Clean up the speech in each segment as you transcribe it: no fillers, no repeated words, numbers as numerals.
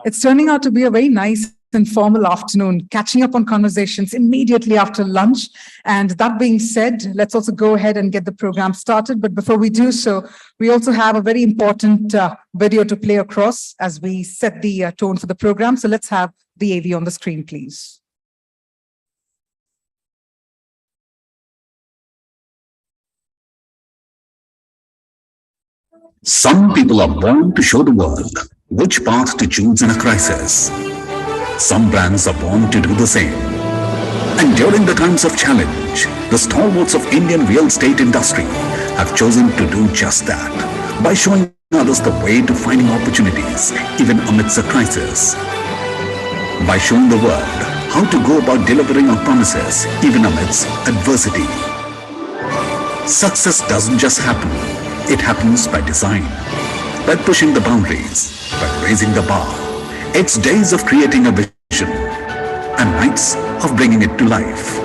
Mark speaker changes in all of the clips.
Speaker 1: It's turning out to be a very nice informal afternoon, catching up on conversations immediately after lunch. And that being said, let's also go ahead and get the program started. But before we do so, we also have a very important video to play across as we set the tone for the program. So let's have the AV on the screen, please.
Speaker 2: Some people are born to show the world which path to choose in a crisis. Some brands are born to do the same. And during the times of challenge, the stalwarts of Indian real estate industry have chosen to do just that by showing others the way to finding opportunities even amidst a crisis. By showing the world how to go about delivering on promises even amidst adversity. Success doesn't just happen. It happens by design, by pushing the boundaries, by raising the bar. It's days of creating a vision and nights of bringing it to life.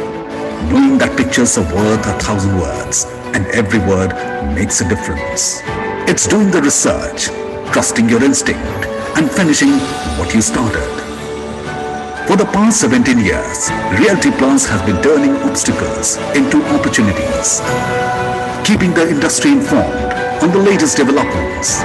Speaker 2: Knowing that pictures are worth 1,000 words and every word makes a difference. It's doing the research, trusting your instinct and finishing what you started. For the past 17 years, Realty Plus has been turning obstacles into opportunities, keeping the industry informed on the latest developments.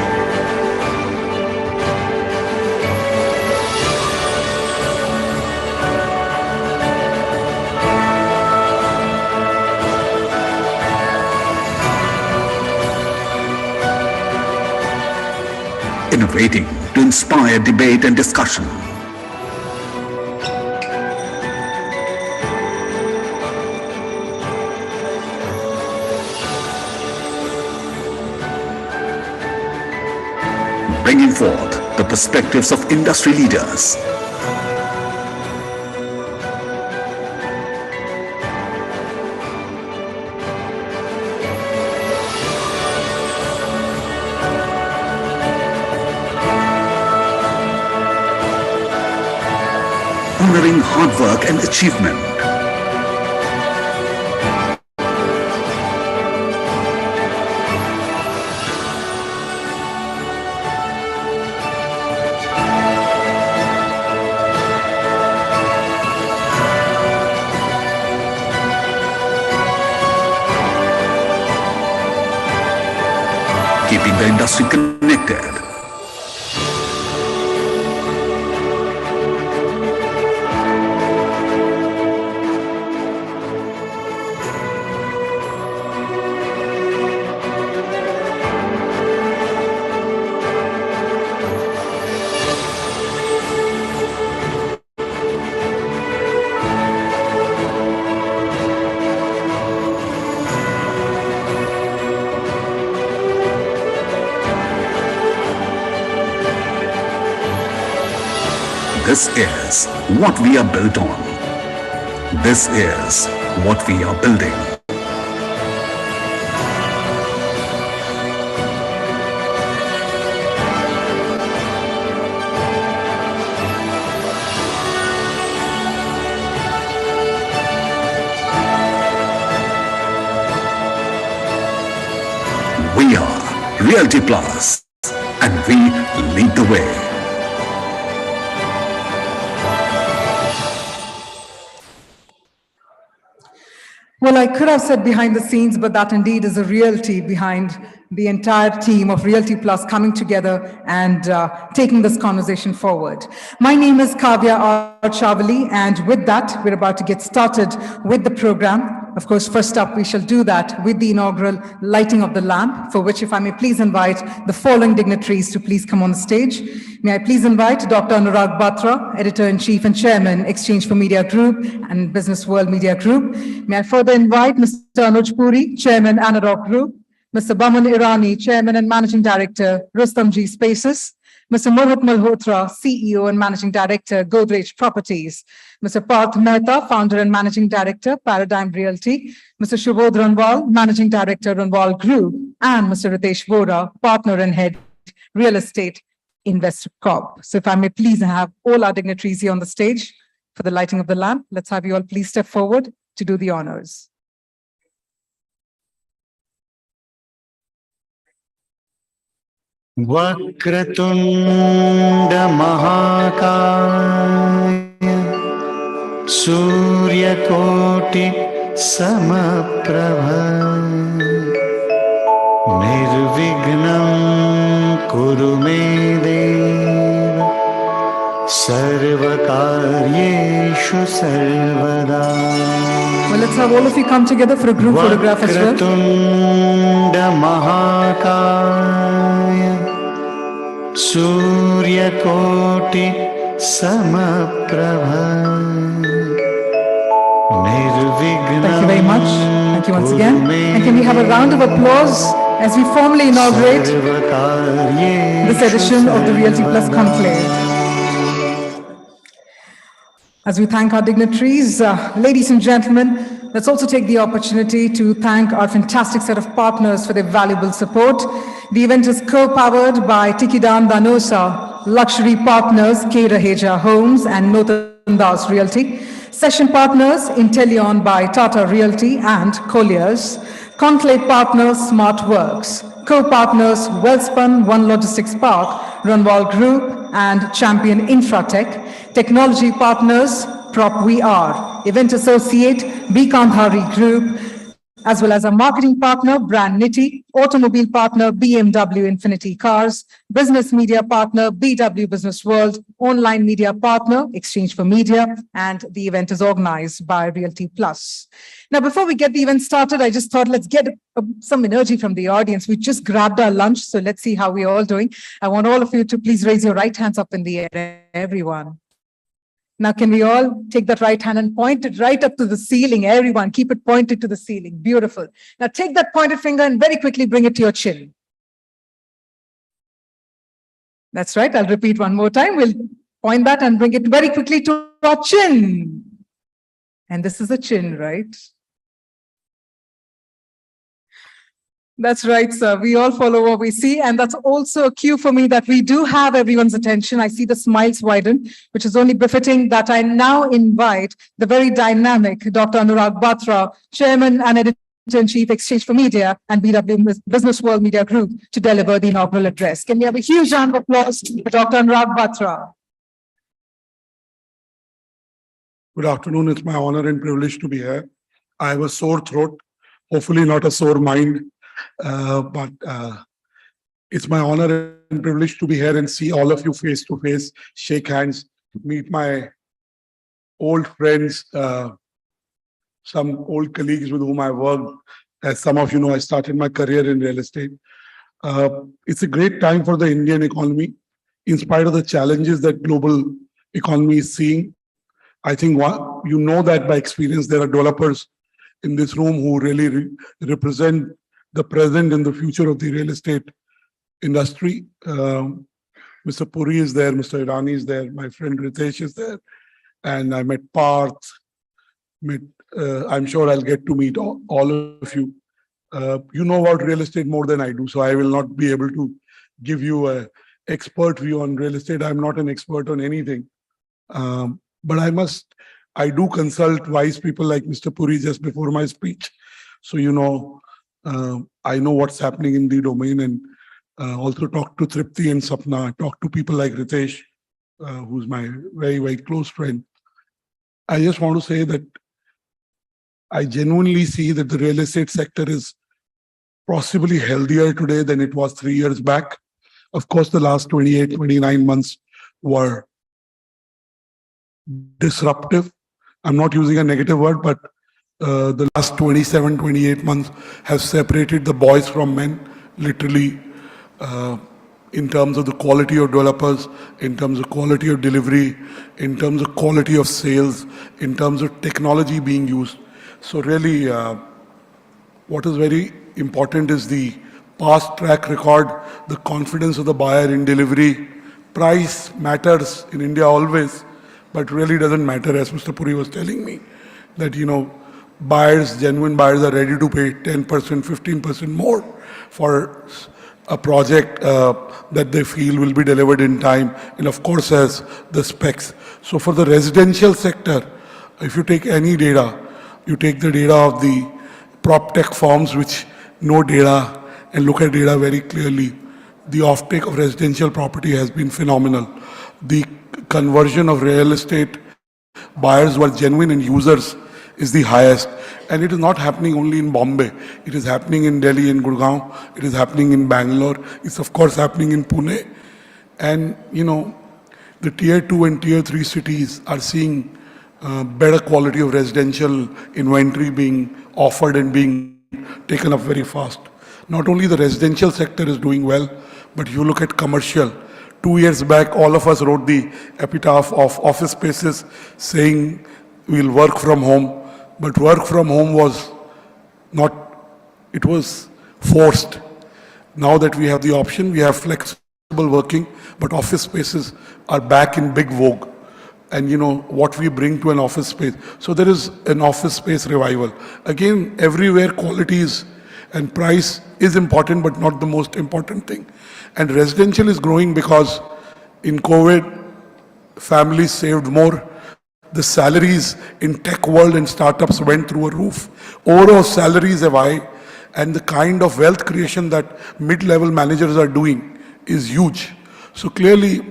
Speaker 2: Innovating to inspire debate and discussion. Bringing forth the perspectives of industry leaders. Honoring hard work and achievement. Keeping the industry connected. This is what we are built on. This is what we are building. We are Realty Plus, and we lead the way.
Speaker 1: Well, I could have said behind the scenes, but that indeed is a reality behind the entire team of Realty Plus coming together and taking this conversation forward. My name is Kavya Archavali, and with that, we're about to get started with the program. Of course, first up, we shall do that with the inaugural lighting of the lamp, for which, if I may please invite the following dignitaries to please come on the stage. May I please invite Dr. Anurag Batra, Editor-in-Chief and Chairman, Exchange for Media Group and Business World Media Group. May I further invite Mr. Anuj Puri, Chairman, Anurag Group, Mr. Baman Irani, Chairman and Managing Director, Rustam G Spaces, Mr. Mohit Malhotra, CEO and Managing Director, Godrej Properties, Mr. Parth Mehta, Founder and Managing Director, Paradigm Realty, Mr. Shubodh Ranwal, Managing Director, Ranwal Group, and Mr. Ritesh Vora, Partner and Head, Real Estate Investor Corp. So if I may please have all our dignitaries here on the stage for the lighting of the lamp. Let's have you all please step forward to do the honors.
Speaker 3: वक्रतुण्ड महाकाय सूर्यकोटि समप्रभ निर्विघ्नं कुरु मे देव सर्वकार्येषु सर्वदा.
Speaker 1: Well, let's have all of you come together for a group photograph as well.
Speaker 3: वक्रतुण्ड महाकाय सूर्यकोटि समप्रभ निर्विघ्नं.
Speaker 1: Thank you very much. Thank you once again. And can we have a round of applause as we formally inaugurate this edition of the Realty Plus Conclave. As we thank our dignitaries, ladies and gentlemen, let's also take the opportunity to thank our fantastic set of partners for their valuable support. The event is co-powered by Tikidan Danosa, Luxury Partners, K. Raheja Homes and Northern Das Realty. Session partners, Intellion by Tata Realty and Colliers. Conclave partners, SmartWorks. Co-partners, Wellspun, One Logistics Park, Runwal Group and Champion Infratech. Technology partners, Prop We Are. Event associate, B. Kandhari Group, as well as a marketing partner, Brand Nitty, automobile partner, BMW Infinity Cars, business media partner, BW Business World, online media partner, Exchange for Media, and the event is organized by Realty Plus. Now, before we get the event started, I just thought let's get some energy from the audience. We just grabbed our lunch, so let's see how we're all doing. I want all of you to please raise your right hands up in the air, everyone. Now, can we all take that right hand and point it right up to the ceiling? Everyone, keep it pointed to the ceiling. Beautiful. Now, take that pointed finger and very quickly bring it to your chin. That's right. I'll repeat one more time. We'll point that and bring it very quickly to our chin. And this is a chin, right? That's right, sir. We all follow what we see. And that's also a cue for me that we do have everyone's attention. I see the smiles widen, which is only befitting that I now invite the very dynamic Dr. Anurag Batra, Chairman and Editor-in-Chief, Exchange for Media and BW Business World Media Group, to deliver the inaugural address. Can we have a huge round of applause for Dr. Anurag Batra?
Speaker 4: Good afternoon. It's my honor and privilege to be here. I have a sore throat, hopefully not a sore mind. But it's my honor and privilege to be here and see all of you face to face, shake hands, meet my old friends, some old colleagues with whom I worked. As some of you know, I started my career in real estate. It's a great time for the Indian economy, in spite of the challenges that global economy is seeing. I think you know that by experience, there are developers in this room who really represent the present and the future of the real estate industry. Mr. Puri is there, Mr. Irani is there, my friend Ritesh is there, and I met Parth, I'm sure I'll get to meet all of you. You know about real estate more than I do, so I will not be able to give you an expert view on real estate. I'm not an expert on anything. But I do consult wise people like Mr. Puri just before my speech. So, you know, I know what's happening in the domain, and also talk to Tripti and Sapna, talk to people like Ritesh, who's my very, very close friend. I just want to say that I genuinely see that the real estate sector is possibly healthier today than it was 3 years back. Of course, the last 28, 29 months were disruptive. I'm not using a negative word, but the last 27, 28 months have separated the boys from men, literally, in terms of the quality of developers, in terms of quality of delivery, in terms of quality of sales, in terms of technology being used. So really, what is very important is the past track record, the confidence of the buyer in delivery. Price matters in India always, but really doesn't matter, as Mr. Puri was telling me, that, you know, buyers, genuine buyers are ready to pay 10%, 15% more for a project that they feel will be delivered in time, and of course has the specs. So for the residential sector, if you take any data, you take the data of the prop tech firms which know data and look at data very clearly, the offtake of residential property has been phenomenal. The conversion of real estate buyers who are genuine and users is the highest. And it is not happening only in Bombay. It is happening in Delhi and Gurgaon. It is happening in Bangalore. It's of course happening in Pune. And, you know, the tier 2 and tier 3 cities are seeing better quality of residential inventory being offered and being taken up very fast. Not only the residential sector is doing well, but you look at commercial. 2 years back, all of us wrote the epitaph of office spaces saying we'll work from home, but work from home was not, it was forced. Now that we have the option, we have flexible working, but office spaces are back in big vogue. And you know, what we bring to an office space. So there is an office space revival. Again, everywhere qualities and price is important, but not the most important thing. And residential is growing because in COVID, families saved more. The salaries in tech world and startups went through a roof. Overall salaries have high, and the kind of wealth creation that mid-level managers are doing is huge. So clearly,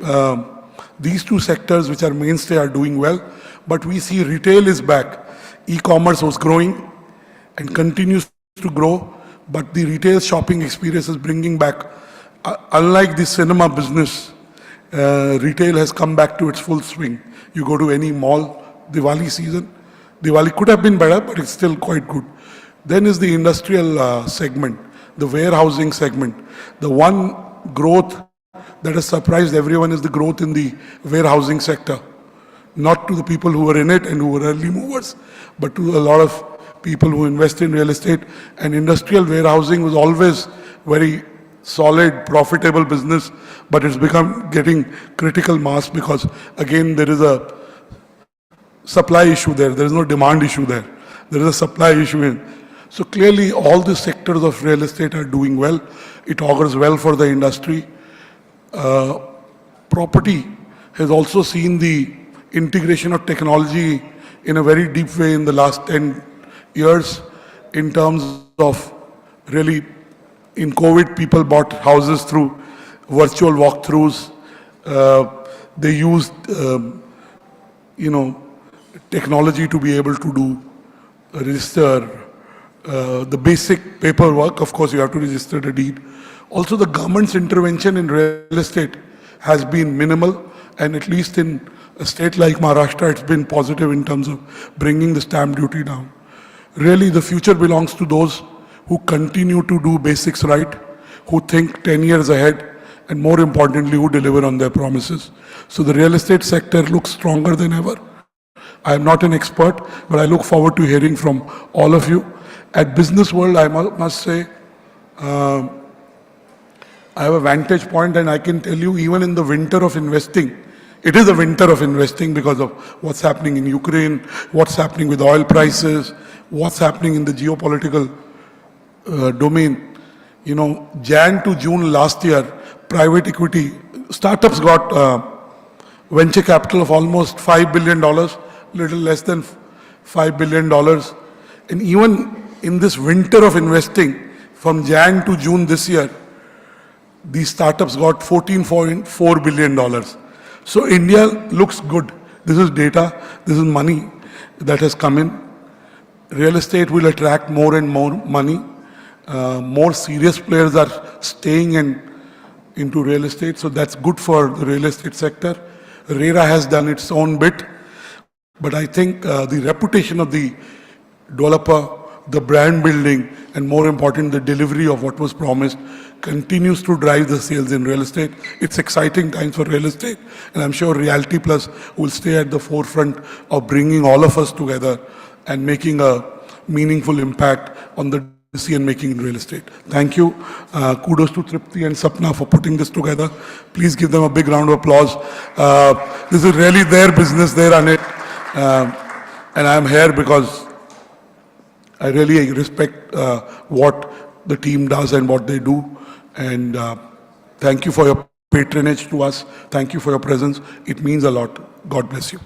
Speaker 4: these two sectors which are mainstay are doing well, but we see retail is back. E-commerce was growing and continues to grow, but the retail shopping experience is bringing back. Unlike the cinema business, retail has come back to its full swing. You go to any mall, Diwali season, Diwali could have been better, but it's still quite good. Then is the industrial segment, the warehousing segment. The one growth that has surprised everyone is the growth in the warehousing sector. Not to the people who were in it and who were early movers, but to a lot of people who invest in real estate. And industrial warehousing was always very solid, profitable business, but it's become getting critical mass because, again, there is a supply issue there. There is no demand issue there. There is a supply issue in. So clearly, all the sectors of real estate are doing well. It augurs well for the industry. Property has also seen the integration of technology in a very deep way in the last 10 years in terms of really, in COVID, people bought houses through virtual walkthroughs. They used, technology to be able to do register the basic paperwork. Of course, you have to register the deed. Also, the government's intervention in real estate has been minimal, and at least in a state like Maharashtra, it's been positive in terms of bringing the stamp duty down. Really, the future belongs to those who continue to do basics right, who think 10 years ahead, and more importantly, who deliver on their promises. So the real estate sector looks stronger than ever. I am not an expert, but I look forward to hearing from all of you. At Business World, I must say, I have a vantage point, and I can tell you, even in the winter of investing, it is a winter of investing because of what's happening in Ukraine, what's happening with oil prices, what's happening in the geopolitical domain. You know, Jan to June last year, private equity, startups got venture capital of almost $5 billion, little less than $5 billion. And even in this winter of investing, from Jan to June this year, these startups got $14.4 billion. So India looks good. This is data, this is money that has come in. Real estate will attract more and more money. More serious players are staying into real estate, so that's good for the real estate sector. RERA has done its own bit, but I think the reputation of the developer, the brand building, and more important, the delivery of what was promised continues to drive the sales in real estate. It's exciting times for real estate, and I'm sure Realty Plus will stay at the forefront of bringing all of us together and making a meaningful impact on the decision making in real estate. Thank you. Kudos to Tripti and Sapna for putting this together. Please give them a big round of applause. This is really their business, they run it. And I'm here because I really respect what the team does and what they do. And thank you for your patronage to us. Thank you for your presence. It means a lot. God bless you.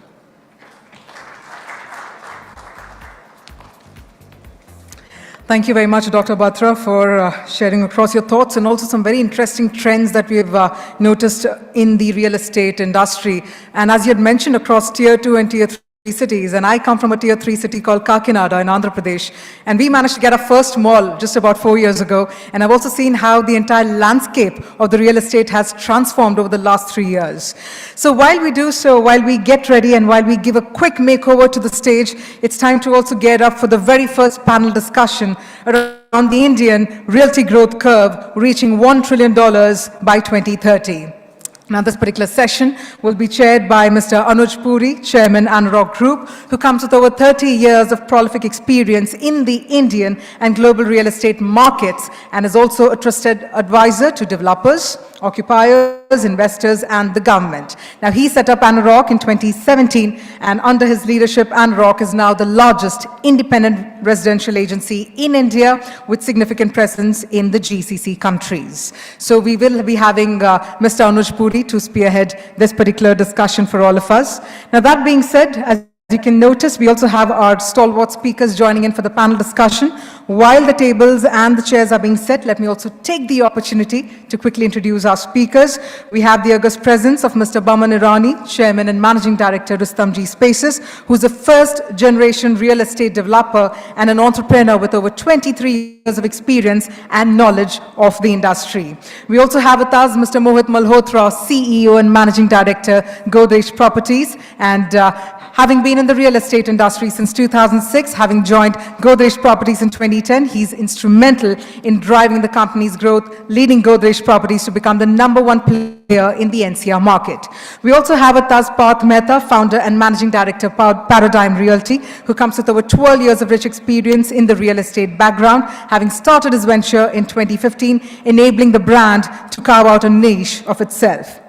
Speaker 1: Thank you very much, Dr. Batra, for sharing across your thoughts and also some very interesting trends that we've noticed in the real estate industry. And as you had mentioned, across Tier 2 and Tier 3 cities, and I come from a Tier 3 city called Kakinada in Andhra Pradesh, and we managed to get our first mall just about 4 years ago, and I've also seen how the entire landscape of the real estate has transformed over the last 3 years. So while we do so, while we get ready and while we give a quick makeover to the stage, it's time to also get up for the very first panel discussion around the Indian realty growth curve reaching $1 trillion by 2030. Now, this particular session will be chaired by Mr. Anuj Puri, Chairman, Anurag Group, who comes with over 30 years of prolific experience in the Indian and global real estate markets and is also a trusted advisor to developers, occupiers, investors, and the government. Now, he set up Anurag in 2017, and under his leadership, Anurag is now the largest independent residential agency in India with significant presence in the GCC countries. So we will be having Mr. Anuj Puri to spearhead this particular discussion for all of us. Now, that being said, as you can notice, we also have our stalwart speakers joining in for the panel discussion. While the tables and the chairs are being set, let me also take the opportunity to quickly introduce our speakers. We have the august presence of Mr. Baman Irani, Chairman and Managing Director, Rustomjee Spaces, who's a first-generation real estate developer and an entrepreneur with over 23 years of experience and knowledge of the industry. We also have with us Mr. Mohit Malhotra, CEO and Managing Director, Godrej Properties, and having been in the real estate industry since 2006, having joined Godrej Properties in 2010, he's instrumental in driving the company's growth, leading Godrej Properties to become the #1 player in the NCR market. We also have with us Parth Mehta, founder and managing director, Paradigm Realty, who comes with over 12 years of rich experience in the real estate background, having started his venture in 2015, enabling the brand to carve out a niche of itself.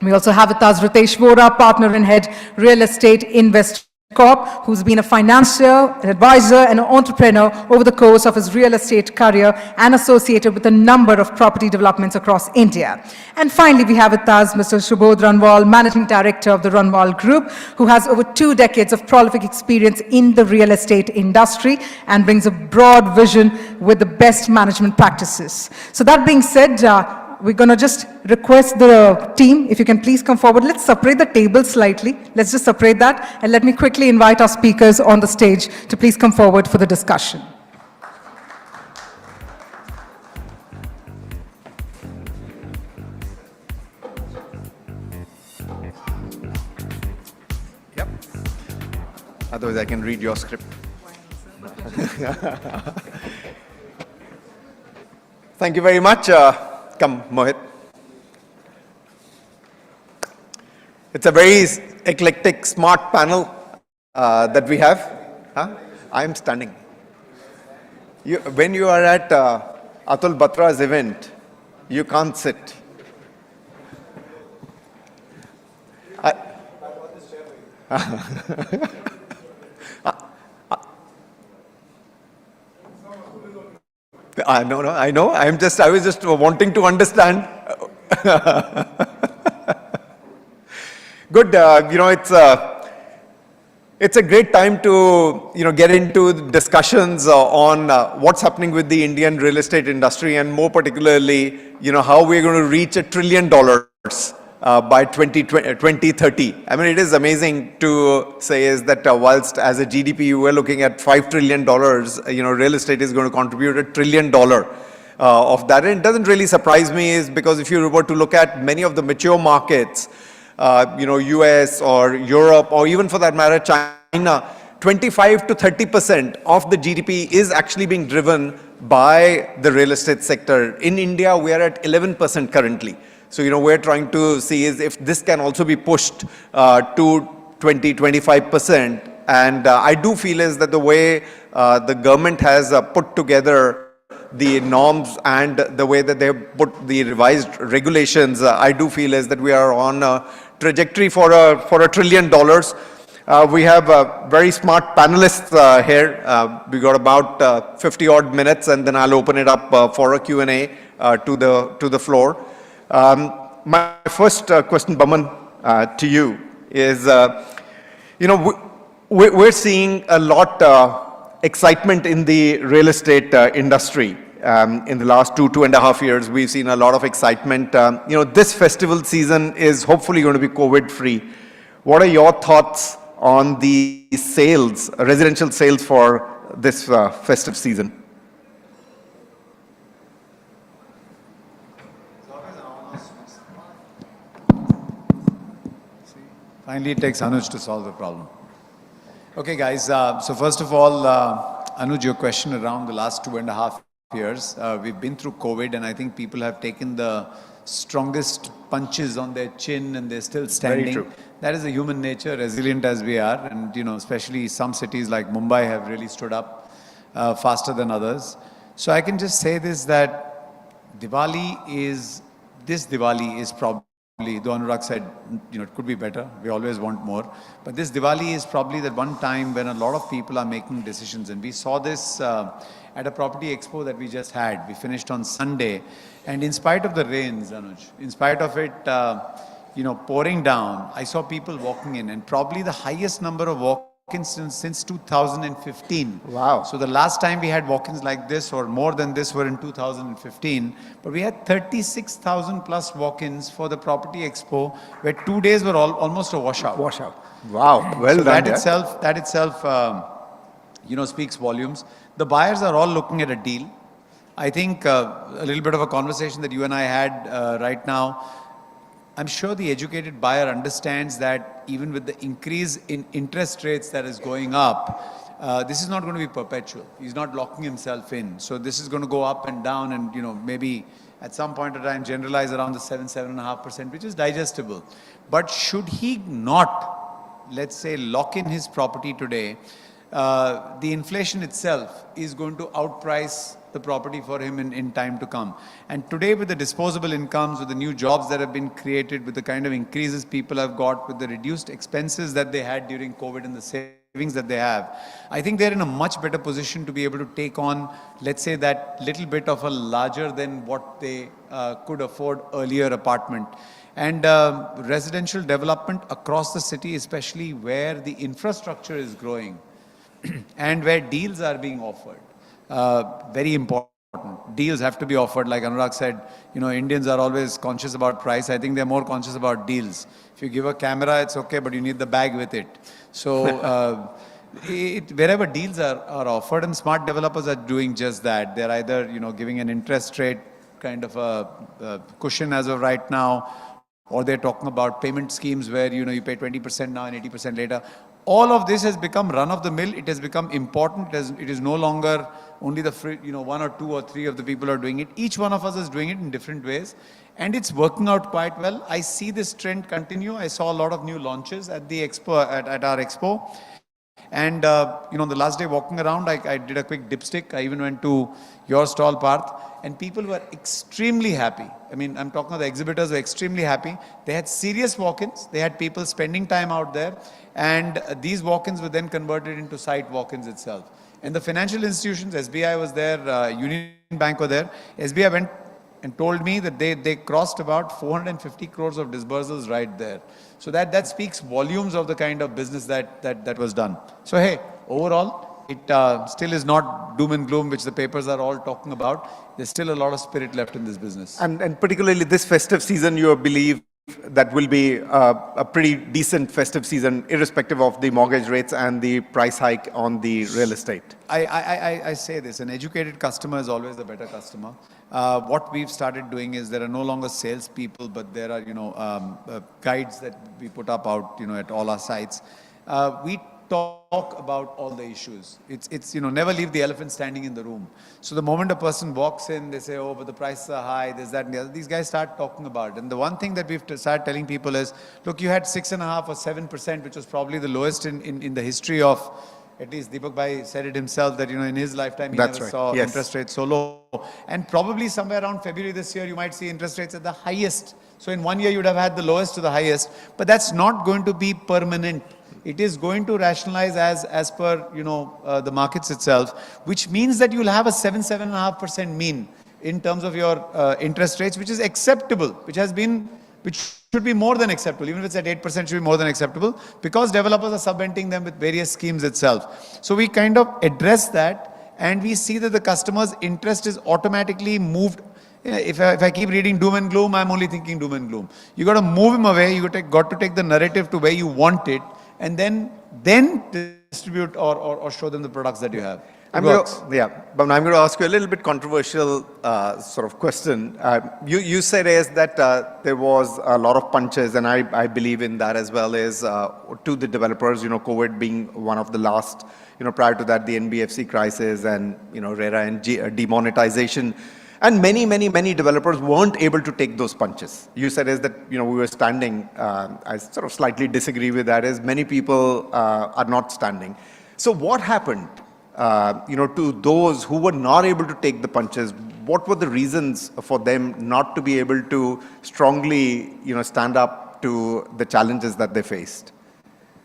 Speaker 1: We also have with us Ritesh Vora, partner and head, Real Estate Invest Corp, who's been a financier, an advisor, and an entrepreneur over the course of his real estate career and associated with a number of property developments across India. And finally, we have with us Mr. Subodh Ranwal, Managing Director of the Ranwal Group, who has over 2 decades of prolific experience in the real estate industry and brings a broad vision with the best management practices. So that being said, we're going to just request the team, if you can please come forward. Let's separate the table slightly. Let's just separate that. And let me quickly invite our speakers on the stage to please come forward for the discussion.
Speaker 5: Yep. Otherwise, I can read your script. Thank you very much. Come, Mohit. It's a very eclectic, smart panel that we have. Huh? I'm stunning. When you are at Atul Batra's event, you can't sit. No, I know. I was just wanting to understand. Good. It's a great time to get into discussions on what's happening with the Indian real estate industry, and more particularly, how we're going to reach $1 trillion by 2030. I mean, it is amazing to say is that whilst as a GDP we're looking at $5 trillion, real estate is going to contribute $1 trillion of that. And it doesn't really surprise me, is because if you were to look at many of the mature markets, US or Europe, or even for that matter China, 25 to 30% of the GDP is actually being driven by the real estate sector. In India, we are at 11% currently. So, we're trying to see is if this can also be pushed to 20, 25%. And I do feel is that the way the government has put together the norms and the way that they have put the revised regulations, I do feel is that we are on a trajectory for $1 trillion. We have very smart panelists here. We got about 50 odd minutes, and then I'll open it up for a Q&A to the floor. My first question, Baman, to you is, we're seeing a lot excitement in the real estate industry. In the last 2.5 years, we've seen a lot of excitement. This festival season is hopefully going to be COVID-free. What are your thoughts on the sales, residential sales for this festive season?
Speaker 6: Finally, it takes Anuj to solve the problem. Okay, guys. So first of all, Anuj, your question around the last 2.5 years. We've been through COVID, and I think people have taken the strongest punches on their chin, and they're still standing.
Speaker 5: Very true.
Speaker 6: That is a human nature, resilient as we are, and especially some cities like Mumbai have really stood up faster than others. So I can just say this, that this Diwali is probably, though Anurag said, it could be better, we always want more, but this Diwali is probably that one time when a lot of people are making decisions, and we saw this at a property expo that we just had. We finished on Sunday, and in spite of the rains, Anuj, in spite of it, pouring down, I saw people walking in, and probably the highest number of walk-ins since 2015.
Speaker 5: Wow.
Speaker 6: So the last time we had walk-ins like this or more than this were in 2015, but we had 36,000 plus walk-ins for the property expo, where 2 days were almost a washout.
Speaker 5: Wow, well
Speaker 6: So
Speaker 5: done.
Speaker 6: that itself, speaks volumes. The buyers are all looking at a deal. I think a little bit of a conversation that you and I had right now, I'm sure the educated buyer understands that even with the increase in interest rates that is going up, this is not going to be perpetual. He's not locking himself in. So this is going to go up and down, and maybe at some point of time generalize around the 7.5%, which is digestible. But should he not, let's say, lock in his property today, the inflation itself is going to outprice the property for him in time to come. And today, with the disposable incomes, with the new jobs that have been created, with the kind of increases people have got, with the reduced expenses that they had during COVID and the savings that they have, I think they're in a much better position to be able to take on, let's say, that little bit of a larger than what they could afford earlier apartment. And residential development across the city, especially where the infrastructure is growing and where deals are being offered. Very important. Deals have to be offered. Like Anurag said, Indians are always conscious about price. I think they're more conscious about deals. If you give a camera, it's okay, but you need the bag with it. So wherever deals are offered, and smart developers are doing just that. They're either giving an interest rate kind of a cushion as of right now, or they're talking about payment schemes where you pay 20% now and 80% later. All of this has become run-of-the-mill. It has become important. It is no longer only the one or two or three of the people are doing it. Each one of us is doing it in different ways, and it's working out quite well. I see this trend continue. I saw a lot of new launches at the expo, at our expo, and the last day walking around, I did a quick dipstick. I even went to your stall, Parth, and people were extremely happy. I mean, I'm talking about the exhibitors were extremely happy. They had serious walk-ins. They had people spending time out there, and these walk-ins were then converted into site walk-ins itself. And the financial institutions, SBI was there, Union Bank were there. SBI went and told me that they crossed about 450 crores of disbursals right there. So that speaks volumes of the kind of business that was done. So hey, overall, it still is not doom and gloom, which the papers are all talking about. There's still a lot of spirit left in this business.
Speaker 5: And particularly this festive season, you believe that will be a pretty decent festive season, irrespective of the mortgage rates and the price hike on the real estate.
Speaker 6: I say this, an educated customer is always a better customer. What we've started doing is there are no longer salespeople, but there are, guides that we put up out, at all our sites. We talk about all the issues. It's never leave the elephant standing in the room. So the moment a person walks in, they say, oh, but the prices are high, this, that, and the other. These guys start talking about it. And the one thing that we've started telling people is, look, you had 6.5 or 7%, which was probably the lowest in the history of, at least Deepak Bhai said it himself, that in his lifetime he never saw interest rates so low. And probably somewhere around February this year, you might see interest rates at the highest. So in 1 year, you'd have had the lowest to the highest. But that's not going to be permanent. It is going to rationalize as per the markets itself, which means that you'll have a 7.5% mean in terms of your interest rates, which is acceptable, which should be more than acceptable. Even if it's at 8%, it should be more than acceptable because developers are subventing them with various schemes itself. So we kind of address that and we see that the customer's interest is automatically moved. If I keep reading doom and gloom, I'm only thinking doom and gloom. You got to move him away. You got to take the narrative to where you want it and then distribute or show them the products that you have.
Speaker 5: But I'm going to ask you a little bit controversial sort of question. You said is that there was a lot of punches, and I believe in that as well, is to the developers, COVID being one of the last, prior to that, the NBFC crisis and, RERA and demonetization. And many developers weren't able to take those punches. You said is that, we were standing. I sort of slightly disagree with that, is many people are not standing. So what happened? To those who were not able to take the punches, what were the reasons for them not to be able to strongly, stand up to the challenges that they faced?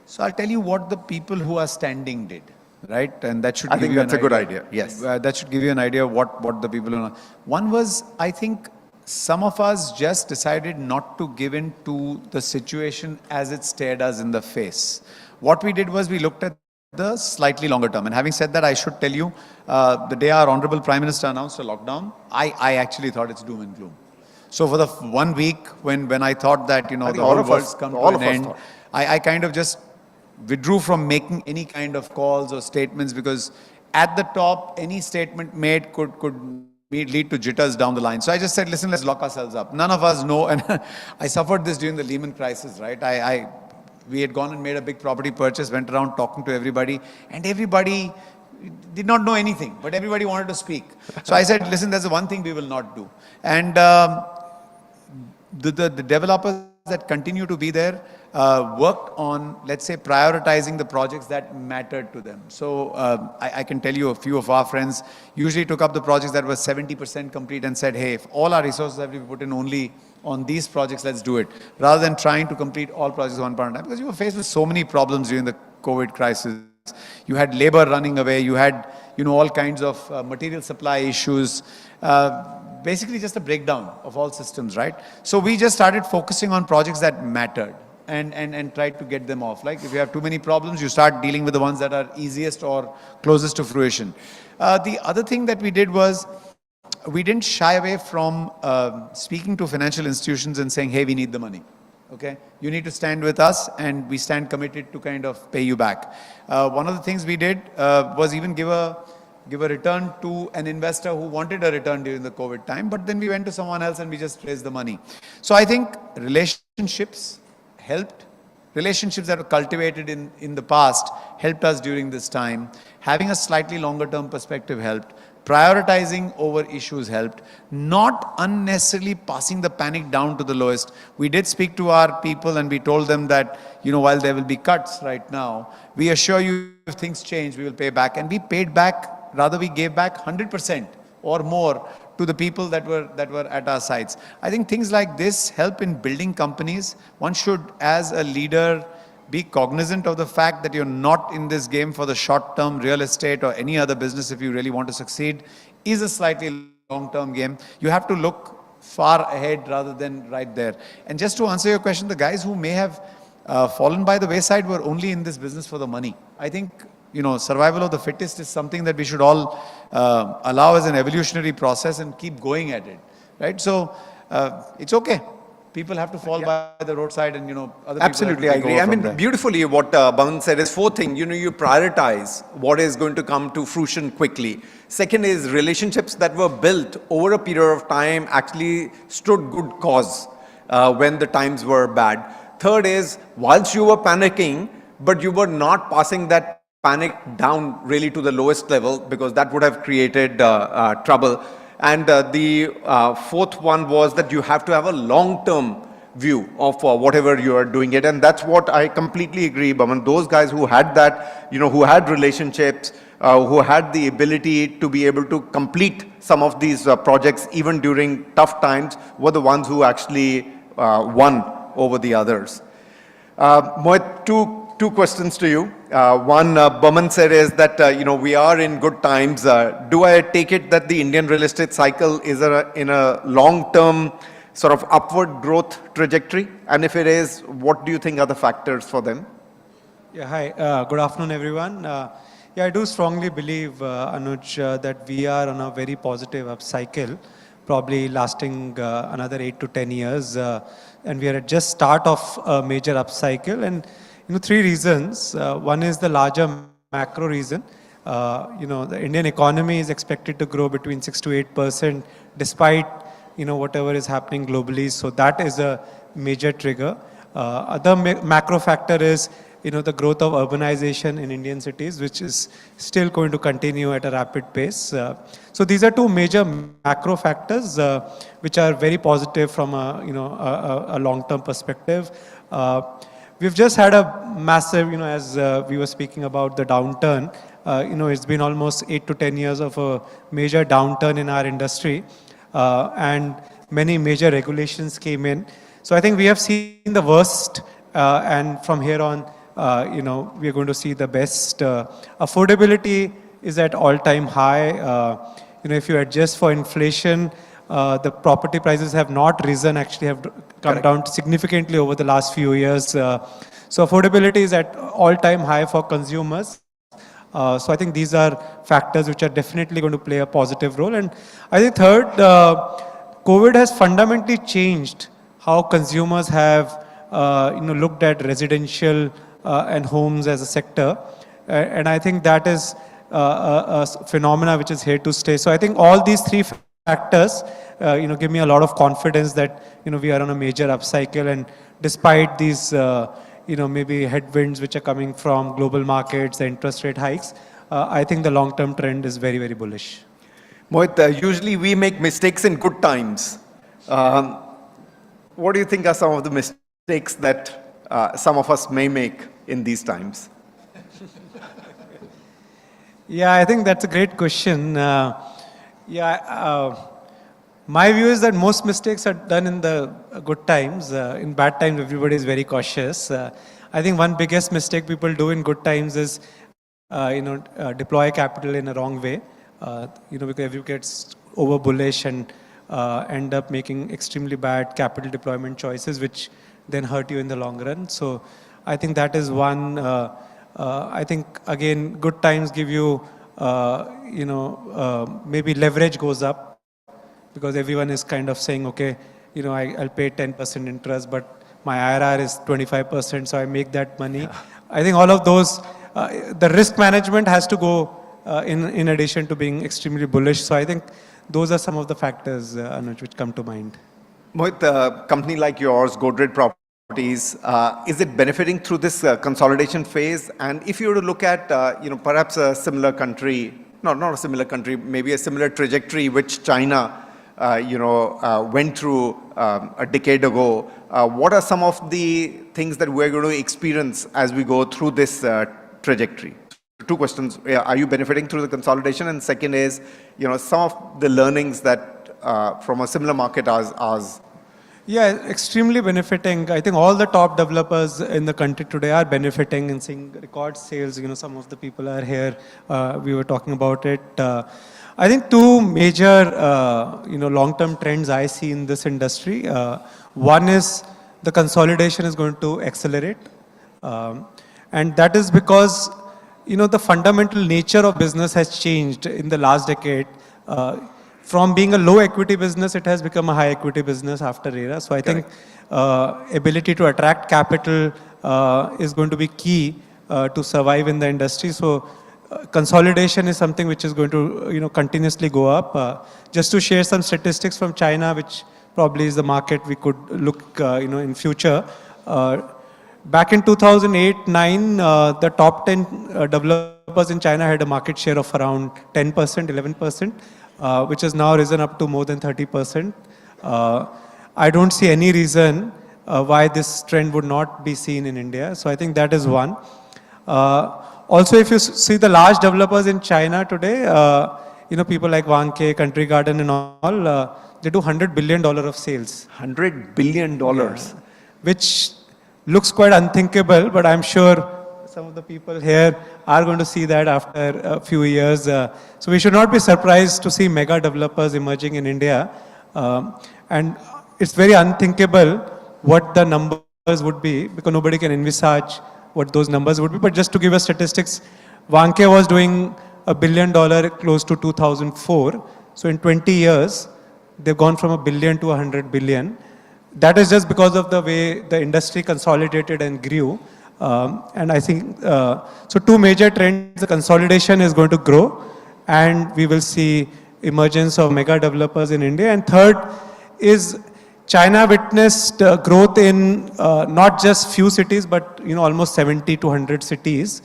Speaker 6: So I'll tell you what the people who are standing did, right? And that should
Speaker 5: I
Speaker 6: give
Speaker 5: think
Speaker 6: you
Speaker 5: that's
Speaker 6: an
Speaker 5: a good
Speaker 6: idea.
Speaker 5: idea, yes.
Speaker 6: That should give you an idea of what the people are. One was, I think, some of us just decided not to give in to the situation as it stared us in the face. What we did was we looked at the slightly longer term. And having said that, I should tell you, the day our Honorable Prime Minister announced a lockdown, I actually thought it's doom and gloom. So for the 1 week when I thought that, the whole world's come to an end, I kind of just withdrew from making any kind of calls or statements because at the top, any statement made could lead to jitters down the line. So I just said, listen, let's lock ourselves up. None of us know, and I suffered this during the Lehman crisis, right? We had gone and made a big property purchase, went around talking to everybody, and everybody did not know anything, but everybody wanted to speak. So I said, listen, there's one thing we will not do. And the developers that continue to be there worked on, let's say, prioritizing the projects that mattered to them. So I can tell you a few of our friends usually took up the projects that were 70% complete and said, hey, if all our resources have to be put in only on these projects, let's do it. Rather than trying to complete all projects one point in time. Because you were faced with so many problems during the COVID crisis. You had labor running away. You had, all kinds of material supply issues. Basically just a breakdown of all systems, right? So we just started focusing on projects that mattered and tried to get them off. Like if you have too many problems, you start dealing with the ones that are easiest or closest to fruition. The other thing that we did was, we didn't shy away from speaking to financial institutions and saying, hey, we need the money. Okay, you need to stand with us and we stand committed to kind of pay you back. One of the things we did was even give a return to an investor who wanted a return during the COVID time, but then we went to someone else and we just raised the money. So I think relationships helped. Relationships that were cultivated in the past helped us during this time. Having a slightly longer term perspective helped. Prioritizing over issues helped. Not unnecessarily passing the panic down to the lowest. We did speak to our people and we told them that, while there will be cuts right now, we assure you if things change, we will pay back. And we paid back, rather we gave back 100% or more to the people that were at our sites. I think things like this help in building companies. One should, as a leader, be cognizant of the fact that you're not in this game for the short-term. Real estate or any other business, if you really want to succeed, is a slightly long-term game. You have to look far ahead rather than right there. And just to answer your question, the guys who may have fallen by the wayside were only in this business for the money. I think, survival of the fittest is something that we should all allow as an evolutionary process and keep going at it, right? So it's okay. People have to fall by the roadside and, other people.
Speaker 5: Absolutely, I agree. I mean, beautifully what Bhavan said is 4 things. You prioritize what is going to come to fruition quickly. Second is relationships that were built over a period of time actually stood good cause when the times were bad. Third is, whilst you were panicking, but you were not passing that panic down really to the lowest level because that would have created trouble. And the fourth one was that you have to have a long-term view of whatever you are doing it. And that's what I completely agree, Bhavan. Those guys who had that, who had relationships, who had the ability to be able to complete some of these projects even during tough times were the ones who actually won over the others. Mohit, two questions to you. One, Bhavan said is that, we are in good times. Do I take it that the Indian real estate cycle is in a long-term sort of upward growth trajectory? And if it is, what do you think are the factors for them?
Speaker 7: Yeah, hi. Good afternoon, everyone. Yeah, I do strongly believe, Anuj, that we are on a very positive upcycle, probably lasting another 8 to 10 years. And we are at just start of a major upcycle. And, three reasons. One is the larger macro reason. The Indian economy is expected to grow between 6 to 8% despite, whatever is happening globally. So that is a major trigger. Other macro factor is, the growth of urbanization in Indian cities, which is still going to continue at a rapid pace. So these are two major macro factors, which are very positive from a long-term perspective. We've just had a massive, as we were speaking about the downturn, it's been almost 8 to 10 years of a major downturn in our industry, and many major regulations came in. So I think we have seen the worst, and from here on, we are going to see the best. Affordability is at all-time high. If you adjust for inflation, the property prices have not risen, actually have come down significantly over the last few years. So affordability is at all-time high for consumers. So I think these are factors which are definitely going to play a positive role. And I think third, COVID has fundamentally changed how consumers have looked at residential and homes as a sector. And I think that is a phenomena which is here to stay. So I think all these three factors, give me a lot of confidence that, we are on a major upcycle. And despite these, maybe headwinds which are coming from global markets, the interest rate hikes, I think the long-term trend is very, very bullish.
Speaker 5: Mohit, usually we make mistakes in good times. What do you think are some of the mistakes that some of us may make in these times?
Speaker 7: Yeah, I think that's a great question. My view is that most mistakes are done in the good times. In bad times, everybody is very cautious. I think one biggest mistake people do in good times is, deploy capital in a wrong way. Because everybody gets over bullish and end up making extremely bad capital deployment choices, which then hurt you in the long run. So I think that is one. I think, again, good times give you, maybe leverage goes up because everyone is kind of saying, okay, I'll pay 10% interest, but my IRR is 25%, so I make that money. Yeah. I think all of those, the risk management has to go in addition to being extremely bullish. So I think those are some of the factors, Anuj, which come to mind.
Speaker 5: Mohit, a company like yours, Godrej Properties, is it benefiting through this consolidation phase? And if you were to look at, perhaps a similar country, not a similar country, maybe a similar trajectory which China, went through a decade ago, what are some of the things that we're going to experience as we go through this trajectory? Two questions. Are you benefiting through the consolidation? And second is, some of the learnings that from a similar market as ours.
Speaker 7: Yeah, extremely benefiting. I think all the top developers in the country today are benefiting and seeing record sales. Some of the people are here. We were talking about it. I think two major, long-term trends I see in this industry. One is the consolidation is going to accelerate. And that is because, the fundamental nature of business has changed in the last decade. From being a low equity business, it has become a high equity business after ERA. So I think ability to attract capital is going to be key to survive in the industry. So consolidation is something which is going to continuously go up. Just to share some statistics from China, which probably is the market we could look in future. Back in 2008-9, the top 10 developers in China had a market share of around 10%, 11%, which has now risen up to more than 30%. I don't see any reason why this trend would not be seen in India. So I think that is one. Also, if you see the large developers in China today, people like Vanke, Country Garden and all, they do $100 billion of sales.
Speaker 5: $100 billion. Yeah.
Speaker 7: Which looks quite unthinkable, but I'm sure some of the people here are going to see that after a few years. So we should not be surprised to see mega developers emerging in India. And it's very unthinkable what the numbers would be because nobody can envisage what those numbers would be. But just to give us statistics, Vanke was doing $1 billion close to 2004. So in 20 years, they've gone from $1 billion to $100 billion. That is just because of the way the industry consolidated and grew. And I think, so two major trends, the consolidation is going to grow and we will see emergence of mega developers in India. And third is China witnessed growth in not just few cities, but almost 70 to 100 cities.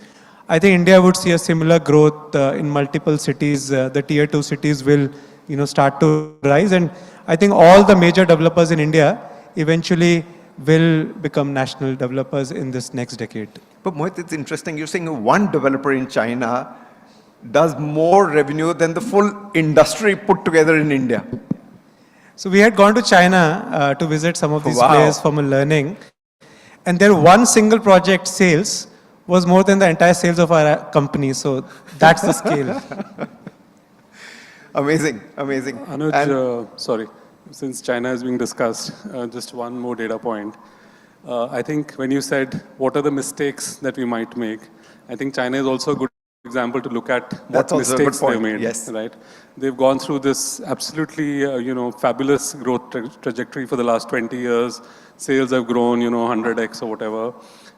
Speaker 7: I think India would see a similar growth in multiple cities. The tier 2 cities will start to rise. And I think all the major developers in India eventually will become national developers in this next decade.
Speaker 5: But Mohit, it's interesting. You're saying one developer in China does more revenue than the full industry put together in India.
Speaker 7: So we had gone to China to visit some of these
Speaker 5: Wow.
Speaker 7: players from a learning. And their one single project sales was more than the entire sales of our company. So that's the scale.
Speaker 5: Amazing, amazing.
Speaker 8: Anuj, sorry, since China is being discussed, just one more data point. I think when you said, what are the mistakes that we might make? I think China is also a good example to look at what
Speaker 5: That's also a good
Speaker 8: mistakes they
Speaker 5: point,
Speaker 8: made,
Speaker 5: yes.
Speaker 8: right? They've gone through this absolutely, fabulous growth trajectory for the last 20 years. Sales have grown, 100x or whatever.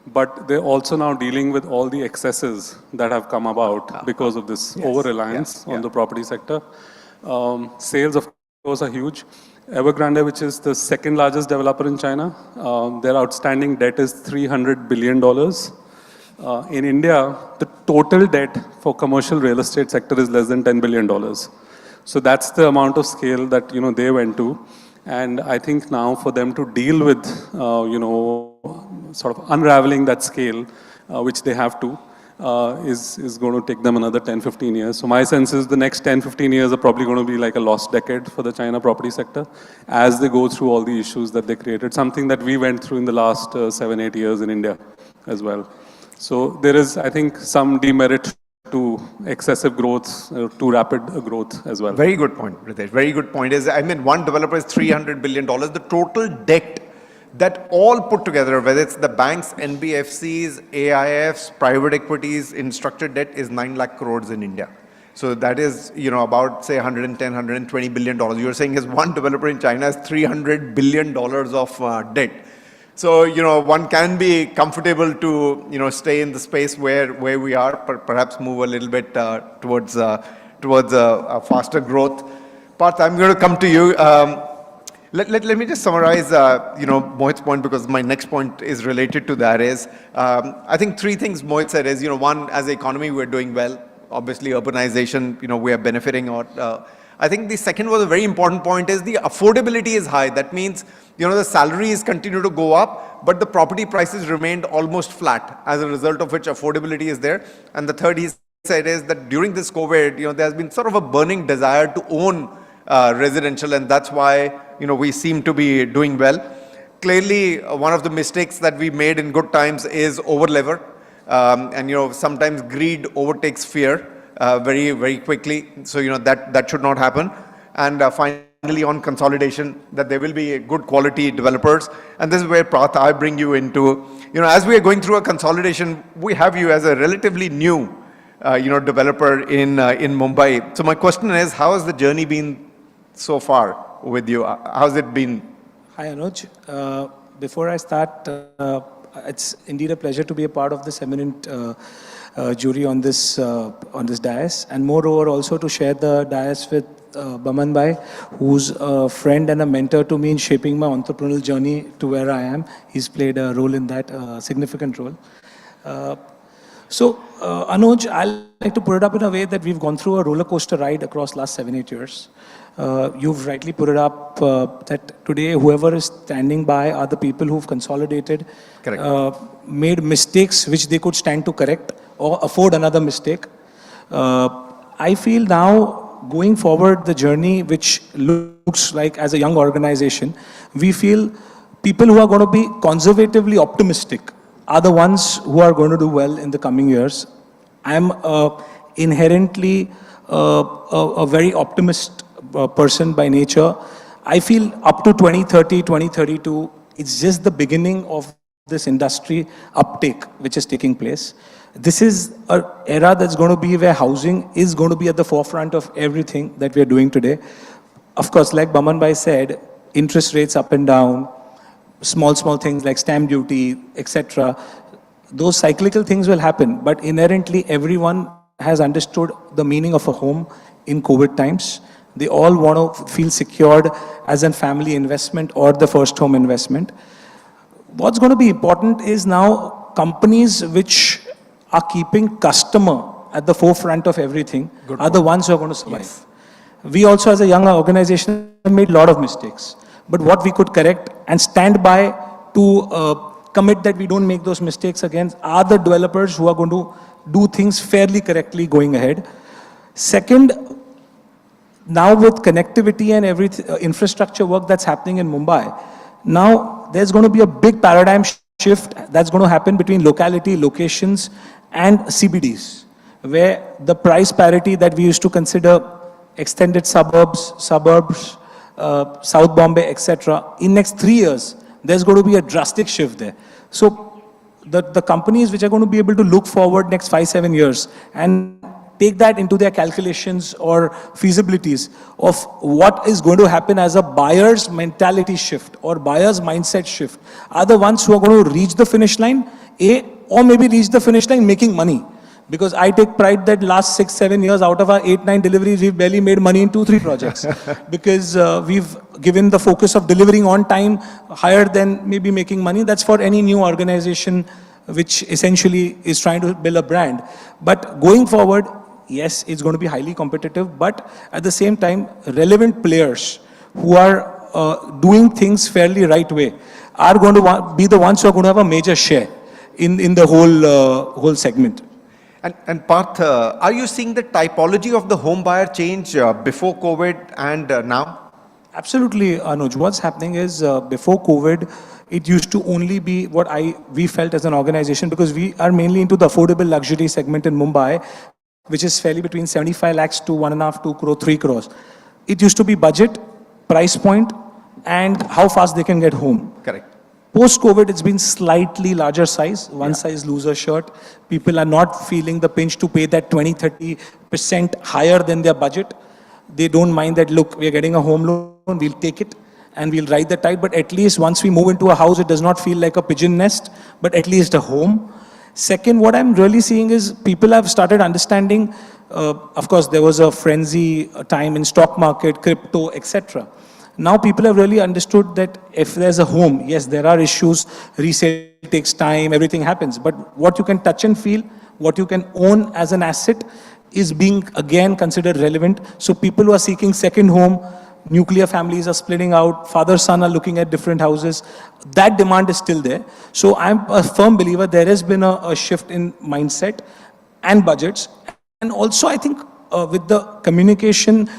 Speaker 8: But they're also now dealing with all the excesses that have come about because of this over-reliance on the property sector. Sales, of course, are huge. Evergrande, which is the second largest developer in China, their outstanding debt is $300 billion. In India, the total debt for commercial real estate sector is less than $10 billion. So that's the amount of scale that, they went to. And I think now for them to deal with, sort of unraveling that scale, which they have to, is going to take them another 10, 15 years. So my sense is the next 10, 15 years are probably going to be like a lost decade for the China property sector as they go through all the issues that they created, something that we went through in the last 7, 8 years in India as well. So there is, I think, some demerit to excessive growth, too rapid growth as well.
Speaker 5: Very good point, Ritesh. Very good point. One developer is $300 billion. The total debt that all put together, whether it's the banks, NBFCs, AIFs, private equities, in structured debt is 9 lakh crores in India. So that is, about say 110, 120 billion dollars. You're saying is one developer in China has $300 billion of debt. So, one can be comfortable to, stay in the space where we are, but perhaps move a little bit towards a faster growth. Parth, I'm going to come to you. Let me just summarize, Mohit's point, because my next point is related to that is, I think three things Mohit said is, one, as an economy, we're doing well. Obviously, urbanization, we are benefiting. I think the second was a very important point is the affordability is high. That means, the salaries continue to go up, but the property prices remained almost flat, as a result of which affordability is there. And the third he said is that during this COVID, there's been sort of a burning desire to own residential, and that's why, we seem to be doing well. Clearly, one of the mistakes that we made in good times is over-lever. And, sometimes greed overtakes fear very, very quickly. So, that should not happen. And finally, on consolidation, that there will be good quality developers. And this is where, Parth, I bring you into, as we are going through a consolidation, we have you as a relatively new, developer in Mumbai. So my question is, how has the journey been so far with you? How's it been?
Speaker 9: Hi, Anuj. Before I start, it's indeed a pleasure to be a part of this eminent jury on this dais, and moreover also to share the dais with Baman Bhai, who's a friend and a mentor to me in shaping my entrepreneurial journey to where I am. He's played a role in that, a significant role. So, Anuj, I'd like to put it up in a way that we've gone through a roller coaster ride across last 7-8 years. You've rightly put it up that today whoever is standing by are the people who've consolidated, made mistakes which they could stand to correct or afford another mistake. I feel now going forward the journey which looks like as a young organization, we feel people who are going to be conservatively optimistic are the ones who are going to do well in the coming years. I'm inherently a very optimist person by nature. I feel up to 2030, 2032, it's just the beginning of this industry uptake which is taking place. This is an era that's going to be where housing is going to be at the forefront of everything that we are doing today. Of course, like Baman Bhai said, interest rates up and down, small things like stamp duty, etc. Those cyclical things will happen, but inherently everyone has understood the meaning of a home in COVID times. They all want to feel secured as a family investment or the first home investment. What's going to be important is now companies which are keeping customer at the forefront of everything are the ones who are going to survive. Yes. We also as a young organization have made a lot of mistakes. But what we could correct and stand by to commit that we don't make those mistakes again are the developers who are going to do things fairly correctly going ahead. Second, now with connectivity and every infrastructure work that's happening in Mumbai, now there's going to be a big paradigm shift that's going to happen between locality, locations and CBDs, where the price parity that we used to consider extended suburbs, South Bombay, etc. In next 3 years, there's going to be a drastic shift there. So the companies which are going to be able to look forward next 5-7 years and take that into their calculations or feasibilities of what is going to happen as a buyer's mentality shift or buyer's mindset shift are the ones who are going to reach the finish line, or maybe reach the finish line making money. Because I take pride that last 6-7 years out of our 8-9 deliveries, we've barely made money in 2-3 projects. Because we've given the focus of delivering on time higher than maybe making money. That's for any new organization which essentially is trying to build a brand. But going forward, yes, it's going to be highly competitive, but at the same time, relevant players who are doing things fairly right way are going to be the ones who are going to have a major share in the whole segment.
Speaker 5: And Parth, are you seeing the typology of the home buyer change before COVID and now?
Speaker 9: Absolutely, Anuj. What's happening is before COVID, it used to only be what we felt as an organization, because we are mainly into the affordable luxury segment in Mumbai, which is fairly between 75 lakhs to 1.5, 2 crore, 3 crores. It used to be budget, price point, and how fast they can get home.
Speaker 5: Correct.
Speaker 9: Post-COVID, it's been slightly larger size, one size loser shirt. People are not feeling the pinch to pay that 20-30% higher than their budget. They don't mind that, look, we're getting a home loan, we'll take it and we'll ride the tide. But at least once we move into a house, it does not feel like a pigeon nest, but at least a home. Second, what I'm really seeing is people have started understanding, of course, there was a frenzy time in stock market, crypto, etc. Now people have really understood that if there's a home, yes, there are issues, resale takes time, everything happens. But what you can touch and feel, what you can own as an asset is being again considered relevant. So people who are seeking second home, nuclear families are splitting out, father, son are looking at different houses. That demand is still there. So I'm a firm believer there has been a shift in mindset and budgets. And also I think with the communication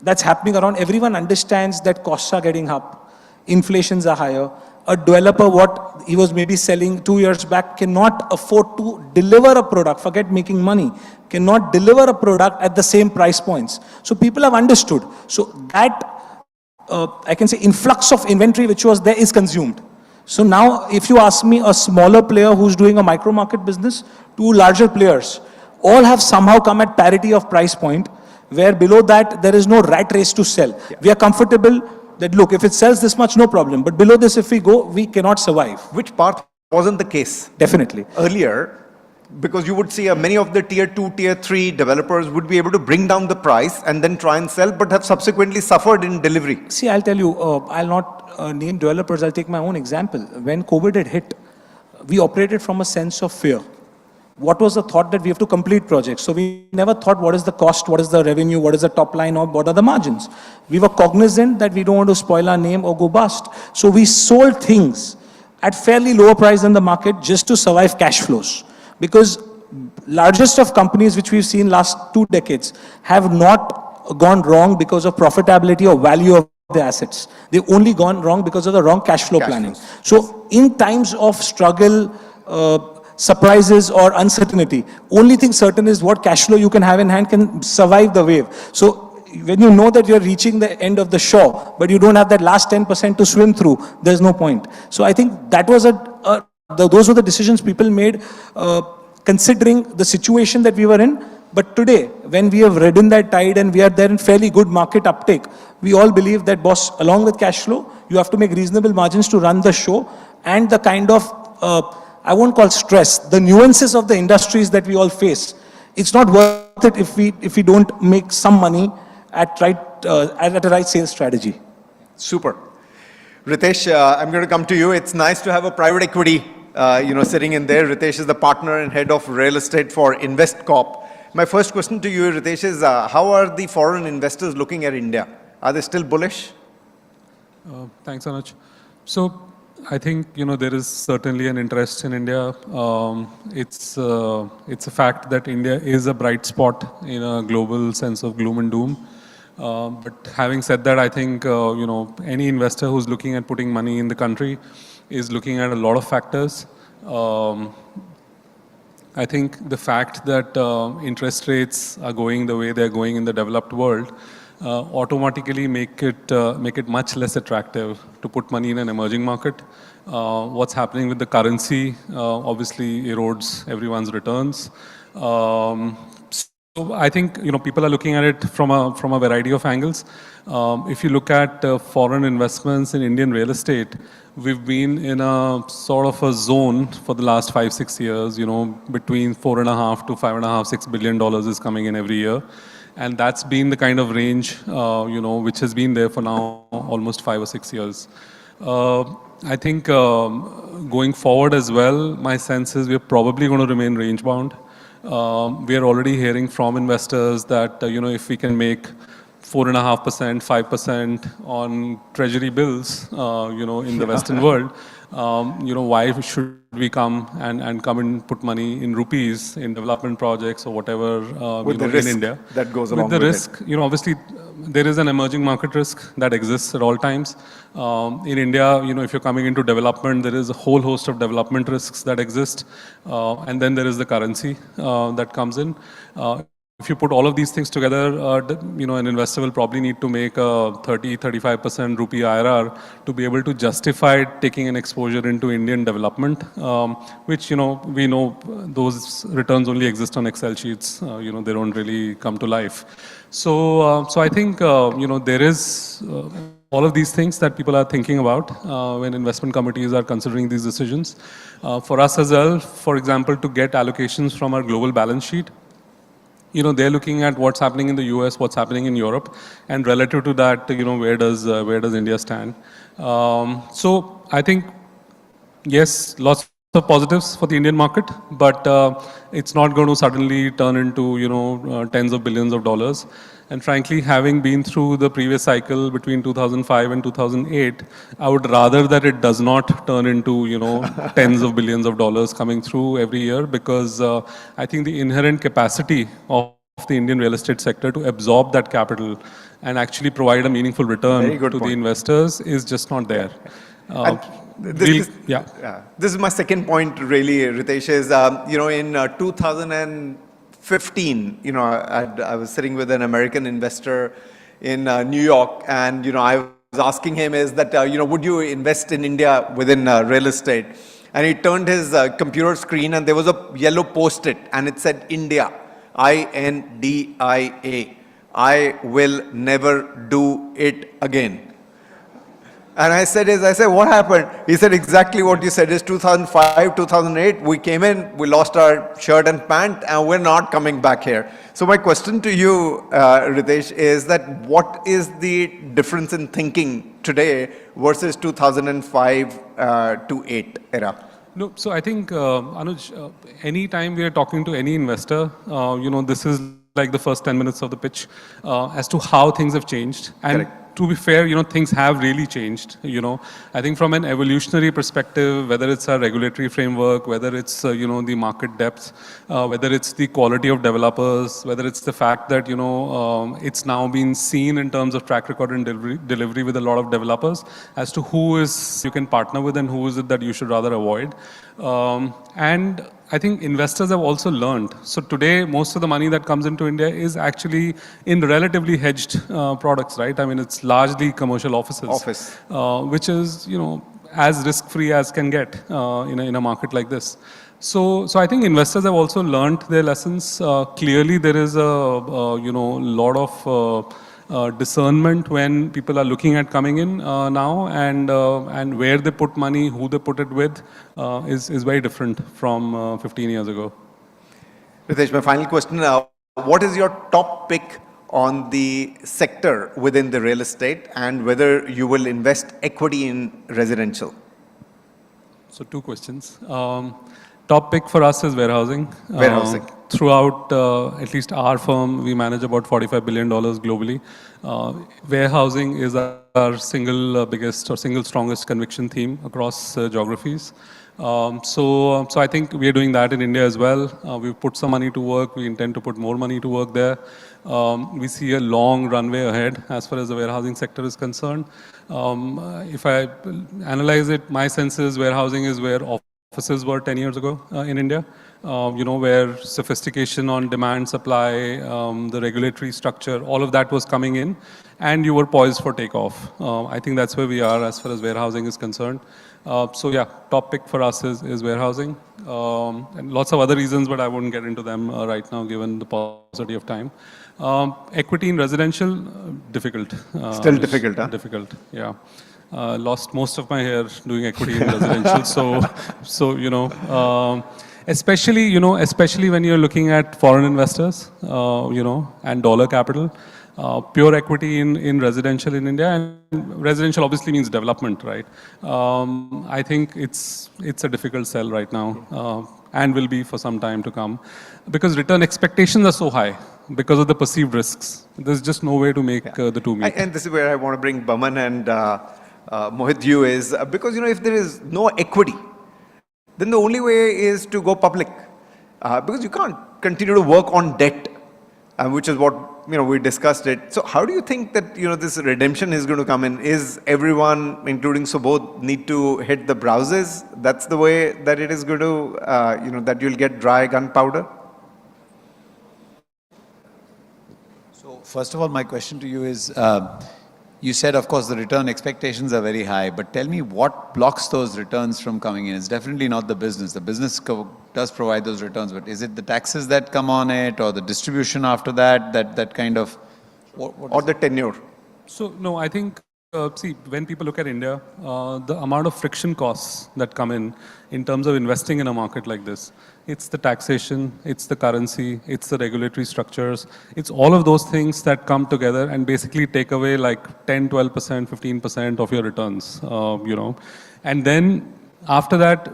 Speaker 9: that's happening around, everyone understands that costs are getting up, inflations are higher. A developer, what he was maybe selling 2 years back, cannot afford to deliver a product, forget making money, cannot deliver a product at the same price points. So people have understood. So that, I can say, influx of inventory which was there is consumed. So now, if you ask me, a smaller player who's doing a micro market business, to larger players, all have somehow come at parity of price point, where below that, there is no rat race to sell. Yeah. We are comfortable that, look, if it sells this much, no problem. But below this, if we go, we cannot survive.
Speaker 5: Which part wasn't the case?
Speaker 9: Definitely.
Speaker 5: Earlier, because you would see many of the tier 2, tier 3 developers would be able to bring down the price and then try and sell, but have subsequently suffered in delivery.
Speaker 9: See, I'll tell you, I'll not name developers, I'll take my own example. When COVID had hit, we operated from a sense of fear. What was the thought that we have to complete projects? So we never thought what is the cost, what is the revenue, what is the top line, or what are the margins. We were cognizant that we don't want to spoil our name or go bust. So we sold things at fairly lower price than the market just to survive cash flows. Because largest of companies which we've seen last 2 decades have not gone wrong because of profitability or value of the assets. They've only gone wrong because of the wrong cash flow planning. So in times of struggle, surprises or uncertainty, only thing certain is what cash flow you can have in hand can survive the wave. So when you know that you're reaching the end of the shore, but you don't have that last 10% to swim through, there's no point. So I think that was those were the decisions people made, considering the situation that we were in. But today, when we have ridden that tide and we are there in fairly good market uptake, we all believe that, boss, along with cash flow, you have to make reasonable margins to run the show, and the kind of, I won't call stress, the nuances of the industries that we all face. It's not worth it if we don't make some money at a right sales strategy.
Speaker 5: Super. Ritesh, I'm going to come to you. It's nice to have a private equity, sitting in there. Ritesh is the partner and head of real estate for InvestCorp. My first question to you, Ritesh, is how are the foreign investors looking at India? Are they still bullish?
Speaker 8: Thanks, Anuj. So I think, there is certainly an interest in India. It's a fact that India is a bright spot in a global sense of gloom and doom. But having said that, I think, any investor who's looking at putting money in the country is looking at a lot of factors. I think the fact that interest rates are going the way they're going in the developed world automatically make it much less attractive to put money in an emerging market. What's happening with the currency obviously erodes everyone's returns. So I think people are looking at it from a variety of angles. If you look at foreign investments in Indian real estate, we've been in a sort of a zone for the last 5-6 years. Between $4.5 to $5.5-6 billion is coming in every year, and that's been the kind of range which has been there for now almost 5 or 6 years. I think going forward as well, my sense is we're probably going to remain range bound. We are already hearing from investors that if we can make 4.5%, 5% on treasury bills, in the Western world, why should we come and put money in rupees in development projects or whatever
Speaker 5: with the risk in India that goes along with
Speaker 8: the risk. Obviously there is an emerging market risk that exists at all times. In India, if you're coming into development, there is a whole host of development risks that exist, and then there is the currency that comes in. If you put all of these things together, an investor will probably need to make a 30-35% rupee IRR to be able to justify taking an exposure into Indian development, which, we know those returns only exist on Excel sheets. They don't really come to life. So I think, there is all of these things that people are thinking about when investment committees are considering these decisions. For us as well, for example, to get allocations from our global balance sheet, they're looking at what's happening in the US, what's happening in Europe, and relative to that, where does India stand? So I think, yes, lots of positives for the Indian market, but it's not going to suddenly turn into, tens of billions of dollars. And frankly, having been through the previous cycle between 2005 and 2008, I would rather that it does not turn into, tens of billions of dollars coming through every year, because I think the inherent capacity of the Indian real estate sector to absorb that capital and actually provide a meanulful return to the investors is just not there.
Speaker 5: This is my second point, really, Ritesh, is, in 2015, I was sitting with an American investor in New York, and, I was asking him is that, would you invest in India within real estate? And he turned his computer screen and there was a yellow post-it and it said India, INDIA. I will never do it again. And I said, what happened? He said exactly what you said. Is 2005, 2008, we came in, we lost our shirt and pant, and we're not coming back here. So my question to you, Ritesh, is that what is the difference in thinking today versus 2005 to 8 era?
Speaker 8: No, so I think, Anuj, anytime we are talking to any investor, this is like the first 10 minutes of the pitch as to how things have changed. And to be fair, things have really changed. I think from an evolutionary perspective, whether it's our regulatory framework, whether it's, the market depth, whether it's the quality of developers, whether it's the fact that, it's now been seen in terms of track record and delivery with a lot of developers as to who is you can partner with and who is it that you should rather avoid. And I think investors have also learned. So today, most of the money that comes into India is actually in relatively hedged products, right? I mean, it's largely commercial offices, which is, as risk-free as can get in a market like this. So I think investors have also learned their lessons. Clearly, there is lot of discernment when people are looking at coming in now, and where they put money, who they put it with, is very different from 15 years ago.
Speaker 5: Ritesh, my final question, what is your top pick on the sector within the real estate, and whether you will invest equity in residential?
Speaker 8: So 2 questions. Top pick for us is warehousing.
Speaker 5: Warehousing.
Speaker 8: Throughout at least our firm, we manage about $45 billion globally. Warehousing is our single biggest or single strongest conviction theme across geographies. So I think we are doing that in India as well. We've put some money to work. We intend to put more money to work there. We see a long runway ahead as far as the warehousing sector is concerned. If I analyze it, my sense is warehousing is where offices were 10 years ago in India, where sophistication on demand, supply, the regulatory structure, all of that was coming in, and you were poised for takeoff. I think that's where we are as far as warehousing is concerned. So yeah, top pick for us is warehousing. And lots of other reasons, but I wouldn't get into them right now given the paucity of time. Equity in residential, difficult.
Speaker 5: Still difficult, huh?
Speaker 8: Difficult, yeah. Lost most of my hair doing equity in residential. Especially when you're looking at foreign investors, and dollar capital. Pure equity in residential in India, and residential obviously means development, right? I think it's a difficult sell right now, and will be for some time to come, because return expectations are so high because of the perceived risks. There's just no way to make the two meet.
Speaker 5: And this is where I want to bring Baman and Mohit, you is because if there is no equity, then the only way is to go public, because you can't continue to work on debt, which is what we discussed it. So how do you think that this redemption is going to come in? Is everyone, including Subodh, need to hit the browsers? That's the way that it is going to that you'll get dry gunpowder.
Speaker 6: So first of all, my question to you is, you said, of course, the return expectations are very high, but tell me what blocks those returns from coming in? It's definitely not the business. The business does provide those returns, but is it the taxes that come on it, or the distribution after that kind of...
Speaker 5: or the tenure?
Speaker 8: So, no, I think, see, when people look at India, the amount of friction costs that come in terms of investing in a market like this, it's the taxation, it's the currency, it's the regulatory structures, it's all of those things that come together and basically take away like 10, 12%, 15% of your returns, And then after that,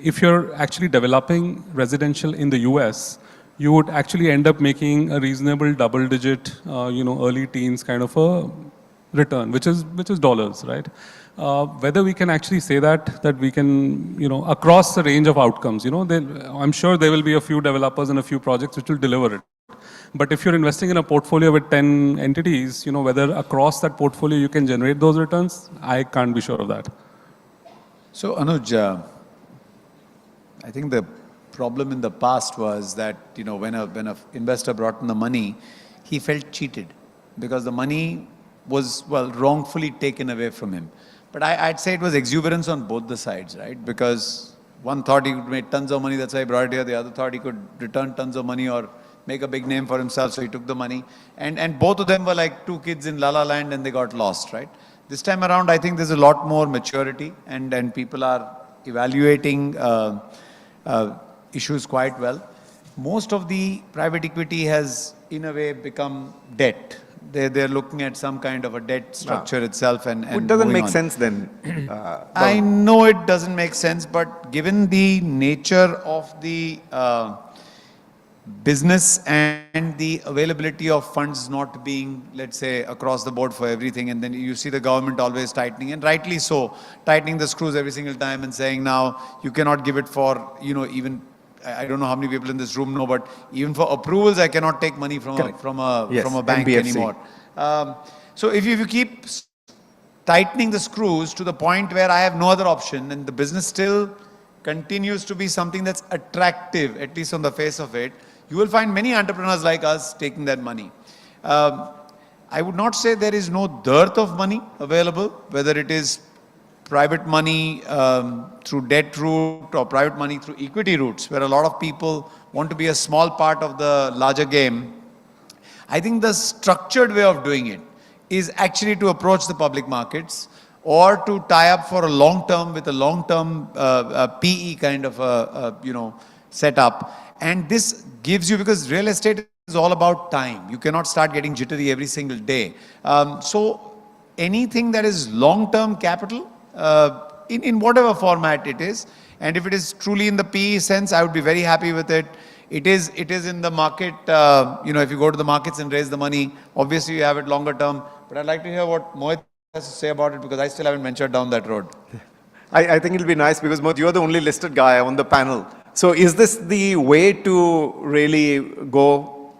Speaker 8: if you're actually developing residential in the US, you would actually end up making a reasonable double-digit, early teens kind of a return, which is dollars, right? Whether we can actually say that we can, across the range of outcomes, I'm sure there will be a few developers and a few projects which will deliver it. But if you're investing in a portfolio with 10 entities, whether across that portfolio you can generate those returns, I can't be sure of that.
Speaker 6: So Anuj, I think the problem in the past was that, when an investor brought in the money, he felt cheated because the money was, wrongfully taken away from him. But I'd say it was exuberance on both the sides, right? Because one thought he made tons of money, that's why he brought it here. The other thought he could return tons of money or make a big name for himself, so he took the money. And both of them were like two kids in La La Land and they got lost, right? This time around, I think there's a lot more maturity and people are evaluating issues quite well. Most of the private equity has, in a way, become debt. They're looking at some kind of a debt structure itself and
Speaker 5: it doesn't make
Speaker 6: on.
Speaker 5: sense then.
Speaker 6: I know it doesn't make sense, but given the nature of the business and the availability of funds not being, let's say, across the board for everything, and then you see the government always tightening, and rightly so, tightening the screws every single time and saying now you cannot give it for, even, I don't know how many people in this room know, but even for approvals, I cannot take money from a bank
Speaker 5: NBFC.
Speaker 6: anymore. So if you keep tightening the screws to the point where I have no other option and the business still continues to be something that's attractive, at least on the face of it, you will find many entrepreneurs like us taking that money. I would not say there is no dearth of money available, whether it is private money through debt route or private money through equity routes, where a lot of people want to be a small part of the larger game. I think the structured way of doing it is actually to approach the public markets or to tie up for a long term with a long term PE kind of setup. And this gives you, because real estate is all about time. You cannot start getting jittery every single day. So anything that is long term capital, in whatever format it is, and if it is truly in the PE sense, I would be very happy with it. It is in the market, if you go to the markets and raise the money, obviously you have it longer term. But I'd like to hear what Mohit has to say about it, because I still haven't ventured down that road.
Speaker 5: I think it'll be nice because Mohit, you're the only listed guy on the panel. So is this the way to really go?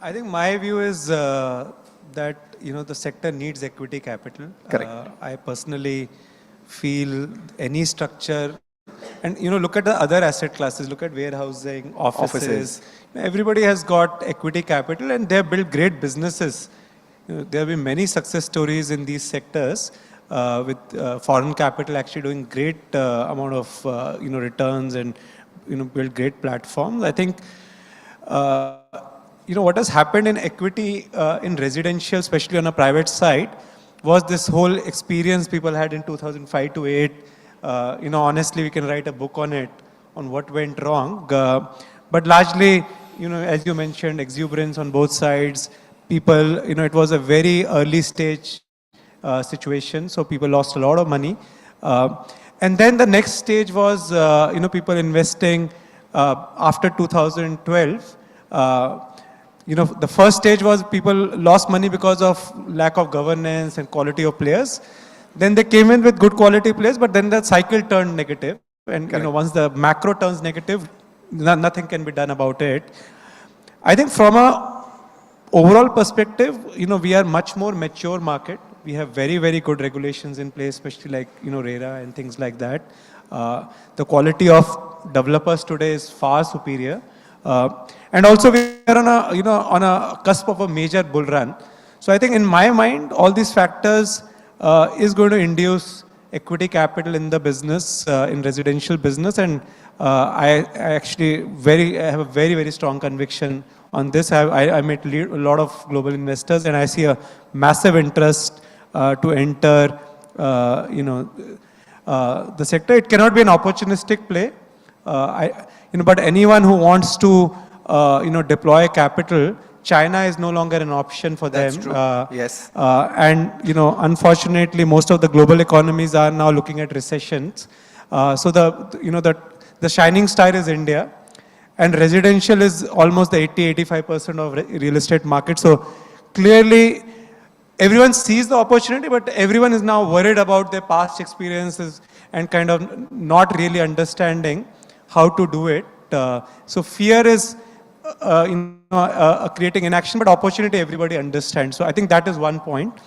Speaker 7: I think my view is that the sector needs equity capital.
Speaker 5: Correct.
Speaker 7: I personally feel any structure, and look at the other asset classes. Look at warehousing, offices. Everybody has got equity capital, and they have built great businesses. There have been many success stories in these sectors with foreign capital actually doing great amount of returns and build great platforms. I think what has happened in equity in residential, especially on a private side, was this whole experience people had in 2005 to 8. Honestly, we can write a book on it, on what went wrong. But largely, as you mentioned, exuberance on both sides. People, it was a very early stage situation, so people lost a lot of money. And then the next stage was, people investing after 2012. The first stage was people lost money because of lack of governance and quality of players. Then they came in with good quality players, but then the cycle turned negative. And once the macro turns negative, nothing can be done about it. I think from a overall perspective, we are much more mature market. We have very, very good regulations in place, especially like, RERA and things like that. The quality of developers today is far superior. And also we are on a cusp of a major bull run. So I think in my mind, all these factors is going to induce equity capital in the business, in residential business. And I actually have a very, very strong conviction on this. I met a lot of global investors, and I see a massive interest to enter, the sector. It cannot be an opportunistic play. But anyone who wants to, deploy capital, China is no longer an option for them.
Speaker 5: That's true. Yes.
Speaker 7: And, unfortunately, most of the global economies are now looking at recessions. So the shining star is India. And residential is almost the 80-85% of real estate market. So clearly, everyone sees the opportunity, but everyone is now worried about their past experiences and kind of not really understanding how to do it. So fear is creating inaction, but opportunity everybody understands. So I think that is one point.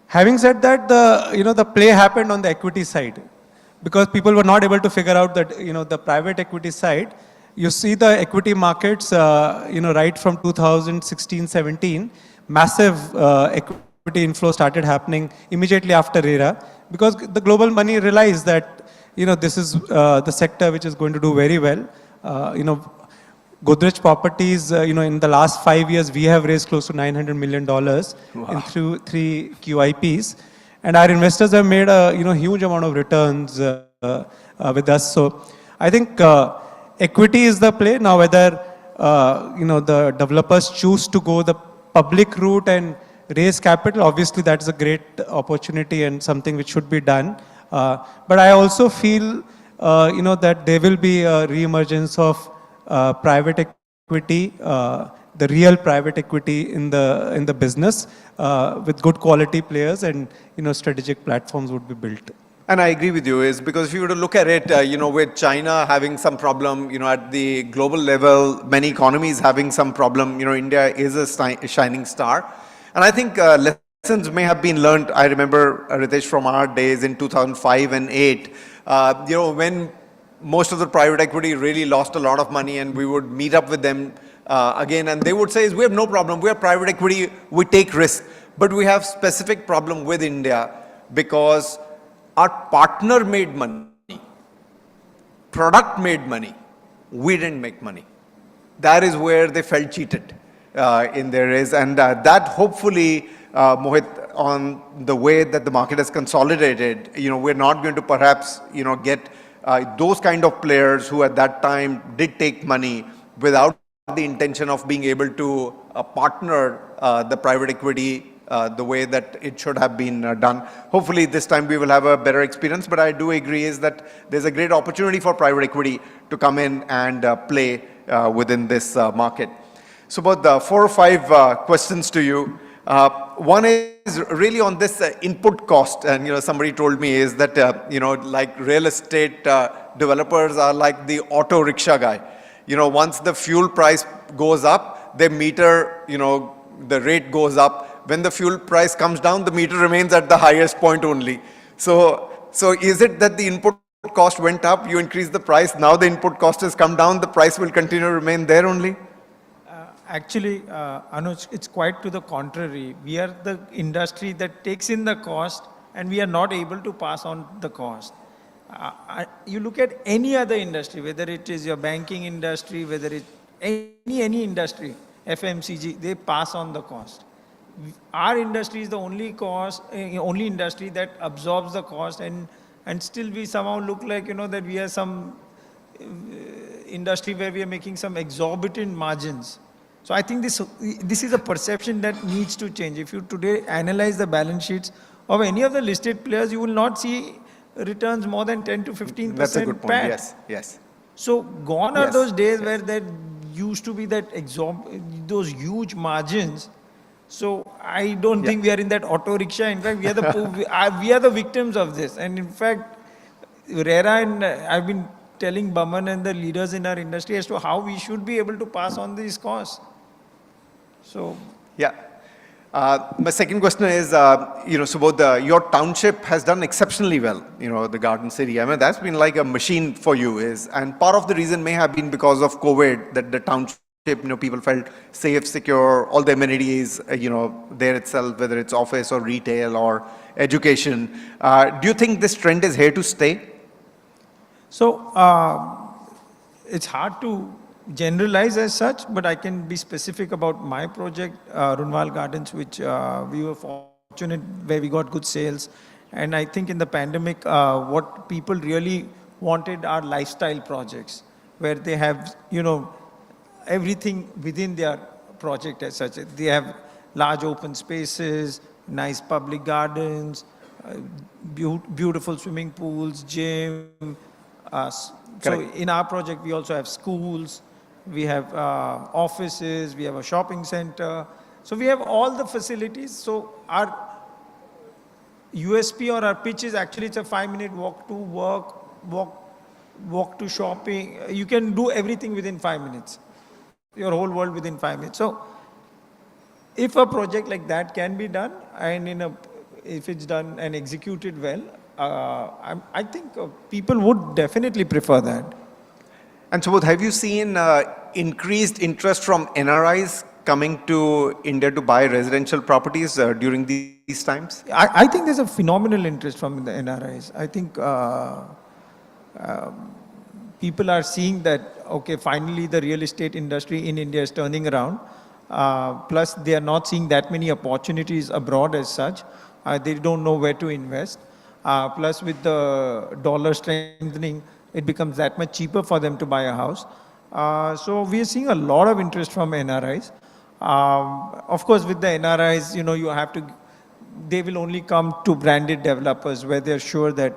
Speaker 7: Having said that, the play happened on the equity side, because people were not able to figure out that, the private equity side. You see the equity markets, right from 2016-17, massive equity inflow started happening immediately after RERA, because the global money realized that, this is the sector which is going to do very well. Godrej Properties, in the last 5 years, we have raised close to $900 million in 3 QIPs. And our investors have made a huge amount of returns with us. So I think equity is the play. Now whether the developers choose to go the public route and raise capital, obviously that is a great opportunity and something which should be done. But I also feel that there will be a re-emergence of private equity, the real private equity in the business with good quality players, and strategic platforms would be built.
Speaker 5: And I agree with you, is because if you were to look at it, with China having some problem, at the global level, many economies having some problem, India is a shining star. And I think lessons may have been learned. I remember, Ritesh, from our days in 2005 and 8, When most of the private equity really lost a lot of money, and we would meet up with them again, and they would say, we have no problem, we are private equity, we take risk. But we have specific problem with India because our partner made money, product made money, we didn't make money. That is where they felt cheated in their raise. And that hopefully, Mohit, on the way that the market has consolidated, we're not going to perhaps, get those kind of players who at that time did take money without the intention of being able to partner the private equity the way that it should have been done. Hopefully this time we will have a better experience, but I do agree is that there's a great opportunity for private equity to come in and play within this market. So about 4 or 5 questions to you. One is really on this input cost, and somebody told me is that like real estate developers are like the auto rickshaw guy. Once the fuel price goes up, their meter, the rate goes up. When the fuel price comes down, the meter remains at the highest point only. So is it that the input cost went up, you increase the price, now the input cost has come down, the price will continue to remain there only?
Speaker 10: Actually, Anuj, it's quite to the contrary. We are the industry that takes in the cost and we are not able to pass on the cost. You look at any other industry, whether it is your banking industry, whether it's any industry, FMCG, they pass on the cost. Our industry is the only industry that absorbs the cost, and still we somehow look like, that we are some industry where we are making some exorbitant margins. So I think this is a perception that needs to change. If you today analyze the balance sheets of any of the listed players, you will not see returns more than 10 to 15%.
Speaker 5: That's a good point.
Speaker 10: PAT.
Speaker 5: Yes.
Speaker 10: So gone are those days where there used to be those huge margins. So I don't think we are in that auto rickshaw. In fact, we are the victims of this. And in fact, RERA and I've been telling Baman and the leaders in our industry as to how we should be able to pass on these costs. So
Speaker 5: yeah. My second question is, Subodh, your township has done exceptionally well, the Garden City. I mean, that's been like a machine for you. And part of the reason may have been because of COVID, that the township, people felt safe, secure, all the amenities, there itself, whether it's office or retail or education. Do you think this trend is here to stay?
Speaker 10: So it's hard to generalize as such, but I can be specific about my project, Runwal Gardens, which we were fortunate where we got good sales. And I think in the pandemic, what people really wanted are lifestyle projects where they have, everything within their project as such. They have large open spaces, nice public gardens, beautiful swimming pools, gym. So in our project, we also have schools, we have offices, we have a shopping center. So we have all the facilities. So our USP or our pitch is actually it's a 5-minute walk to work, walk to shopping. You can do everything within 5 minutes. Your whole world within 5 minutes. So if a project like that can be done, and if it's done and executed well, I think people would definitely prefer that.
Speaker 5: And Subodh, have you seen increased interest from NRIs coming to India to buy residential properties during these times?
Speaker 10: I think there's a phenomenal interest from the NRIs. I think people are seeing that, okay, finally the real estate industry in India is turning around. Plus, they are not seeing that many opportunities abroad as such. They don't know where to invest. Plus, with the dollar strengthening, it becomes that much cheaper for them to buy a house. So we are seeing a lot of interest from NRIs. Of course, with the NRIs, they will only come to branded developers where they're sure that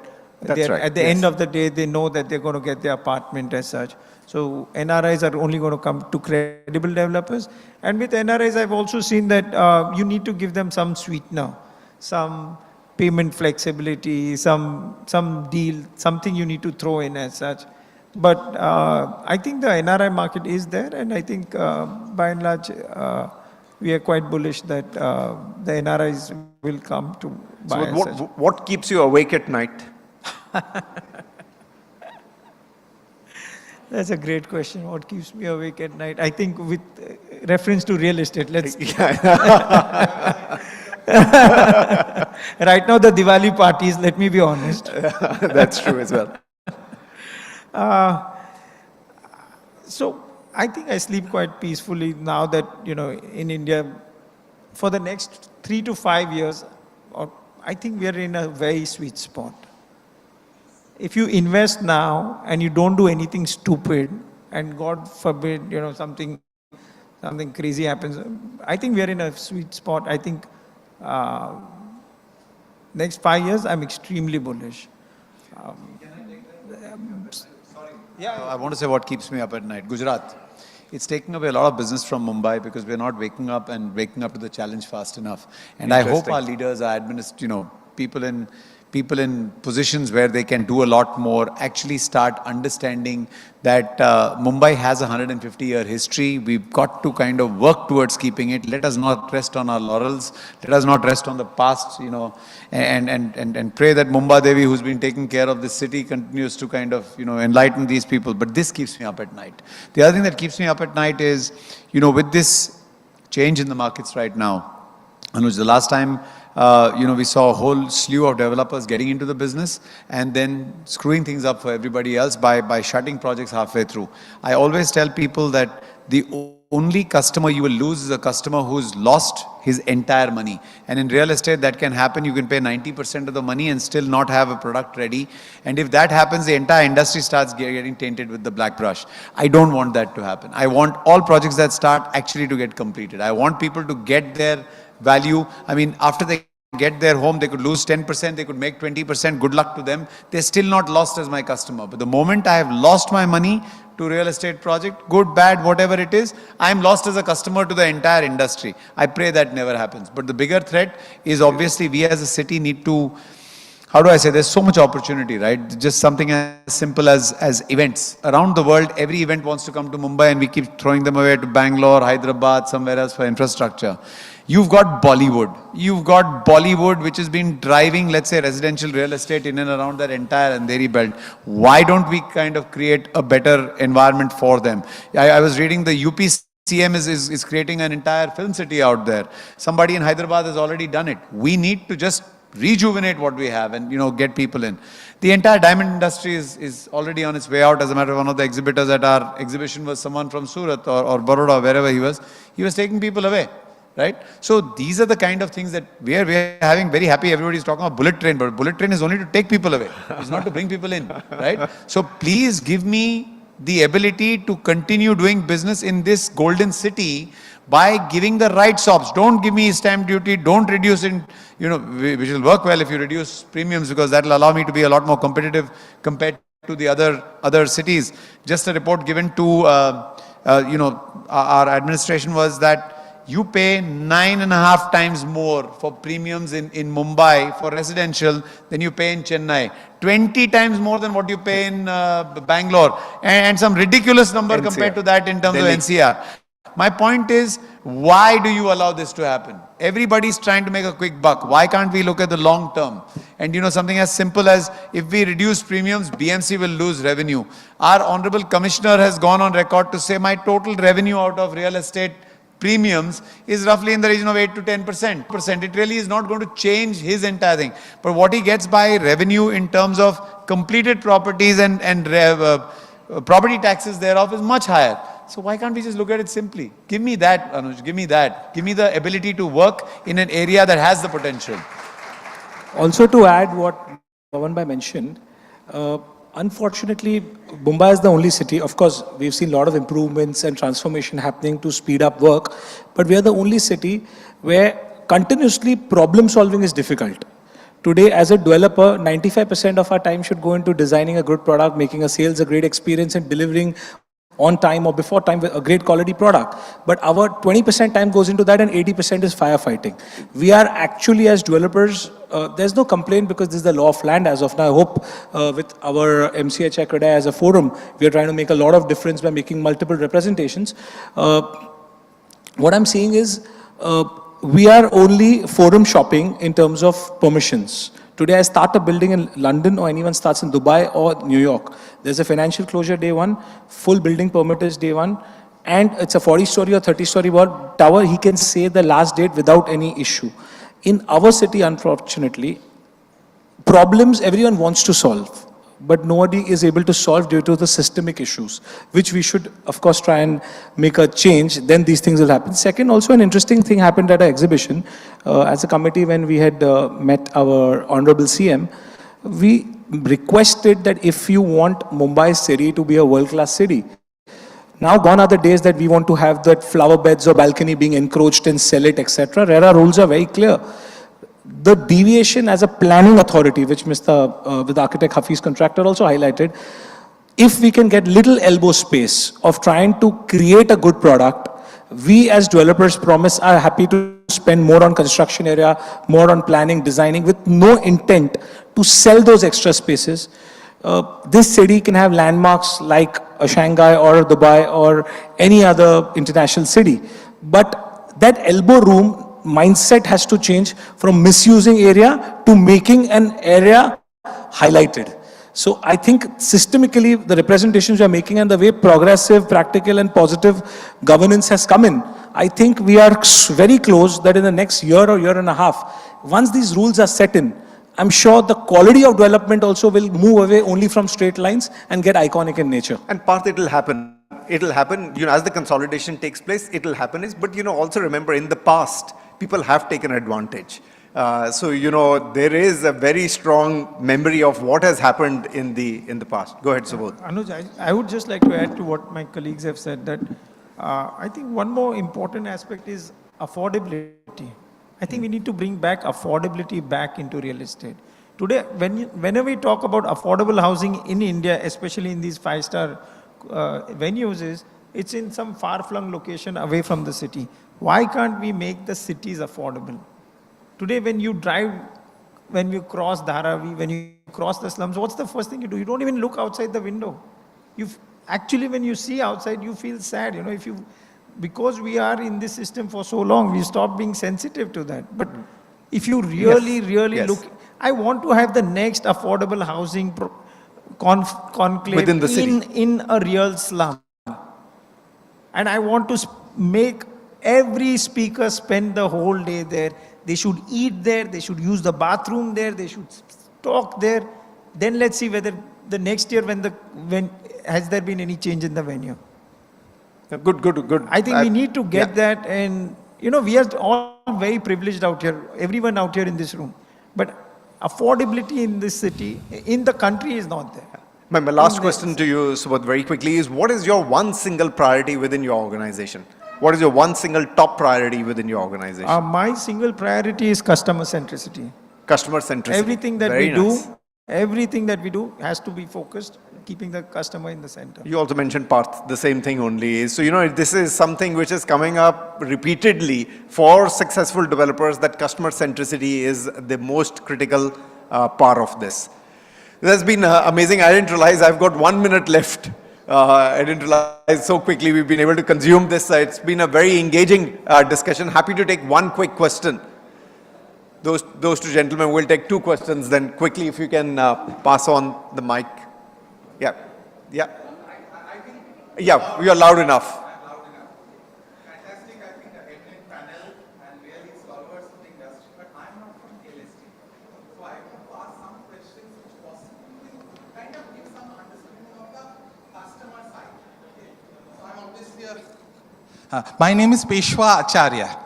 Speaker 10: at the end of the day, they know that they're going to get their apartment as such. So NRIs are only going to come to credible developers. And with NRIs, I've also seen that you need to give them some sweetener, some payment flexibility, some deal, something you need to throw in as such. But I think the NRI market is there, and I think by and large, we are quite bullish that the NRIs will come to buy.
Speaker 5: So what keeps you awake at night?
Speaker 10: That's a great question. What keeps me awake at night? I think with reference to real estate, let's... Right now, the Diwali parties, let me be honest.
Speaker 5: That's true as well.
Speaker 10: So I think I sleep quite peacefully now that, in India, for the next 3 to 5 years, I think we are in a very sweet spot. If you invest now and you don't do anything stupid, and God forbid, something crazy happens, I think we are in a sweet spot. I think next 5 years, I'm extremely bullish.
Speaker 6: I want to say what keeps me up at night. Gujarat. It's taking away a lot of business from Mumbai because we're not waking up to the challenge fast enough. And I hope our leaders, our people in positions where they can do a lot more, actually start understanding that Mumbai has a 150-year history. We've got to kind of work towards keeping it. Let us not rest on our laurels. Let us not rest on the past, and pray that Mumbai Devi, who's been taking care of this city, continues to kind of, enlighten these people. But this keeps me up at night. The other thing that keeps me up at night is, with this change in the markets right now, Anuj, the last time, we saw a whole slew of developers getting into the business and then screwing things up for everybody else by shutting projects halfway through. I always tell people that the only customer you will lose is a customer who's lost his entire money. And in real estate, that can happen. You can pay 90% of the money and still not have a product ready. And if that happens, the entire industry starts getting tainted with the black brush. I don't want that to happen. I want all projects that start actually to get completed. I want people to get their value. I mean, after they get their home, they could lose 10%, they could make 20%, good luck to them. They're still not lost as my customer. But the moment I have lost my money to real estate project, good, bad, whatever it is, I'm lost as a customer to the entire industry. I pray that never happens. But the bigger threat is obviously we as a city need to, how do I say, there's so much opportunity, right? Just something as simple as events. Around the world, every event wants to come to Mumbai and we keep throwing them away to Bangalore, Hyderabad, somewhere else for infrastructure. You've got Bollywood. You've got Bollywood, which has been driving, let's say, residential real estate in and around that entire Andheri belt. Why don't we kind of create a better environment for them? I was reading the UP CM is creating an entire film city out there. Somebody in Hyderabad has already done it. We need to just rejuvenate what we have and, get people in. The entire diamond industry is already on its way out. As a matter of one of the exhibitors at our exhibition was someone from Surat or Baroda, wherever he was taking people away. Right? So these are the kind of things that we are having very happy. Everybody's talking about bullet train, but bullet train is only to take people away. It's not to bring people in, right? So please give me the ability to continue doing business in this golden city by giving the right SOPs. Don't give me stamp duty. Don't reduce it. Which will work well if you reduce premiums because that will allow me to be a lot more competitive compared to the other cities. Just a report given to, our administration was that you pay 9.5 times more for premiums in Mumbai for residential than you pay in Chennai. 20 times more than what you pay in Bangalore. And some ridiculous number compared to that in terms of NCR. My point is, why do you allow this to happen? Everybody's trying to make a quick buck. Why can't we look at the long term? And something as simple as if we reduce premiums, BMC will lose revenue. Our Honorable Commissioner has gone on record to say my total revenue out of real estate premiums is roughly in the region of 8 to 10%. It really is not going to change his entire thing. But what he gets by revenue in terms of completed properties and property taxes thereof is much higher. So why can't we just look at it simply? Give me that, Anuj, give me that. Give me the ability to work in an area that has the potential.
Speaker 9: Also to add what Pawan Bhai mentioned, unfortunately, Mumbai is the only city. Of course, we've seen a lot of improvements and transformation happening to speed up work, but we are the only city where continuously problem solving is difficult. Today, as a developer, 95% of our time should go into designing a good product, making a sales a great experience and delivering on time or before time with a great quality product. But our 20% time goes into that and 80% is firefighting. We are actually, as developers, there's no complaint because this is the law of land as of now. I hope with our MCH Accredai as a forum, we are trying to make a lot of difference by making multiple representations. What I'm saying is, we are only forum shopping in terms of permissions. Today I start a building in London or anyone starts in Dubai or New York. There's a financial closure day one, full building permit is day one, and it's a 40-story or 30-story tower. He can say the last date without any issue. In our city, unfortunately, problems everyone wants to solve, but nobody is able to solve due to the systemic issues, which we should, of course, try and make a change. Then these things will happen. Second, also an interesting thing happened at our exhibition. As a committee, when we had met our Honorable CM, we requested that if you want Mumbai city to be a world-class city, now gone are the days that we want to have that flower beds or balcony being encroached and sell it, etc. RERA rules are very clear. The deviation as a planning authority, which with architect Hafiz contractor also highlighted, if we can get little elbow space of trying to create a good product, we as developers promise are happy to spend more on construction area, more on planning, designing, with no intent to sell those extra spaces. This city can have landmarks like a Shanghai or Dubai or any other international city. But that elbow room mindset has to change from misusing area to making an area highlighted. So I think systemically the representations we are making and the way progressive, practical and positive governance has come in, I think we are very close that in the next year or year and a half, once these rules are set in, I'm sure the quality of development also will move away only from straight lines and get iconic in nature.
Speaker 5: And Parth, it'll happen. It'll happen, as the consolidation takes place, it'll happen. But, also remember, in the past, people have taken advantage. So, there is a very strong memory of what has happened in the past. Go ahead, Subodh.
Speaker 10: Anuj, I would just like to add to what my colleagues have said, that I think one more important aspect is affordability. I think we need to bring back affordability back into real estate. Today, whenever we talk about affordable housing in India, especially in these five-star venues, it's in some far-flung location away from the city. Why can't we make the cities affordable? Today, when you drive, when you cross Dharavi, when you cross the slums, what's the first thing you do? You don't even look outside the window. Actually, when you see outside, you feel sad. Because we are in this system for so long, we stop being sensitive to that. But if you really look, I want to have the next affordable housing conclave
Speaker 5: within the city,
Speaker 10: in a real slum. And I want to make every speaker spend the whole day there. They should eat there, they should use the bathroom there, they should talk there. Then let's see whether the next year when has there been any change in the venue.
Speaker 5: Good.
Speaker 10: I think we need to get that, and we are all very privileged out here, everyone out here in this room. But affordability in this city, in the country, is not there.
Speaker 5: My last question to you, Subodh, very quickly is, what is your one single priority within your organization? What is your one single top priority within your organization?
Speaker 10: My single priority is customer centricity.
Speaker 5: Customer centricity.
Speaker 10: Everything that we do has to be focused, keeping the customer in the center.
Speaker 5: You also mentioned, Parth, the same thing only. So, this is something which is coming up repeatedly for successful developers, that customer centricity is the most critical part of this. This has been amazing. I didn't realize I've got 1 minute left. I didn't realize so quickly we've been able to consume this. It's been a very engaging discussion. Happy to take one quick question. Those two gentlemen will take two questions, then quickly if you can pass on the mic. Yeah, we are loud enough.
Speaker 11: Fantastic, I think, a ethnic panel and really solvers of the industry, but I'm not from real estate. So I want to ask some questions which possibly kind of give some understanding of the customer side. Okay. So I'm obviously my name is Peshwa Acharya.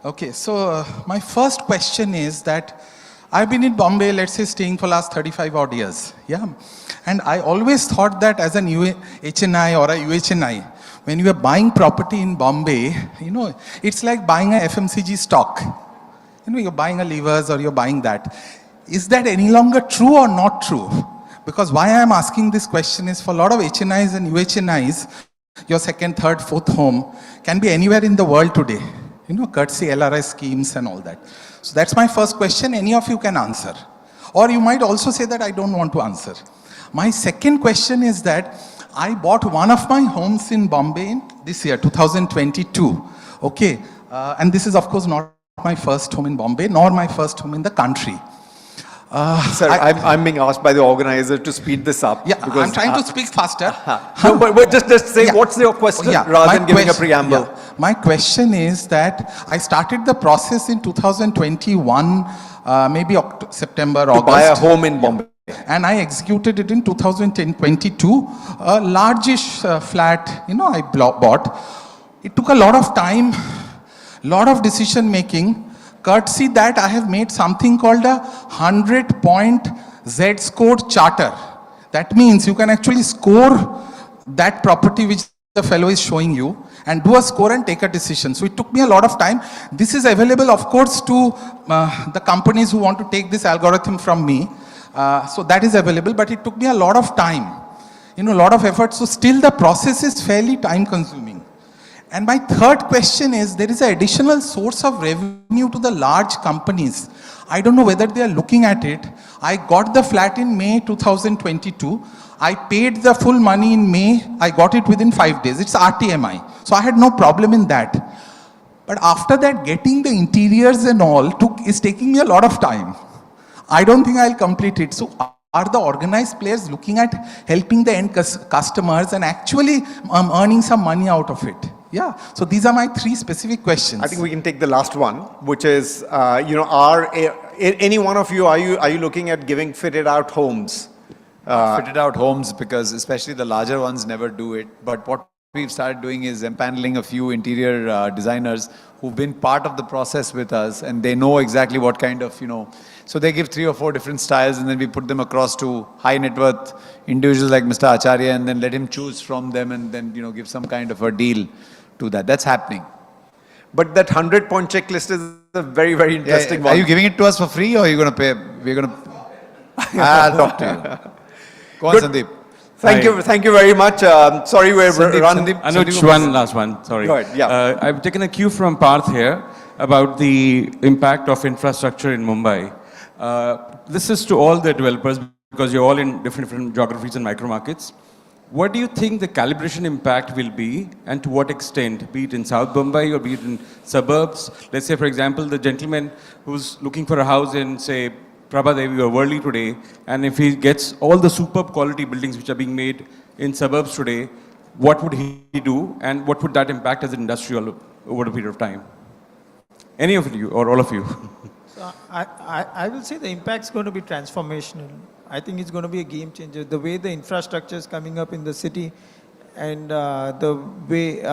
Speaker 11: Okay, so my first question is that I've been in Bombay, let's say, staying for last 35 odd years. Yeah. And I always thought that as an HNI or a UHNI, when you are buying property in Bombay, it's like buying a FMCG stock. You're buying a levers or you're buying that. Is that any longer true or not true? Because why I'm asking this question is, for a lot of HNIs and UHNIs, your second, third, fourth home can be anywhere in the world today. Courtesy LRS schemes and all that. So that's my first question. Any of you can answer. Or you might also say that I don't want to answer. My second question is that I bought one of my homes in Bombay this year, 2022. Okay. And this is, of course, not my first home in Bombay, nor my first home in the country.
Speaker 5: Sir, I'm being asked by the organizer to speed this up.
Speaker 11: Yeah, I'm trying to speak faster.
Speaker 5: No, but just say what's your question rather than giving a preamble.
Speaker 11: My question is that I started the process in 2021, maybe September, August.
Speaker 5: To buy a home in Bombay.
Speaker 11: And I executed it in 2022, a largish flat, I bought. It took a lot of time, lot of decision making. Courtesy that I have made something called a 100-point Z-score charter. That means you can actually score that property which the fellow is showing you and do a score and take a decision. So it took me a lot of time. This is available, of course, to the companies who want to take this algorithm from me. So that is available, but it took me a lot of time, a lot of effort. So still the process is fairly time consuming. And my third question is, there is an additional source of revenue to the large companies. I don't know whether they are looking at it. I got the flat in May 2022. I paid the full money in May. I got it within 5 days. It's RTMI. So I had no problem in that. But after that, getting the interiors and all is taking me a lot of time. I don't think I'll complete it. So are the organized players looking at helping the end customers and actually earning some money out of it? Yeah, so these are my 3 specific questions.
Speaker 5: I think we can take the last one, which is, any one of you, are you looking at giving fitted out homes?
Speaker 6: Fitted out homes, because especially the larger ones never do it. But what we've started doing is empaneling a few interior designers who've been part of the process with us, and they know exactly what kind of, so they give 3 or 4 different styles, and then we put them across to high net worth individuals like Mr. Acharya, and then let him choose from them, and then, give some kind of a deal to that. That's happening.
Speaker 5: But that 100-point checklist is a very, very interesting one.
Speaker 6: Are you giving it to us for free, or are you going to pay? We're going to... I'll talk to you. Go on, Sandeep.
Speaker 5: Thank you very much. Sorry, we're running.
Speaker 12: Anuj, one last one, sorry.
Speaker 5: Go ahead, yeah.
Speaker 12: I've taken a cue from Parth here about the impact of infrastructure in Mumbai. This is to all the developers, because you're all in different geographies and micro markets. What do you think the calibration impact will be, and to what extent, be it in South Mumbai or be it in suburbs? Let's say, for example, the gentleman who's looking for a house in, say, Prabhadevi or Worli today, and if he gets all the superb quality buildings which are being made in suburbs today, what would he do, and what would that impact as an industry over a period of time? Any of you, or all of you?
Speaker 10: So I will say the impact is going to be transformational. I think it's going to be a game changer. The way the infrastructure is coming up in the city and the way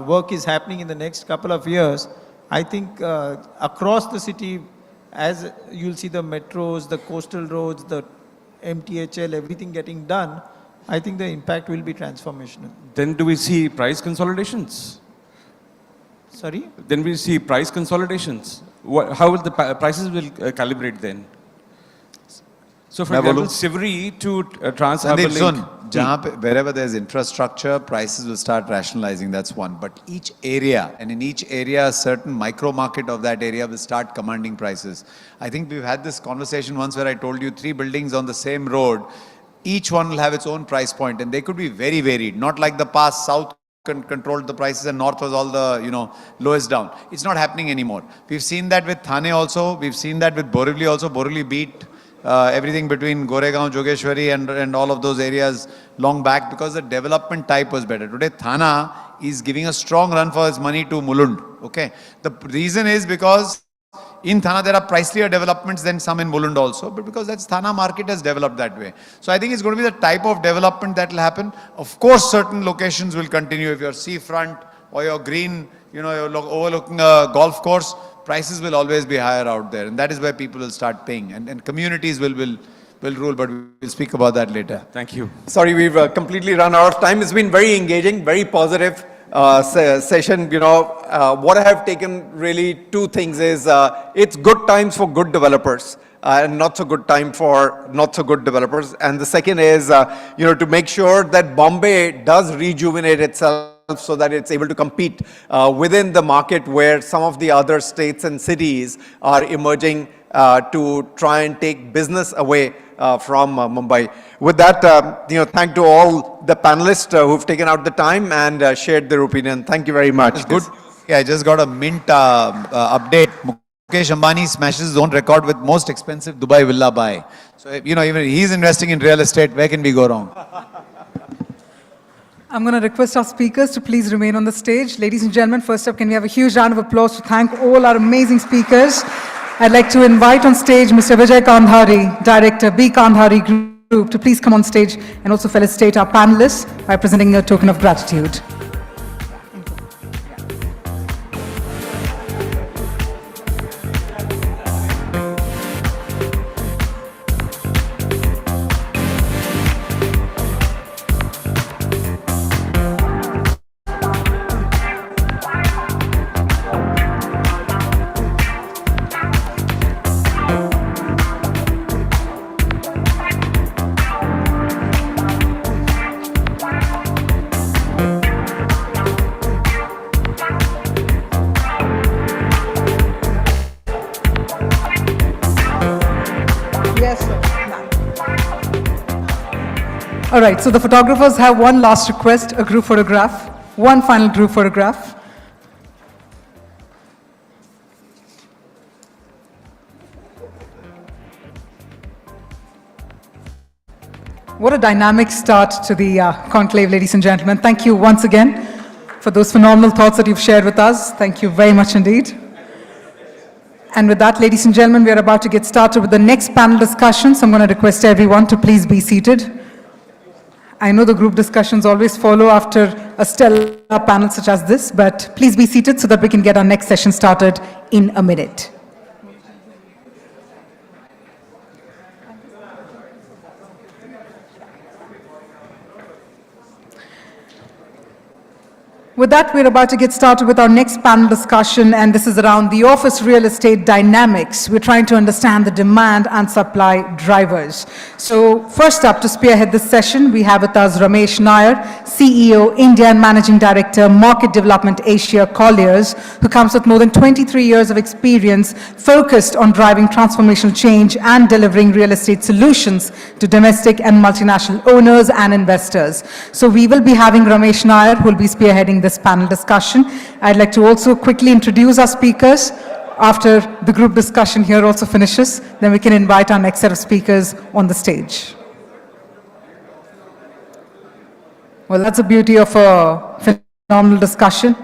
Speaker 10: work is happening in the next couple of years, I think across the city, as you'll see the metros, the coastal roads, the MTHL, everything getting done, I think the impact will be transformational.
Speaker 12: Then do we see price consolidations?
Speaker 10: Sorry?
Speaker 12: Then we see price consolidations. How will the prices will calibrate then? So for example, Sivri to Trans-Harbour Link.
Speaker 6: Wherever there's infrastructure, prices will start rationalizing, that's one. But each area, and in each area, a certain micro market of that area will start commanding prices. I think we've had this conversation once where I told you 3 buildings on the same road, each one will have its own price point, and they could be very varied. Not like the past, South controlled the prices and North was all the, lowest down. It's not happening anymore. We've seen that with Thane also. We've seen that with Borivali also. Borivali beat everything between Goregaon, Jogeshwari and all of those areas long back, because the development type was better. Today, Thana is giving a strong run for his money to Mulund. Okay. The reason is because in Thana there are pricelier developments than some in Mulund also, but because that's Thana market has developed that way. So I think it's going to be the type of development that will happen. Of course, certain locations will continue. If you're seafront or you're green, you're overlooking a golf course, prices will always be higher out there. And that is where people will start paying. And communities will rule, but we'll speak about that later.
Speaker 12: Thank you.
Speaker 5: Sorry, we've completely run out of time. It's been very engaging, very positive session. What I have taken really 2 things is it's good times for good developers and not so good time for not so good developers. And the second is, to make sure that Bombay does rejuvenate itself so that it's able to compete within the market where some of the other states and cities are emerging to try and take business away from Mumbai. With that, thank to all the panelists who've taken out the time and shared their opinion. Thank you very much.
Speaker 6: It's good. Yeah, I just got a mint update. Mukesh Ambani smashes his own record with most expensive Dubai villa buy. So, even he's investing in real estate, where can we go wrong?
Speaker 1: I'm going to request our speakers to please remain on the stage. Ladies and gentlemen, first up, can we have a huge round of applause to thank all our amazing speakers. I'd like to invite on stage Mr. Vijay Kandhari, Director, B. Kandhari Group, to please come on stage and also felicitate our panelists by presenting a token of gratitude. Yes, sir. All right, so the photographers have one last request, a group photograph, one final group photograph. What a dynamic start to the conclave, ladies and gentlemen. Thank you once again for those phenomenal thoughts that you've shared with us. Thank you very much indeed. And with that, ladies and gentlemen, we are about to get started with the next panel discussion. So I'm going to request everyone to please be seated. I know the group discussions always follow after a stellar panel such as this, but please be seated so that we can get our next session started in a minute. With that, we're about to get started with our next panel discussion, and this is around the office real estate dynamics. We're trying to understand the demand and supply drivers. So first up, to spearhead this session, we have with us Ramesh Nair, CEO, India and Managing Director, Market Development Asia Colliers, who comes with more than 23 years of experience focused on driving transformational change and delivering real estate solutions to domestic and multinational owners and investors. So we will be having Ramesh Nair, who will be spearheading this panel discussion. I'd like to also quickly introduce our speakers. After the group discussion here also finishes, then we can invite our next set of speakers on the stage. Well, that's the beauty of a phenomenal discussion.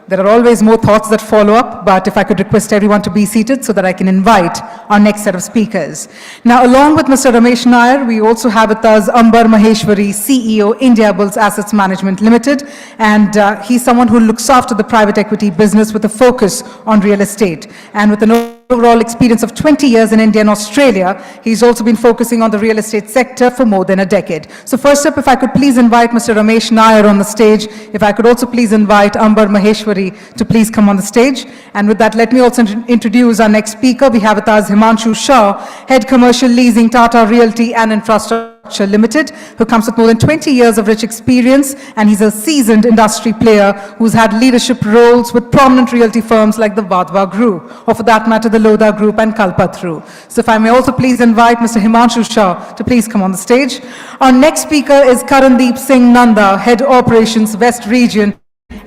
Speaker 1: There are always more thoughts that follow up, but if I could request everyone to be seated so that I can invite our next set of speakers. Now, along with Mr. Ramesh Nair, we also have with us Ambar Maheshwari, CEO, India Bulls Assets Management Limited, and he's someone who looks after the private equity business with a focus on real estate. And with an overall experience of 20 years in India and Australia, he's also been focusing on the real estate sector for more than a decade. So first up, if I could please invite Mr. Ramesh Nair on the stage. If I could also please invite Ambar Maheshwari to please come on the stage. And with that, let me also introduce our next speaker. We have with us Himanshu Shah, Head Commercial Leasing, Tata Realty and Infrastructure Limited, who comes with more than 20 years of rich experience, and he's a seasoned industry player who's had leadership roles with prominent realty firms like the Vadva Group, or for that matter, the Lodha Group and Kalpataru. So if I may also please invite Mr. Himanshu Shah to please come on the stage. Our next speaker is Karandeep Singh Nanda, Head Operations West Region,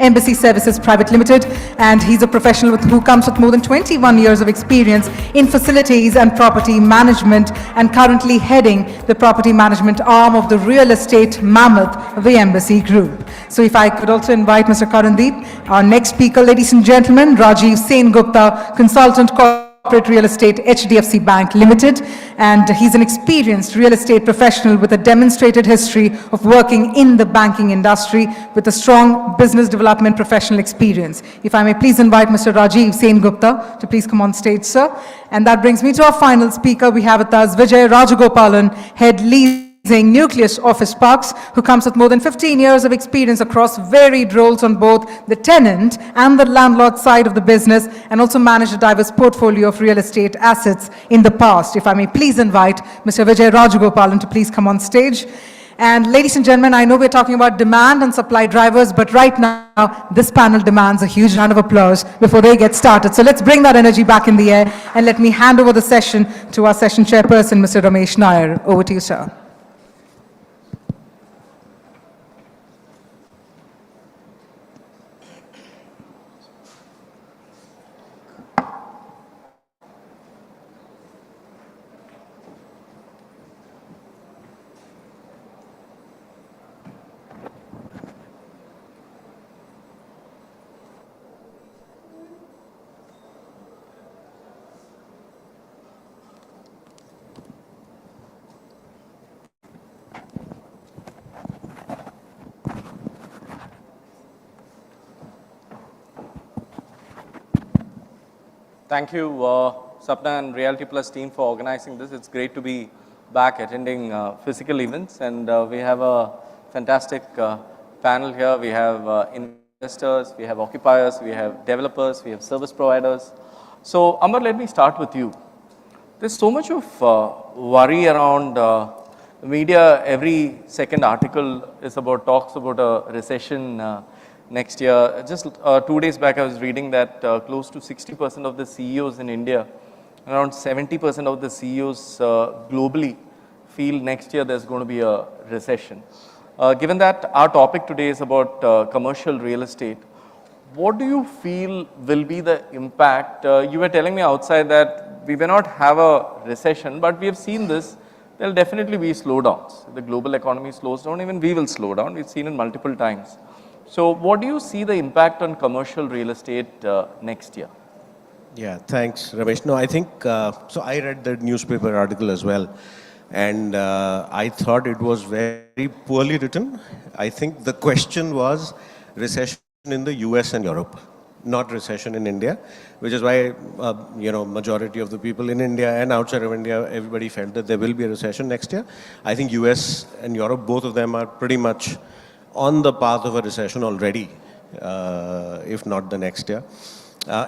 Speaker 1: Embassy Services Private Limited, and he's a professional who comes with more than 21 years of experience in facilities and property management, and currently heading the property management arm of the real estate mammoth, the Embassy Group. So if I could also invite Mr. Karandeep. Our next speaker, ladies and gentlemen, Rajiv Sen Gupta, Consultant Corporate Real Estate, HDFC Bank Limited, and he's an experienced real estate professional with a demonstrated history of working in the banking industry with a strong business development professional experience. If I may please invite Mr. Rajiv Sen Gupta to please come on stage, sir. And that brings me to our final speaker. We have with us Vijay Rajagopalan, Head Leasing Nucleus Office Parks, who comes with more than 15 years of experience across varied roles on both the tenant and the landlord side of the business, and also managed a diverse portfolio of real estate assets in the past. If I may please invite Mr. Vijay Rajagopalan to please come on stage. And ladies and gentlemen, I know we're talking about demand and supply drivers, but right now, this panel demands a huge round of applause before they get started. So let's bring that energy back in the air, and let me hand over the session to our session chairperson, Mr. Ramesh Nair. Over to you, sir.
Speaker 13: Thank you, Sapna and Realty Plus team for organizing this. It's great to be back attending physical events, and we have a fantastic panel here. We have investors, we have occupiers, we have developers, we have service providers. So, Amber, let me start with you. There's so much of worry around media. Every second article is talks about a recession next year. Just 2 days back, I was reading that close to 60% of the CEOs in India, around 70% of the CEOs globally feel next year there's going to be a recession. Given that our topic today is about commercial real estate, what do you feel will be the impact? You were telling me outside that we may not have a recession, but we have seen this. There will definitely be slowdowns. The global economy slows down, even we will slow down. We've seen it multiple times. So what do you see the impact on commercial real estate next year?
Speaker 14: Yeah, thanks, Ramesh. No, I think, so I read the newspaper article as well, and I thought it was very poorly written. I think the question was recession in the US and Europe, not recession in India, which is why, majority of the people in India and outside of India, everybody felt that there will be a recession next year. I think US and Europe, both of them are pretty much on the path of a recession already, if not the next year.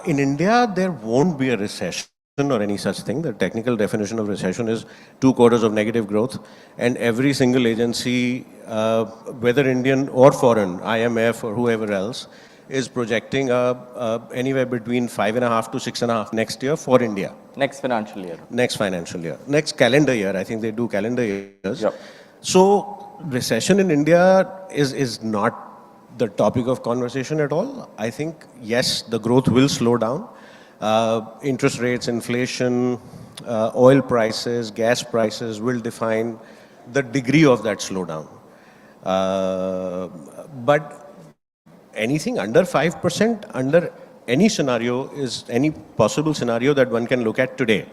Speaker 14: In India, there won't be a recession or any such thing. The technical definition of recession is 2 quarters of negative growth, and every single agency, whether Indian or foreign, IMF or whoever else, is projecting anywhere between 5.5 to 6.5 next year for India.
Speaker 13: Next financial year.
Speaker 14: Next financial year. Next calendar year. I think they do calendar years.
Speaker 13: Yep.
Speaker 14: So recession in India is not the topic of conversation at all. I think, yes, the growth will slow down. Interest rates, inflation, oil prices, gas prices will define the degree of that slowdown. But anything under 5%, under any scenario, is any possible scenario that one can look at today.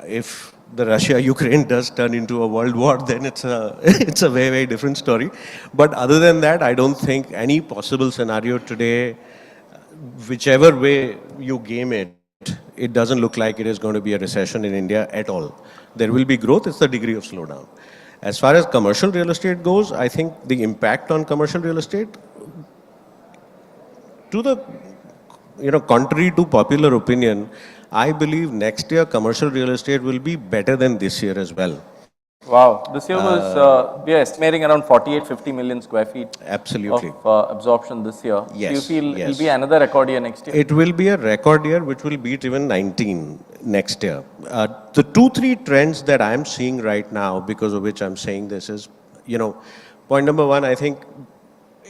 Speaker 14: If the Russia-Ukraine does turn into a world war, then it's a very, very different story. But other than that, I don't think any possible scenario today, whichever way you game it, it doesn't look like it is going to be a recession in India at all. There will be growth, it's the degree of slowdown. As far as commercial real estate goes, I think the impact on commercial real estate, to the, contrary to popular opinion, I believe next year commercial real estate will be better than this year as well.
Speaker 13: Wow, this year was, we are estimating around 48-50 million square feet
Speaker 14: Absolutely.
Speaker 13: of absorption this year.
Speaker 14: Yes,
Speaker 13: Do you feel
Speaker 14: yes.
Speaker 13: it'll be another record year next year?
Speaker 14: It will be a record year which will beat even 19 next year. The 2-3 trends that I'm seeing right now, because of which I'm saying this is, point number one, I think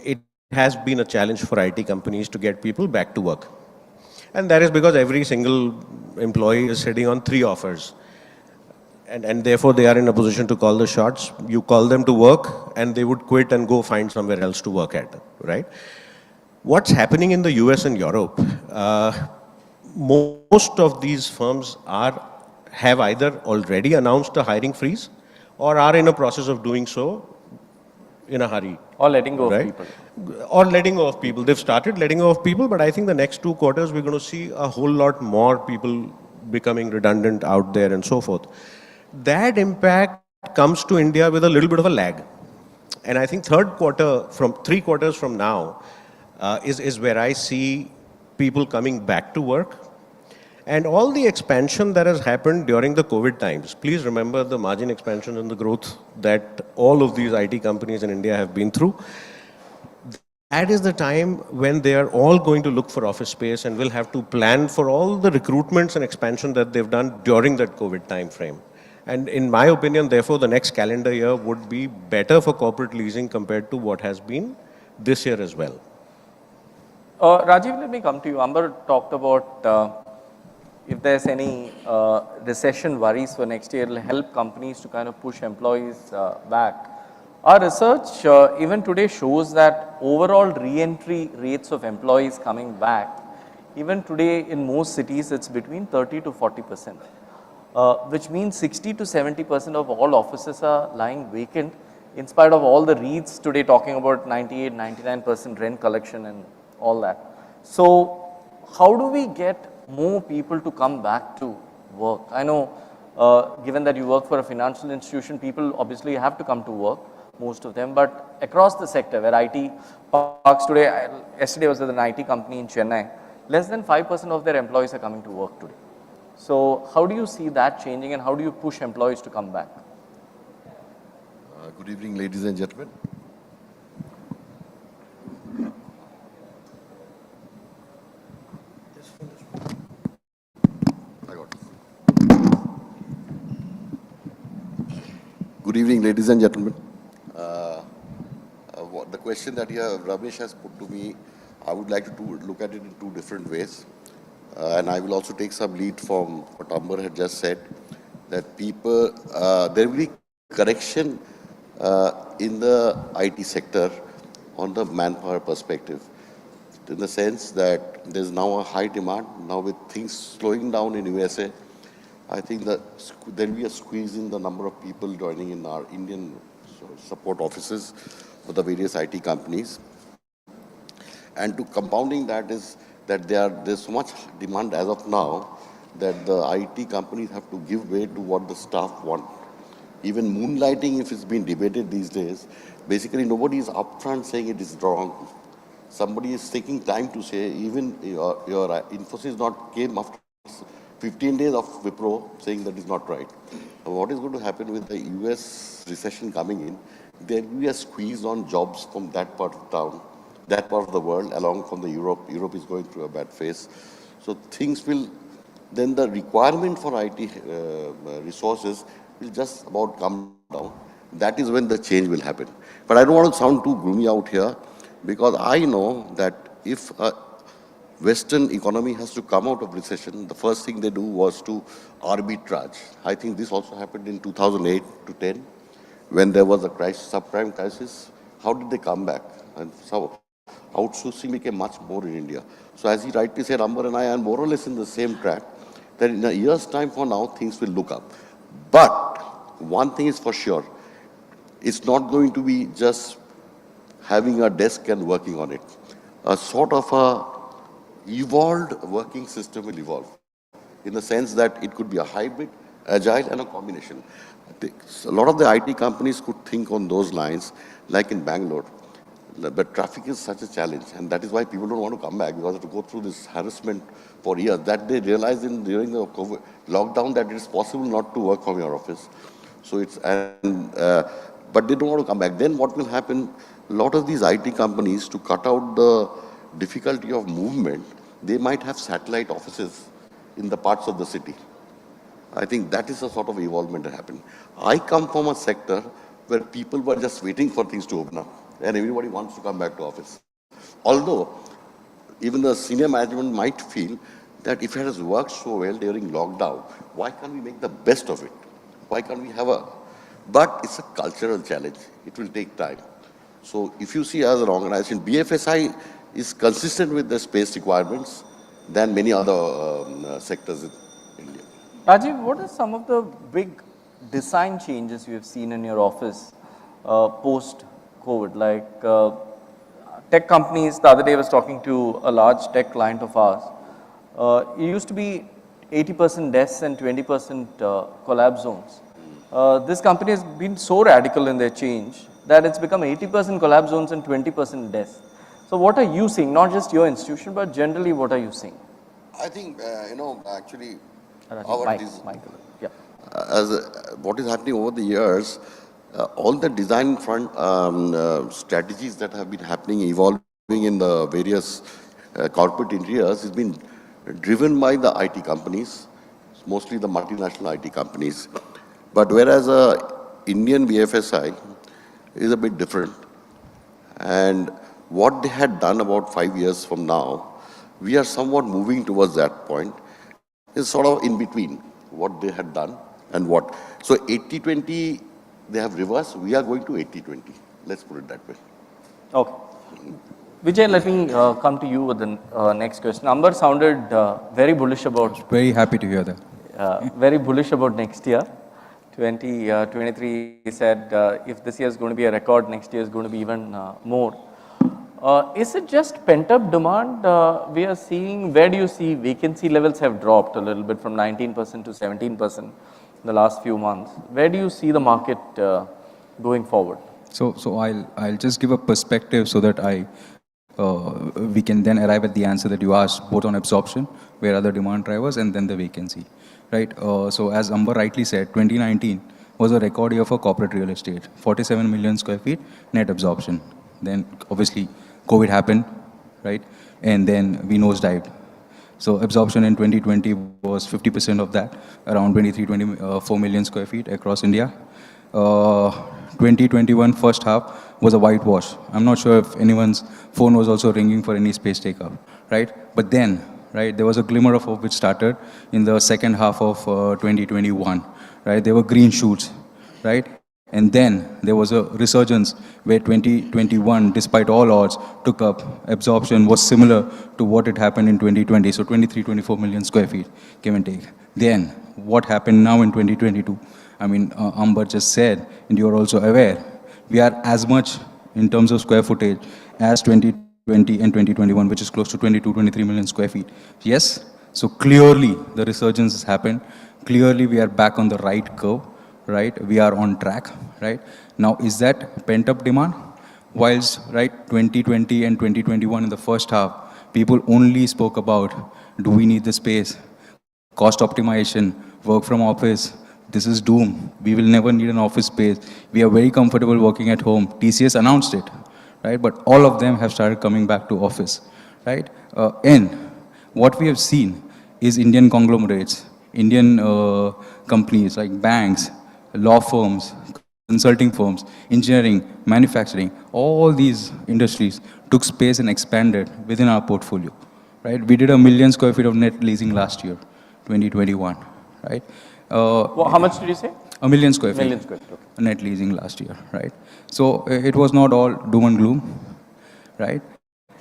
Speaker 14: it has been a challenge for IT companies to get people back to work. And that is because every single employee is sitting on 3 offers. And therefore they are in a position to call the shots. You call them to work and they would quit and go find somewhere else to work at, right? What's happening in the US and Europe, most of these firms have either already announced a hiring freeze or are in a process of doing so in a hurry.
Speaker 13: Or letting go
Speaker 14: right?
Speaker 13: of people.
Speaker 14: Or letting go of people. They've started letting go of people, but I think the next 2 quarters we're going to see a whole lot more people becoming redundant out there and so forth. That impact comes to India with a little bit of a lag. And I think 3 quarters from now is where I see people coming back to work. And all the expansion that has happened during the COVID times, please remember the margin expansion and the growth that all of these IT companies in India have been through. That is the time when they are all going to look for office space and will have to plan for all the recruitments and expansion that they've done during that COVID time frame. And in my opinion, therefore, the next calendar year would be better for corporate leasing compared to what has been this year as well.
Speaker 13: Rajiv, let me come to you. Amber talked about if there's any recession worries for next year, it will help companies to kind of push employees back. Our research even today shows that overall re-entry rates of employees coming back, even today in most cities, it's between 30 to 40%, which means 60 to 70% of all offices are lying vacant, in spite of all the REITs today talking about 98, 99% rent collection and all that. So how do we get more people to come back to work? I know, given that you work for a financial institution, people obviously have to come to work, most of them, but across the sector where IT parks today, yesterday was at an IT company in Chennai, less than 5% of their employees are coming to work today. So how do you see that changing and how do you push employees to come back?
Speaker 15: Good evening, ladies and gentlemen. Good evening, ladies and gentlemen. The question that Ramesh has put to me, I would like to look at it in two different ways. And I will also take some lead from what Amber had just said, that people, there will be correction in the IT sector on the manpower perspective, in the sense that there's now a high demand. Now with things slowing down in USA, I think that there will be a squeeze in the number of people joining in our Indian support offices for the various IT companies. And to compounding that is that there's so much demand as of now that the IT companies have to give way to what the staff want. Even moonlighting, if it's been debated these days, basically nobody is upfront saying it is wrong. Somebody is taking time to say, even your Infosys not came after 15 days of Wipro saying that is not right. What is going to happen with the US recession coming in? There will be a squeeze on jobs from that part of town, that part of the world, along from the Europe. Europe is going through a bad phase. So things will, then the requirement for IT resources will just about come down. That is when the change will happen. But I don't want to sound too gloomy out here, because I know that if a Western economy has to come out of recession, the first thing they do was to arbitrage. I think this also happened in 2008 to 10, when there was a crisis, subprime crisis. How did they come back? And so outsourcing became much more in India. So as he rightly said, Amber and I are more or less in the same track, that in a year's time from now, things will look up. But one thing is for sure, it's not going to be just having a desk and working on it. A sort of a evolved working system will evolve, in the sense that it could be a hybrid, agile, and a combination. A lot of the IT companies could think on those lines, like in Bangalore. But traffic is such a challenge, and that is why people don't want to come back, because they have to go through this harassment for years. That they realized during the COVID lockdown that it is possible not to work from your office. So it's but they don't want to come back. Then what will happen? A lot of these IT companies, to cut out the difficulty of movement, they might have satellite offices in the parts of the city. I think that is a sort of evolvement that happened. I come from a sector where people were just waiting for things to open up, and everybody wants to come back to office. Although, even the senior management might feel that if it has worked so well during lockdown, why can't we make the best of it? Why can't we have a... But it's a cultural challenge. It will take time. So if you see as an organization, BFSI is consistent with the space requirements than many other sectors in India.
Speaker 13: Rajiv, what are some of the big design changes you have seen in your office post-COVID? Like tech companies, the other day I was talking to a large tech client of ours. It used to be 80% desks and 20% collab zones. This company has been so radical in their change that it's become 80% collab zones and 20% desks. So what are you seeing, not just your institution, but generally what are you seeing?
Speaker 15: I think, actually, what is happening over the years, all the design front strategies that have been happening, evolving in the various corporate interiors, has been driven by the IT companies, mostly the multinational IT companies. But whereas Indian BFSI is a bit different, and what they had done about 5 years from now, we are somewhat moving towards that point. It's sort of in between what they had done and what. So 80-20, they have reversed. We are going to 80-20. Let's put it that way.
Speaker 13: Okay. Vijay, let me come to you with the next question. Amber sounded very bullish about...
Speaker 16: Very happy to hear that.
Speaker 13: Very bullish about next year. 2023 said if this year is going to be a record, next year is going to be even more. Is it just pent-up demand we are seeing? Where do you see vacancy levels have dropped a little bit from 19% to 17% in the last few months? Where do you see the market going forward?
Speaker 16: So I'll just give a perspective so that we can then arrive at the answer that you asked, both on absorption, where are the demand drivers, and then the vacancy, right? So as Amber rightly said, 2019 was a record year for corporate real estate, 47 million square feet net absorption. Then obviously COVID happened, right? And then we nosedived. So absorption in 2020 was 50% of that, around 24 million square feet across India. 2021 first half was a whitewash. I'm not sure if anyone's phone was also ringing for any space take-up, right? But then, right, there was a glimmer of hope which started in the second half of 2021, right? There were green shoots, right? And then there was a resurgence where 2021, despite all odds, took up. Absorption was similar to what had happened in 2020. So 24 million square feet, give and take. Then what happened now in 2022? I mean, Amber just said, and you're also aware, we are as much in terms of square footage as 2020 and 2021, which is close to 23 million square feet. Yes, so clearly the resurgence has happened. Clearly we are back on the right curve, right? We are on track, right? Now, is that pent-up demand? Whilst, right, 2020 and 2021 in the first half, people only spoke about, do we need the space? Cost optimization, work from office, this is doom. We will never need an office space. We are very comfortable working at home. TCS announced it, right? But all of them have started coming back to office, right? And what we have seen is Indian conglomerates, Indian companies like banks, law firms, consulting firms, engineering, manufacturing, all these industries took space and expanded within our portfolio, right? We did 1 million square feet of net leasing last year, 2021, right?
Speaker 13: Well, how much did you say?
Speaker 16: 1 million square feet.
Speaker 13: 1 million square feet, okay.
Speaker 16: Net leasing last year, right? So it was not all doom and gloom, right?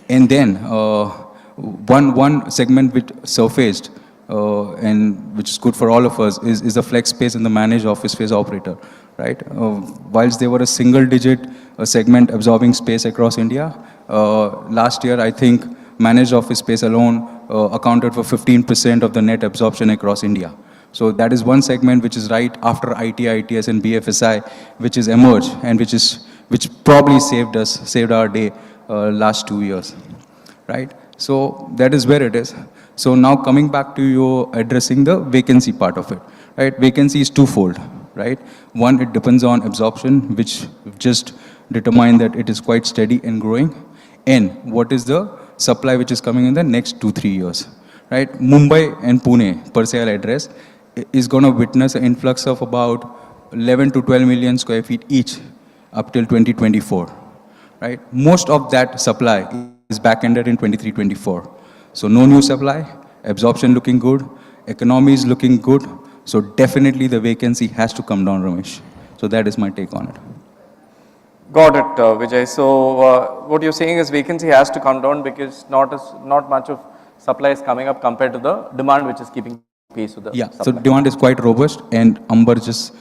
Speaker 16: And then one segment which surfaced and which is good for all of us is the flex space and the managed office space operator, right? Whilst they were a single-digit segment absorbing space across India, last year I think managed office space alone accounted for 15% of the net absorption across India. So that is one segment which is right after IT, ITS and BFSI, which is emerged and which probably saved our day last 2 years, right? So that is where it is. So now coming back to you addressing the vacancy part of it, right? Vacancy is twofold, right? One, it depends on absorption, which just determine that it is quite steady and growing. And what is the supply which is coming in the next 2-3 years, right? Mumbai and Pune, per se I'll address, is going to witness an influx of about 11 to 12 million square feet each up till 2024, right? Most of that supply is back-ended in 23-24. So no new supply, absorption looking good, economy is looking good. So definitely the vacancy has to come down, Ramesh. So that is my take on it.
Speaker 13: Got it, Vijay. So what you're saying is vacancy has to come down because not much of supply is coming up compared to the demand which is keeping pace with the supply.
Speaker 16: So demand is quite robust and Amber just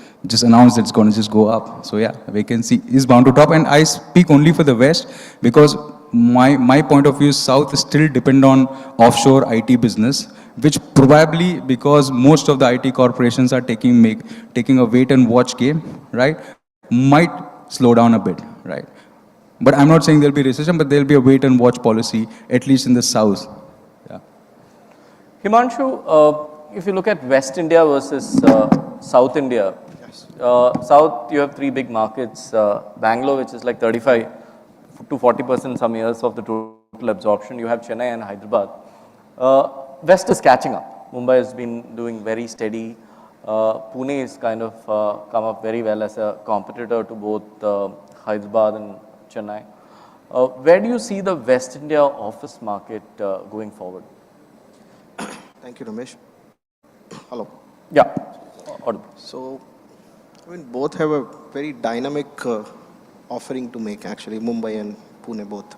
Speaker 16: announced it's going to just go up. So yeah, vacancy is bound to drop, and I speak only for the West because my point of view is South still depend on offshore IT business, which probably because most of the IT corporations are taking a wait and watch game, right, might slow down a bit, right? But I'm not saying there'll be recession, but there'll be a wait and watch policy, at least in the South. Yeah.
Speaker 13: Himanshu, if you look at West India versus South India, South you have 3 big markets, Bangalore, which is like 35 to 40% some years of the total absorption. You have Chennai and Hyderabad. West is catching up. Mumbai has been doing very steady. Pune is kind of come up very well as a competitor to both Hyderabad and Chennai. Where do you see the West India office market going forward?
Speaker 17: Thank you, Ramesh. Hello.
Speaker 13: Yeah. Audible.
Speaker 17: So, I mean, both have a very dynamic offering to make, actually, Mumbai and Pune both.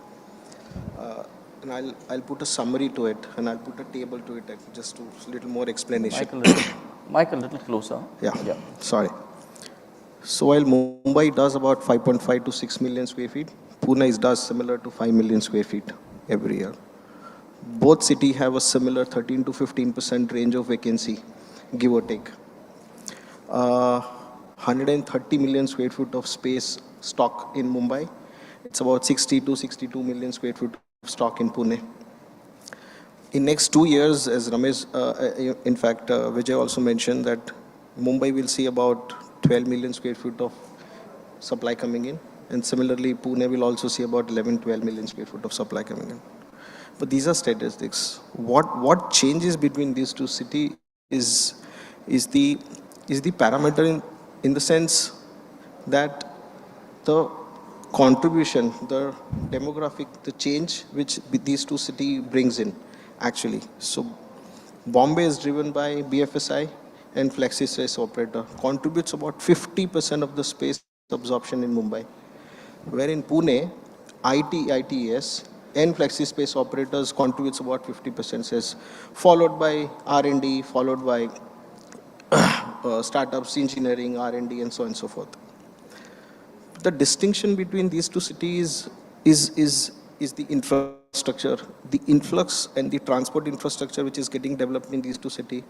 Speaker 17: And I'll put a summary to it, and I'll put a table to it, just to a little more explanation.
Speaker 13: Mike, a little closer.
Speaker 17: Yeah. Sorry. So while Mumbai does about 5.5 to 6 million square feet, Pune does similar to 5 million square feet every year. Both city have a similar 13 to 15% range of vacancy, give or take. 130 million square foot of space stock in Mumbai. It's about 60 to 62 million square foot of stock in Pune. In next 2 years, as Ramesh, in fact, Vijay also mentioned that Mumbai will see about 12 million square foot of supply coming in. And similarly, Pune will also see about 11, 12 million square foot of supply coming in. But these are statistics. What changes between these two cities is the parameter in the sense that the contribution, the demographic, the change which these two cities brings in actually. So Bombay is driven by BFSI and flexi space operator, contributes about 50% of the space absorption in Mumbai. Where in Pune, ITES and flexi space operators contributes about 50%, says, followed by R&D, followed by startups, engineering, R&D, and so on and so forth. The distinction between these two cities is the infrastructure. The influx and the transport infrastructure which is getting developed in these two cities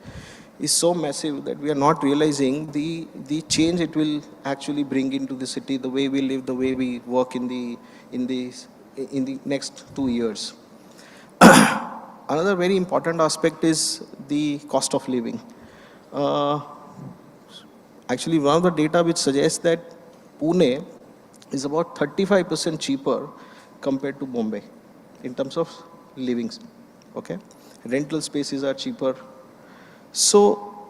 Speaker 17: is so massive that we are not realizing the change it will actually bring into the city, the way we live, the way we work in the next 2 years. Another very important aspect is the cost of living. Actually, one of the data which suggests that Pune is about 35% cheaper compared to Bombay in terms of living. Okay, rental spaces are cheaper. So,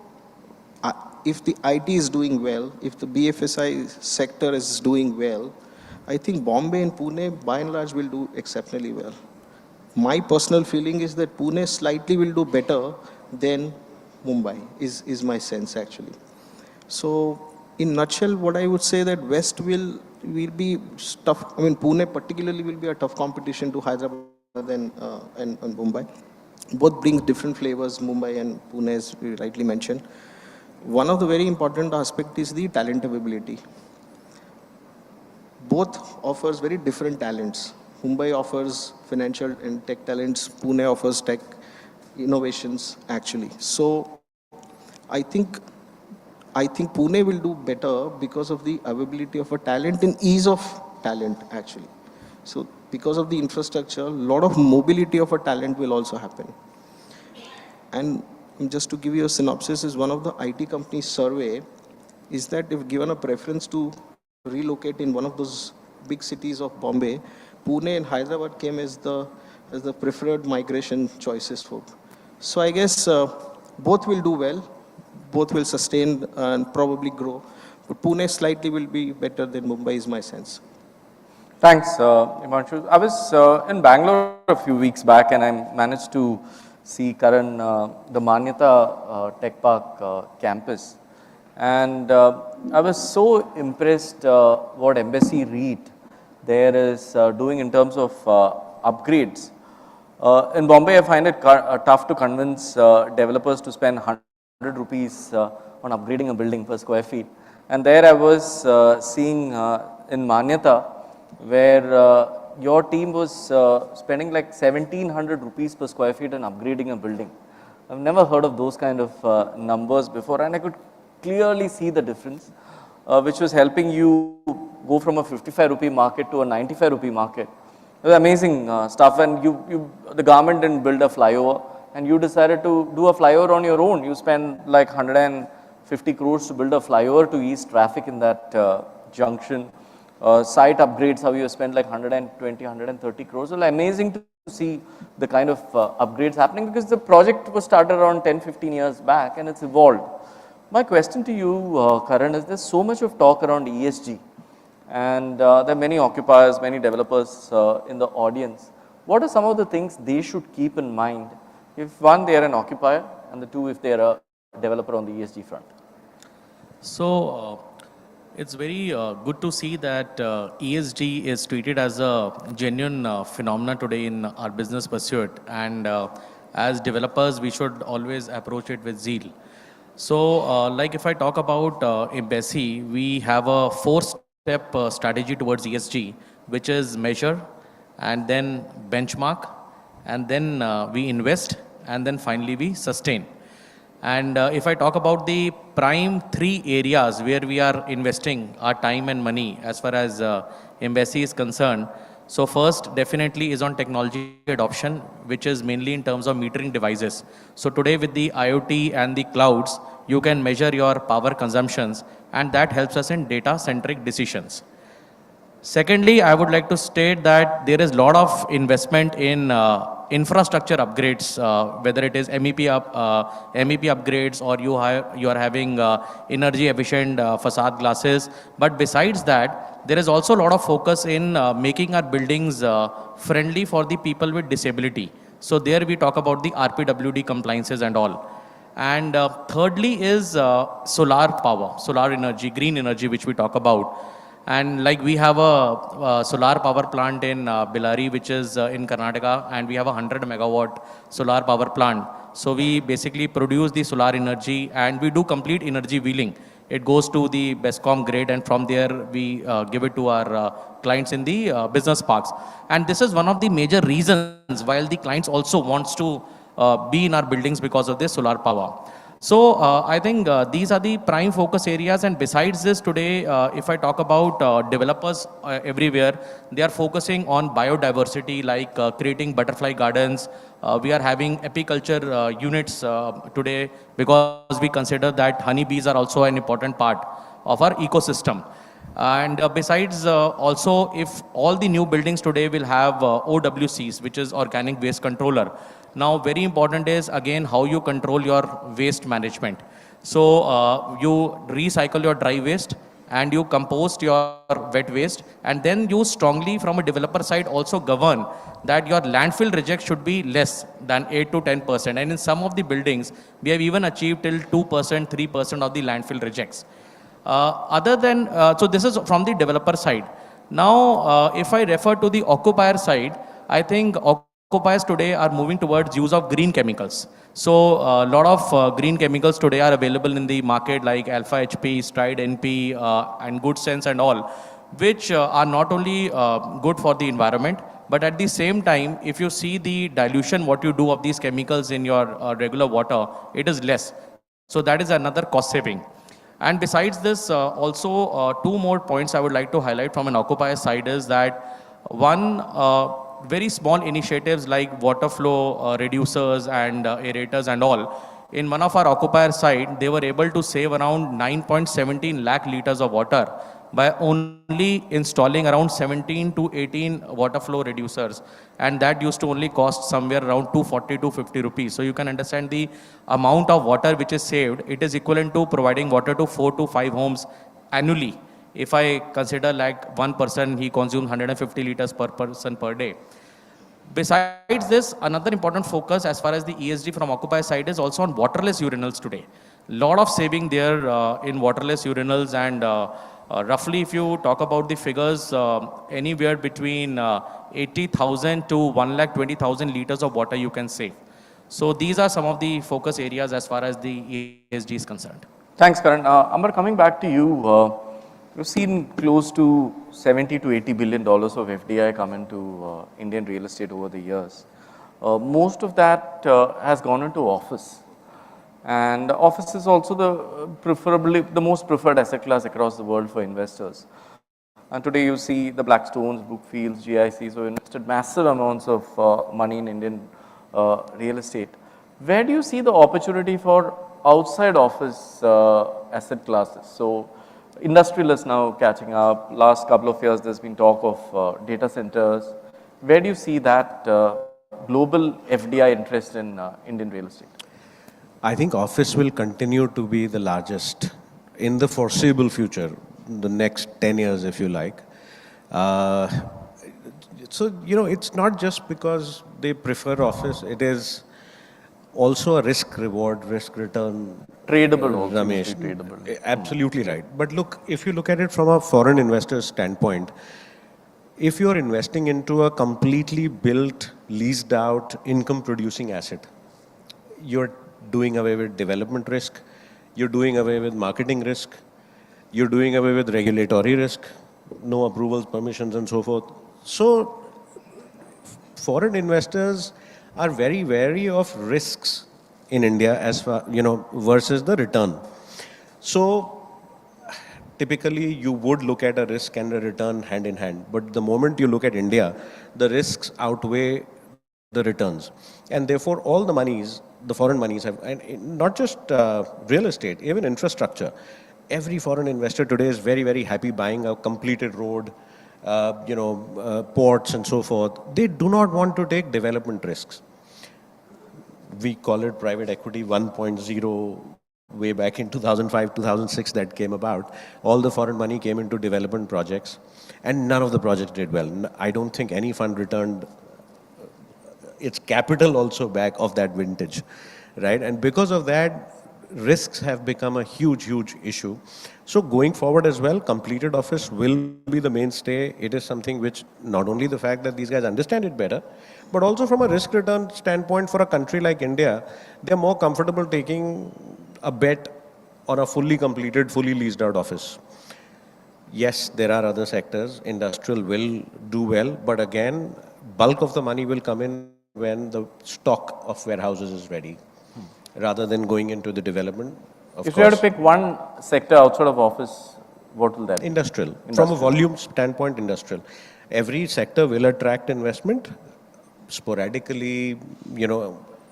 Speaker 17: if the IT is doing well, if the BFSI sector is doing well, I think Bombay and Pune, by and large, will do exceptionally well. My personal feeling is that Pune slightly will do better than Mumbai, is my sense actually. So, in nutshell, what I would say that West will be tough. I mean, Pune particularly will be a tough competition to Hyderabad and Mumbai. Both bring different flavors, Mumbai and Pune, as we rightly mentioned. One of the very important aspects is the talent availability. Both offers very different talents. Mumbai offers financial and tech talents. Pune offers tech innovations, actually. So, I think Pune will do better because of the availability of a talent and ease of talent, actually. So, because of the infrastructure, a lot of mobility of a talent will also happen. And just to give you a synopsis, is one of the IT companies' survey is that if given a preference to relocate in one of those big cities of Bombay, Pune and Hyderabad came as the preferred migration choices for. So I guess both will do well, both will sustain and probably grow, but Pune slightly will be better than Mumbai is my sense.
Speaker 13: Thanks, Himanshu. I was in Bangalore a few weeks back and I managed to see Karan, the Manyata Tech Park campus. And I was so impressed what Embassy REIT there is doing in terms of upgrades. In Bombay, I find it tough to convince developers to spend 100 rupees on upgrading a building per square feet. And there I was seeing in Manyata, where your team was spending like 1700 rupees per square feet on upgrading a building. I've never heard of those kind of numbers before, and I could clearly see the difference, which was helping you go from a 55 rupee market to a 95 rupee market. It was amazing stuff, and the government didn't build a flyover, and you decided to do a flyover on your own. You spent like 150 crores to build a flyover to ease traffic in that junction. Site upgrades, how you spent like 120, 130 crores. Well, amazing to see the kind of upgrades happening, because the project was started around 10, 15 years back and it's evolved. My question to you, Karan, is there's so much of talk around ESG, and there are many occupiers, many developers in the audience. What are some of the things they should keep in mind if one, they are an occupier, and the two, if they are a developer on the ESG front?
Speaker 18: So, it's very good to see that ESG is treated as a genuine phenomenon today in our business pursuit, and as developers we should always approach it with zeal. So like if I talk about Embassy, we have a 4-step strategy towards ESG, which is measure and then benchmark, and then we invest, and then finally we sustain. And if I talk about the prime three areas where we are investing our time and money as far as embassy is concerned, so first definitely is on technology adoption, which is mainly in terms of metering devices. So today with the IoT and the clouds, you can measure your power consumptions, and that helps us in data-centric decisions. Secondly, I would like to state that there is a lot of investment in infrastructure upgrades, whether it is MEP upgrades or you are having energy efficient facade glasses. But besides that, there is also a lot of focus in making our buildings friendly for the people with disability. So there we talk about the RPWD compliances and all. And thirdly is solar power, solar energy, green energy, which we talk about. And like we have a solar power plant in Bellary, which is in Karnataka, and we have a 100 megawatt solar power plant. So we basically produce the solar energy and we do complete energy wheeling. It goes to the BESCOM grid, and from there we give it to our clients in the business parks. And this is one of the major reasons why the clients also wants to be in our buildings because of this solar power. So I think these are the prime focus areas, and besides this today, if I talk about developers everywhere, they are focusing on biodiversity, like creating butterfly gardens. We are having apiculture units today because we consider that honeybees are also an important part of our ecosystem. And besides, also, if all the new buildings today will have OWCs, which is organic waste controller. Now, very important is, again, how you control your waste management. So, you recycle your dry waste and you compost your wet waste, and then you strongly, from a developer side, also govern that your landfill reject should be less than 8 to 10%. And in some of the buildings, we have even achieved till 2%, 3% of the landfill rejects. So this is from the developer side. Now, if I refer to the occupier side, I think occupiers today are moving towards use of green chemicals. So a lot of green chemicals today are available in the market, like Alpha HP, Stride NP, and Good Sense and all, which are not only good for the environment, but at the same time, if you see the dilution, what you do of these chemicals in your regular water, it is less. So that is another cost saving. And besides this, also two more points I would like to highlight from an occupier side is that one, very small initiatives like water flow reducers and aerators and all. In one of our occupier side, they were able to save around 9.17 lakh liters of water by only installing around 17 to 18 water flow reducers. And that used to only cost somewhere around 240 to 50 rupees. So you can understand the amount of water which is saved. It is equivalent to providing water to 4 to 5 homes annually. If I consider like one person, he consumes 150 liters per person per day. Besides this, another important focus as far as the ESG from occupier side is also on waterless urinals today. Lot of saving there in waterless urinals, and roughly if you talk about the figures, anywhere between 80,000 to 1,20,000 liters of water you can save. So these are some of the focus areas as far as the ESG is concerned.
Speaker 13: Thanks, Karan. Amber, coming back to you, we've seen close to 70 to 80 billion dollars of FDI come into Indian real estate over the years. Most of that has gone into office. And office is also the most preferred asset class across the world for investors. And today you see the Blackstones, Brookfields, GICs who invested massive amounts of money in Indian real estate. Where do you see the opportunity for outside office asset classes? So industrial is now catching up. Last couple of years there's been talk of data centers. Where do you see that global FDI interest in Indian real estate?
Speaker 14: I think office will continue to be the largest in the foreseeable future, the next 10 years if you like. So, it's not just because they prefer office, it is also a risk-reward, risk-return.
Speaker 13: Tradable also.
Speaker 14: Ramesh,
Speaker 13: tradable.
Speaker 14: Absolutely right. But look, if you look at it from a foreign investor's standpoint, if you're investing into a completely built, leased out, income-producing asset, you're doing away with development risk, you're doing away with marketing risk, you're doing away with regulatory risk, no approvals, permissions, and so forth. So foreign investors are very wary of risks in India as far, versus the return. So typically you would look at a risk and a return hand in hand. But the moment you look at India, the risks outweigh the returns. And therefore all the monies, the foreign monies have, and not just real estate, even infrastructure. Every foreign investor today is very, very happy buying a completed road, ports and so forth. They do not want to take development risks. We call it private equity 1.0. Way back in 2005, 2006 that came about. All the foreign money came into development projects and none of the projects did well. I don't think any fund returned its capital also back of that vintage, right? And because of that, risks have become a huge, huge issue. So going forward as well, completed office will be the mainstay. It is something which not only the fact that these guys understand it better, but also from a risk return standpoint for a country like India, they're more comfortable taking a bet on a fully completed, fully leased out office. Yes, there are other sectors. Industrial will do well, but again, bulk of the money will come in when the stock of warehouses is ready, rather than going into the development.
Speaker 13: If you had to pick one sector outside of office, what will that be?
Speaker 14: Industrial. From a volume standpoint, industrial. Every sector will attract investment sporadically,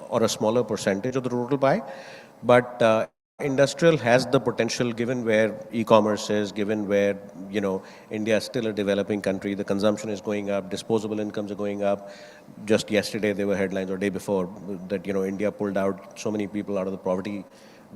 Speaker 14: or a smaller percentage of the total pie. But industrial has the potential, given where e-commerce is, given where, India is still a developing country, the consumption is going up, disposable incomes are going up. Just yesterday there were headlines, or day before, that, India pulled out so many people out of the poverty,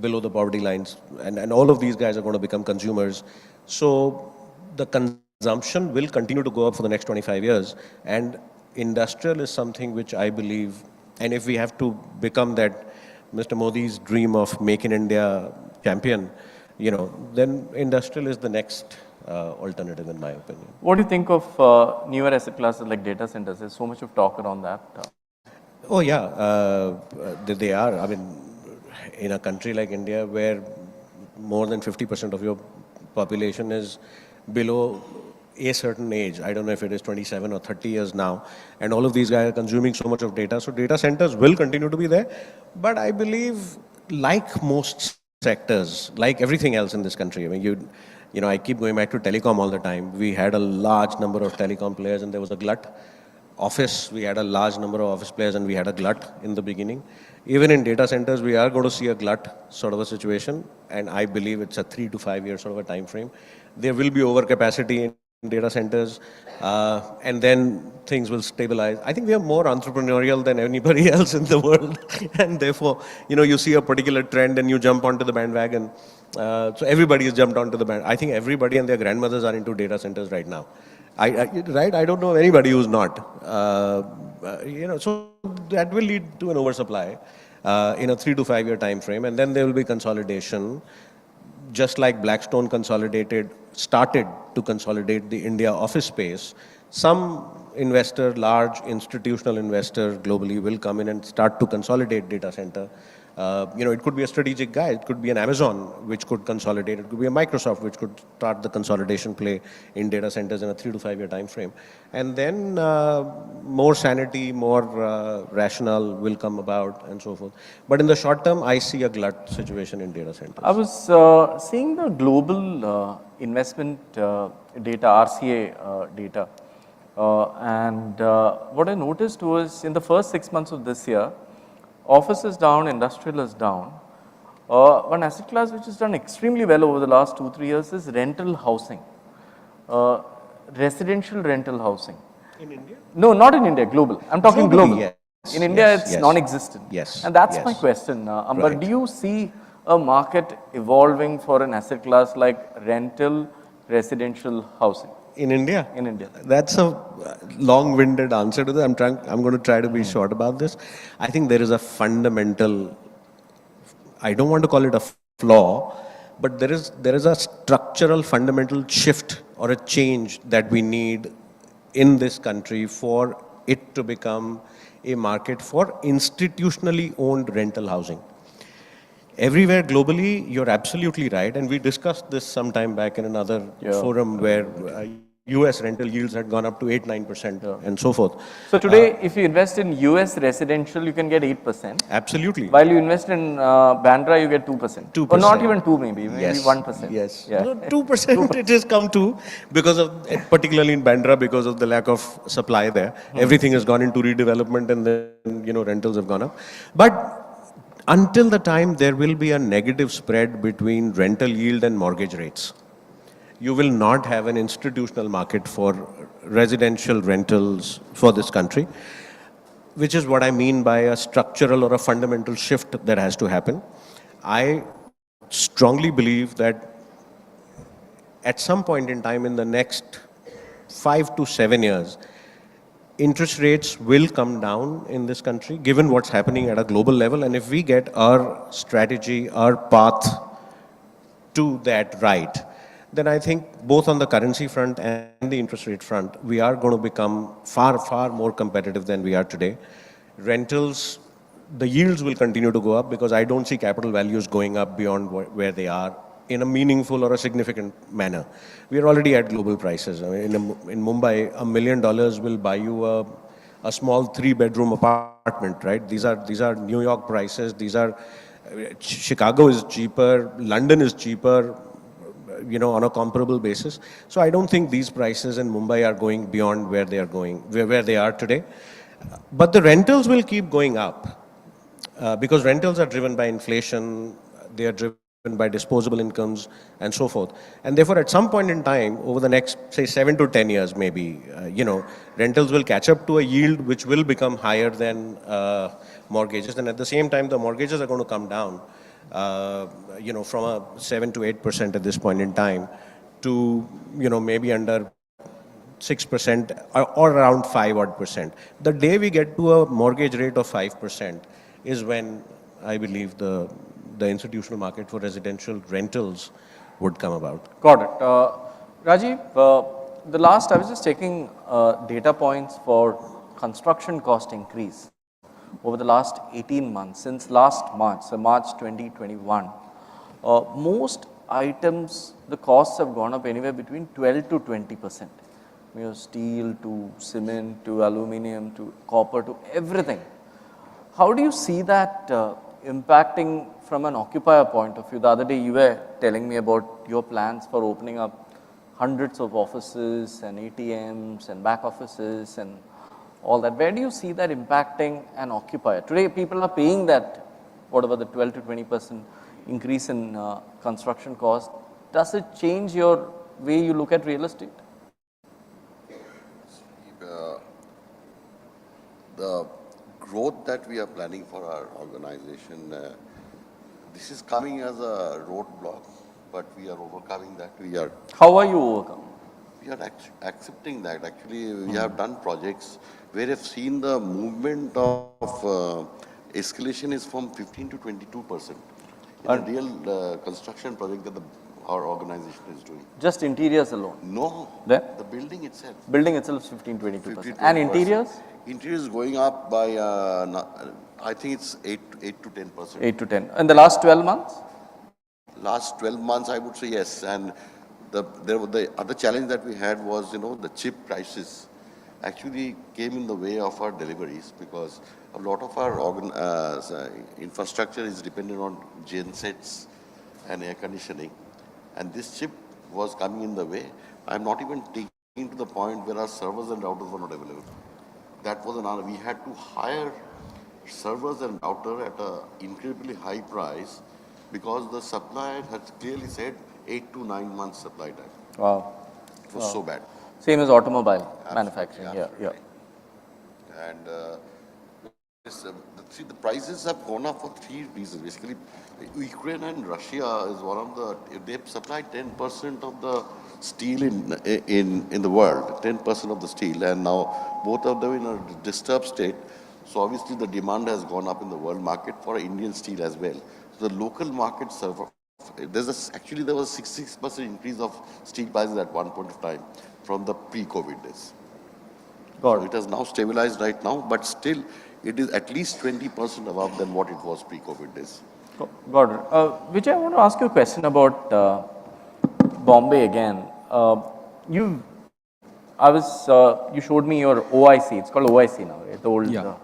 Speaker 14: below the poverty lines, and all of these guys are going to become consumers. So the consumption will continue to go up for the next 25 years, and industrial is something which I believe, and if we have to become that Mr. Modi's dream of Make in India champion, then industrial is the next alternative in my opinion.
Speaker 13: What do you think of newer asset classes like data centers? There's so much of talk around that.
Speaker 14: Oh yeah, they are. I mean, in a country like India where more than 50% of your population is below a certain age, I don't know if it is 27 or 30 years now, and all of these guys are consuming so much of data. So data centers will continue to be there. But I believe, like most sectors, like everything else in this country, I mean, I keep going back to telecom all the time. We had a large number of telecom players and there was a glut. Office, we had a large number of office players and we had a glut in the beginning. Even in data centers, we are going to see a glut sort of a situation, and I believe it's a 3 to 5 year sort of a time frame. There will be overcapacity in data centers, and then things will stabilize. I think we are more entrepreneurial than anybody else in the world, and therefore, you see a particular trend and you jump onto the bandwagon. So everybody has jumped onto the band. I think everybody and their grandmothers are into data centers right now. Right? I don't know anybody who's not. So that will lead to an oversupply in a 3 to 5 year time frame, and then there will be consolidation. Just like Blackstone started to consolidate the India office space, some investor, large institutional investor globally will come in and start to consolidate data center. It could be a strategic guy, it could be an Amazon which could consolidate, it could be a Microsoft which could start the consolidation play in data centers in a 3 to 5 year time frame. And then more sanity, more rationale will come about and so forth. But in the short term, I see a glut situation in data centers.
Speaker 13: I was seeing the global investment data, RCA data. And what I noticed was in the first 6 months of this year, office is down, industrial is down. One asset class which has done extremely well over the last 2-3 years is rental housing, residential rental housing.
Speaker 14: In India?
Speaker 13: No, not in India, global. I'm talking global.
Speaker 14: Yes.
Speaker 13: In India, it's non-existent.
Speaker 14: Yes.
Speaker 13: And that's my question, Amber.
Speaker 14: Right.
Speaker 13: Do you see a market evolving for an asset class like rental residential housing?
Speaker 14: In India?
Speaker 13: In India.
Speaker 14: That's a long-winded answer to that. I'm going to try to be short about this. I think there is a fundamental, I don't want to call it a flaw, but there is a structural fundamental shift or a change that we need in this country for it to become a market for institutionally owned rental housing. Everywhere globally, you're absolutely right, and we discussed this some time back in another forum where US rental yields had gone up to 8-9% and so forth.
Speaker 13: So today, if you invest in US residential, you can get 8%.
Speaker 14: Absolutely.
Speaker 13: While you invest in Bandra, you get 2%.
Speaker 14: 2%.
Speaker 13: Or not even 2 maybe
Speaker 14: Yes.
Speaker 13: 1%.
Speaker 14: Yes.
Speaker 13: Yeah.
Speaker 14: No, 2% it has come to because of, particularly in Bandra, because of the lack of supply there. Everything has gone into redevelopment and then, rentals have gone up. But until the time there will be a negative spread between rental yield and mortgage rates, you will not have an institutional market for residential rentals for this country, which is what I mean by a structural or a fundamental shift that has to happen. I strongly believe that at some point in time in the next 5 to 7 years, interest rates will come down in this country, given what's happening at a global level. And if we get our strategy, our path to that right, then I think both on the currency front and the interest rate front, we are going to become far, far more competitive than we are today. Rentals, the yields will continue to go up because I don't see capital values going up beyond where they are in a meaningful or a significant manner. We are already at global prices. I mean, in Mumbai, $1 million will buy you a small 3-bedroom apartment, right? These are New York prices. Chicago is cheaper, London is cheaper, on a comparable basis. So I don't think these prices in Mumbai are going beyond where they are going, where they are today. But the rentals will keep going up because rentals are driven by inflation, they are driven by disposable incomes and so forth. And therefore, at some point in time, over the next, say, 7 to 10 years, maybe, rentals will catch up to a yield which will become higher than mortgages. And at the same time, the mortgages are going to come down. From a 7 to 8% at this point in time to, maybe under 6% or around 5% odd. The day we get to a mortgage rate of 5% is when I believe the institutional market for residential rentals would come about.
Speaker 13: Got it. Rajiv, I was just checking data points for construction cost increase over the last 18 months, since last March, so March 2021, most items, the costs have gone up anywhere between 12 to 20%. Steel to cement to aluminum to copper to everything. How do you see that impacting from an occupier point of view? The other day you were telling me about your plans for opening up hundreds of offices and ATMs and back offices and all that. Where do you see that impacting an occupier? Today people are paying that, whatever the 12 to 20% increase in construction cost. Does it change your way you look at real estate?
Speaker 15: The growth that we are planning for our organization, this is coming as a roadblock, but we are overcoming that.
Speaker 13: How are you overcoming?
Speaker 15: We are accepting that. Actually, we have done projects where we have seen the movement of escalation is from 15 to 22%. In a real construction project that our organization is doing.
Speaker 13: Just interiors alone?
Speaker 15: No,
Speaker 13: the
Speaker 15: building itself.
Speaker 13: Building itself is 15-20%. And interiors?
Speaker 15: Interiors is going up by, I think it's 8 to 10%.
Speaker 13: 8 to 10. In the last 12 months?
Speaker 15: Last 12 months, I would say yes. And the other challenge that we had was, the chip prices actually came in the way of our deliveries because a lot of our infrastructure is dependent on gensets and air conditioning. And this chip was coming in the way. I'm not even taking to the point where our servers and routers were not available. That was another. We had to hire servers and router at an incredibly high price because the supplier had clearly said 8 to 9 months supply time.
Speaker 13: Wow.
Speaker 15: It was so bad.
Speaker 13: Same as automobile manufacturing. Yeah.
Speaker 15: And the prices have gone up for 3 reasons. Basically, Ukraine and Russia is one of they supply 10% of the steel in the world, 10% of the steel, and now both of them in a disturbed state. So obviously the demand has gone up in the world market for Indian steel as well. So the local market there was a 66% increase of steel prices at one point of time from the pre-COVID days. So it has now stabilized right now, but still it is at least 20% above than what it was pre-COVID days.
Speaker 13: Got it. Vijay, I want to ask you a question about Bombay again. You've you showed me your OIC. It's called OIC now, right? The old.
Speaker 16: Yeah.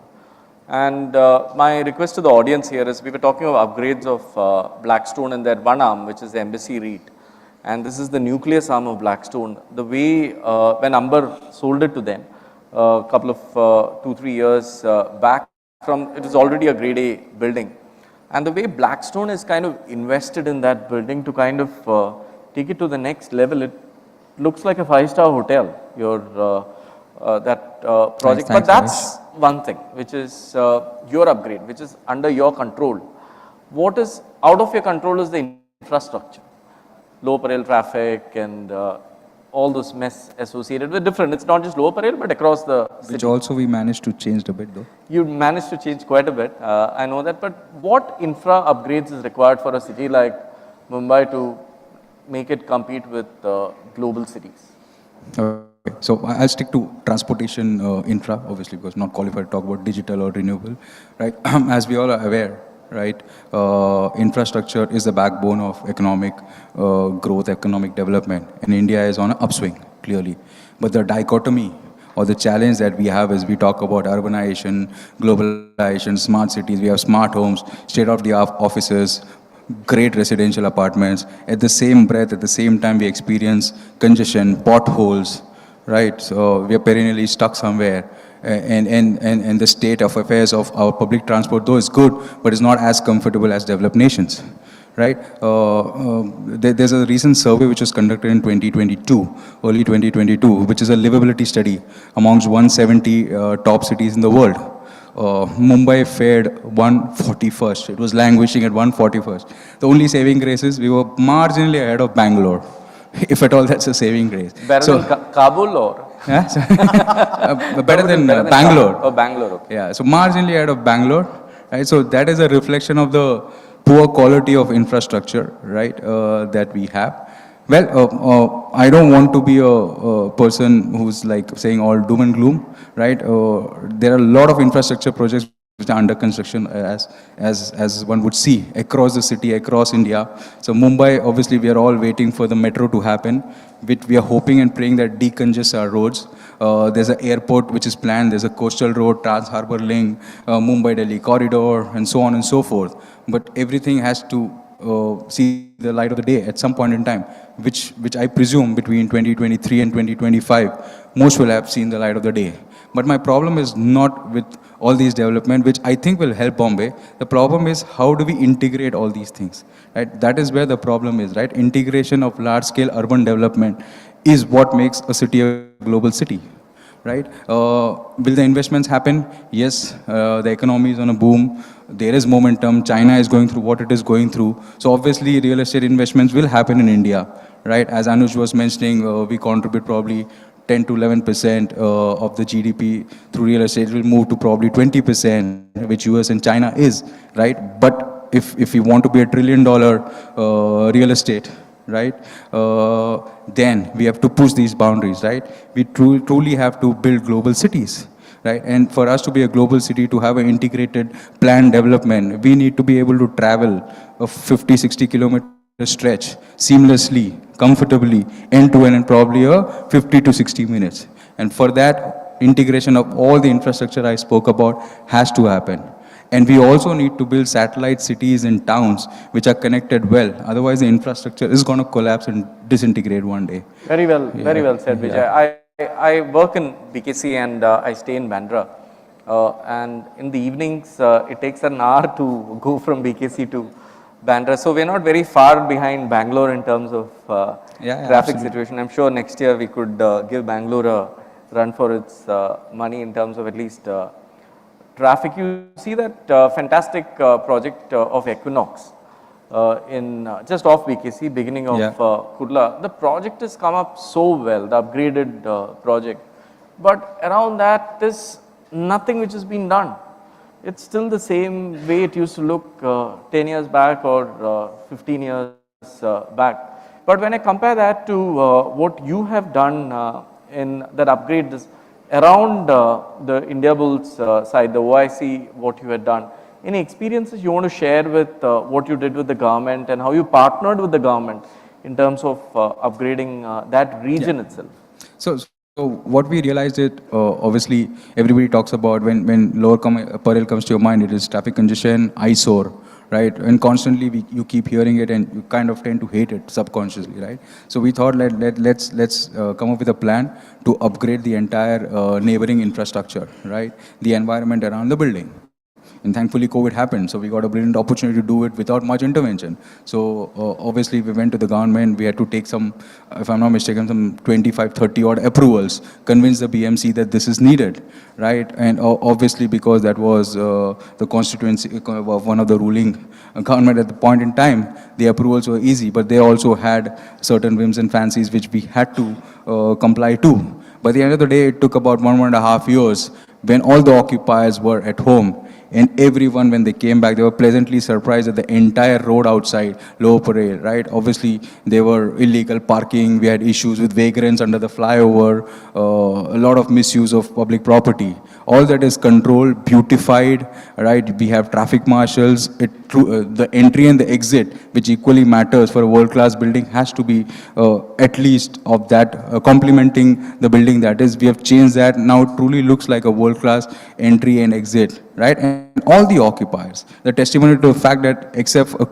Speaker 13: And my request to the audience here is we were talking of upgrades of Blackstone and their one arm, which is the Embassy REIT. And this is the nucleus arm of Blackstone. The way when Amber sold it to them a couple of 2-3 years back from, it was already a grade A building. And the way Blackstone is kind of invested in that building to kind of take it to the next level, it looks like a 5-star hotel, that project. But that's one thing, which is your upgrade, which is under your control. What is out of your control is the infrastructure, low rail traffic and all those mess associated with different. It's not just low rail, but across the city.
Speaker 16: Which also we managed to change a bit though.
Speaker 13: You managed to change quite a bit. I know that. But what infra upgrades is required for a city like Mumbai to make it compete with global cities?
Speaker 16: Okay. So I'll stick to transportation infra, obviously, because not qualified to talk about digital or renewable, right? As we all are aware, right, infrastructure is the backbone of economic growth, economic development, and India is on an upswing, clearly. But the dichotomy or the challenge that we have is we talk about urbanization, globalization, smart cities, we have smart homes, state-of-the-art offices, great residential apartments. At the same breath, at the same time, we experience congestion, potholes, right? So we are perennially stuck somewhere. And the state of affairs of our public transport, though, is good, but is not as comfortable as developed nations, right? There's a recent survey which was conducted in 2022, early 2022, which is a livability study amongst 170 top cities in the world. Mumbai fared 141st. It was languishing at 141st. The only saving grace is we were marginally ahead of Bangalore, if at all that's a saving grace.
Speaker 13: Better than Kabul or?
Speaker 16: Yeah, better than Bangalore.
Speaker 13: Oh, Bangalore, okay.
Speaker 16: Yeah, so marginally ahead of Bangalore, right? So that is a reflection of the poor quality of infrastructure, right, that we have. Well, I don't want to be a person who's like saying all doom and gloom, right? There are a lot of infrastructure projects which are under construction as one would see across the city, across India. So Mumbai, obviously we are all waiting for the metro to happen, which we are hoping and praying that decongest our roads. There's an airport which is planned, there's a coastal road, Trans-Harbour Link, Mumbai-Delhi corridor, and so on and so forth. But everything has to see the light of the day at some point in time, which I presume between 2023 and 2025, most will have seen the light of the day. But my problem is not with all these development, which I think will help Bombay. The problem is how do we integrate all these things, right? That is where the problem is, right? Integration of large-scale urban development is what makes a city a global city, right? Will the investments happen? Yes, the economy is on a boom. There is momentum. China is going through what it is going through. So obviously real estate investments will happen in India, right? As Anuj was mentioning, we contribute probably 10 to 11% of the GDP through real estate. Will move to probably 20%, which US and China is, right? But if we want to be $1 trillion real estate, right, then we have to push these boundaries, right? We truly have to build global cities, right? And for us to be a global city, to have an integrated planned development, we need to be able to travel a 50, 60 kilometer stretch seamlessly, comfortably, end-to-end, and probably a 50 to 60 minutes. And for that, integration of all the infrastructure I spoke about has to happen. And we also need to build satellite cities and towns which are connected well. Otherwise, the infrastructure is going to collapse and disintegrate one day.
Speaker 13: Very well said, Vijay. I work in BKC and I stay in Bandra. And in the evenings, it takes an hour to go from BKC to Bandra. So we're not very far behind Bangalore in terms of traffic situation. I'm sure next year we could give Bangalore a run for its money in terms of at least traffic. You see that fantastic project of Equinox in just off BKC, beginning of Kurla. The project has come up so well, the upgraded project. But around that, there's nothing which has been done. It's still the same way it used to look 10 years back or 15 years back. But when I compare that to what you have done in that upgrade around the Indiabulls side, the OIC, what you had done, any experiences you want to share with what you did with the government and how you partnered with the government in terms of upgrading that region itself?
Speaker 16: So So what we realized is, obviously, everybody talks about when lower Parel comes to your mind, it is traffic congestion, eyesore, right? And constantly you keep hearing it and you kind of tend to hate it subconsciously, right? So we thought let's come up with a plan to upgrade the entire neighboring infrastructure, right? The environment around the building. And thankfully, COVID happened, so we got a brilliant opportunity to do it without much intervention. So obviously, we went to the government. We had to take some, if I'm not mistaken, some 25, 30 odd approvals, convince the BMC that this is needed, right? And obviously, because that was the constituency of one of the ruling government at the point in time, the approvals were easy, but they also had certain whims and fancies which we had to comply to. By the end of the day, it took about 1.5 years when all the occupiers were at home. And everyone, when they came back, they were pleasantly surprised at the entire road outside Lower Parel, right? Obviously, there were illegal parking. We had issues with vagrants under the flyover, a lot of misuse of public property. All that is controlled, beautified, right? We have traffic marshals. The entry and the exit, which equally matters for a world-class building, has to be at least of that, complementing the building that is. We have changed that. Now it truly looks like a world-class entry and exit, right? And all the occupiers, the testimony to the fact that except a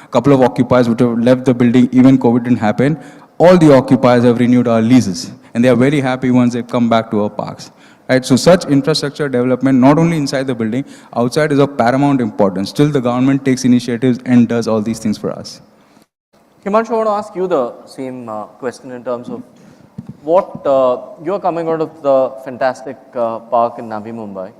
Speaker 16: couple of occupiers which have left the building, even COVID didn't happen, all the occupiers have renewed our leases. And they are very happy once they come back to our parks. Right, so such infrastructure development, not only inside the building, outside is of paramount importance. Still, the government takes initiatives and does all these things for us.
Speaker 13: Himanshu, I want to ask you the same question in terms of what you're coming out of the fantastic park in Navi Mumbai.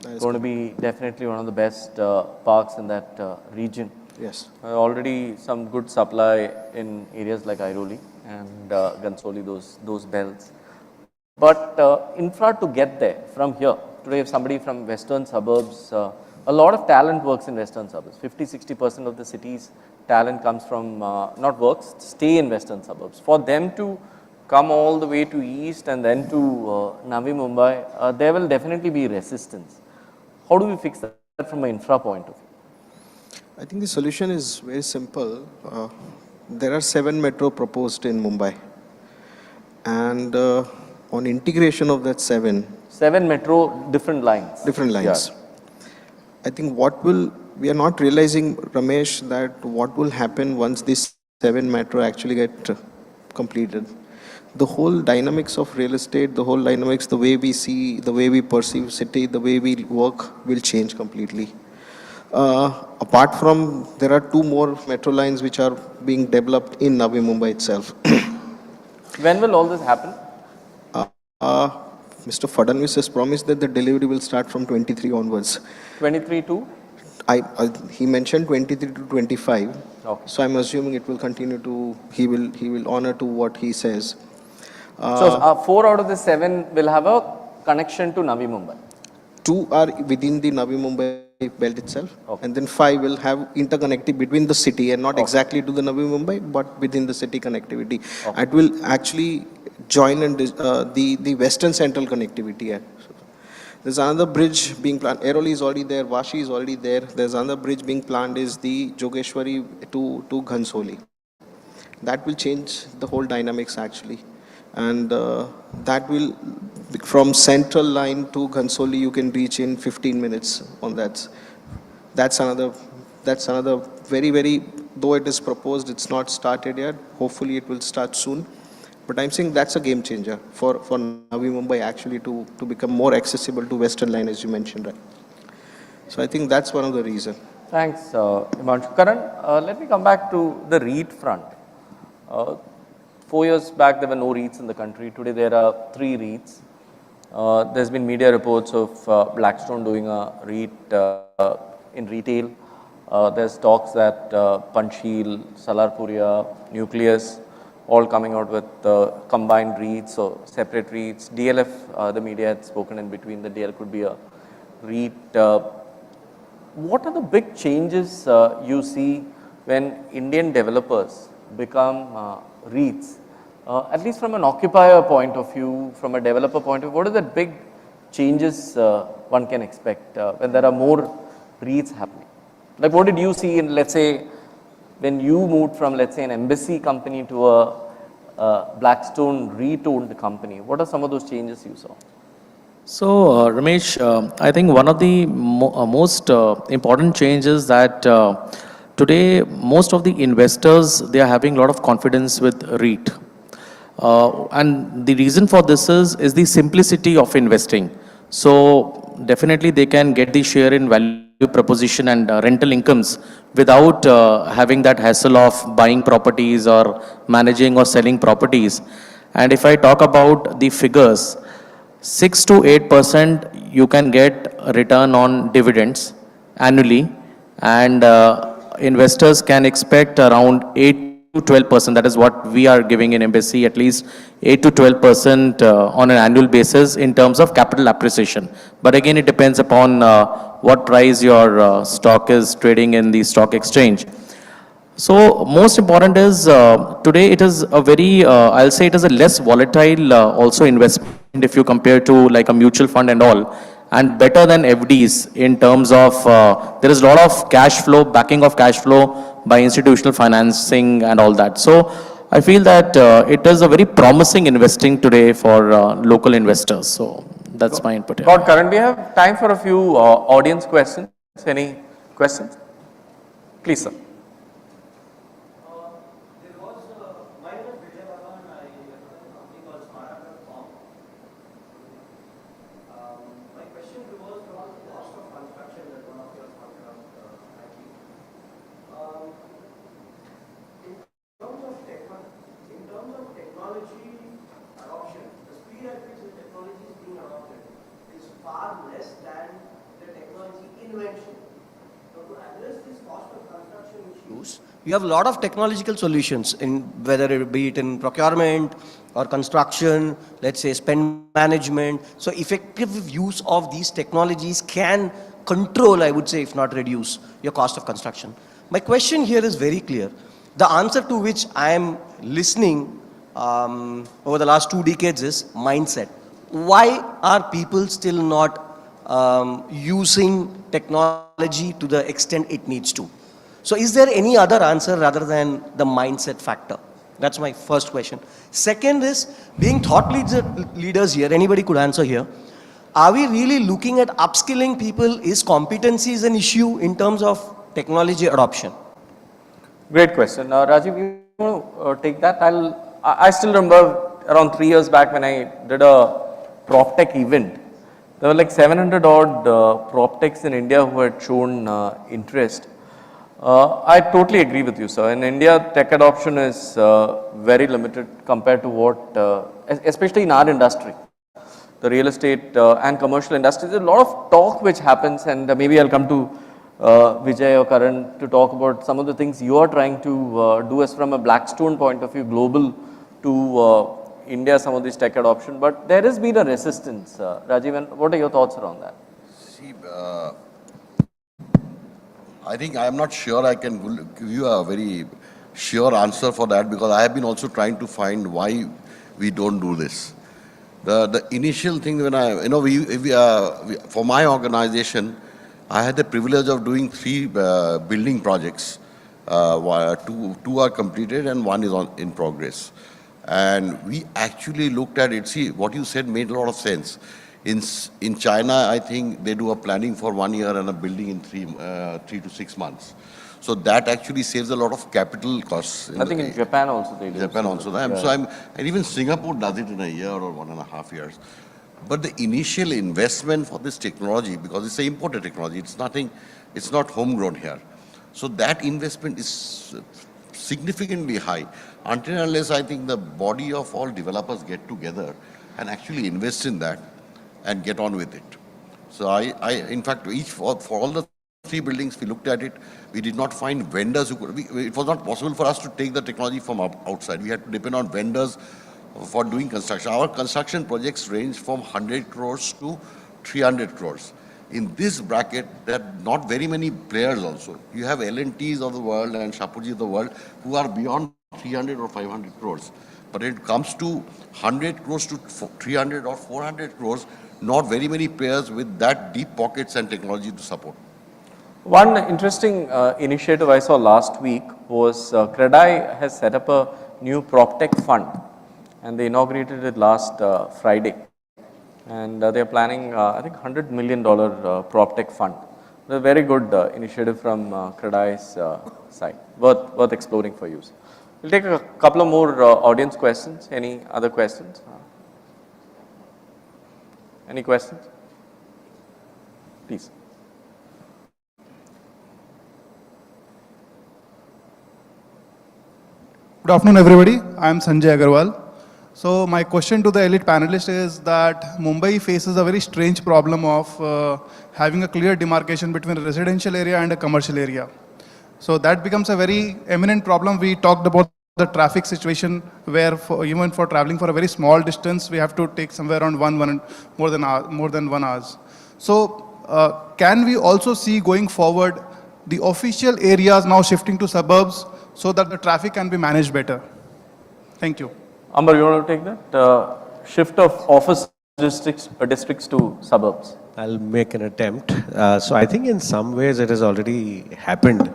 Speaker 13: It's going to be definitely one of the best parks in that region.
Speaker 17: Yes.
Speaker 13: Already some good supply in areas like Airoli and Gansoli, those belts. But infra to get there from here, today if somebody from western suburbs, a lot of talent works in western suburbs. 50-60% of the city's talent comes from, not works, stay in western suburbs. For them to come all the way to east and then to Navi Mumbai, there will definitely be resistance. How do we fix that from an infra point of view?
Speaker 17: I think the solution is very simple. There are 7 metro proposed in Mumbai. And on integration of that 7
Speaker 13: metro, different lines.
Speaker 17: Different lines. Yeah. I think we are not realizing, Ramesh, that what will happen once this 7 metro actually get completed. The whole dynamics of real estate, the whole dynamics, the way we see, the way we perceive city, the way we work will change completely. Apart from, there are 2 more metro lines which are being developed in Navi Mumbai itself.
Speaker 13: When will all this happen?
Speaker 17: Mr. Fadnavis has promised that the delivery will start from 23 onwards.
Speaker 13: 23 to?
Speaker 17: He mentioned 23 to 25.
Speaker 13: Okay.
Speaker 17: So I'm assuming it will continue to, he will honor to what he says.
Speaker 13: So 4 out of the 7 will have a connection to Navi Mumbai?
Speaker 17: 2 are within the Navi Mumbai belt itself. Okay. And then 5 will have interconnectivity between the city and not exactly to the Navi Mumbai, but within the city connectivity. Okay. It will actually join and the western central connectivity. There's another bridge being planned. Airoli is already there, Vashi is already there. There's another bridge being planned is the Jogeshwari to Ghansoli. That will change the whole dynamics actually. And that will, from central line to Ghansoli, you can reach in 15 minutes on that. That's another very, very, though it is proposed, it's not started yet. Hopefully it will start soon. But I'm saying that's a game changer for Navi Mumbai actually to become more accessible to Western Line, as you mentioned, right? So I think that's one of the reasons.
Speaker 13: Thanks, Himanshu. Karan, let me come back to the REIT front. 4 years back, there were no REITs in the country. Today, there are 3 REITs. There's been media reports of Blackstone doing a REIT in retail. There's talks that Panchsheel, Salarpuria, Nucleus, all coming out with combined REITs or separate REITs. DLF, the media had spoken in between that DL could be a REIT. What are the big changes you see when Indian developers become REITs? At least from an occupier point of view, from a developer point of view, what are the big changes one can expect when there are more REITs happening? Like what did you see in, let's say, when you moved from, let's say, an embassy company to a Blackstone retooled the company. What are some of those changes you saw?
Speaker 18: So, Ramesh, I think one of the most important changes that today most of the investors, they are having a lot of confidence with REIT. And the reason for this is the simplicity of investing. So definitely they can get the share in value proposition and rental incomes without having that hassle of buying properties or managing or selling properties. And if I talk about the figures, 6 to 8% you can get a return on dividends annually, and investors can expect around 8 to 12%. That is what we are giving in embassy, at least 8 to 12% on an annual basis in terms of capital appreciation. But again, it depends upon what price your stock is trading in the stock exchange. So most important is today it is a very, I'll say it is a less volatile also investment if you compare to like a mutual fund and all, and better than FDs in terms of there is a lot of cash flow, backing of cash flow by institutional financing and all that. So I feel that it is a very promising investing today for local investors. So that's my input here.
Speaker 13: God, Karan, we have time for a few audience questions. Any questions? Please, sir.
Speaker 19: You have a lot of technological solutions in whether it be it in procurement or construction, let's say spend management. So effective use of these technologies can control, I would say, if not reduce your cost of construction. My question here is very clear. The answer to which I am listening over the last 2 decades is mindset. Why are people still not using technology to the extent it needs to? So is there any other answer rather than the mindset factor? That's my first question. Second is, being thought leaders here, anybody could answer here. Are we really looking at upskilling people? Is competencies an issue in terms of technology adoption?
Speaker 13: Great question. Rajiv, you want to take that? I still remember around 3 years back when I did a PropTech event. There were like 700 odd PropTechs in India who had shown interest. I totally agree with you, sir. In India, tech adoption is very limited compared to what, especially in our industry, the real estate and commercial industry. There's a lot of talk which happens, and maybe I'll come to Vijay or Karan to talk about some of the things you are trying to do as from a Blackstone point of view, global to India, some of this tech adoption. But there has been a resistance. Rajiv, and what are your thoughts around that?
Speaker 15: See, I think I am not sure I can give you a very sure answer for that, because I have been also trying to find why we don't do this. The initial thing when for my organization, I had the privilege of doing 3 building projects. 2 are completed and 1 is in progress. And we actually looked at it. See, what you said made a lot of sense. In China, I think they do a planning for 1 year and a building in 3 to 6 months. So that actually saves a lot of capital costs.
Speaker 13: I think in Japan also they do.
Speaker 15: Japan also.
Speaker 13: Yeah.
Speaker 15: So and even Singapore does it in a year or 1.5 years. But the initial investment for this technology, because it's an imported technology, it's not homegrown here. So that investment is significantly high. Until and unless I think the body of all developers get together and actually invest in that and get on with it. So in fact, for all the 3 buildings, we looked at it, we did not find vendors who could, it was not possible for us to take the technology from outside. We had to depend on vendors for doing construction. Our construction projects range from 100 crores to 300 crores. In this bracket, there are not very many players also. You have L&Ts of the world and Shapoorji of the world who are beyond 300 or 500 crores. But when it comes to 100 crores to 300 or 400 crores, not very many players with that deep pockets and technology to support.
Speaker 13: One interesting initiative I saw last week was Credai has set up a new PropTech fund. and they inaugurated it last Friday. And they're planning, I think, $100 million prop tech fund. A very good initiative from Credai's side, worth exploring for you. We'll take a couple of more audience questions. Any other questions? Any questions? Please.
Speaker 20: Good afternoon, everybody. I am Sanjay Agarwal. So my question to the elite panelist is that Mumbai faces a very strange problem of having a clear demarcation between a residential area and a commercial area. So that becomes a very eminent problem. We talked about the traffic situation where even for traveling for a very small distance, we have to take somewhere around more than 1 hour. So can we also see going forward the official areas now shifting to suburbs so that the traffic can be managed better? Thank you.
Speaker 13: Amber, you want to take that? Shift of office districts to suburbs.
Speaker 14: I'll make an attempt. So I think in some ways it has already happened.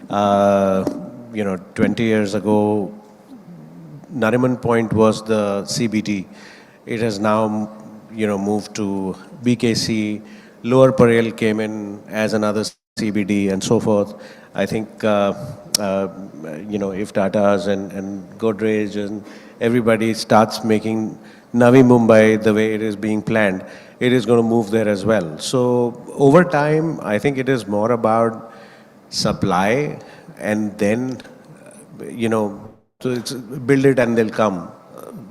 Speaker 14: 20 years ago, Nariman Point was the CBD. It has now, moved to BKC. Lower Parel came in as another CBD and so forth. I think, if Tatas and Godrej and everybody starts making Navi Mumbai the way it is being planned, it is going to move there as well. So over time, I think it is more about supply and then, so it's build it and they'll come,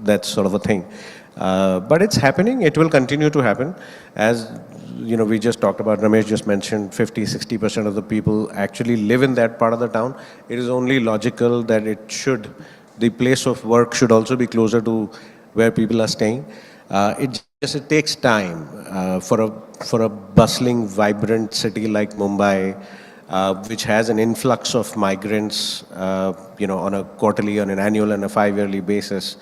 Speaker 14: that sort of a thing. But it's happening, it will continue to happen. As we just talked about, Ramesh just mentioned 50-60% of the people actually live in that part of the town. It is only logical that the place of work should also be closer to where people are staying. It takes time for a bustling, vibrant city like Mumbai, which has an influx of migrants, on a quarterly, on an annual and a 5-yearly basis.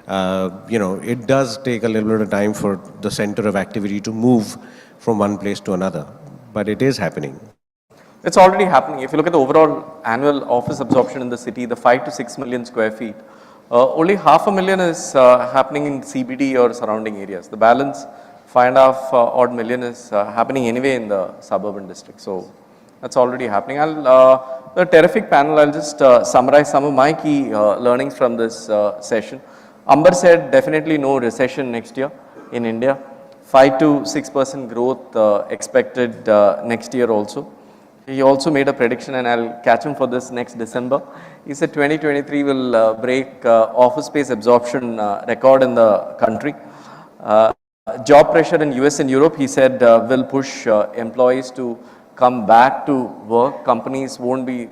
Speaker 14: It does take a little bit of time for the center of activity to move from one place to another, but it is happening.
Speaker 13: It's already happening. If you look at the overall annual office absorption in the city, the 5 to 6 million square feet, only 500,000 is happening in CBD or surrounding areas. The balance, 5.5 odd million is happening anyway in the suburban district. So that's already happening. A terrific panel. I'll just summarize some of my key learnings from this session. Amber said definitely no recession next year in India. 5 to 6% growth expected next year also. He also made a prediction, and I'll catch him for this next December. He said 2023 will break office space absorption record in the country. Job pressure in US and Europe, he said, will push employees to come back to work. Companies won't be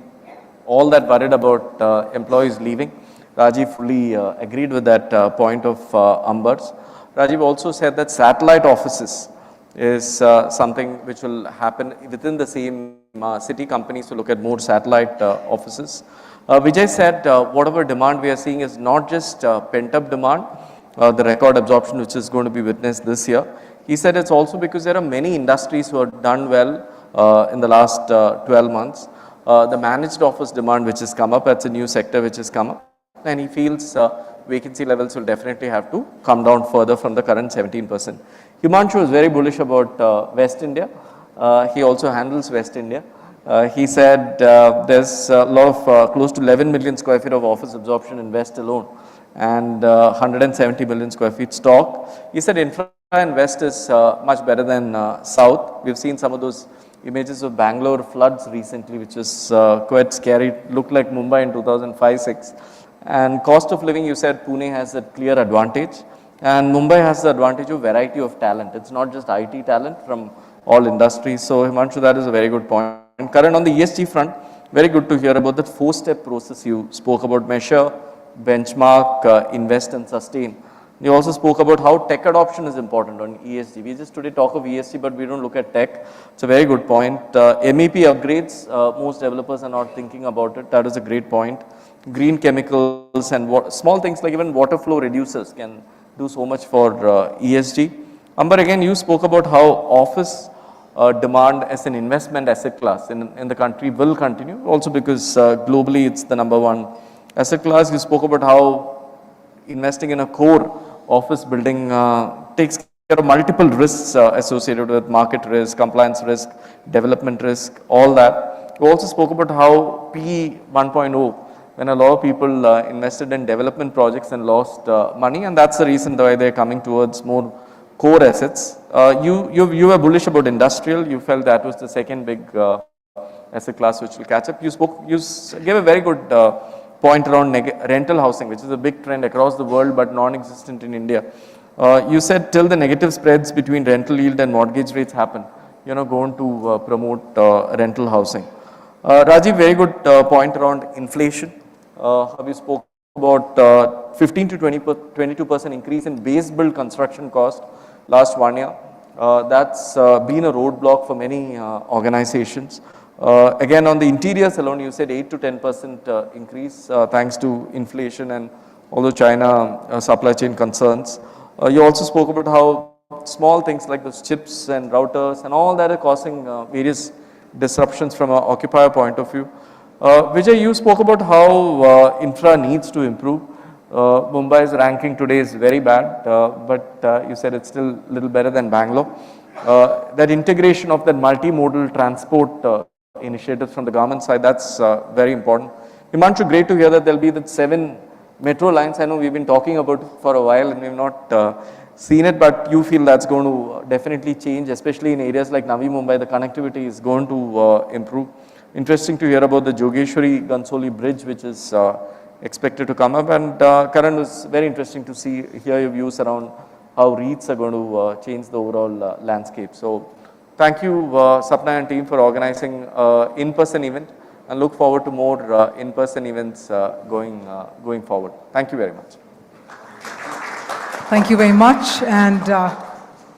Speaker 13: all that worried about employees leaving. Rajiv fully agreed with that point of Amber's. Rajiv also said that satellite offices is something which will happen within the same city. Companies to look at more satellite offices. Vijay said whatever demand we are seeing is not just pent-up demand, the record absorption which is going to be witnessed this year. He said it's also because there are many industries who have done well in the last 12 months. The managed office demand which has come up, that's a new sector which has come up. And he feels vacancy levels will definitely have to come down further from the current 17%. Himanshu is very bullish about West India. He also handles West India. He said there's a lot of close to 11 million square feet of office absorption in West alone and 170 million square feet stock. He said infra in West is much better than South. We've seen some of those images of Bangalore floods recently, which is quite scary. It looked like Mumbai in 2005-06. And cost of living, you said Pune has a clear advantage. And Mumbai has the advantage of variety of talent. It's not just IT talent from all industries. So Himanshu, that is a very good point. And Karan, on the ESG front, very good to hear about that 4-step process you spoke about: measure, benchmark, invest and sustain. You also spoke about how tech adoption is important on ESG. We just today talk of ESG, but we don't look at tech. It's a very good point. MEP upgrades, most developers are not thinking about it. That is a great point. Green chemicals and small things like even water flow reducers can do so much for ESG. Amber, again, you spoke about how office demand as an investment asset class in the country will continue, also because globally it's the #1 asset class. You spoke about how investing in a core office building takes care of multiple risks associated with market risk, compliance risk, development risk, all that. We also spoke about how PE 1.0, when a lot of people invested in development projects and lost money, and that's the reason why they're coming towards more core assets. You were bullish about industrial. You felt that was the second big asset class which will catch up. You gave a very good point around rental housing, which is a big trend across the world but non-existent in India. You said till the negative spreads between rental yield and mortgage rates happen, you're not going to promote rental housing. Rajiv, very good point around inflation. We spoke about 15 to 22% increase in base build construction cost last 1 year. That's been a roadblock for many organizations. Again, on the interiors alone, you said 8 to 10% increase thanks to inflation and all the China supply chain concerns. You also spoke about how small things like those chips and routers and all that are causing various disruptions from an occupier point of view. Vijay, you spoke about how infra needs to improve. Mumbai's ranking today is very bad, but you said it's still a little better than Bangalore. That integration of that multimodal transport initiatives from the government side, that's very important. Himanshu, great to hear that there'll be the 7 metro lines. I know we've been talking about it for a while and we've not seen it, but you feel that's going to definitely change, especially in areas like Navi Mumbai. The connectivity is going to improve. Interesting to hear about the Jogeshwari Gansoli bridge, which is expected to come up. And Karan, was very interesting to hear your views around how REITs are going to change the overall landscape. So thank you, Sapna and team, for organizing in-person event, and look forward to more in-person events going forward. Thank you very much.
Speaker 1: Thank you very much. And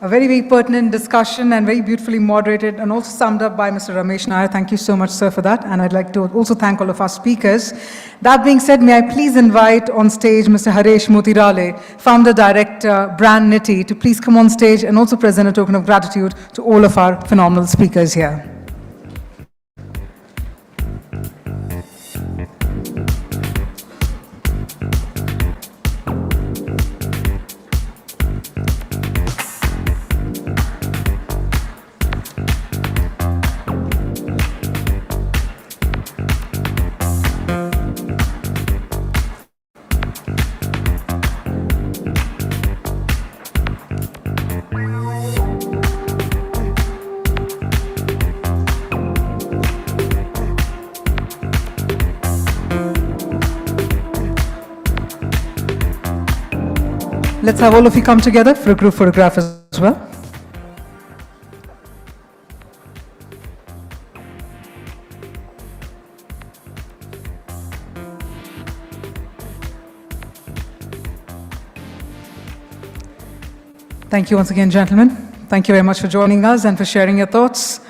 Speaker 1: a very, very pertinent discussion and very beautifully moderated and also summed up by Mr. Ramesh Nair. Thank you so much, sir, for that. And I'd like to also thank all of our speakers. That being said, may I please invite on stage Mr. Haresh Motirale, Founder Director, Brand Nitty, to please come on stage and also present a token of gratitude to all of our phenomenal speakers here. Let's have all of you come together for a group photograph as well. Thank you once again, gentlemen. Thank you very much for joining us and for sharing your thoughts.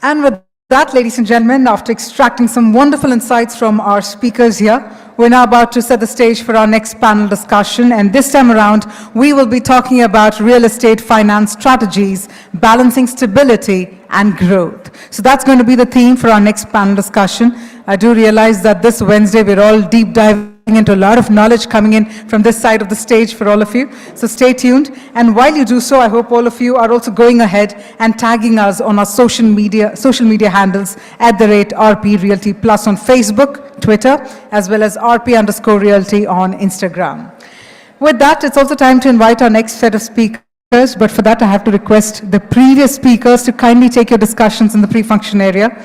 Speaker 1: And with that, ladies and gentlemen, after extracting some wonderful insights from our speakers here, we're now about to set the stage for our next panel discussion. And this time around, we will be talking about real estate finance strategies, balancing stability and growth. So that's going to be the theme for our next panel discussion. I do realize that this Wednesday, we're all deep diving into a lot of knowledge coming in from this side of the stage for all of you. So stay tuned. And while you do so, I hope all of you are also going ahead and tagging us on our social media handles @RP Realty Plus on Facebook, Twitter, as well as RP_Realty on Instagram. With that, it's also time to invite our next set of speakers. But for that, I have to request the previous speakers to kindly take your discussions in the pre-function area,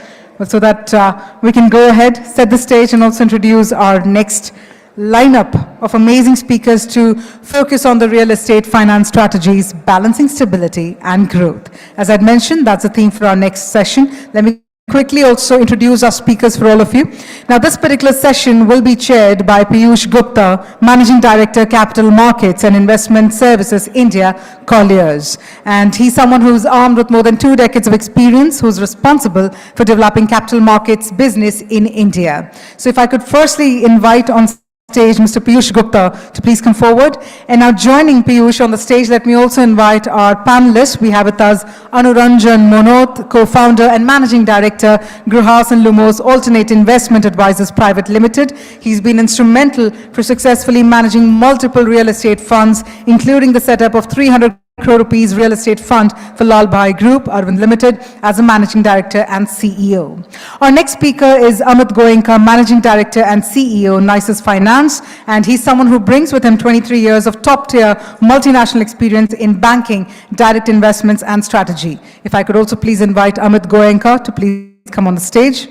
Speaker 1: so that we can go ahead, set the stage, and also introduce our next lineup of amazing speakers to focus on the real estate finance strategies, balancing stability and growth. As I'd mentioned, that's the theme for our next session. Let me quickly also introduce our speakers for all of you. Now, this particular session will be chaired by Piyush Gupta, Managing Director, Capital Markets and Investment Services, India, Colliers. And he's someone who's armed with more than 2 decades of experience, who's responsible for developing capital markets business in India. So if I could firstly invite on stage Mr. Piyush Gupta to please come forward. And now joining Piyush on the stage, let me also invite our panelists. We have with us Anuranjan Monoth, co-founder and managing director, Gruhas and Lumos Alternate Investment Advisors Private Limited. He's been instrumental for successfully managing multiple real estate funds, including the setup of 300 crore rupees real estate fund for Lal Bhai Group, Arvind Limited, as a managing director and CEO. Our next speaker is Amit Goenka, managing director and CEO, Nisus Finance, and he's someone who brings with him 23 years of top-tier multinational experience in banking, direct investments, and strategy. If I could also please invite Amit Goenka to please come on the stage.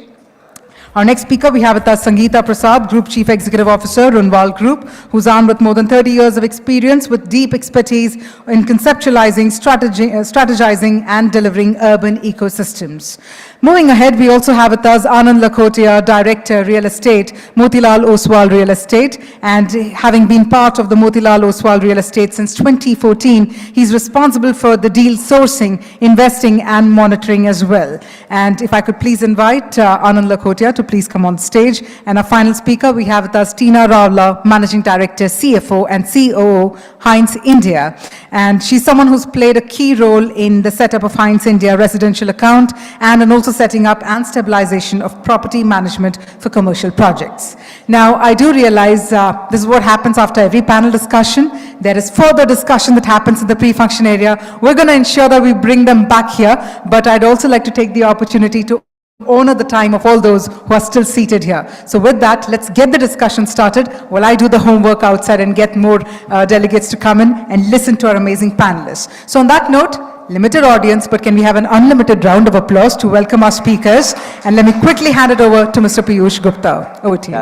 Speaker 1: Our next speaker, we have with us Sangeeta Prasad, Group Chief Executive Officer, Runwal Group, who's armed with more than 30 years of experience with deep expertise in conceptualizing, strategizing, and delivering urban ecosystems. Moving ahead, we also have with us Anand Lakhotia, Director, Real Estate, Motilal Oswal Real Estate, and having been part of the Motilal Oswal Real Estate since 2014, he's responsible for the deal sourcing, investing, and monitoring as well. And if I could please invite Anand Lakhotia to please come on stage. And our final speaker, we have with us Tina Rawla, Managing Director, CFO, and COO, Heinz India. And she's someone who's played a key role in the setup of Heinz India residential account and in also setting up and stabilization of property management for commercial projects. Now, I do realize this is what happens after every panel discussion. There is further discussion that happens in the pre-function area. We're going to ensure that we bring them back here, but I'd also like to take the opportunity to honor the time of all those who are still seated here. So with that, let's get the discussion started while I do the homework outside and get more delegates to come in and listen to our amazing panelists. So on that note, limited audience, but can we have an unlimited round of applause to welcome our speakers? And let me quickly hand it over to Mr. Piyush Gupta. Over to you.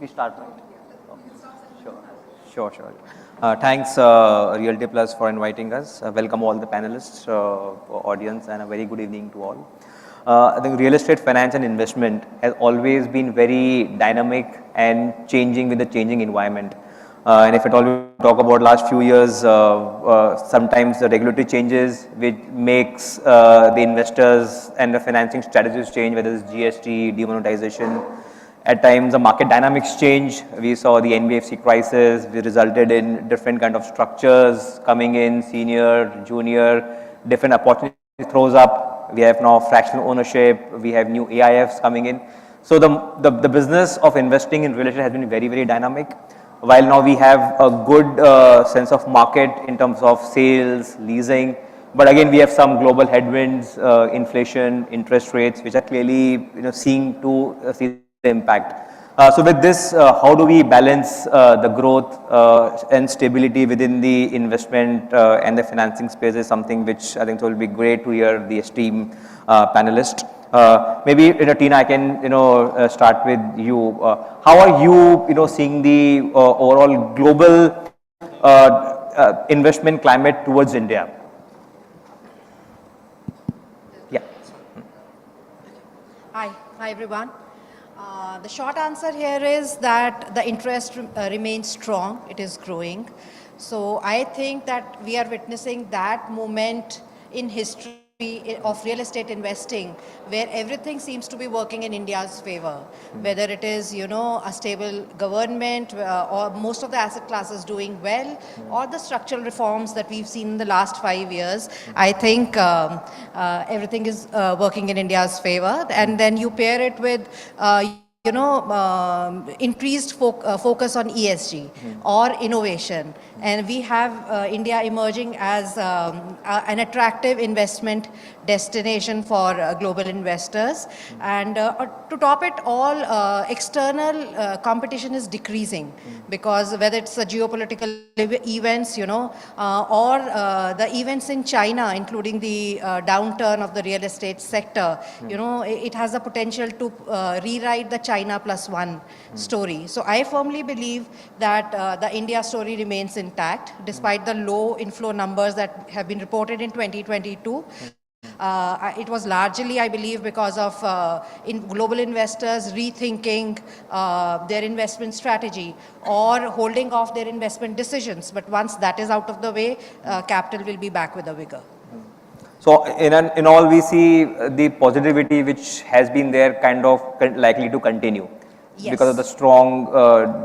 Speaker 21: We start, right? Sure. Thanks, Realty Plus, for inviting us. Welcome all the panelists, audience, and a very good evening to all. I think real estate finance and investment has always been very dynamic and changing with the changing environment. And if at all we talk about last few years, sometimes the regulatory changes which makes the investors and the financing strategies change, whether it's GST, demonetization. At times, the market dynamics change. We saw the NBFC crisis, which resulted in different kind of structures coming in, senior, junior, different opportunities throws up. We have now fractional ownership. We have new AIFs coming in. So the business of investing in real estate has been very, very dynamic. While now we have a good sense of market in terms of sales, leasing, but again, we have some global headwinds, inflation, interest rates, which are clearly seeing to see the impact. So with this, how do we balance the growth and stability within the investment and the financing space is something which I think will be great to hear the esteemed panelist. Maybe Tina, I can start with you. How are you seeing the overall global investment climate towards India? Yeah.
Speaker 22: Hi everyone. The short answer here is that the interest remains strong. It is growing. So I think that we are witnessing that moment in history of real estate investing where everything seems to be working in India's favor, whether it is a stable government or most of the asset classes doing well, or the structural reforms that we've seen in the last 5 years. I think everything is working in India's favor, and then you pair it with increased focus on ESG or innovation. And we have India emerging as an attractive investment destination for global investors. And to top it all, external competition is decreasing because whether it's the geopolitical events, or the events in China, including the downturn of the real estate sector, it has the potential to rewrite the China plus one story. So I firmly believe that the India story remains intact despite the low inflow numbers that have been reported in 2022. It was largely, I believe, because of global investors rethinking their investment strategy or holding off their investment decisions. But once that is out of the way, capital will be back with a vigor.
Speaker 21: So in all, we see the positivity which has been there kind of likely to continue because of the strong,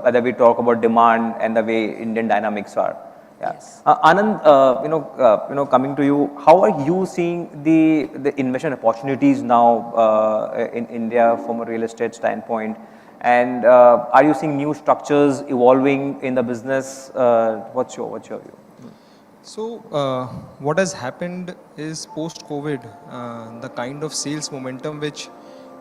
Speaker 21: whether we talk about demand and the way Indian dynamics are. Yeah. Anand, coming to you, how are you seeing the investment opportunities now in India from a real estate standpoint? And are you seeing new structures evolving in the business? What's your view?
Speaker 2: So what has happened is post-COVID, the kind of sales momentum which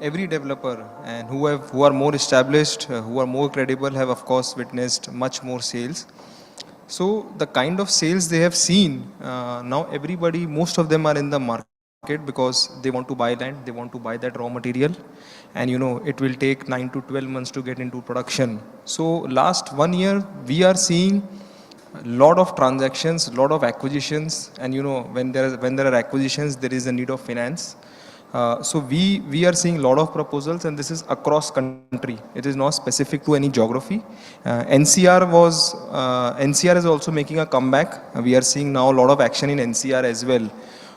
Speaker 2: every developer and who are more established, who are more credible, have of course witnessed much more sales. So the kind of sales they have seen, now everybody, most of them are in the market because they want to buy land, they want to buy that raw material, and it will take 9 to 12 months to get into production. So last 1 year we are seeing a lot of transactions, lot of acquisitions, and when there are acquisitions, there is a need of finance. So we are seeing a lot of proposals, and this is across country. It is not specific to any geography. NCR is also making a comeback. We are seeing now a lot of action in NCR as well.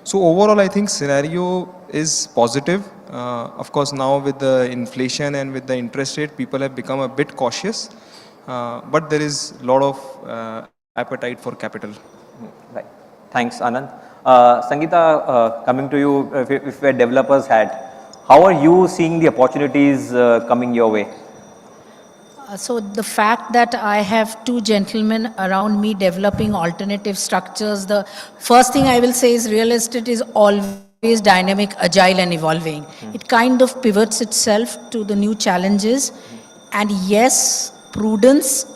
Speaker 2: So overall, I think scenario is positive. Of course, now with the inflation and with the interest rate, people have become a bit cautious. But there is a lot of appetite for capital.
Speaker 21: Right. Thanks, Anand. Sangeeta, coming to you, if we're developers hat, how are you seeing the opportunities coming your way?
Speaker 3: So the fact that I have two gentlemen around me developing alternative structures, the first thing I will say is real estate is always dynamic, agile and evolving. It kind of pivots itself to the new challenges. And yes, prudence.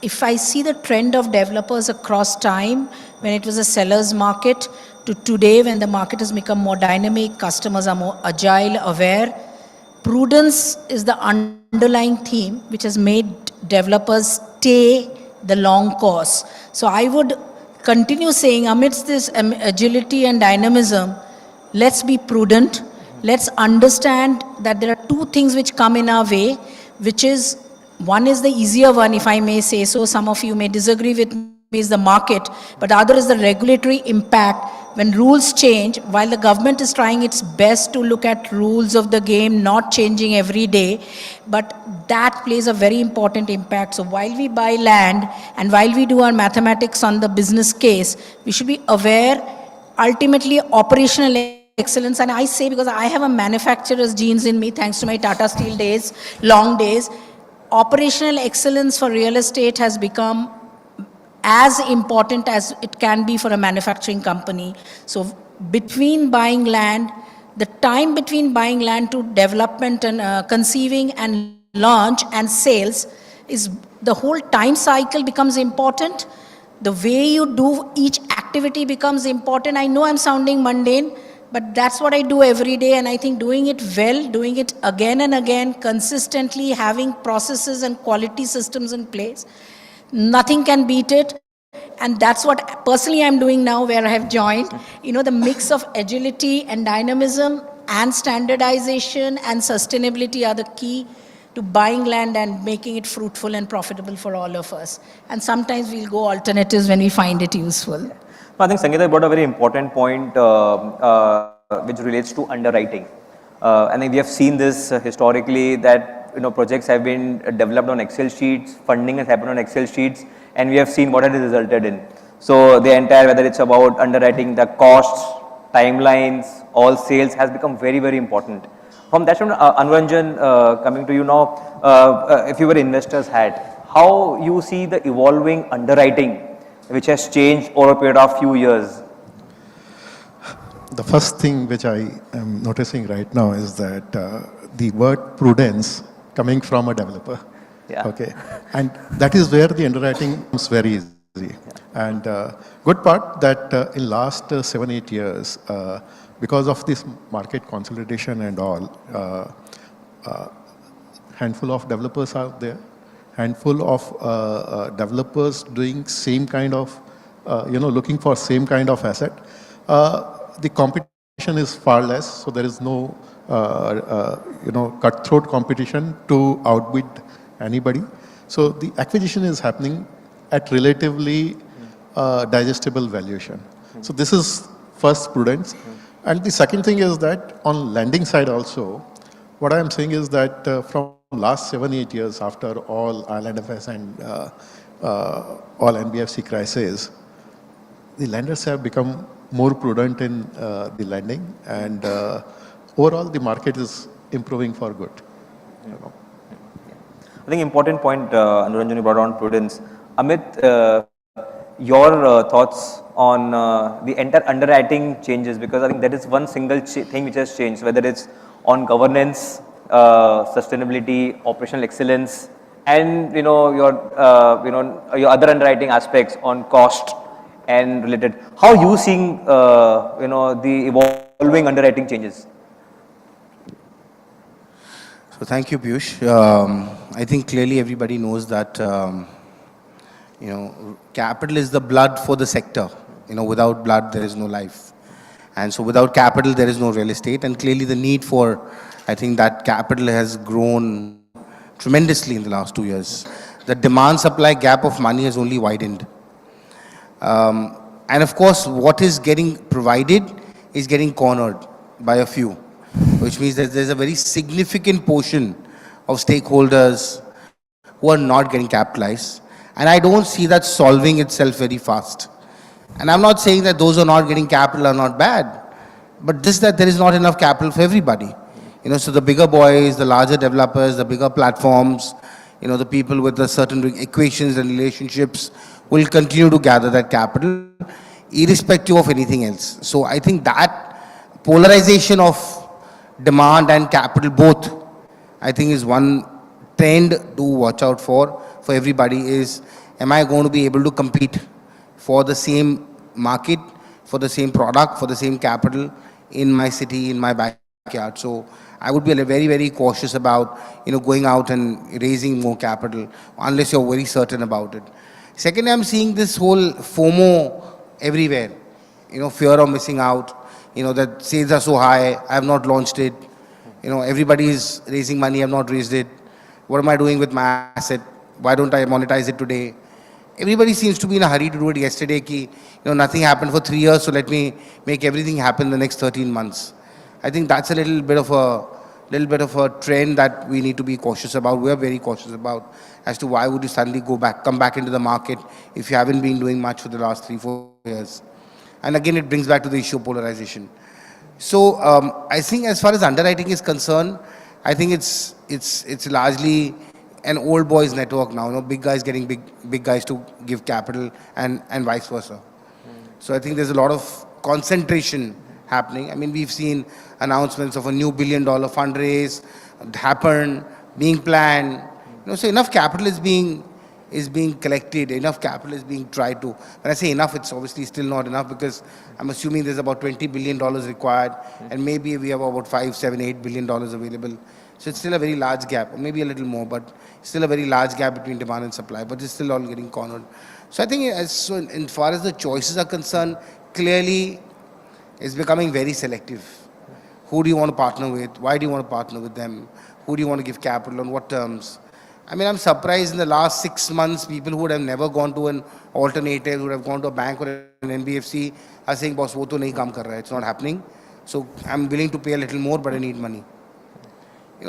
Speaker 3: If I see the trend of developers across time, when it was a seller's market to today when the market has become more dynamic, customers are more agile, aware, prudence is the underlying theme which has made developers stay the long course. So I would continue saying amidst this agility and dynamism, let's be prudent. Let's understand that there are two things which come in our way, which is one is the easier one, if I may say so. Some of you may disagree with me, is the market, but the other is the regulatory impact. When rules change, while the government is trying its best to look at rules of the game, not changing every day, but that plays a very important impact. So while we buy land and while we do our mathematics on the business case, we should be aware, ultimately operational excellence, and I say because I have a manufacturer's genes in me, thanks to my Tata Steel days, long days, operational excellence for real estate has become as important as it can be for a manufacturing company. So between buying land, the time between buying land to development and conceiving and launch and sales is the whole time cycle becomes important. The way you do each activity becomes important. I know I'm sounding mundane, but that's what I do every day, and I think doing it well, doing it again and again, consistently, having processes and quality systems in place, nothing can beat it. And that's what personally I'm doing now where I have joined. The mix of agility and dynamism and standardization and sustainability are the key to buying land and making it fruitful and profitable for all of us. And sometimes we'll go alternatives when we find it useful.
Speaker 21: I think Sangeeta brought a very important point which relates to underwriting. I think we have seen this historically that projects have been developed on Excel sheets, funding has happened on Excel sheets, and we have seen what it has resulted in. So the entire, whether it's about underwriting, the costs, timelines, all sales has become very, very important. From that, Anuranjan, coming to you now, if you were investors hat, how you see the evolving underwriting which has changed over a period of few years?
Speaker 23: The first thing which I am noticing right now is that the word prudence coming from a developer.
Speaker 21: Yeah.
Speaker 23: Okay. And that is where the underwriting comes very easy. Yeah. And good part that in last 7-8 years, because of this market consolidation and all, handful of developers out there, handful of developers doing same kind of, looking for same kind of asset. The competition is far less, so there is no, cutthroat competition to outbid anybody. So the acquisition is happening at relatively digestible valuation. So this is first prudence. And the second thing is that on lending side also, what I am saying is that from last 7-8 years after all IL&FS and all NBFC crisis, the lenders have become more prudent in the lending, and overall the market is improving for good.
Speaker 21: I think important point, Anuranjan, you brought on prudence. Amit, your thoughts on the entire underwriting changes, because I think that is one single thing which has changed, whether it's on governance, sustainability, operational excellence, and your other underwriting aspects on cost and related. How you seeing the evolving underwriting changes?
Speaker 4: So thank you, Piyush. I think clearly everybody knows that capital is the blood for the sector. Without blood there is no life, and so without capital there is no real estate. And clearly the need for, I think, that capital has grown tremendously in the last 2 years. The demand-supply gap of money has only widened. And of course, what is getting provided is getting cornered by a few, which means that there's a very significant portion of stakeholders who are not getting capitalized. And I don't see that solving itself very fast. And I'm not saying that those who are not getting capital are not bad, but just that there is not enough capital for everybody. So the bigger boys, the larger developers, the bigger platforms, the people with the certain equations and relationships will continue to gather that capital irrespective of anything else. So I think that polarization of demand and capital both, I think, is one trend to watch out for everybody. Is, am I going to be able to compete for the same market, for the same product, for the same capital in my city, in my backyard? So I would be very, very cautious about going out and raising more capital unless you're very certain about it. Second, I'm seeing this whole FOMO everywhere, fear of missing out, that sales are so high, I have not launched it, everybody is raising money, I have not raised it, what am I doing with my asset, why don't I monetize it today? Everybody seems to be in a hurry to do it yesterday, nothing happened for 3 years, so let me make everything happen in the next 13 months. I think that's a little bit of a trend that we need to be cautious about. We're very cautious about as to why would you suddenly come back into the market if you haven't been doing much for the last 3-4 years. And again, it brings back to the issue of polarization. So I think as far as underwriting is concerned, I think it's largely an old boys network now. Big guys getting big guys to give capital and vice versa. So I think there's a lot of concentration happening. I mean, we've seen announcements of a new $1 billion fundraise happen, being planned. So enough capital is being collected, enough capital is being tried to. When I say enough, it's obviously still not enough, because I'm assuming there's about $20 billion required, and maybe we have about $5, $7, $8 billion available. So it's still a very large gap, or maybe a little more, but still a very large gap between demand and supply, but it's still all getting cornered. So I think as far as the choices are concerned, clearly it's becoming very selective. Who do you want to partner with? Why do you want to partner with them? Who do you want to give capital? On what terms? I mean, I'm surprised in the last 6 months, people who would have never gone to an alternative, who would have gone to a bank or an NBFC, are saying, boss, wo to nahi kaam kar raha hai. It's not happening. So I'm willing to pay a little more, but I need money.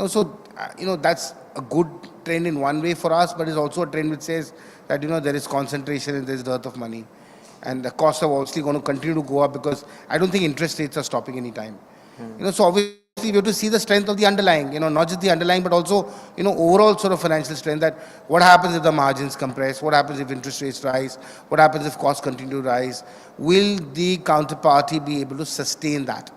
Speaker 4: So that's a good trend in one way for us, but it's also a trend which says that, there is concentration and there's dearth of money. And the costs are obviously going to continue to go up, because I don't think interest rates are stopping any time. So obviously we have to see the strength of the underlying, not just the underlying, but also, overall sort of financial strength, that what happens if the margins compress, what happens if interest rates rise, what happens if costs continue to rise, will the counterparty be able to sustain that?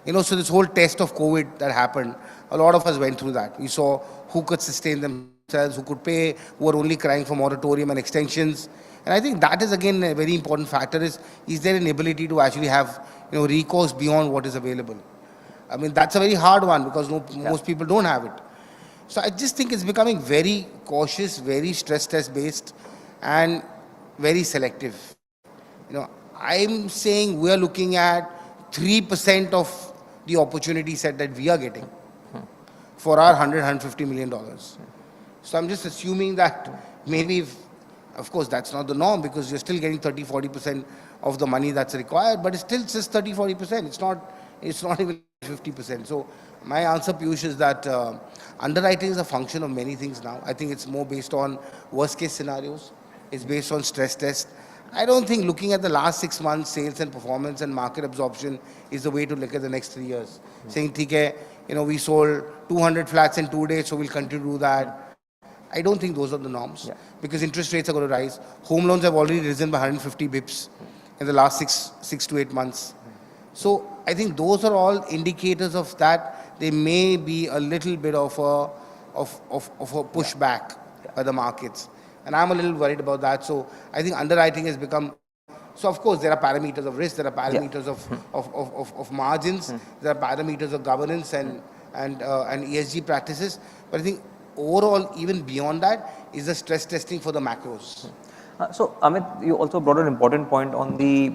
Speaker 4: So this whole test of COVID that happened, a lot of us went through that. We saw who could sustain themselves, who could pay, who were only crying for moratorium and extensions. And I think that is again a very important factor, is there an ability to actually have recourse beyond what is available? I mean, that's a very hard one, because most people don't have it. So I just think it's becoming very cautious, very stress test based, and very selective. I'm saying we're looking at 3% of the opportunity set that we are getting for our $150 million. So I'm just assuming that maybe, of course, that's not the norm, because you're still getting 30-40% of the money that's required, but it's still just 30-40%. It's not even 50%. So my answer, Piyush, is that underwriting is a function of many things now. I think it's more based on worst case scenarios. It's based on stress test. I don't think looking at the last 6 months sales and performance and market absorption is the way to look at the next 3 years. Saying, "Okay, we sold 200 flats in 2 days, so we'll continue to do that." I don't think those are the norms because interest rates are going to rise. Home loans have already risen by 150 bips in the last six to 8 months. So I think those are all indicators of that. There may be a little bit of a pushback by the markets. And I'm a little worried about that. So I think underwriting has become, so of course there are parameters of risk, there are parameters of margins, there are parameters of governance and ESG practices. But I think overall, even beyond that, is the stress testing for the macros.
Speaker 21: So Amit, you also brought an important point on the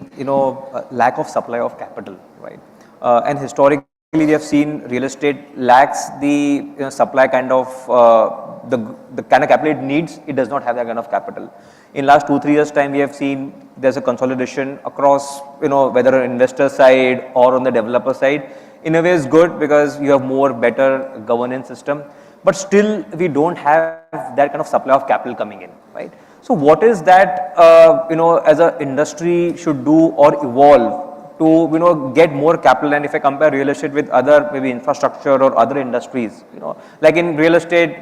Speaker 21: lack of supply of capital, right? And historically, we have seen real estate lacks the supply kind of the kind of capital it needs. It does not have that kind of capital. In last 2-3 years time, we have seen there's a consolidation across whether on investor side or on the developer side. In a way, it's good because you have more better governance system. But still, we don't have that kind of supply of capital coming in, right? So what is that, as an industry should do or evolve to, get more capital? And if I compare real estate with other maybe infrastructure or other industries, like in real estate,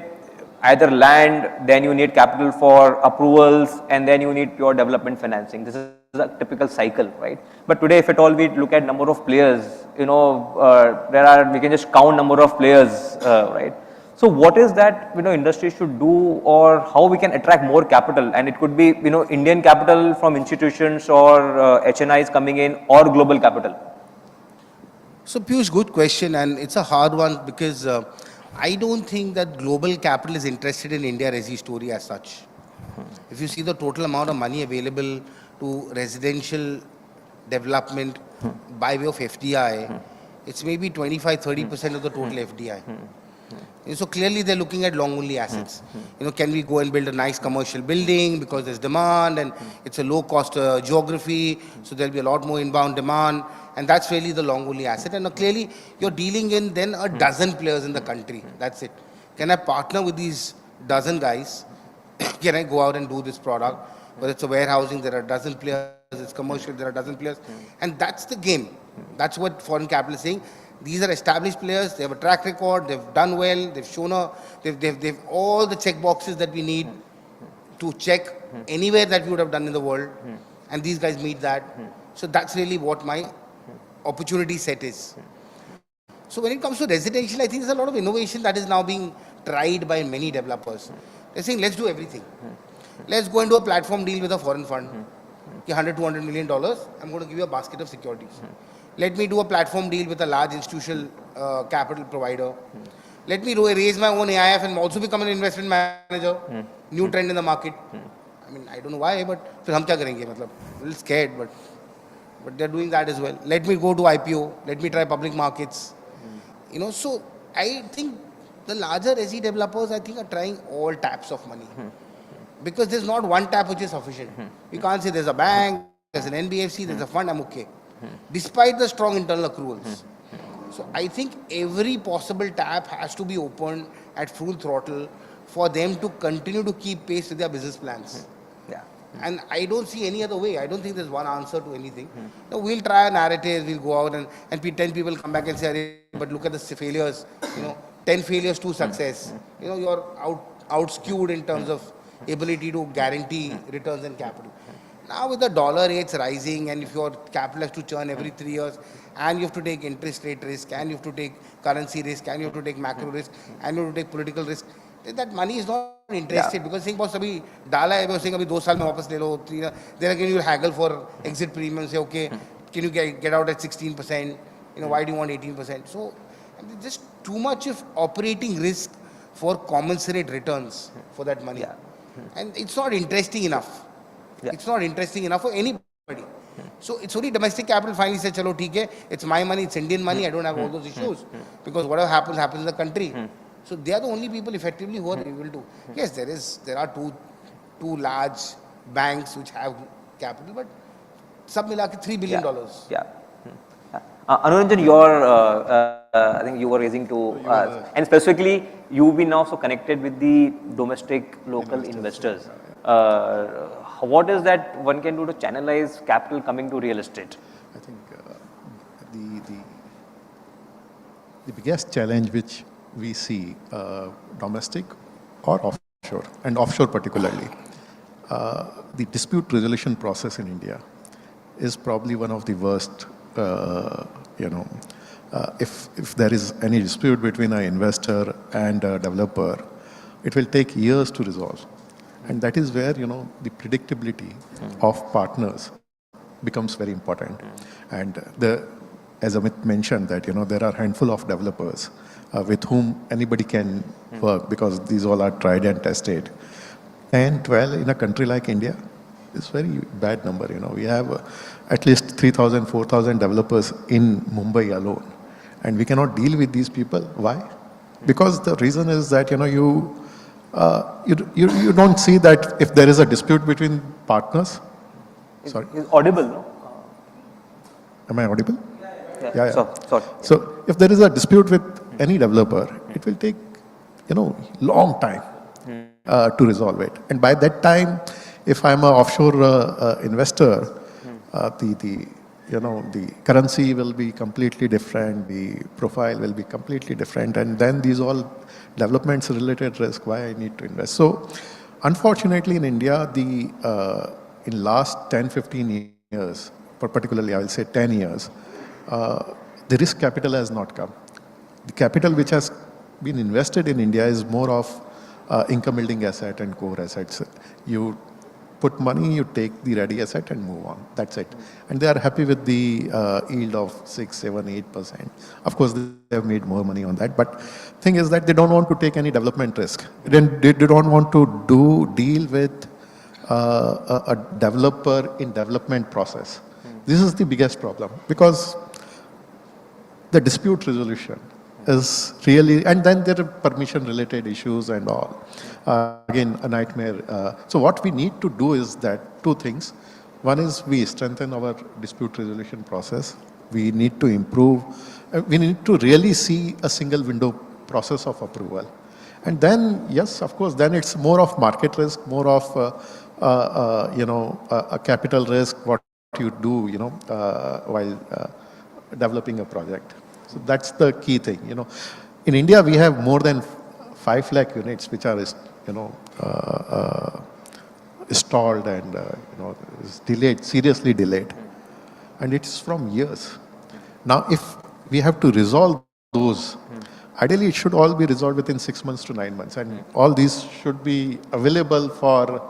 Speaker 21: either land, then you need capital for approvals, and then you need pure development financing. This is a typical cycle, right? But today, if at all we look at number of players, we can just count number of players, right? So what is that industry should do, or how we can attract more capital? And it could be Indian capital from institutions or HNIs coming in, or global capital.
Speaker 4: So Piyush, good question, and it's a hard one because I don't think that global capital is interested in India resi story as such. If you see the total amount of money available to residential development by way of FDI, it's maybe 25-30% of the total FDI. So clearly they're looking at long-only assets. Can we go and build a nice commercial building because there's demand and it's a low-cost geography, so there'll be a lot more inbound demand, and that's really the long-only asset. And clearly you're dealing in then a dozen players in the country. That's it. Can I partner with these dozen guys? Can I go out and do this product? Whether it's a warehousing, there are a dozen players. It's commercial, there are a dozen players. And that's the game. That's what foreign capital is saying. These are established players. They have a track record. They've done well. They've shown they've all the check boxes that we need to check anywhere that we would have done in the world. And these guys meet that. So that's really what my opportunity set is. So when it comes to residential, I think there's a lot of innovation that is now being tried by many developers. They're saying, let's do everything. Let's go into a platform deal with a foreign fund. $100-200 million. I'm going to give you a basket of securities. Let me do a platform deal with a large institutional capital provider. Let me raise my own AIF and also become an investment manager. New trend in the market. I mean, I don't know why, but फिर हम क्या करेंगे? मतलब, a little scared, but they're doing that as well. Let me go to IPO. Let me try public markets. So I think the larger resi developers, I think, are trying all taps of money. Because there's not one tap which is sufficient. You can't say there's a bank, there's an NBFC, there's a fund, I'm okay. Despite the strong internal accruals. So I think every possible tap has to be opened at full throttle for them to continue to keep pace with their business plans. And I don't see any other way. I don't think there's one answer to anything. No, we'll try a narrative, we'll go out and 10 people come back and say, but look at the failures, 10 failures to success. You're out-skewed in terms of ability to guarantee returns and capital. Now with the dollar rates rising, and if your capital has to churn every 3 years, and you have to take interest rate risk, and you have to take currency risk, and you have to take macro risk, and you have to take political risk, that money is not interested because saying, boss, abhi dala hai, saying, abhi 2 saal mein wapas le lo, 3 years, then again you will haggle for exit premium, say, okay, can you get out at 16%, why do you want 18%? So just too much of operating risk for commensurate returns for that money. And it's not interesting enough. It's not interesting enough for anybody. So it's only domestic capital finally said, chalo, theek hai, it's my money, it's Indian money, I don't have all those issues. Because whatever happens, happens in the country. So they are the only people effectively who are able to. Yes, there are two large banks which have capital, but सब मिला के $3 billion.
Speaker 21: Yeah. Anuranjan, I think you were raising to, and specifically, you've been also connected with the domestic local investors. What is that one can do to channelize capital coming to real estate?
Speaker 23: I think the biggest challenge which we see, domestic or offshore, and offshore particularly, the dispute resolution process in India is probably one of the worst. If there is any dispute between an investor and a developer, it will take years to resolve. And that is where, the predictability of partners becomes very important. And as Amit mentioned that, there are a handful of developers with whom anybody can work because these all are tried and tested. 10, 12 in a country like India is very bad number. We have at least 3,000, 4,000 developers in Mumbai alone. And we cannot deal with these people. Why? Because the reason is that, you don't see that if there is a dispute between partners. Sorry.
Speaker 21: It's audible, no?
Speaker 23: Am I audible?
Speaker 21: Yeah. Sorry.
Speaker 23: So if there is a dispute with any developer, it will take, long time to resolve it. And by that time, if I'm an offshore investor, the currency will be completely different, the profile will be completely different, and then these all developments related risk, why I need to invest. So unfortunately in India, in last 10, 15 years, particularly I will say 10 years, the risk capital has not come. The capital which has been invested in India is more of income building asset and core assets. You put money, you take the ready asset and move on. That's it. And they are happy with the yield of 6, 7, 8%. Of course, they have made more money on that. But thing is that they don't want to take any development risk. They don't want to deal with a developer in development process. This is the biggest problem because the dispute resolution is really, and then there are permission related issues and all. Again, a nightmare. So what we need to do is that two things. One is we strengthen our dispute resolution process. We need to improve. We need to really see a single window process of approval. And then, yes, of course, then it's more of market risk, more of, a capital risk, what you do, while developing a project. So that's the key thing, In India, we have more than 5 lakh units which are, stalled and, is delayed, seriously delayed. And it's from years. Now, if we have to resolve those, ideally it should all be resolved within 6 months to 9 months. And all these should be available for,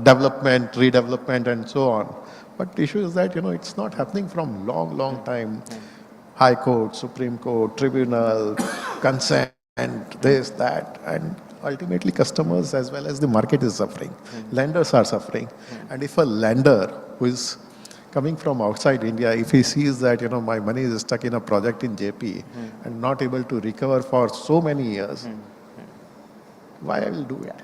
Speaker 23: development, redevelopment and so on. But the issue is that, it's not happening from long time. High Court, Supreme Court, Tribunal, consent, this, that, and ultimately customers as well as the market is suffering. Lenders are suffering. And if a lender who is coming from outside India, if he sees that, my money is stuck in a project in JP and not able to recover for so many years, why I will do it?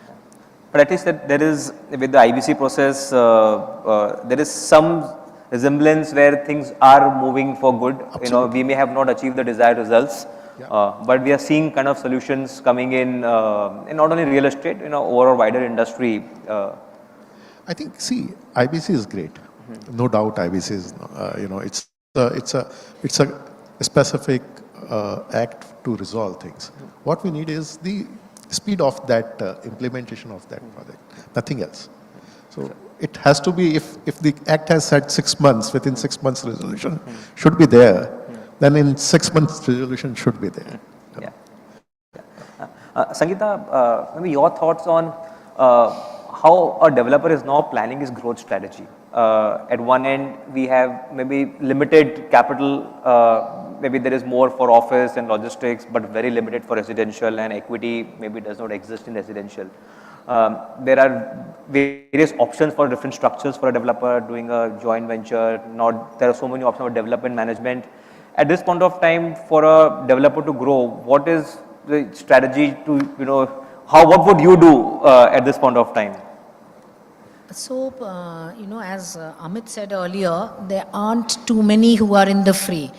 Speaker 21: But at least that there is, with the IBC process, there is some resemblance where things are moving for good.
Speaker 23: Absolutely.
Speaker 21: We may have not achieved the desired results, but we are seeing kind of solutions coming in not only real estate, over a wider industry.
Speaker 23: I think, see, IBC is great. No doubt IBC is, it's a specific act to resolve things. What we need is the speed of that implementation of that project, nothing else. So it has to be, if the act has said 6 months, within 6 months resolution should be there, then in 6 months resolution should be there.
Speaker 21: Sangeeta, maybe your thoughts on how a developer is now planning his growth strategy. At one end, we have maybe limited capital, maybe there is more for office and logistics, but very limited for residential, and equity maybe does not exist in residential. There are various options for different structures for a developer doing a joint venture. There are so many options for development management. At this point of time, for a developer to grow, what is the strategy to, what would you do at this point of time?
Speaker 3: So, as Amit said earlier, there aren't too many who are in the fray.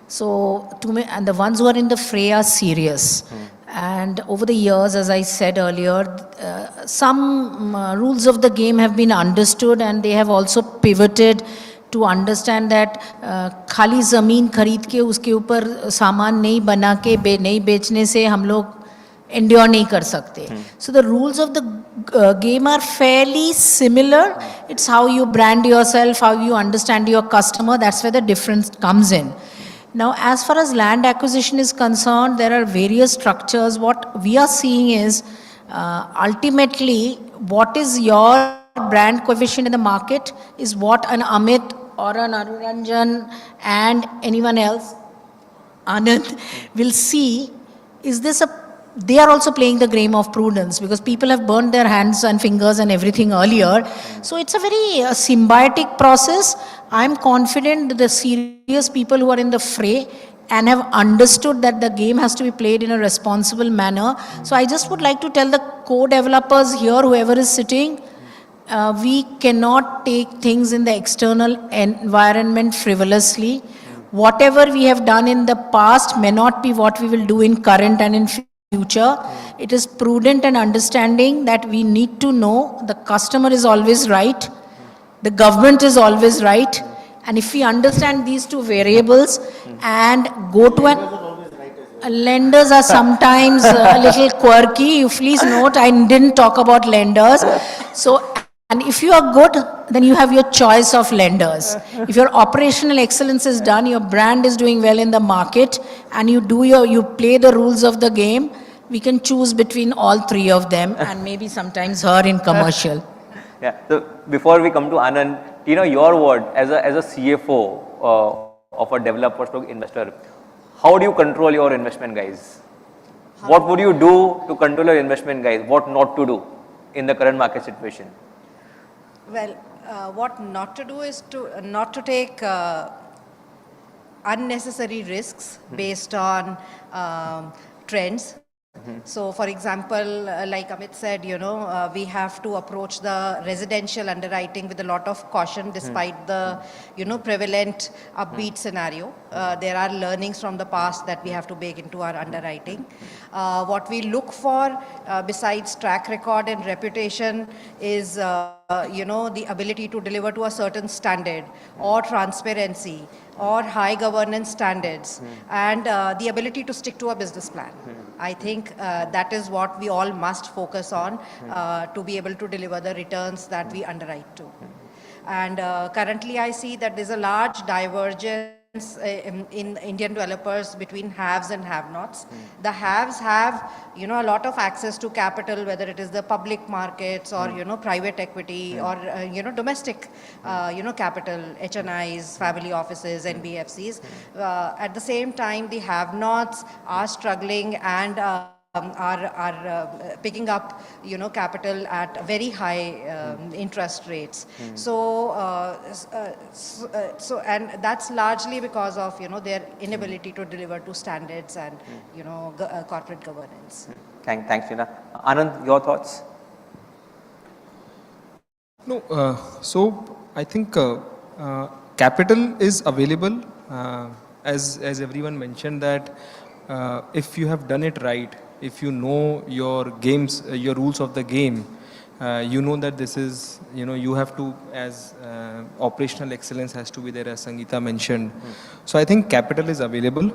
Speaker 3: So, and the ones who are in the fray are serious. And over the years, as I said earlier, some rules of the game have been understood, and they have also pivoted to understand that खाली ज़मीन खरीद के उसके ऊपर सामान नहीं बना के नहीं बेचने से हम लोग endure नहीं कर सकते. So the rules of the game are fairly similar. It's how you brand yourself, how you understand your customer. That's where the difference comes in. Now, as far as land acquisition is concerned, there are various structures. What we are seeing is ultimately what is your brand coefficient in the market is what an Amit or an Anuranjan and anyone else, Anand, will see. Is this they are also playing the game of prudence because people have burned their hands and fingers and everything earlier. So it's a very symbiotic process. I'm confident that the serious people who are in the fray and have understood that the game has to be played in a responsible manner. So I just would like to tell the co-developers here, whoever is sitting, we cannot take things in the external environment frivolously. Whatever we have done in the past may not be what we will do in current and in future. It is prudent and understanding that we need to know the customer is always right, the government is always right, and if we understand these two variables and go to lenders are sometimes a little quirky. You please note, I didn't talk about lenders. So, and if you are good, then you have your choice of lenders. If your operational excellence is done, your brand is doing well in the market, and you play the rules of the game, we can choose between all three of them, and maybe sometimes her in commercial.
Speaker 21: Yeah. So before we come to Anand, your word as a CFO of a developer stroke investor, how do you control your investment guys? What would you do to control your investment guys? What not to do in the current market situation?
Speaker 22: Well, what not to do is not to take unnecessary risks based on trends. So, for example, like Amit said, we have to approach the residential underwriting with a lot of caution despite the, prevalent upbeat scenario. There are learnings from the past that we have to bake into our underwriting. What we look for besides track record and reputation is, the ability to deliver to a certain standard or transparency or high governance standards and the ability to stick to a business plan. I think that is what we all must focus on to be able to deliver the returns that we underwrite to. And currently I see that there's a large divergence in Indian developers between haves and have-nots. The haves have, a lot of access to capital, whether it is the public markets or, private equity or, domestic, capital, HNIs, family offices, NBFCs. At the same time, the have-nots are struggling and are picking up, capital at very high interest rates. So, and that's largely because of, their inability to deliver to standards and, corporate governance.
Speaker 21: Thanks, Tina. Anand, your thoughts?
Speaker 2: No, so I think capital is available, as everyone mentioned that if you have done it right, if you know your games, your rules of the game, you know that this is, you have to, as operational excellence has to be there, as Sangeeta mentioned. So I think capital is available.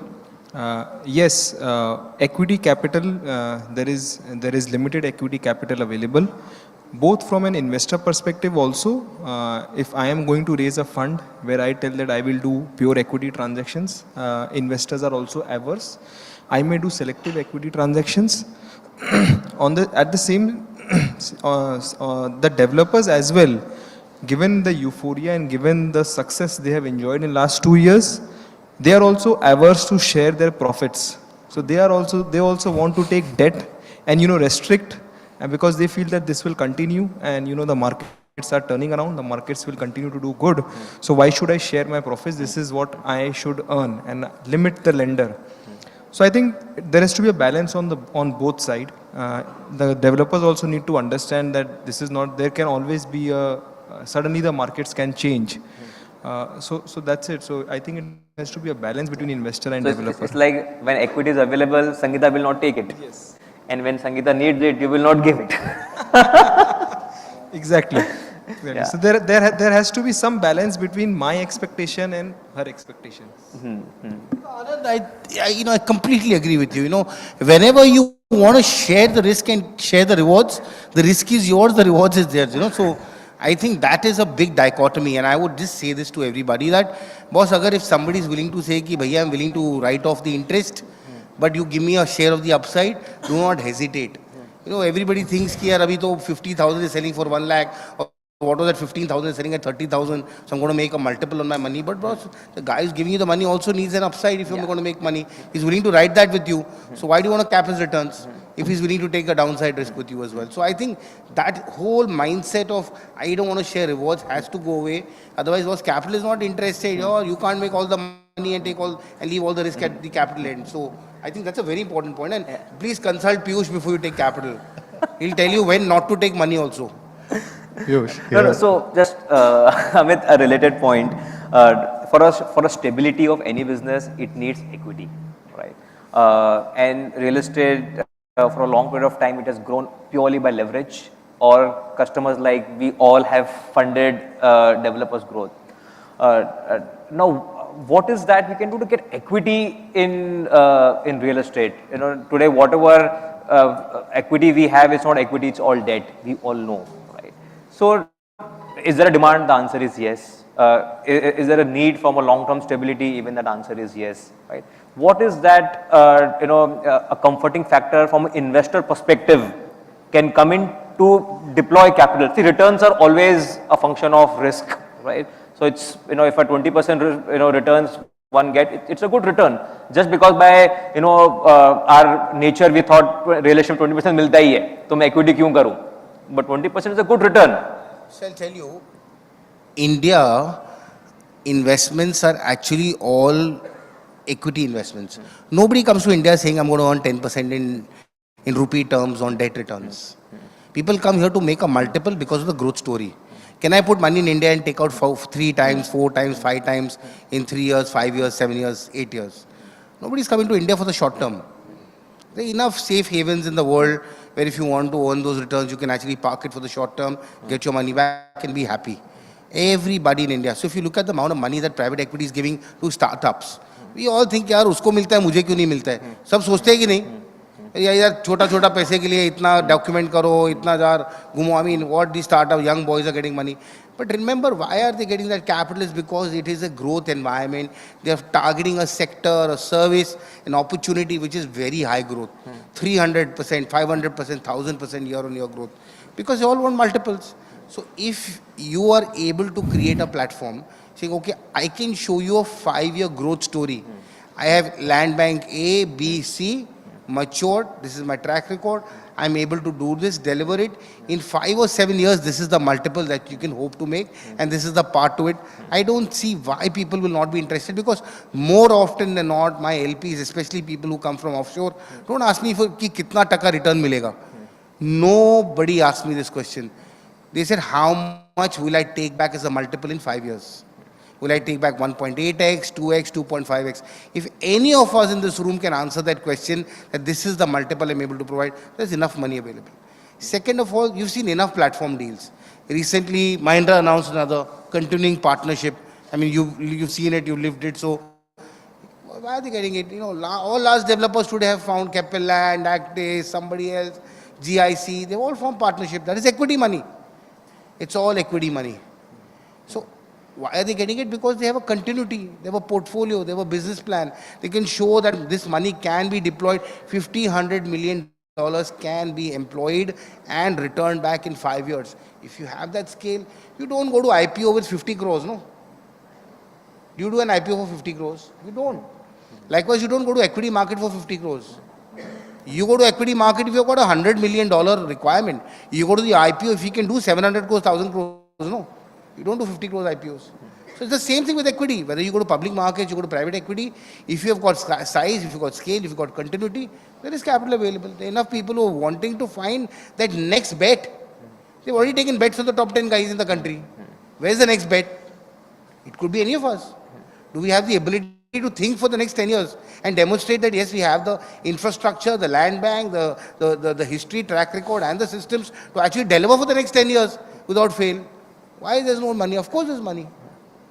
Speaker 2: Yes, equity capital, there is limited equity capital available, both from an investor perspective also. If I am going to raise a fund where I tell that I will do pure equity transactions, investors are also averse. I may do selective equity transactions. At the same, the developers as well, given the euphoria and given the success they have enjoyed in last 2 years, they are also averse to share their profits. So they also want to take debt and restrict, and because they feel that this will continue and the markets are turning around, the markets will continue to do good. So why should I share my profits? This is what I should earn, and limit the lender. So I think there has to be a balance on both sides. the developers also need to understand that this is not, there can always be suddenly the markets can change. So that's it. So I think it has to be a balance between investor and
Speaker 21: So
Speaker 2: developer.
Speaker 21: it's like when equity is available, Sangeeta will not take it.
Speaker 2: Yes.
Speaker 21: And when Sangeeta needs it, you will not give it.
Speaker 2: Exactly.
Speaker 21: Yeah.
Speaker 2: So there has to be some balance between my expectation and her expectation.
Speaker 4: I completely agree with you. Whenever you want to share the risk and share the rewards, the risk is yours, the rewards is theirs. So I think that is a big dichotomy, and I would just say this to everybody that, boss, agar if somebody is willing to say ki, bhaiya, I'm willing to write off the interest, but you give me a share of the upside, do not hesitate. Everybody thinks ki yaar, abhi to 50,000 is selling for 1 lakh. Or what was that 15,000 is selling at 30,000, so I'm going to make a multiple on my money. But boss, the guy who's giving you the money also needs an upside if you're going to make money. He's willing to write that with you. So why do you want to cap his returns if he's willing to take a downside risk with you as well? So I think that whole mindset of I don't want to share rewards has to go away. Otherwise, boss, capital is not interested. Oh, you can't make all the money and take all and leave all the risk at the capital end. So I think that's a very important point. And please consult Piyush before you take capital. He'll tell you when not to take money also.
Speaker 21: No, so just Amit, a related point. For a stability of any business, it needs equity, right? And real estate, for a long period of time, it has grown purely by leverage, or customers like we all have funded developers' growth. Now, what is that we can do to get equity in real estate? Today, whatever equity we have, it's not equity; it's all debt. We all know. So, is there a demand? The answer is yes. Is there a need from a long-term stability? Even that answer is yes. Right? What is that? A comforting factor from an investor perspective can come in to deploy capital. See, returns are always a function of risk, right? So it's if a 20% returns one get, it's a good return. Just because by our nature we thought real estate 20% मिलता ही है, तो मैं equity क्यों करूँ? But 20% is a good return.
Speaker 4: So I'll tell you, India investments are actually all equity investments. Nobody comes to India saying I'm going to earn 10% in rupee terms on debt returns. People come here to make a multiple because of the growth story. Can I put money in India and take out 3 times, 4 times, 5 times in 3 years, 5 years, 7 years, 8 years? Nobody's coming to India for the short term. There are enough safe havens in the world where if you want to earn those returns, you can actually park it for the short term, get your money back and be happy. Everybody in India. So if you look at the amount of money that private equity is giving to startups, we all think, yaar, usko milta hai, mujhe kyun nahi milta hai? Sab sochte hai ki nahi? Yaar, chota paise ke liye itna document karo, itna jar gumo. I mean, what these startup young boys are getting money. But remember, why are they getting that capital? Is because it is a growth environment. They are targeting a sector, a service, an opportunity which is very high growth. 300%, 500%, 1000% year-on-year growth. Because they all want multiples. So if you are able to create a platform, saying, okay, I can show you a 5-year growth story. I have land bank A, B, C, matured. This is my track record. I'm able to do this, deliver it. In 5 or 7 years, this is the multiple that you can hope to make. And this is the part to it. I don't see why people will not be interested, because more often than not, my LPs, especially people who come from offshore, don't ask me for ki kitna taka return milega. Nobody asked me this question. They said, how much will I take back as a multiple in 5 years? Will I take back 1.8x, 2x, 2.5x? If any of us in this room can answer that question, that this is the multiple I'm able to provide, there's enough money available. Second of all, you've seen enough platform deals. Recently, Mahindra announced another continuing partnership. I mean, you've seen it, you've lived it, so why are they getting it? All large developers today have found Keppel Land, Actis, somebody else, GIC, they've all formed partnership. That is equity money. It's all equity money. So why are they getting it? Because they have a continuity, they have a portfolio, they have a business plan. They can show that this money can be deployed. $50-100 million can be employed and returned back in 5 years. If you have that scale, you don't go to IPO with 50 crores, no? Do you do an IPO for 50 crores? You don't. Likewise, you don't go to equity market for 50 crores. You go to equity market if you've got $100 million requirement. You go to the IPO if you can do 700 crores, 1000 crores, no? You don't do 50 crores IPOs. So it's the same thing with equity. Whether you go to public markets, you go to private equity, if you have got size, if you've got scale, if you've got continuity, there is capital available. There are enough people who are wanting to find that next bet. They've already taken bets on the top 10 guys in the country. Where's the next bet? It could be any of us. Do we have the ability to think for the next 10 years and demonstrate that yes, we have the infrastructure, the land bank, the history, track record and the systems to actually deliver for the next 10 years without fail? Why is there no money? Of course there's money.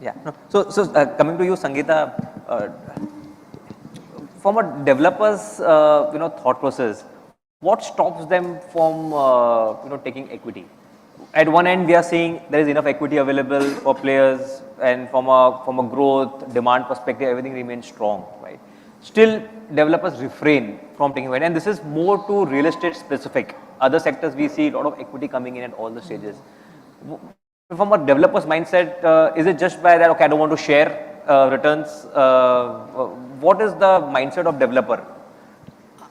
Speaker 21: Yeah. No. So coming to you, Sangeeta, from a developer's thought process, what stops them from taking equity? At one end, we are seeing there is enough equity available for players, and from a growth demand perspective, everything remains strong, right? Still, developers refrain from taking it, and this is more to real estate specific. Other sectors, we see a lot of equity coming in at all the stages. From a developer's mindset, is it just by that, okay, I don't want to share returns? What is the mindset of developer?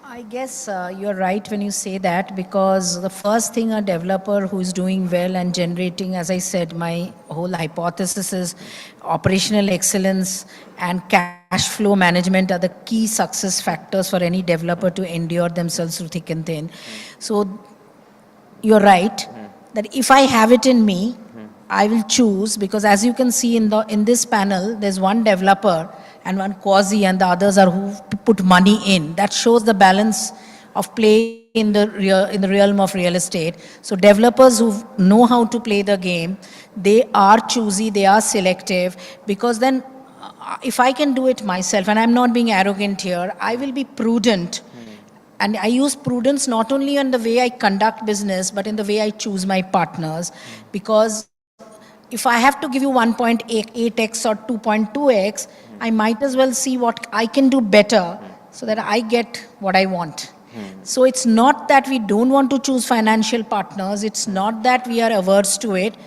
Speaker 3: I guess you're right when you say that, because the first thing a developer who's doing well and generating, as I said, my whole hypothesis is operational excellence and cash flow management are the key success factors for any developer to endure themselves through thick and thin. So you're right that if I have it in me, I will choose, because as you can see in this panel, there's one developer and one quasi, and the others are who put money in. That shows the balance of play in the realm of real estate. So developers who know how to play the game, they are choosy, they are selective, because then if I can do it myself, and I'm not being arrogant here, I will be prudent. And I use prudence not only in the way I conduct business, but in the way I choose my partners, because if I have to give you 1.8x or 2.2x, I might as well see what I can do better so that I get what I want. So it's not that we don't want to choose financial partners. It's not that we are averse to it.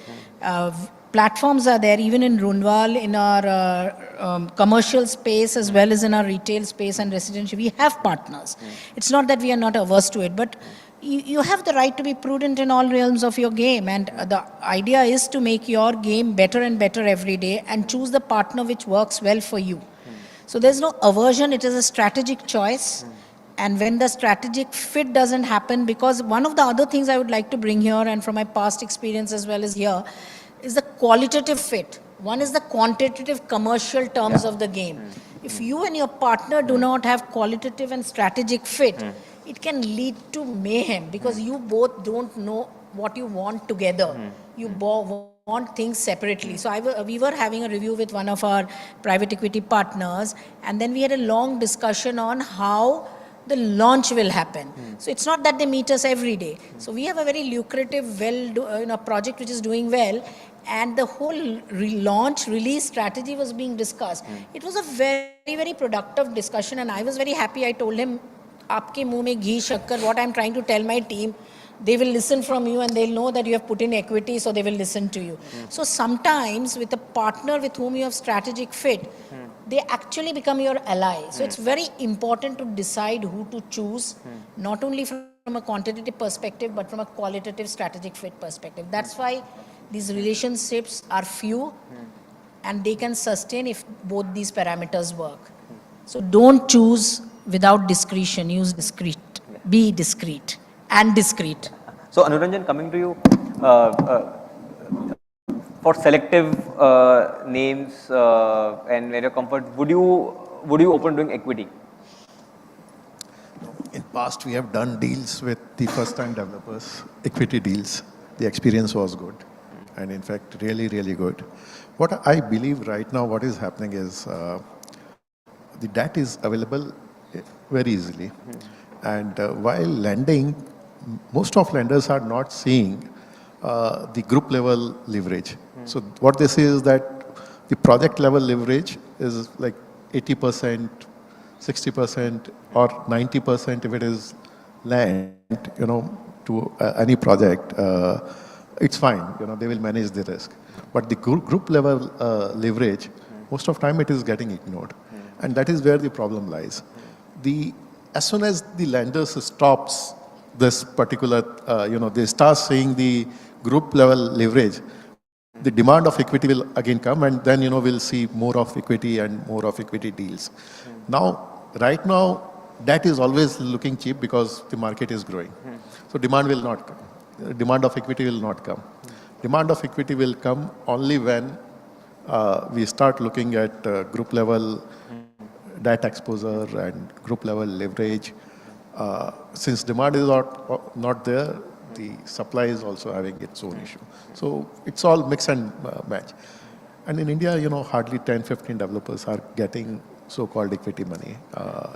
Speaker 3: Platforms are there, even in Runwal, in our commercial space as well as in our retail space and residential. We have partners. It's not that we are not averse to it, but you have the right to be prudent in all realms of your game, and the idea is to make your game better and better every day and choose the partner which works well for you. So there's no aversion, it is a strategic choice. And when the strategic fit doesn't happen, because one of the other things I would like to bring here, and from my past experience as well as here, is the qualitative fit. One is the quantitative commercial terms of the game. If you and your partner do not have qualitative and strategic fit, it can lead to mayhem, because you both don't know what you want together. You want things separately. So we were having a review with one of our private equity partners, and then we had a long discussion on how the launch will happen. So it's not that they meet us every day. So we have a very lucrative, project which is doing well, and the whole launch release strategy was being discussed. It was a very, very productive discussion, and I was very happy. I told him, "Aapke muh mein ghee shakkar," what I'm trying to tell my team, they will listen from you and they'll know that you have put in equity, so they will listen to you. So sometimes with a partner with whom you have strategic fit, they actually become your ally. So it's very important to decide who to choose, not only from a quantitative perspective, but from a qualitative strategic fit perspective. That's why these relationships are few and they can sustain if both these parameters work. So don't choose without discretion, use discreet. Be discreet and discreet.
Speaker 21: So Anuranjan, coming to you, for selective names and where your comfort, would you open doing equity?
Speaker 23: In past, we have done deals with the first-time developers, equity deals. The experience was good, and in fact, really, really good. What I believe right now, what is happening is the debt is available very easily. And while lending, most of lenders are not seeing the group level leverage. So what they say is that the project level leverage is like 80%, 60% or 90% if it is land, to any project, it's fine, they will manage the risk. But the group level leverage, most of time it is getting ignored. And that is where the problem lies. As soon as the lenders stops this particular, they start seeing the group level leverage, the demand of equity will again come, and then, we'll see more of equity and more of equity deals. Now, right now, debt is always looking cheap because the market is growing. So demand will not come. Demand of equity will not come. Demand of equity will come only when we start looking at group level debt exposure and group level leverage. Since demand is not there, the supply is also having its own issue. So it's all mix and match. And in India, hardly 10, 15 developers are getting so-called equity money.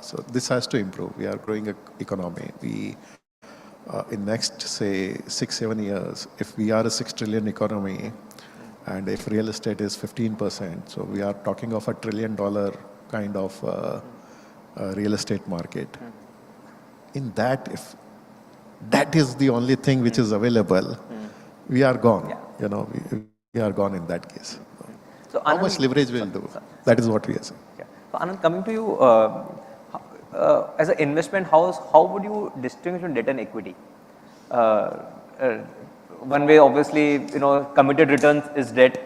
Speaker 23: So this has to improve. We are growing an economy. In next, say, 6, 7 years, if we are a 6 trillion economy, and if real estate is 15%, so we are talking of $1 trillion kind of real estate market. In that, if that is the only thing which is available, we are gone. We are gone in that case.
Speaker 21: So
Speaker 23: how much leverage will do? That is what we are saying.
Speaker 21: So Anand, coming to you, as an investment house, how would you distinguish between debt and equity? One way, obviously, committed returns is debt,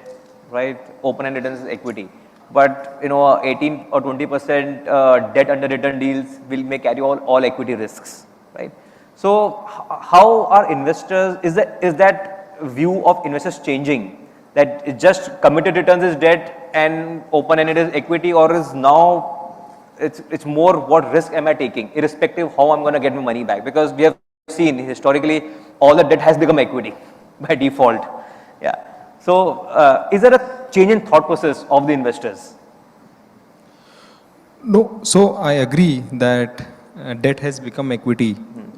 Speaker 21: right? Open-end returns is equity. But 18 or 20% debt under return deals will may carry all equity risks, right? So how are investors? Is that view of investors changing? That it's just committed returns is debt and open-ended is equity, or is now it's more what risk am I taking, irrespective of how I'm going to get my money back? Because we have seen historically all the debt has become equity by default. Yeah. So is there a change in thought process of the investors?
Speaker 2: No, so I agree that debt has become equity,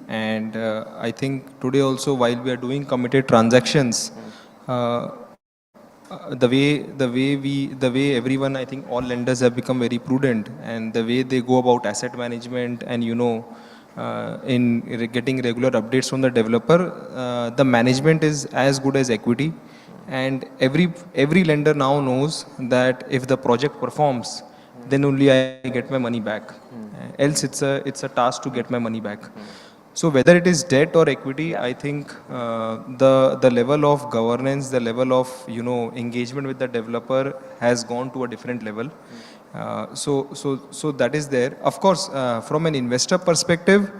Speaker 2: and I think today also, while we are doing committed transactions, the way everyone, I think all lenders have become very prudent, and the way they go about asset management and in getting regular updates from the developer, the management is as good as equity, and every lender now knows that if the project performs, then only I get my money back. Else it's a task to get my money back. So whether it is debt or equity, I think the level of governance, the level of engagement with the developer has gone to a different level. So that is there. Of course, from an investor perspective,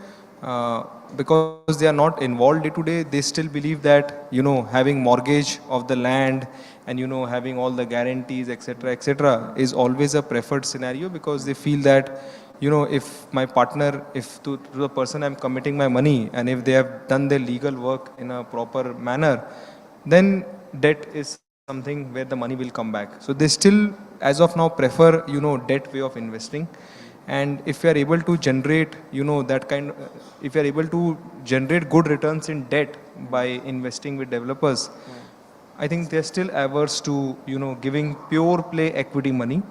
Speaker 2: because they are not involved day to day, they still believe that having mortgage of the land and having all the guarantees, etc., is always a preferred scenario, because they feel that if my partner, if to the person I'm committing my money, and if they have done their legal work in a proper manner, then debt is something where the money will come back. So they still, as of now, prefer debt way of investing. And if you are able to generate if you are able to generate good returns in debt by investing with developers, I think they're still averse to giving pure play equity money.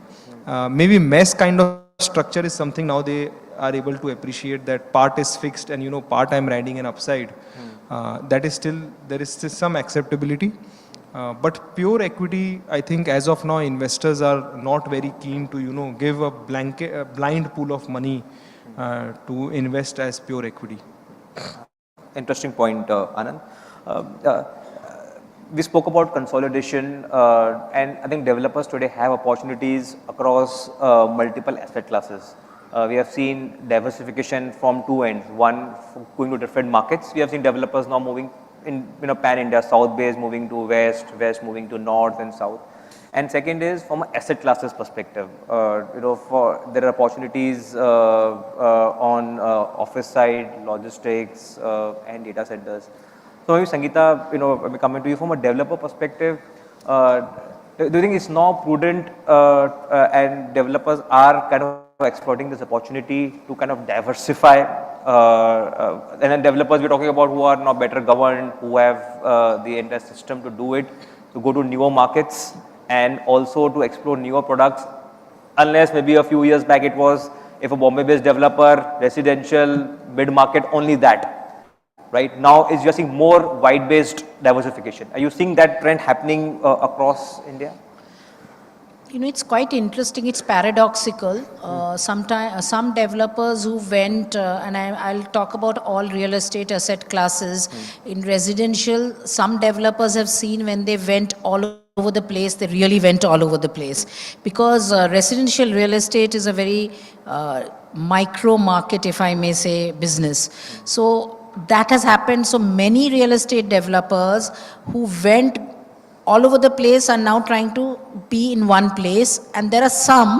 Speaker 2: Maybe mesh kind of structure is something now they are able to appreciate, that part is fixed and part I'm riding an upside. That is still, there is still some acceptability. But pure equity, I think as of now, investors are not very keen to give a blind pool of money to invest as pure equity.
Speaker 21: Interesting point, Anand. We spoke about consolidation, and I think developers today have opportunities across multiple asset classes. We have seen diversification from two ends. One, going to different markets. We have seen developers now moving in pan-India, south base moving to west, west moving to north and south. And second is from an asset classes perspective. There are opportunities on office side, logistics, and data centers. So maybe Sangeeta, coming to you from a developer perspective, do you think it's now prudent and developers are kind of exploiting this opportunity to kind of diversify? And then developers we're talking about who are now better governed, who have the entire system to do it, to go to newer markets and also to explore newer products. Unless maybe a few years back it was, if a Bombay-based developer, residential, mid-market, only that. Right now, is you're seeing more wide-based diversification. Are you seeing that trend happening across India?
Speaker 3: It's quite interesting. It's paradoxical. Sometimes some developers who went, and I'll talk about all real estate asset classes. In residential, some developers have seen when they went all over the place, they really went all over the place. Because residential real estate is a very micro market, if I may say, business. So that has happened. So many real estate developers who went all over the place are now trying to be in one place. And there are some,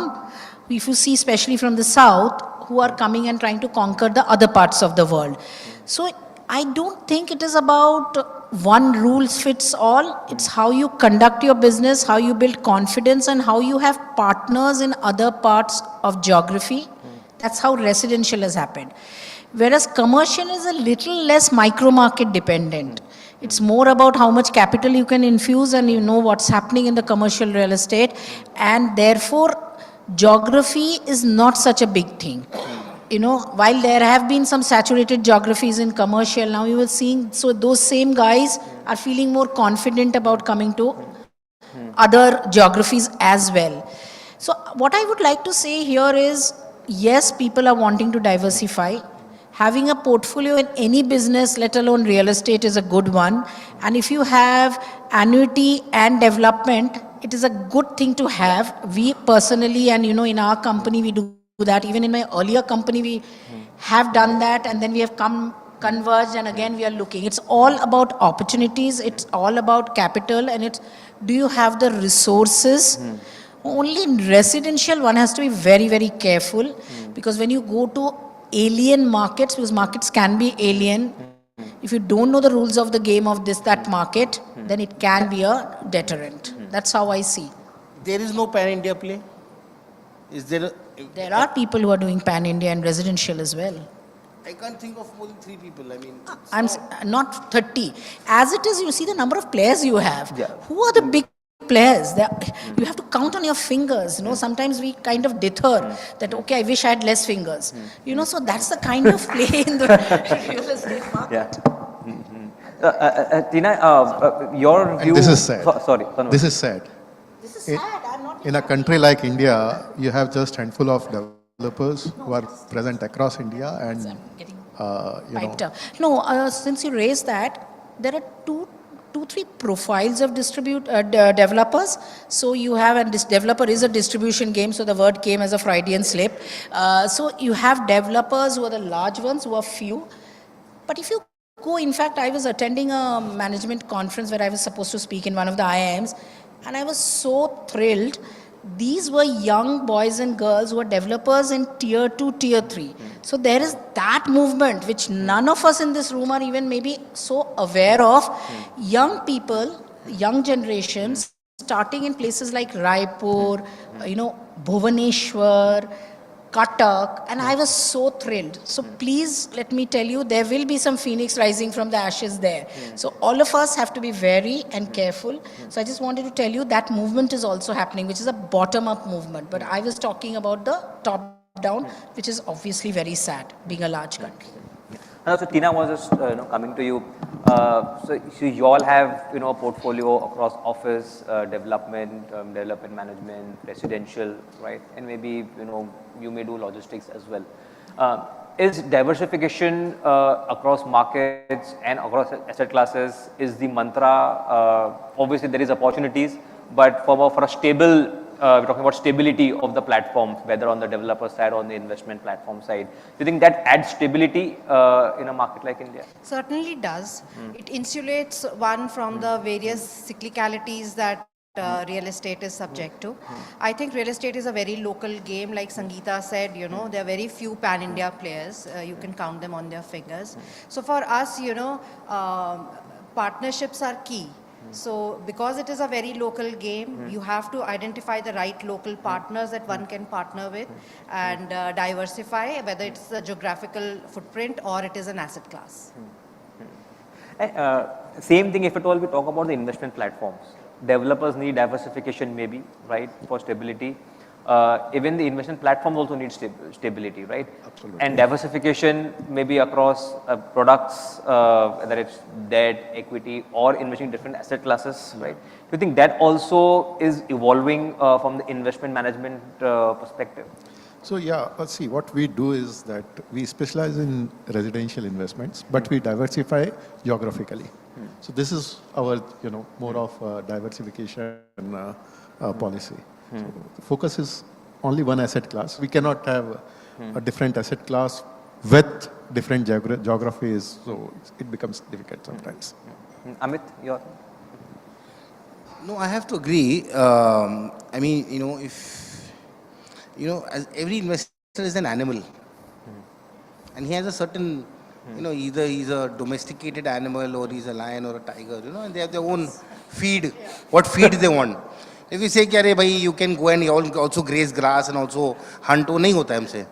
Speaker 3: if you see especially from the south, who are coming and trying to conquer the other parts of the world. So I don't think it is about one rules fits all. It's how you conduct your business, how you build confidence, and how you have partners in other parts of geography. That's how residential has happened. Whereas commercial is a little less micro market dependent. It's more about how much capital you can infuse, and you know what's happening in the commercial real estate, and therefore geography is not such a big thing. You know, while there have been some saturated geographies in commercial, now you will see, so those same guys are feeling more confident about coming to other geographies as well. So what I would like to say here is, yes, people are wanting to diversify. Having a portfolio in any business, let alone real estate, is a good one. And if you have annuity and development, it is a good thing to have. We personally, and you know, in our company, we do that. Even in my earlier company, we have done that, and then we have converged, and again we are looking. It's all about opportunities, it's all about capital, and it's, do you have the resources? Only in residential, one has to be very, very careful, because when you go to alien markets, because markets can be alien, if you don't know the rules of the game of that market, then it can be a deterrent. That's how I see.
Speaker 4: There is no pan-India play? Is there
Speaker 3: There are people who are doing pan-India and residential as well.
Speaker 4: I can't think of more than 3 people. I mean,
Speaker 3: Not 30. As it is, you see the number of players you have. Who are the big players? You have to count on your fingers. You know, sometimes we kind of deter that, okay, I wish I had less fingers. You know, so that's the kind of play in the real estate market.
Speaker 21: Tina, your view...
Speaker 23: And this is sad.
Speaker 21: Sorry.
Speaker 23: This is sad.
Speaker 3: This is sad. I'm not
Speaker 23: in a country like India, you have just handful of developers who are present across India, and
Speaker 3: piped up. No, since you raised that, there are two, three profiles of developers. So you have, and this developer is a distribution game, so the word came as a Freudian slip. So you have developers who are the large ones, who are few. But if you go, in fact, I was attending a management conference where I was supposed to speak in one of the IIMs, and I was so thrilled. These were young boys and girls who were developers in tier 2, tier 3. So there is that movement which none of us in this room are even maybe so aware of. Young people, young generations, starting in places like Raipur, Bhubaneswar, Cuttack, and I was so thrilled. So please let me tell you, there will be some phoenix rising from the ashes there. So all of us have to be wary and careful. So I just wanted to tell you that movement is also happening, which is a bottom-up movement. But I was talking about the top-down, which is obviously very sad, being a large country.
Speaker 21: So Tina was just coming to you. So you all have a portfolio across office, development, development management, residential, right? And maybe you may do logistics as well. Is diversification across markets and across asset classes is the mantra? Obviously there is opportunities, but for a stable, we're talking about stability of the platform, whether on the developer side or on the investment platform side. Do you think that adds stability in a market like India?
Speaker 22: Certainly does. It insulates one from the various cyclicalities that real estate is subject to. I think real estate is a very local game. Like Sangeeta said, there are very few pan-India players. You can count them on their fingers. So for us, partnerships are key. So because it is a very local game, you have to identify the right local partners that one can partner with and diversify, whether it's a geographical footprint or it is an asset class.
Speaker 21: Same thing if at all we talk about the investment platforms. Developers need diversification maybe, right, for stability. Even the investment platforms also need stability, right?
Speaker 23: Absolutely.
Speaker 21: And diversification maybe across products, whether it's debt, equity, or investing in different asset classes, right? Do you think that also is evolving from the investment management perspective?
Speaker 23: So yeah, let's see, what we do is that we specialize in residential investments, but we diversify geographically. So this is our, more of diversification policy. So the focus is only one asset class. We cannot have a different asset class with different geographies, so it becomes difficult sometimes.
Speaker 21: Amit, your...
Speaker 4: No, I have to agree. I mean, if, as every investor is an animal. And he has a certain, either he's a domesticated animal or he's a lion or a tiger, and they have their own feed, what feed they want. If you say, "Kya bhai, you can go and also graze grass and also hunt," वो नहीं होता है हमसे.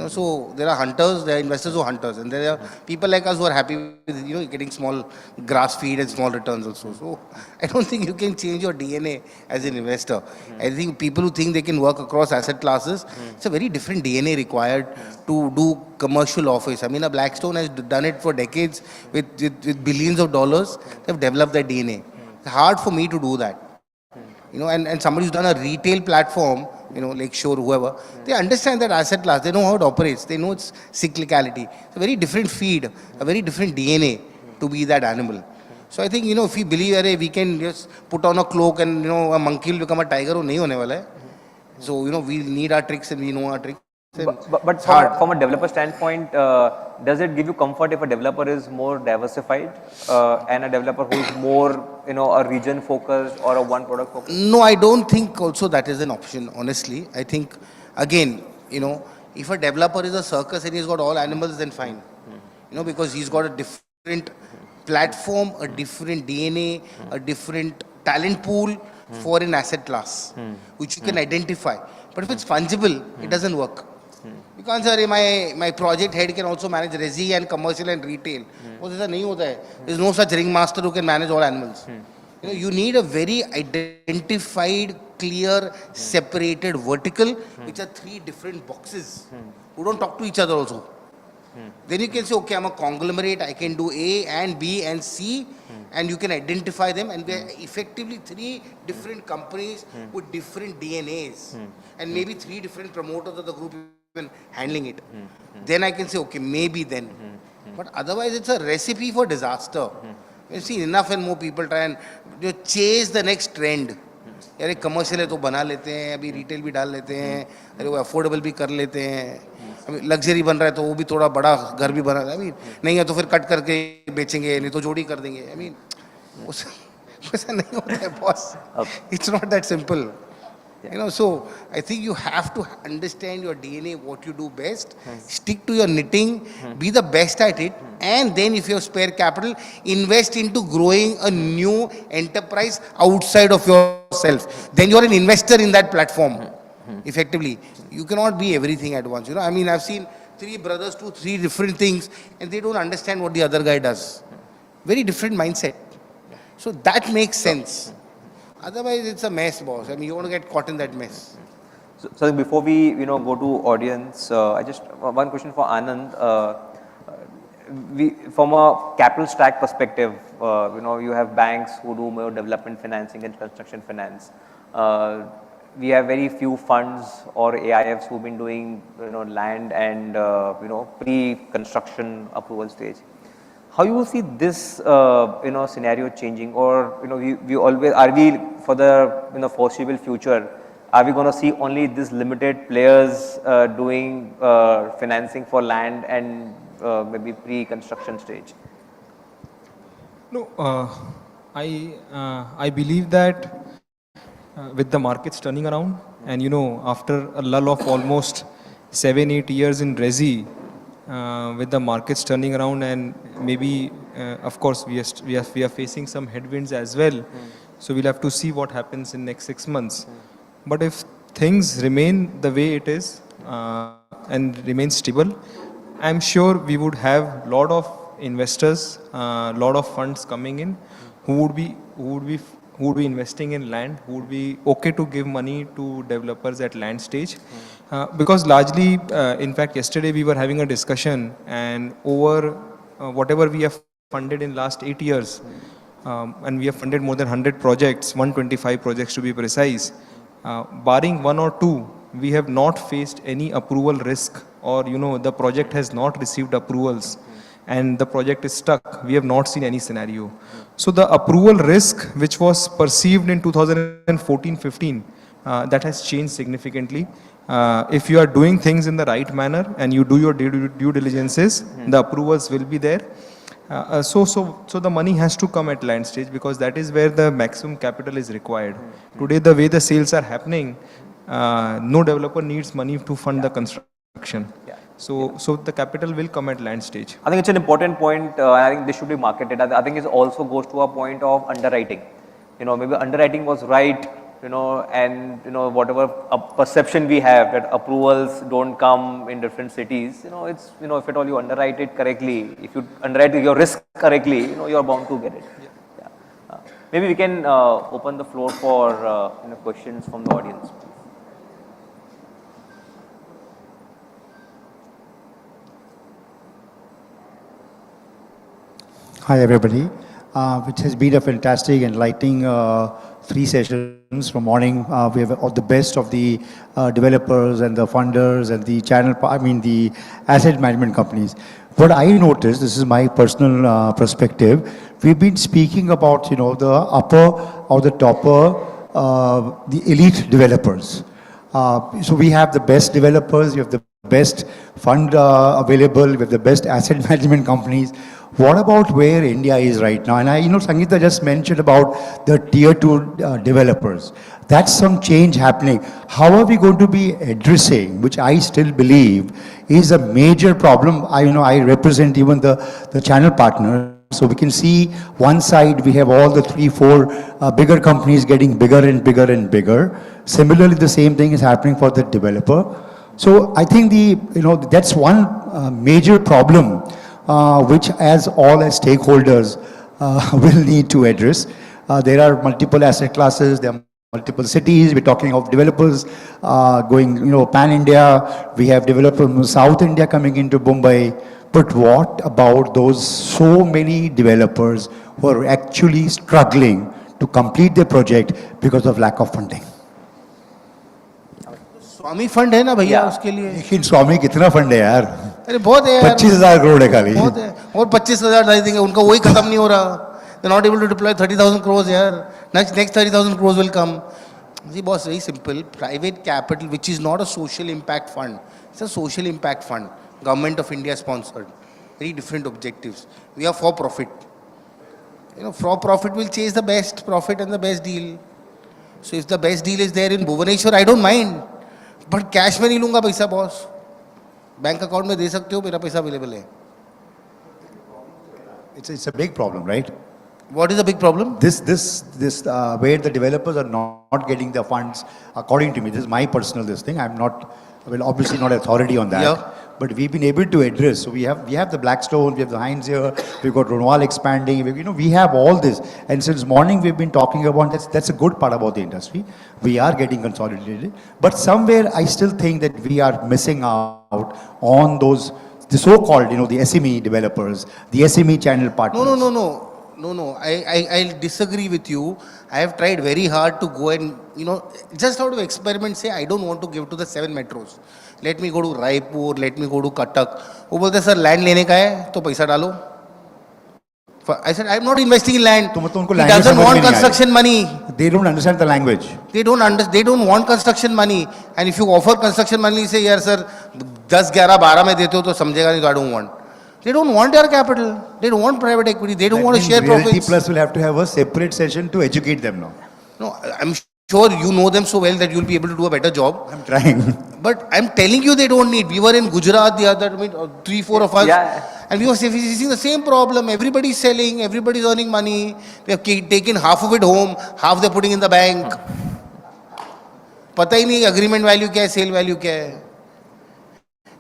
Speaker 4: So there are hunters, there are investors who are hunters, and there are people like us who are happy with, getting small grass feed and small returns also. So I don't think you can change your DNA as an investor. I think people who think they can work across asset classes, it's a very different DNA required to do commercial office. I mean, a Blackstone has done it for decades with billions of dollars. They've developed their DNA. It's hard for me to do that. And somebody who's done a retail platform, Lake Shore, whoever, they understand that asset class, they know how it operates, they know its cyclicality. It's a very different feed, a very different DNA to be that animal. So I think, if we believe we can just put on a cloak and, a monkey will become a tiger, वो नहीं होने वाला है. So, we need our tricks and we know our tricks.
Speaker 21: But from a developer standpoint, does it give you comfort if a developer is more diversified and a developer who is more, a region focused or a one product focused?
Speaker 4: No, I don't think also that is an option, honestly. I think, again, if a developer is a circus and he's got all animals, then fine. Because he's got a different platform, a different DNA, a different talent pool for an asset class, which you can identify. But if it's fungible, it doesn't work. You can't say, my project head can also manage resi and commercial and retail. There's no such ringmaster who can manage all animals. You need a very identified, clear, separated vertical, which are 3 different boxes who don't talk to each other also. Then you can say, okay, I'm a conglomerate, I can do A and B and C, and you can identify them, and they're effectively 3 different companies with different DNAs, and maybe 3 different promoters of the group even handling it. Then I can say, okay, maybe then. But otherwise, it's a recipe for disaster. You see, enough and more people try and chase the next trend. यार commercial है तो बना लेते हैं, अभी retail भी डाल लेते हैं, अरे वो अफोर्डेबल भी कर लेते हैं, अभी लग्जरी बन रहा है तो वो भी थोड़ा बड़ा घर भी बना है, नहीं है तो फिर कट करके बेचेंगे, नहीं तो जोड़ी कर देंगे. I mean, वैसा नहीं होता है boss. It's not that simple. So I think you have to understand your DNA, what you do best, stick to your knitting, be the best at it, and then if you have spare capital, invest into growing a new enterprise outside of yourself. Then you are an investor in that platform, effectively. You cannot be everything at once. I mean, I've seen 3 brothers do 3 different things, and they don't understand what the other guy does. Very different mindset. So that makes sense. Otherwise, it's a mess, boss. I mean, you want to get caught in that mess.
Speaker 21: So before we, go to audience, I just one question for Anand. From a capital stack perspective, you have banks who do more development financing and construction finance. We have very few funds or AIFs who've been doing, land and, pre-construction approval stage. How you will see this, scenario changing, or we always are we for the foreseeable future? Are we going to see only these limited players doing financing for land and maybe pre-construction stage?
Speaker 2: No, I believe that with the markets turning around, and after a lull of almost 7-8 years in resi. With the markets turning around, and maybe of course we are facing some headwinds as well, so we'll have to see what happens in next 6 months. But if things remain the way it is and remain stable, I'm sure we would have lot of investors, lot of funds coming in who would be investing in land, who would be okay to give money to developers at land stage. Because largely, in fact, yesterday we were having a discussion, and over whatever we have funded in last 8 years, and we have funded more than 100 projects, 125 projects to be precise, barring 1 or 2, we have not faced any approval risk, or the project has not received approvals. and the project is stuck. We have not seen any scenario. So the approval risk, which was perceived in 2014-15, that has changed significantly. If you are doing things in the right manner and you do your due diligences, the approvals will be there. So the money has to come at land stage, because that is where the maximum capital is required. Today, the way the sales are happening, no developer needs money to fund the construction. So the capital will come at land stage.
Speaker 21: I think it's an important point. I think this should be marketed. I think it also goes to a point of underwriting. Maybe underwriting was right, and whatever perception we have that approvals don't come in different cities, it's, if at all you underwrite it correctly, if you underwrite your risk correctly, you're bound to get it. Yeah. Maybe we can open the floor for questions from the audience.
Speaker 7: Hi, everybody. Which has been a fantastic, enlightening 3 sessions from morning. We have all the best of the developers and the funders and the the asset management companies. What I noticed, this is my personal perspective, we've been speaking about, the upper or the topper, the elite developers. So we have the best developers, we have the best fund available, we have the best asset management companies. What about where India is right now? And Sangeeta just mentioned about the tier 2 developers. That's some change happening. How are we going to be addressing, which I still believe is a major problem? I represent even the channel partners. So we can see one side, we have all the 3-4 bigger companies getting bigger and bigger and bigger. Similarly, the same thing is happening for the developer. So I think that's one major problem which as stakeholders will need to address. There are multiple asset classes, there are multiple cities. We're talking of developers going, pan-India. We have developers from South India coming into Mumbai. But what about those so many developers who are actually struggling to complete their project because of lack of funding?
Speaker 4: Swami fund है ना भैया उसके लिए।
Speaker 7: लेकिन स्वामी कितना fund है यार?
Speaker 4: अरे बहुत है यार।
Speaker 7: 25,000 करोड़ है खाली।
Speaker 4: बहुत है और 25,000 डाल देंगे उनका वही खत्म नहीं हो रहा। They're not able to deploy 30,000 crores यार। Next 30,000 crores will come. See boss, very simple. Private capital, which is not a social impact fund, it's a social impact fund. Government of India sponsored. Very different objectives. We are for profit. For profit will chase the best profit and the best deal. So if the best deal is there in Bhubaneswar, I don't mind. But cash में नहीं लूँगा पैसा boss, bank account में दे सकते हो, मेरा पैसा available है.
Speaker 7: It's a big problem, right?
Speaker 4: What is a big problem?
Speaker 7: This where the developers are not getting the funds, according to me. This is my personal thing. I'm not, obviously not authority on that.
Speaker 4: Yeah.
Speaker 7: But we've been able to address. So we have the Blackstone, we have the Heinz here, we've got Ronwal expanding. We have all this. And since morning we've been talking about that's a good part about the industry. We are getting consolidated. But somewhere I still think that we are missing out on those, the so-called, the SME developers, the SME channel partners.
Speaker 4: No. I disagree with you. I have tried very hard to go and, just out of experiment say, I don't want to give to the 7 metros. Let me go to Raipur, let me go to Cuttack. वो बोलते sir land लेने का है तो पैसा डालो. I said, I'm not investing in land. He doesn't want construction money.
Speaker 7: They don't understand the language.
Speaker 4: They don't want construction money. And if you offer construction money, say, yaar sir, 10, 11, 12 में देते हो तो समझेगा नहीं, I don't want. They don't want your capital. They don't want private equity. They don't want to share profits.
Speaker 7: Realty Plus will have to have a separate session to educate them now.
Speaker 4: No, I'm sure you know them so well that you'll be able to do a better job.
Speaker 7: I'm trying.
Speaker 4: But I'm telling you they don't need. We were in Gujarat the other, 3-4 of us.
Speaker 21: Yeah.
Speaker 4: And we were facing the same problem. Everybody's selling, everybody's earning money. They have taken half of it home, half they're putting in the bank. पता ही नहीं agreement value क्या है, sale value क्या है.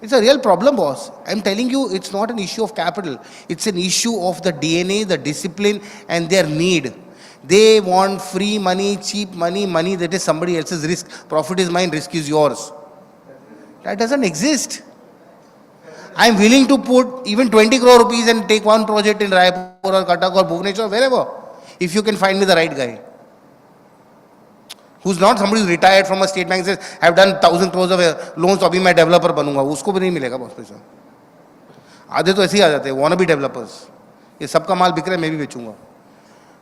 Speaker 4: It's a real problem, boss. I'm telling you, it's not an issue of capital. It's an issue of the DNA, the discipline, and their need. They want free money, cheap money, money that is somebody else's risk. Profit is mine, risk is yours. That doesn't exist. I'm willing to put even 20 crore rupees and take one project in Raipur or Cuttack or Bhubaneswar, wherever, if you can find me the right guy. Who's not somebody who's retired from a state bank and says, I've done 1,000 crores of loans, so abhi main developer banunga. Usko bhi nahi milega boss paisa. आधे तो ऐसे ही आ जाते हैं, wanna be developers. ये सबका माल बिक रहा है, मैं भी बेचूंगा.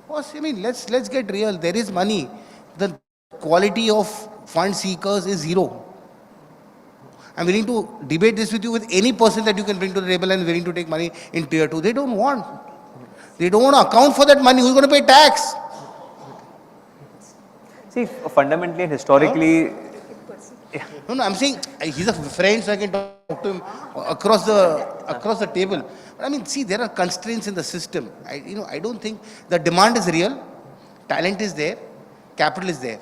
Speaker 4: Boss, I mean, let's get real. There is money. The quality of fund seekers is zero. I'm willing to debate this with you with any person that you can bring to the table and willing to take money in tier 2. They don't want. They don't want to account for that money. Who's going to pay tax?
Speaker 21: See, fundamentally and historically,
Speaker 4: No, I'm saying he's a friend, so I can talk to him across the table. But I mean, see, there are constraints in the system. I don't think the demand is real, talent is there, capital is there.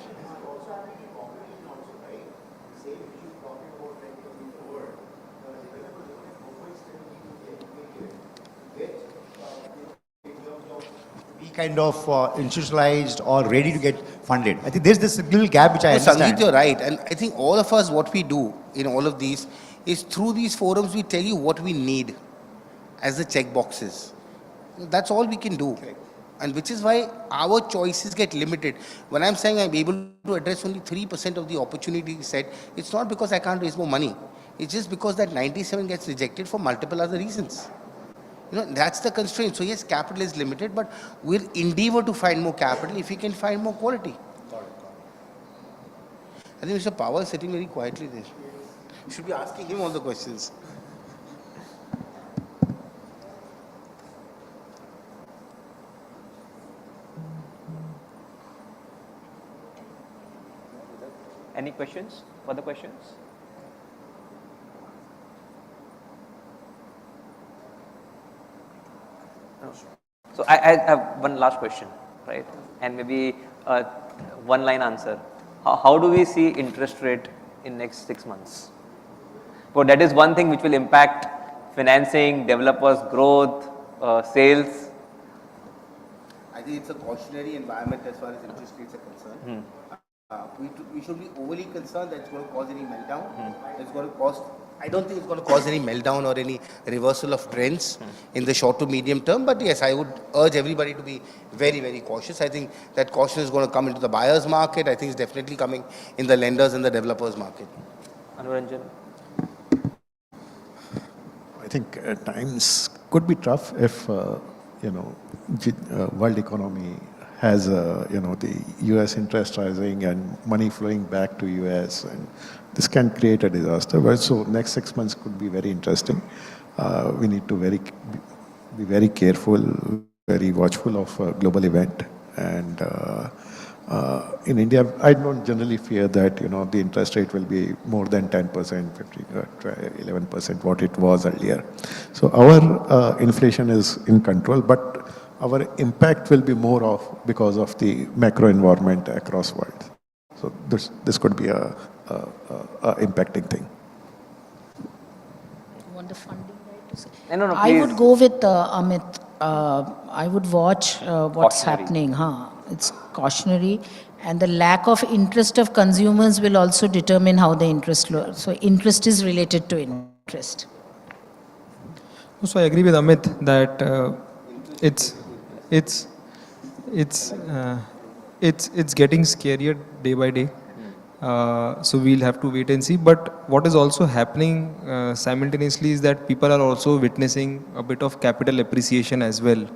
Speaker 7: Kind of institutionalized or ready to get funded. I think there's this little gap which I understand.
Speaker 4: Sangeet, you're right. And I think all of us, what we do in all of these is through these forums, we tell you what we need as the check boxes. That's all we can do. Okay. And which is why our choices get limited. When I'm saying I'm able to address only 3% of the opportunity set, it's not because I can't raise more money. It's just because that 97 gets rejected for multiple other reasons. That's the constraint. So yes, capital is limited, but we'll endeavor to find more capital if we can find more quality. I think Mr. Power is sitting very quietly there. You should be asking him all the questions.
Speaker 21: any questions? Further questions? No. So I have one last question, right? And maybe a one-line answer. How do we see interest rate in next 6 months? So that is one thing which will impact financing, developers' growth, sales.
Speaker 4: I think it's a cautionary environment as far as interest rates are concerned. We should be overly concerned that it's going to cause any meltdown. It's going to cause. I don't think it's going to cause any meltdown or any reversal of trends in the short to medium term. But yes, I would urge everybody to be very, very cautious. I think that caution is going to come into the buyers' market. I think it's definitely coming in the lenders and the developers' market.
Speaker 21: Anuranjan?
Speaker 23: I think at times could be tough if, world economy has, the US interest rising and money flowing back to US, and this can create a disaster. But so next 6 months could be very interesting. We need to be very careful, very watchful of a global event. And in India, I don't generally fear that, the interest rate will be more than 10%, 11%, what it was earlier. So our inflation is in control, but our impact will be more because of the macro environment across world. So this could be a impacting thing.
Speaker 3: You want the funding right to say?
Speaker 21: No,
Speaker 3: I would go with Amit. I would watch what's happening. It's cautionary, and the lack of interest of consumers will also determine how the interest lowers. So interest is related to interest.
Speaker 2: So I agree with Amit that it's getting scarier day by day. So we'll have to wait and see. But what is also happening simultaneously is that people are also witnessing a bit of capital appreciation as well.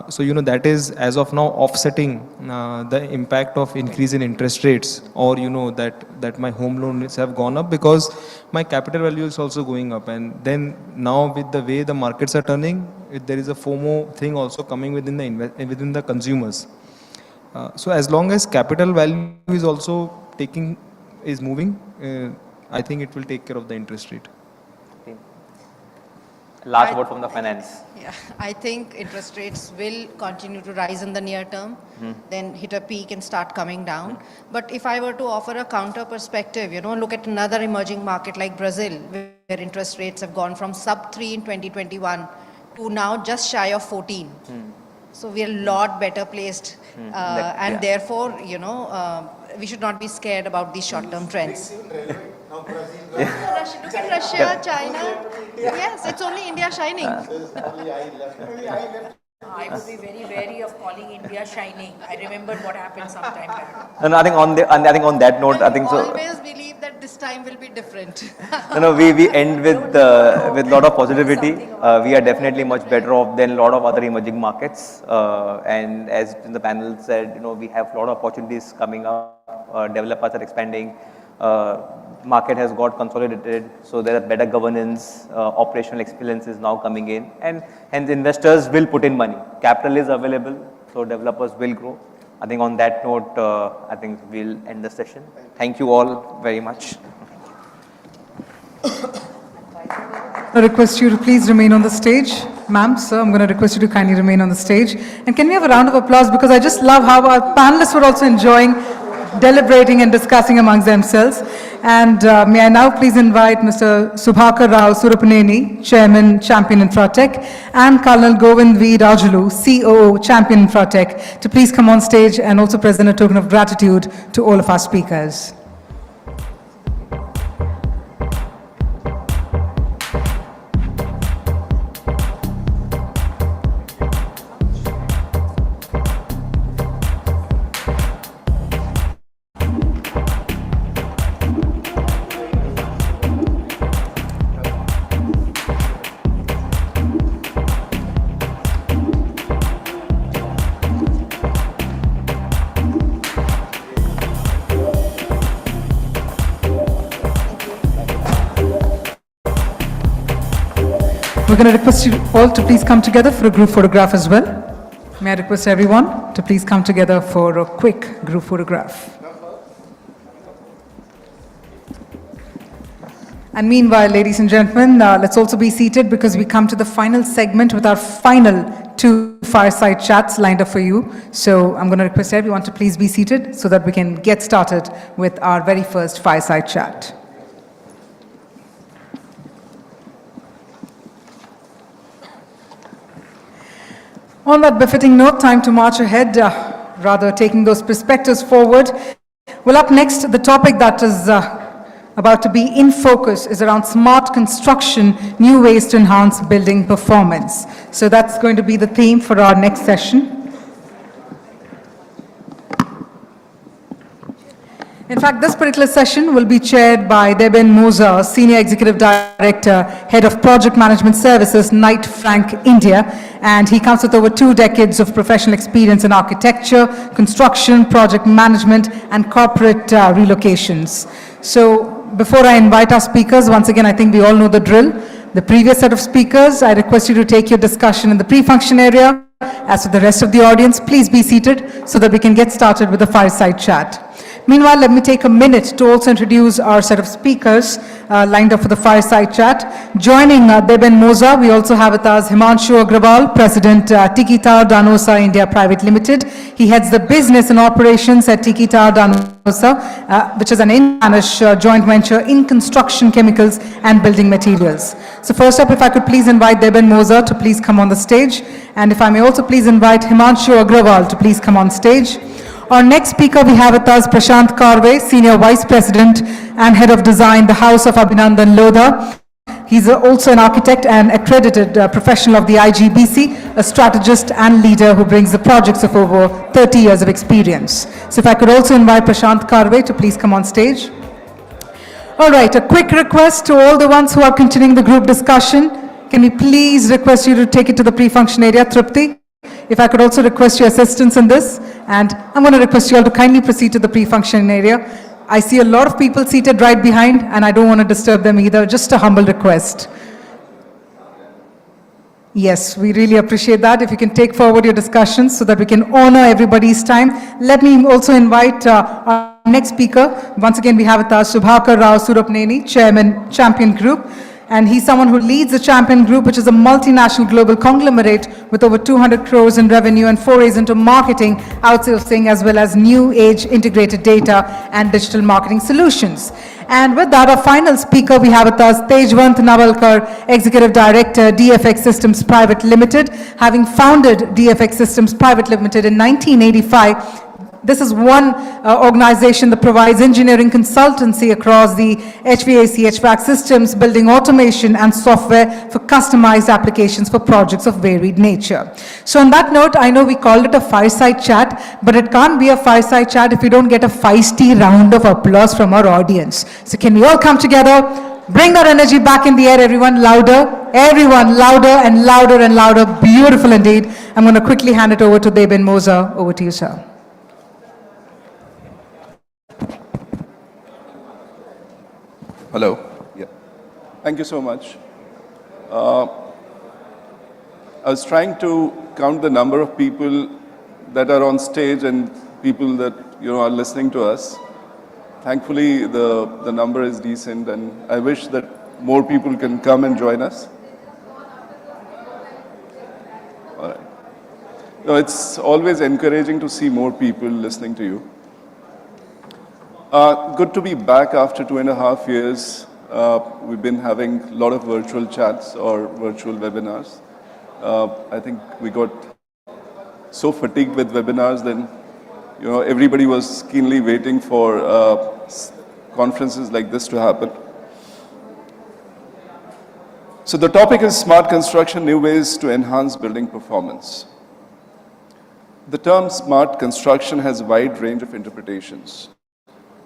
Speaker 2: So that is as of now offsetting the impact of increase in interest rates, or that my home loans have gone up because my capital value is also going up. And then now with the way the markets are turning, there is a FOMO thing also coming within the consumers. So as long as capital value is also moving, I think it will take care of the interest rate.
Speaker 21: Last word from the finance.
Speaker 22: Yeah, I think interest rates will continue to rise in the near term, then hit a peak and start coming down. But if I were to offer a counter perspective, look at another emerging market like Brazil, where interest rates have gone from sub 3 in 2021 to now just shy of 14. So we are a lot better placed, and therefore, we should not be scared about these short-term trends. Look at Russia, China. Yes, it's only India shining.
Speaker 3: I would be very wary of calling India shining. I remembered what happened some time back.
Speaker 21: And I think on that note, I think so.
Speaker 22: Always believe that this time will be different.
Speaker 21: We end with a lot of positivity. We are definitely much better off than a lot of other emerging markets. And as the panel said, we have a lot of opportunities coming up. Developers are expanding. Market has got consolidated, so there are better governance, operational excellence is now coming in, and hence investors will put in money. Capital is available, so developers will grow. I think on that note, I think we'll end the session. Thank you all very much.
Speaker 1: I request you to please remain on the stage. Ma'am, sir, I'm going to request you to kindly remain on the stage. And can we have a round of applause, because I just love how our panelists were also enjoying deliberating and discussing amongst themselves. And may I now please invite Mr. Subhakar Rao Surapneni, Chairman, Champion Infratech, and Colonel Govind V. Rajulu, COO, Champion Infratech, to please come on stage and also present a token of gratitude to all of our speakers. We're going to request you all to please come together for a group photograph as well. May I request everyone to please come together for a quick group photograph. And meanwhile, ladies and gentlemen, let's also be seated, because we come to the final segment with our final 2 fireside chats lined up for you. So I'm going to request everyone to please be seated so that we can get started with our very first fireside chat. On that befitting note, time to march ahead, rather taking those perspectives forward. Well, up next, the topic that is about to be in focus is around smart construction, new ways to enhance building performance. So that's going to be the theme for our next session. In fact, this particular session will be chaired by Deben Moza, Senior Executive Director, Head of Project Management Services, Knight Frank, India. And he comes with over 2 decades of professional experience in architecture, construction, project management, and corporate relocations. So before I invite our speakers, once again, I think we all know the drill. The previous set of speakers, I request you to take your discussion in the pre-function area. As for the rest of the audience, please be seated so that we can get started with the fireside chat. Meanwhile, let me take a minute to also introduce our set of speakers lined up for the fireside chat. Joining Deben Moza, we also have with us Himanshu Agrawal, President, Tiki Tower Danosa India Private Limited. He heads the business and operations at Tiki Tower Danosa, which is an Indian-Spanish joint venture in construction chemicals and building materials. So first up, if I could please invite Deben Moza to please come on the stage. And if I may also please invite Himanshu Agrawal to please come on stage. Our next speaker we have with us Prashant Karve, Senior Vice President and Head of Design, the House of Abhinandan Lodha. He's also an architect and accredited professional of the IGBC, a strategist and leader who brings the projects of over 30 years of experience. So if I could also invite Prashant Karve to please come on stage. All right, a quick request to all the ones who are continuing the group discussion. Can we please request you to take it to the pre-function area, Tripti? If I could also request your assistance in this, and I'm going to request you all to kindly proceed to the pre-function area. I see a lot of people seated right behind, and I don't want to disturb them either. Just a humble request. Yes, we really appreciate that. If you can take forward your discussions so that we can honor everybody's time. Let me also invite our next speaker. Once again, we have with us Subhakar Rao Surapneni, Chairman, Champion Group. And he's someone who leads the Champion Group, which is a multinational global conglomerate with over 200 crores in revenue and forays into marketing, outsourcing, as well as new age integrated data and digital marketing solutions. And with that, our final speaker we have with us, Tejwant Navalkar, Executive Director, DFX Systems Private Limited. Having founded DFX Systems Private Limited in 1985, This is one organization that provides engineering consultancy across the HVAC, HVAC systems, building automation and software for customized applications for projects of varied nature. So on that note, I know we called it a fireside chat, but it can't be a fireside chat if we don't get a feisty round of applause from our audience. So can we all come together? Bring that energy back in the air, everyone, louder. Everyone, louder and louder and louder. Beautiful indeed. I'm going to quickly hand it over to Deben Moza. Over to you, sir.
Speaker 8: Hello. Yeah. Thank you so much. I was trying to count the number of people that are on stage and people that are listening to us. Thankfully, the number is decent, and I wish that more people can come and join us. All right. No, it's always encouraging to see more people listening to you. Good to be back after 2.5 years. We've been having a lot of virtual chats or virtual webinars. I think we got so fatigued with webinars then, everybody was keenly waiting for conferences like this to happen. So the topic is smart construction, new ways to enhance building performance. The term smart construction has a wide range of interpretations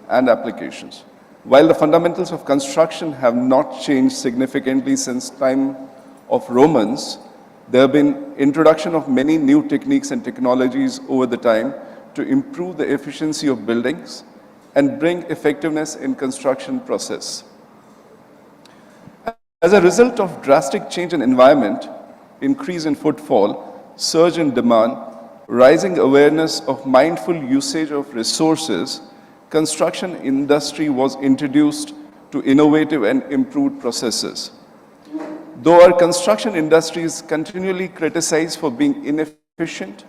Speaker 8: and applications. While the fundamentals of construction have not changed significantly since time of Romans, there have been introduction of many new techniques and technologies over the time to improve the efficiency of buildings and bring effectiveness in construction process. As a result of drastic change in environment, increase in footfall, surge in demand, rising awareness of mindful usage of resources, construction industry was introduced to innovative and improved processes. Though our construction industry is continually criticized for being inefficient,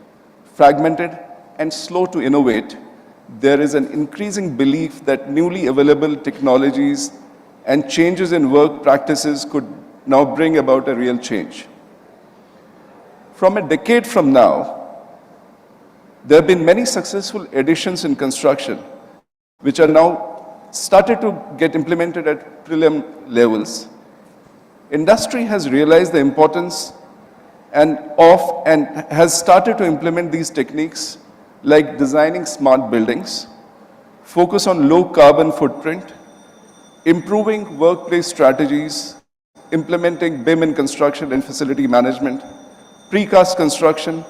Speaker 8: fragmented, and slow to innovate, there is an increasing belief that newly available technologies and changes in work practices could now bring about a real change. From a decade from now, there have been many successful additions in construction, which are now started to get implemented at prelim levels. Industry has realized the importance and has started to implement these techniques like designing smart buildings, focus on low carbon footprint, improving workplace strategies, implementing BIM in construction and facility management, precast construction,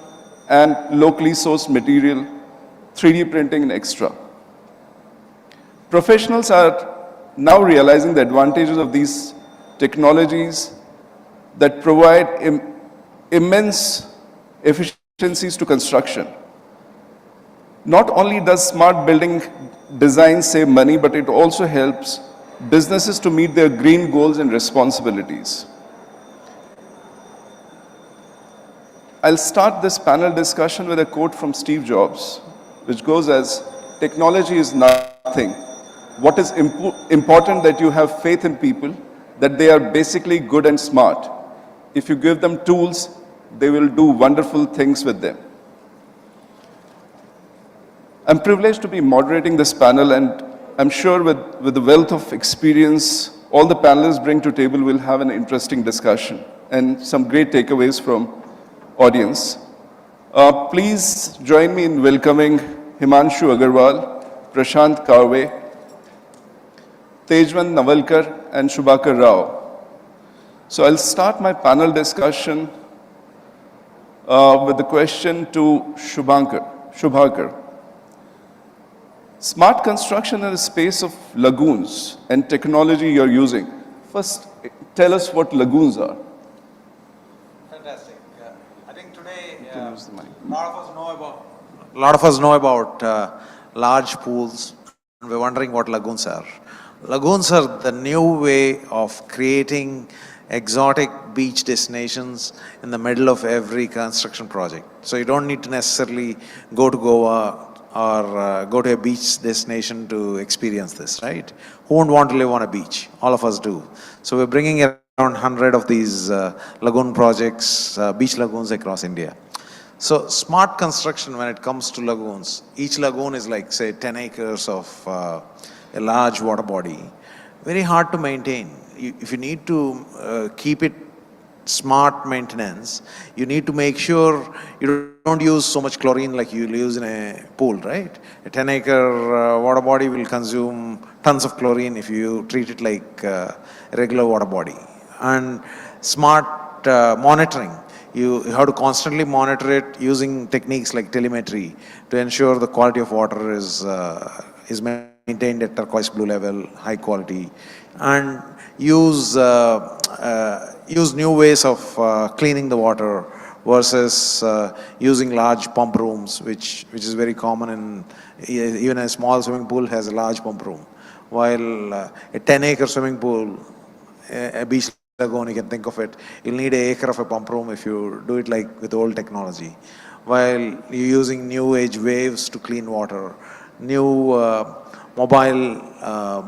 Speaker 8: and locally sourced material, 3D printing, and extra. Professionals are now realizing the advantages of these technologies that provide immense efficiencies to construction. Not only does smart building design save money, but it also helps businesses to meet their green goals and responsibilities. I'll start this panel discussion with a quote from Steve Jobs, which goes as, "Technology is nothing. What is important that you have faith in people, that they are basically good and smart. If you give them tools, they will do wonderful things with them." I'm privileged to be moderating this panel, and I'm sure with the wealth of experience all the panelists bring to table, we'll have an interesting discussion and some great takeaways from audience. Please join me in welcoming Himanshu Agarwal, Prashant Karve, Tejwan Navalkar, and Shubhakar Rao. So I'll start my panel discussion with the question to Shubhakar. Smart construction in the space of lagoons and technology you're using. First, tell us what lagoons are.
Speaker 6: Fantastic. I think today a lot of us know about large pools, and we're wondering what lagoons are. Lagoons are the new way of creating exotic beach destinations in the middle of every construction project. So you don't need to necessarily go to Goa or go to a beach destination to experience this, right? Who won't want to live on a beach? All of us do. So we're bringing around 100 of these lagoon projects, beach lagoons across India.
Speaker 9: So smart construction when it comes to lagoons, each lagoon is like say 10 acres of a large water body, very hard to maintain. If you need to keep it smart maintenance, you need to make sure you don't use so much chlorine like you use in a pool, right? A 10-acre water body will consume tons of chlorine if you treat it like a regular water body. And smart monitoring. You have to constantly monitor it using techniques like telemetry to ensure the quality of water is maintained at turquoise blue level, high quality, and use new ways of cleaning the water versus using large pump rooms, which is very common in even a small swimming pool has a large pump room, while a 10-acre swimming pool, a beach lagoon, you can think of it, you'll need an acre of a pump room if you do it like with old technology. While you're using new age waves to clean water, new mobile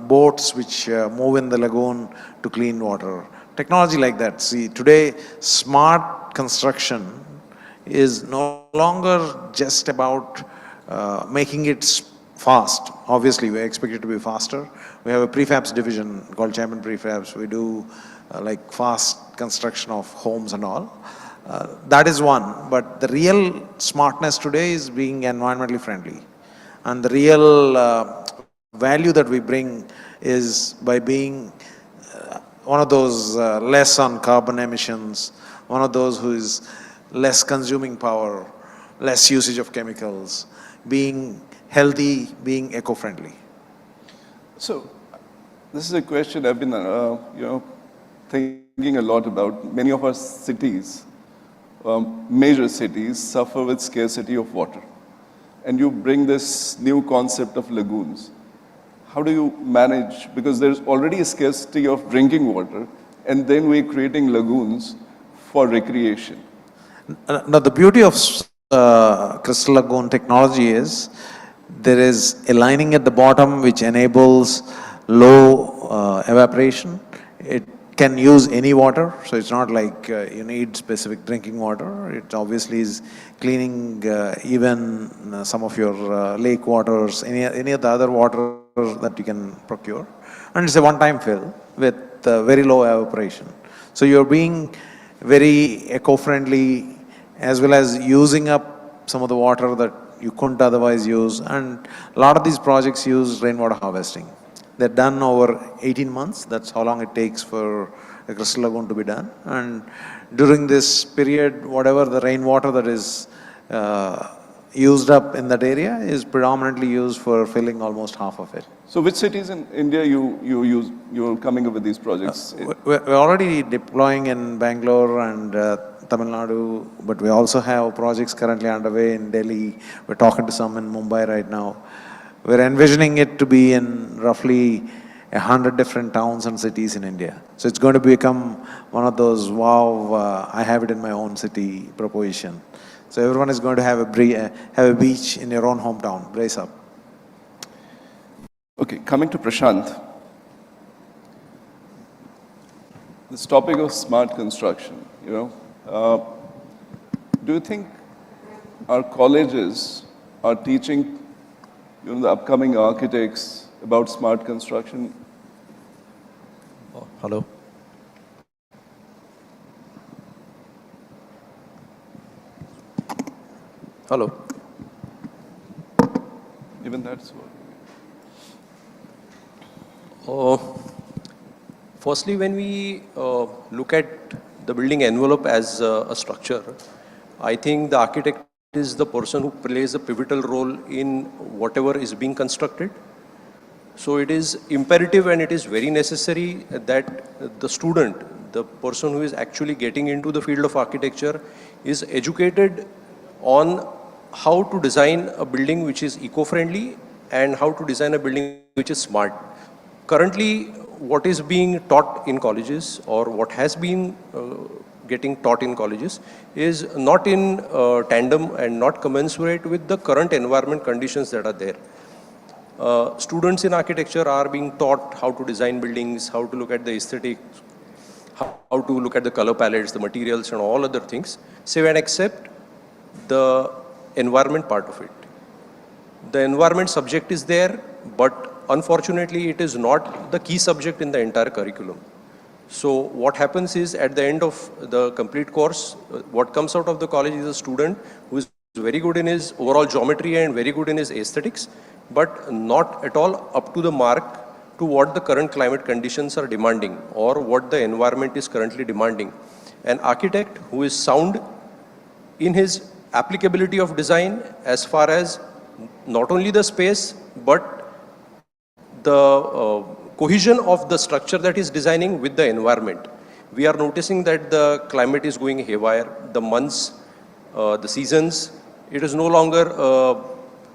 Speaker 9: boats which move in the lagoon to clean water. Technology like that. See, today, smart construction is no longer just about making it fast. Obviously, we expect it to be faster. We have a prefabs division called Champion Prefabs. We do like fast construction of homes and all. That is one. But the real smartness today is being environmentally friendly. And the real value that we bring is by being one of those less on carbon emissions, one of those who is less consuming power, less usage of chemicals, being healthy, being eco-friendly.
Speaker 8: So, this is a question I've been, thinking a lot about. Many of our cities, major cities, suffer with scarcity of water. And you bring this new concept of lagoons. How do you manage, because there's already a scarcity of drinking water, and then we're creating lagoons for recreation?
Speaker 9: Now, the beauty of crystal lagoon technology is there is a lining at the bottom which enables low evaporation. It can use any water, so it's not like you need specific drinking water. It obviously is cleaning even some of your lake waters, any of the other water that you can procure. And it's a one-time fill with very low evaporation. So you're being very eco-friendly as well as using up some of the water that you couldn't otherwise use. And a lot of these projects use rainwater harvesting. They're done over 18 months. That's how long it takes for a crystal lagoon to be done. And during this period, whatever the rainwater that is used up in that area is predominantly used for filling almost half of it.
Speaker 8: So which cities in India you're coming up with these projects?
Speaker 9: We're already deploying in Bangalore and Tamil Nadu, but we also have projects currently underway in Delhi. We're talking to some in Mumbai right now. We're envisioning it to be in roughly 100 different towns and cities in India. So it's going to become one of those, wow, I have it in my own city proposition. So everyone is going to have a beach in your own hometown. Brace up.
Speaker 8: Okay, coming to Prashant. This topic of smart construction, do you think our colleges are teaching the upcoming architects about smart construction?
Speaker 14: Oh, hello. Hello.
Speaker 8: Even that's what.
Speaker 14: Firstly, when we look at the building envelope as a structure, I think the architect is the person who plays a pivotal role in whatever is being constructed. So it is imperative and it is very necessary that the student, the person who is actually getting into the field of architecture, is educated on how to design a building which is eco-friendly and how to design a building which is smart. Currently, what is being taught in colleges or what has been getting taught in colleges is not in tandem and not commensurate with the current environment conditions that are there. Students in architecture are being taught how to design buildings, how to look at the aesthetics, how to look at the color palettes, the materials and all other things, save and except
Speaker 10: the environment part of it. The environment subject is there, but unfortunately it is not the key subject in the entire curriculum. So what happens is at the end of the complete course, what comes out of the college is a student who is very good in his overall geometry and very good in his aesthetics, but not at all up to the mark to what the current climate conditions are demanding or what the environment is currently demanding. An architect who is sound in his applicability of design as far as not only the space but the cohesion of the structure that is designing with the environment. We are noticing that the climate is going haywire, the months, the seasons. It is no longer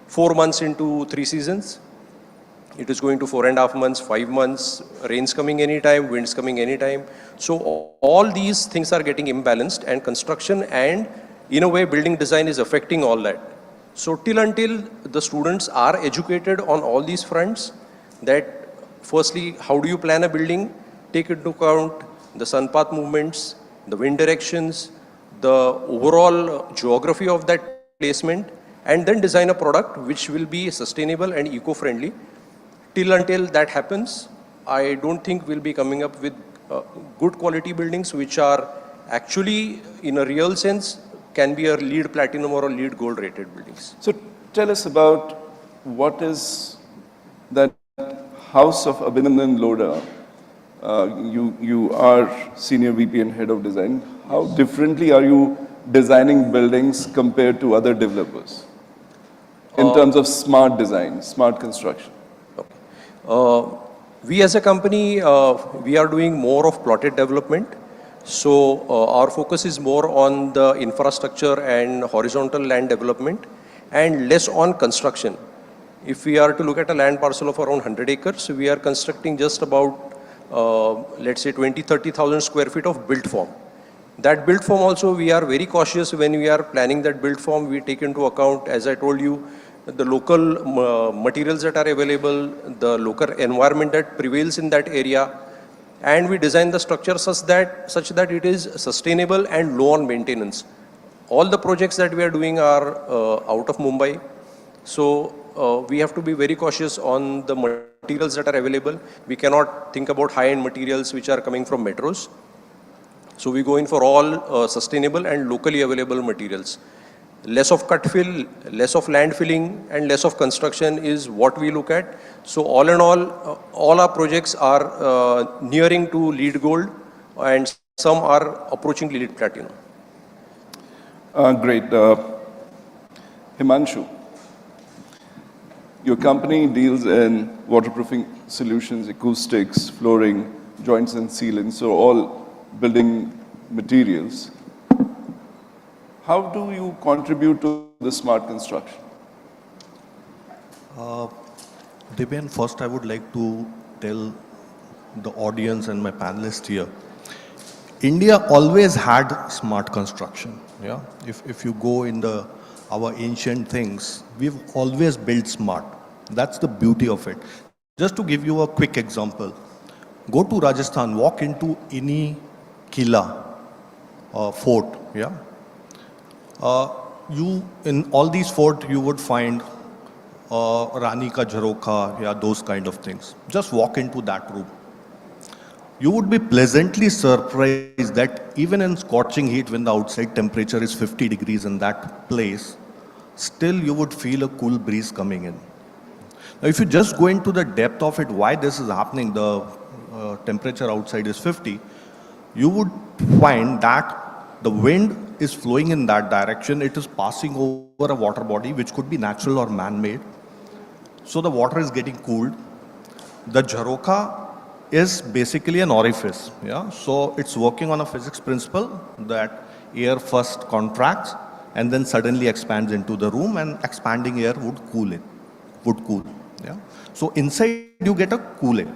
Speaker 10: 4 months into 3 seasons. It is going to 4.5 months, 5 months, rains coming anytime, winds coming anytime. So all these things are getting imbalanced, and construction and in a way building design is affecting all that. So till until the students are educated on all these fronts, that firstly, how do you plan a building? Take into account the sun path movements, the wind directions, the overall geography of that placement, and then design a product which will be sustainable and eco-friendly. Till until that happens, I don't think we'll be coming up with good quality buildings which are actually, in a real sense, can be a LEED Platinum or a LEED Gold rated buildings.
Speaker 8: So tell us about what is that house of Abhinandan Lodha. You are Senior VP and Head of Design. How differently are you designing buildings compared to other developers in terms of smart design, smart construction?
Speaker 10: We as a company, we are doing more of plotted development. So our focus is more on the infrastructure and horizontal land development and less on construction. If we are to look at a land parcel of around 100 acres, we are constructing just about, let's say 20-30,000 square feet of built form. That built form also, we are very cautious when we are planning that built form. We take into account, as I told you, the local materials that are available, the local environment that prevails in that area, and we design the structure such that it is sustainable and low on maintenance. All the projects that we are doing are out of Mumbai. So we have to be very cautious on the materials that are available. We cannot think about high-end materials which are coming from metros. So we go in for all sustainable and locally available materials. Less of cut fill, less of land filling, and less of construction is what we look at. So all in all our projects are nearing to LEED Gold, and some are approaching LEED Platinum.
Speaker 8: Great. Himanshu, your company deals in waterproofing solutions, acoustics, flooring, joints and sealants, so all building materials. How do you contribute to the smart construction?
Speaker 11: Dipen, first I would like to tell the audience and my panelists here, India always had smart construction. Yeah, if you go in our ancient things, we've always built smart. That's the beauty of it. Just to give you a quick example, go to Rajasthan, walk into any Kila fort. Yeah. You in all these forts you would find Rani ka Jharokha, yeah, those kind of things. Just walk into that room. You would be pleasantly surprised that even in scorching heat, when the outside temperature is 50 degrees in that place, still you would feel a cool breeze coming in. Now, if you just go into the depth of it, why this is happening, the temperature outside is 50, you would find that the wind is flowing in that direction. It is passing over a water body, which could be natural or man-made. So the water is getting cooled. The Jharokha is basically an orifice. Yeah? So it's working on a physics principle that air first contracts and then suddenly expands into the room, and expanding air would cool it, would cool. Yeah? So inside you get a cooling.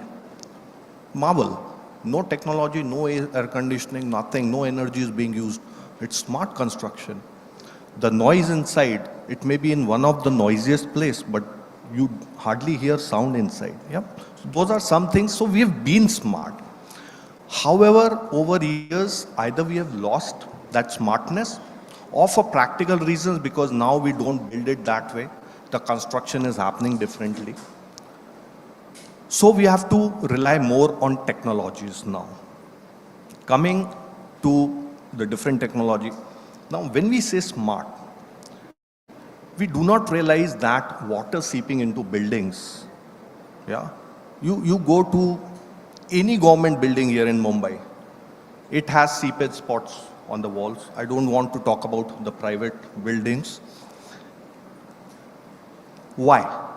Speaker 11: Marvel. No technology, no air conditioning, nothing, no energy is being used. It's smart construction. The noise inside, it may be in one of the noisiest place, but you hardly hear sound inside. Yeah? So those are some things. So we have been smart. However, over years, either we have lost that smartness, or for practical reasons because now we don't build it that way. The construction is happening differently. So we have to rely more on technologies now. Coming to the different technology. Now, when we say smart, we do not realize that water seeping into buildings. Yeah, you go to any government building here in Mumbai, it has seepage spots on the walls. I don't want to talk about the private buildings. Why?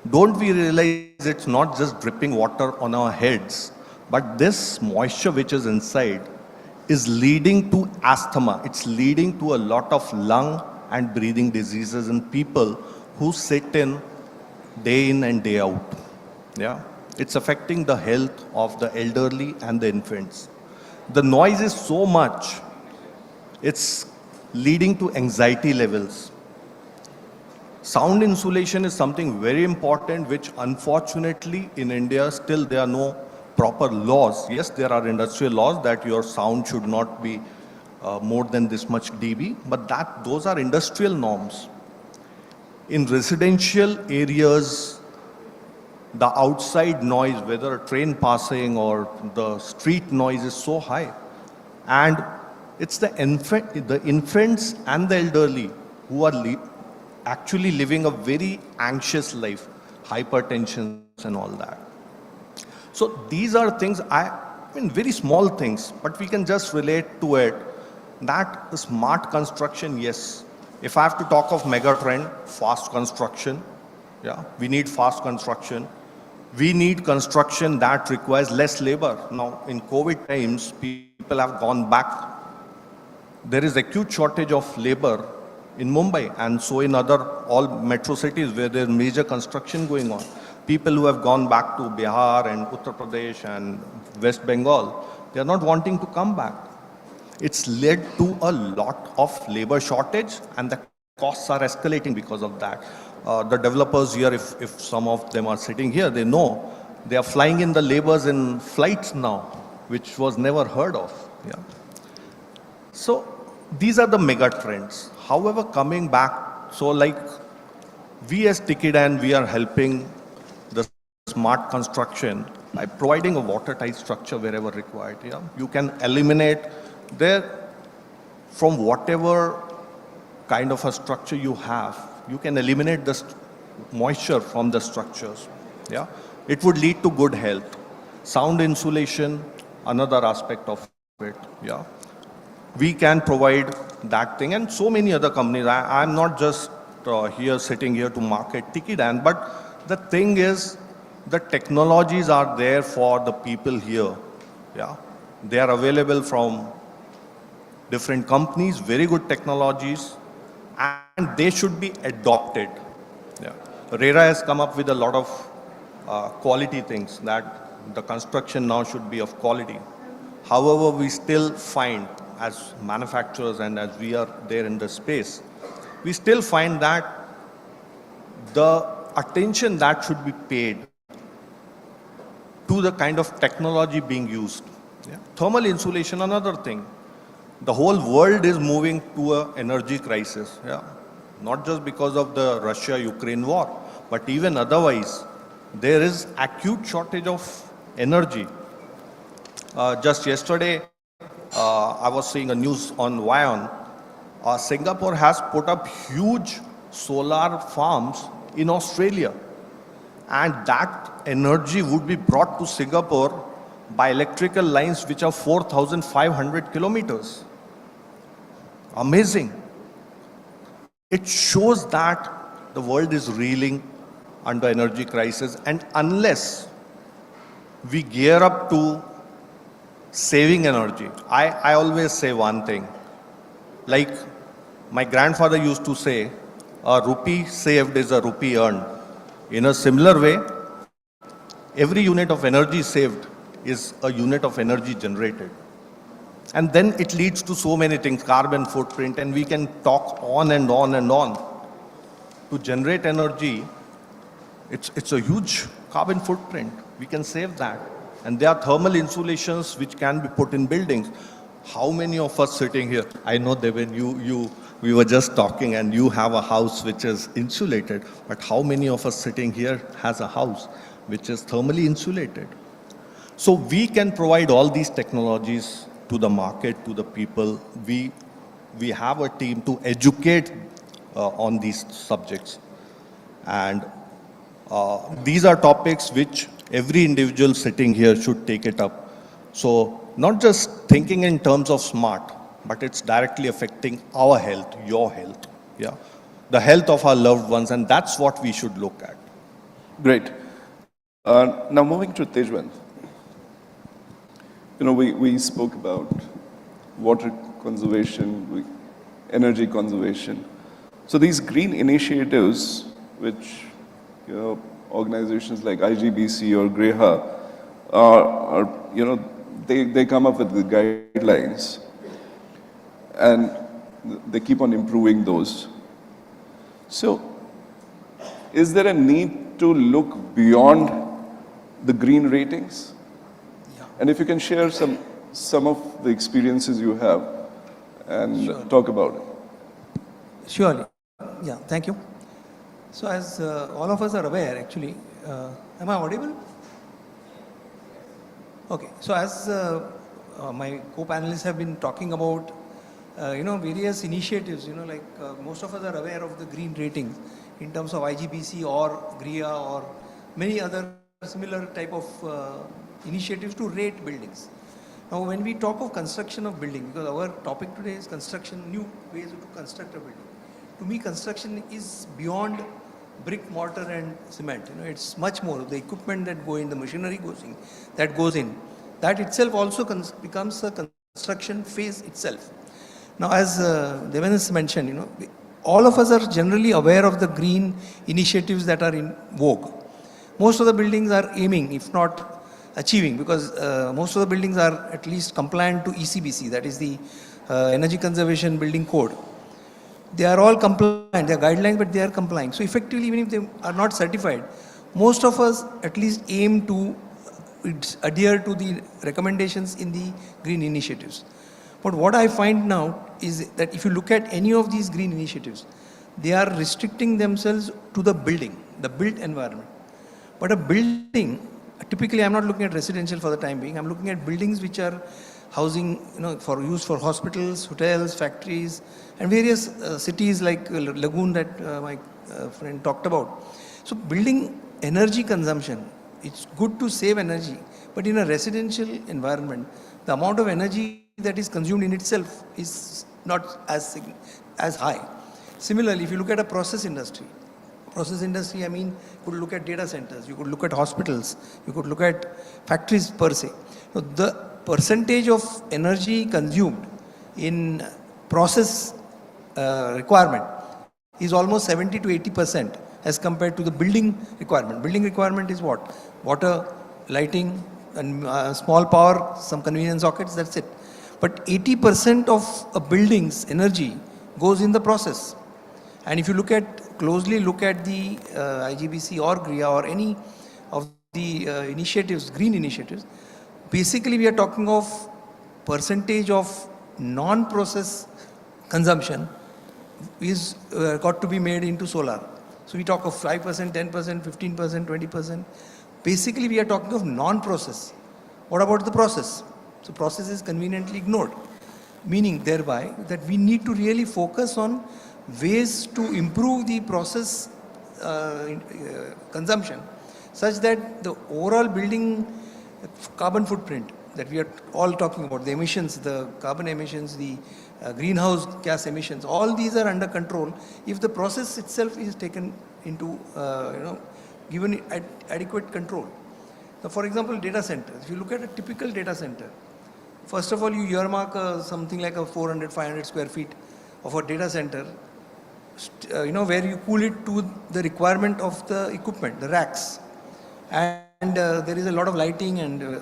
Speaker 11: Don't we realize it's not just dripping water on our heads, but this moisture which is inside is leading to asthma. It's leading to a lot of lung and breathing diseases in people who sit in day in and day out. Yeah, it's affecting the health of the elderly and the infants. The noise is so much, it's leading to anxiety levels. Sound insulation is something very important, which unfortunately in India still there are no proper laws. Yes, there are industrial laws that your sound should not be more than this much dB, but those are industrial norms. In residential areas, the outside noise, whether a train passing or the street noise is so high. And it's the infants and the elderly who are actually living a very anxious life, hypertension and all that. So these are things, I mean very small things, but we can just relate to it. That the smart construction, yes. If I have to talk of mega trend, fast construction, yeah, we need fast construction. We need construction that requires less labor. Now, in COVID times, people have gone back. There is acute shortage of labor in Mumbai and so in all metro cities where there's major construction going on. People who have gone back to Bihar and Uttar Pradesh and West Bengal, they're not wanting to come back. It's led to a lot of labor shortage and the costs are escalating because of that. The developers here, if some of them are sitting here, they know they are flying in the labors in flights now, which was never heard of. Yeah. So these are the mega trends. However, coming back, so like we as Tikidan, we are helping the smart construction by providing a watertight structure wherever required. Yeah. You can eliminate there from whatever kind of a structure you have, you can eliminate the moisture from the structures. Yeah, it would lead to good health. Sound insulation, another aspect of it. Yeah, we can provide that thing, and so many other companies. I'm not just sitting here to market Tikidan, but the thing is, the technologies are there for the people here. Yeah, they are available from different companies, very good technologies, and they should be adopted. Yeah. RERA has come up with a lot of quality things that the construction now should be of quality. However, we still find as manufacturers and as we are there in the space, we still find that the attention that should be paid to the kind of technology being used. Yeah. Thermal insulation, another thing. The whole world is moving to an energy crisis. Yeah. Not just because of the Russia-Ukraine war, but even otherwise, there is acute shortage of energy. Just yesterday, I was seeing a news on Vion. Singapore has put up huge solar farms in Australia. And that energy would be brought to Singapore by electrical lines which are 4,500 kilometers. Amazing. It shows that the world is reeling under energy crisis, and unless we gear up to saving energy, I always say one thing, like my grandfather used to say, a rupee saved is a rupee earned. In a similar way, every unit of energy saved is a unit of energy generated. And then it leads to so many things, carbon footprint, and we can talk on and on and on. To generate energy, it's a huge carbon footprint. We can save that. And there are thermal insulations which can be put in buildings. How many of us sitting here, I know Devin, we were just talking and you have a house which is insulated, but how many of us sitting here has a house which is thermally insulated? So we can provide all these technologies to the market, to the people. We have a team to educate on these subjects. And these are topics which every individual sitting here should take it up. So not just thinking in terms of smart, but it's directly affecting our health, your health, yeah, the health of our loved ones, and that's what we should look at.
Speaker 8: Great. Now moving to Tejwant. We spoke about water conservation, energy conservation. So these green initiatives, which organizations like IGBC or GREHA are they come up with the guidelines, and they keep on improving those. So, is there a need to look beyond the green ratings? Yeah. And if you can share some of the experiences you have and talk about it.
Speaker 5: Surely. Yeah, thank you. So as all of us are aware, actually, am I audible? Okay, so as my co-panelists have been talking about, various initiatives, like most of us are aware of the green ratings in terms of IGBC or GREHA or many other similar type of initiatives to rate buildings. Now, when we talk of construction of building, because our topic today is construction, new ways to construct a building. To me, construction is beyond brick, mortar and cement. It's much more. The equipment that go in, the machinery goes in, that itself also becomes a construction phase itself. Now, as Devanis mentioned, all of us are generally aware of the green initiatives that are in vogue. Most of the buildings are aiming, if not achieving, because most of the buildings are at least compliant to ECBC, that is the Energy Conservation Building Code. They are all compliant, they are guidelines, but they are complying. So effectively, even if they are not certified, most of us at least aim to adhere to the recommendations in the green initiatives. But what I find now is that if you look at any of these green initiatives, they are restricting themselves to the building, the built environment. But a building, typically I'm not looking at residential for the time being, I'm looking at buildings which are housing, for use for hospitals, hotels, factories, and various cities like Lagoon that my friend talked about. So building energy consumption, it's good to save energy, but in a residential environment, the amount of energy that is consumed in itself is not as high. Similarly, if you look at a process industry, I mean, you could look at data centers, you could look at hospitals, you could look at factories per se. So the percentage of energy consumed in process requirement is almost 70 to 80% as compared to the building requirement. Building requirement is what? Water, lighting, and small power, some convenience sockets, that's it. But 80% of a building's energy goes in the process. And if you closely look at the IGBC or GREHA or any of the initiatives, green initiatives, basically we are talking of percentage of non-process consumption is got to be made into solar. So we talk of 5%, 10%, 15%, 20%. Basically we are talking of non-process. What about the process? So process is conveniently ignored, meaning thereby that we need to really focus on ways to improve the process consumption such that the overall building carbon footprint that we are all talking about, the emissions, the carbon emissions, the greenhouse gas emissions, all these are under control if the process itself is taken into, given adequate control. So for example, data centers. If you look at a typical data center, first of all, you earmark something like a 400, 500 square feet of a data center, where you cool it to the requirement of the equipment, the racks. And there is a lot of lighting and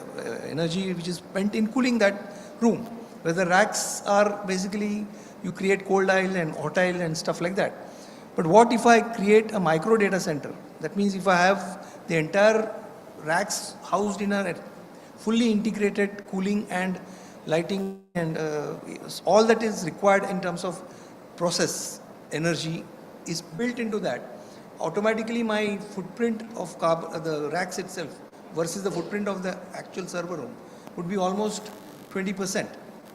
Speaker 5: energy which is spent in cooling that room. Where the racks are basically, you create cold aisle and hot aisle and stuff like that. But what if I create a micro data center? That means if I have the entire racks housed in a fully integrated cooling and lighting and all that is required in terms of process energy is built into that. Automatically my footprint of the racks itself versus the footprint of the actual server room would be almost 20%,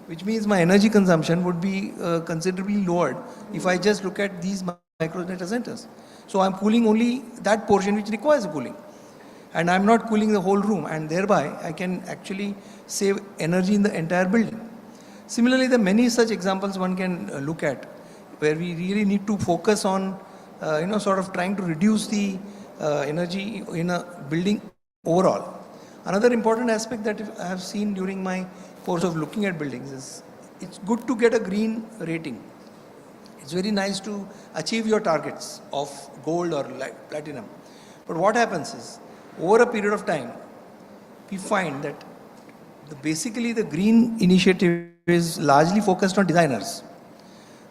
Speaker 5: which means my energy consumption would be considerably lowered if I just look at these micro data centers. So I'm cooling only that portion which requires cooling, and I'm not cooling the whole room, and thereby I can actually save energy in the entire building. Similarly, there are many such examples one can look at where we really need to focus on sort of trying to reduce the energy in a building overall. Another important aspect that I have seen during my course of looking at buildings is it's good to get a green rating. It's very nice to achieve your targets of gold or platinum. But what happens is, over a period of time, we find that basically the green initiative is largely focused on designers.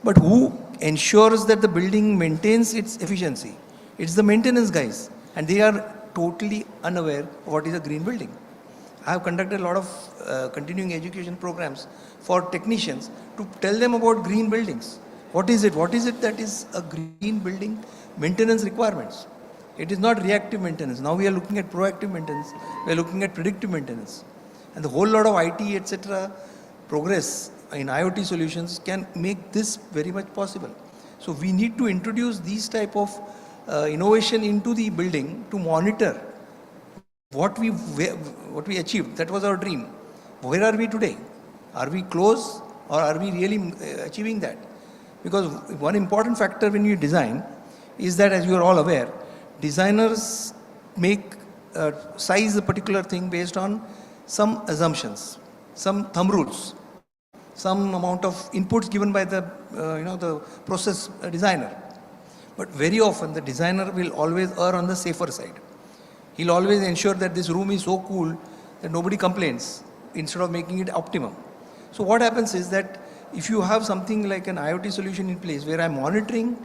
Speaker 5: But who ensures that the building maintains its efficiency? It's the maintenance guys, and they are totally unaware of what is a green building. I have conducted a lot of continuing education programs for technicians to tell them about green buildings. What is it? What is it that is a green building maintenance requirements? It is not reactive maintenance. Now we are looking at proactive maintenance. We are looking at predictive maintenance. And the whole lot of IT, etc. progress in IoT solutions can make this very much possible. So we need to introduce these type of innovation into the building to monitor what we achieved. That was our dream. Where are we today? Are we close, or are we really achieving that? Because one important factor when you design is that, as you are all aware, designers size a particular thing based on some assumptions, some thumb rules, some amount of inputs given by the the process designer. But very often the designer will always err on the safer side. He'll always ensure that this room is so cool that nobody complains, instead of making it optimum. So what happens is that if you have something like an IoT solution in place where I'm monitoring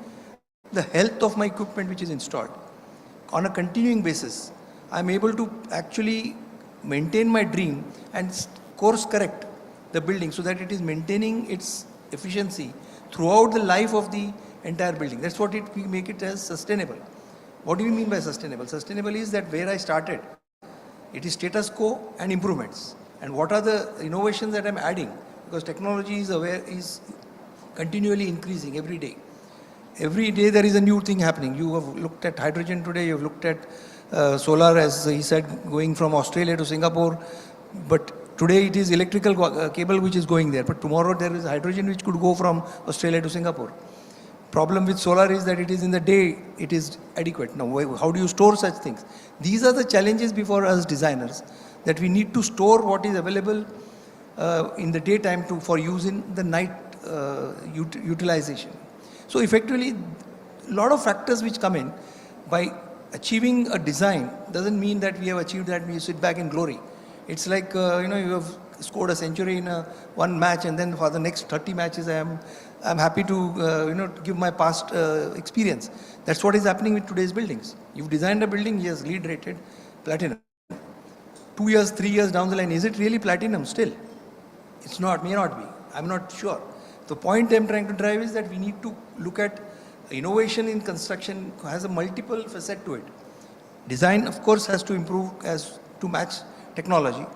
Speaker 5: the health of my equipment which is installed on a continuing basis, I'm able to actually maintain my dream and course correct the building so that it is maintaining its efficiency throughout the life of the entire building. That's what we make it as sustainable. What do you mean by sustainable? Sustainable is that where I started, it is status quo and improvements. And what are the innovations that I'm adding? Because technology is continually increasing every day. Every day there is a new thing happening. You have looked at hydrogen today, you have looked at solar, as he said, going from Australia to Singapore. But today it is electrical cable which is going there. But tomorrow there is hydrogen which could go from Australia to Singapore. Problem with solar is that it is in the day, it is adequate. Now, how do you store such things? These are the challenges before us designers, that we need to store what is available in the daytime for use in the night utilization. So effectively, a lot of factors which come in. By achieving a design doesn't mean that we have achieved that we sit back in glory. It's like, you have scored a century in one match, and then for the next 30 matches I'm happy to give my past experience. That's what is happening with today's buildings. You've designed a building, yes, LEED rated, platinum. 2 years, 3 years down the line, is it really platinum still? It's not, may not be. I'm not sure. The point I'm trying to drive is that we need to look at innovation in construction has a multiple facet to it. Design, of course, has to improve as to match technology.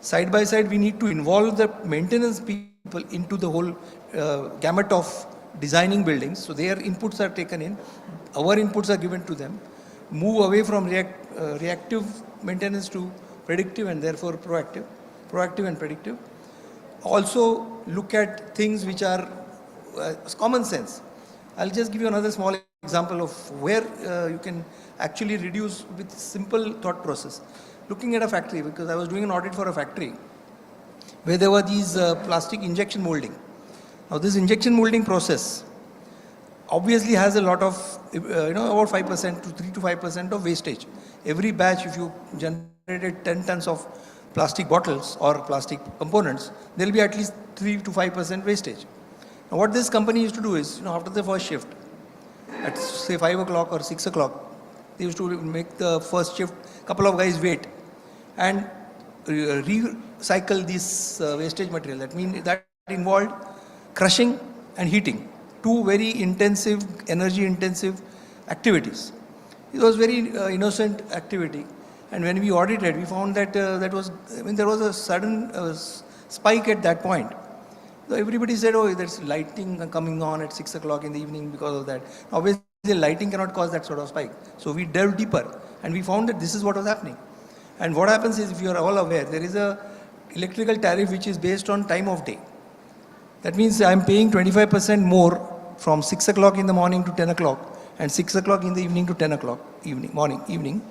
Speaker 5: Side by side, we need to involve the maintenance people into the whole gamut of designing buildings. So their inputs are taken in, our inputs are given to them, move away from reactive maintenance to predictive and therefore proactive and predictive. Also look at things which are common sense. I'll just give you another small example of where you can actually reduce with simple thought process. Looking at a factory, because I was doing an audit for a factory where there were these plastic injection molding. Now this injection molding process obviously has a lot of, about 5% to 3 to 5% of wastage. Every batch, if you generated 10 tons of plastic bottles or plastic components, there will be at least 3 to 5% wastage. Now what this company used to do is, after the first shift, at say 5 o'clock or 6 o'clock, they used to make the first shift, couple of guys wait and cycle this wastage material. That means that involved crushing and heating, two very intensive, energy intensive activities. It was very innocent activity. And when we audited, we found that there was a sudden spike at that point. So everybody said, oh, there's lighting coming on at 6 o'clock in the evening because of that. Obviously, lighting cannot cause that sort of spike. So we delved deeper and we found that this is what was happening. And what happens is, if you are all aware, there is a electrical tariff which is based on time of day. That means I'm paying 25% more from 6 o'clock in the morning to 10 o'clock and 6 o'clock in the evening to 10 o'clock evening.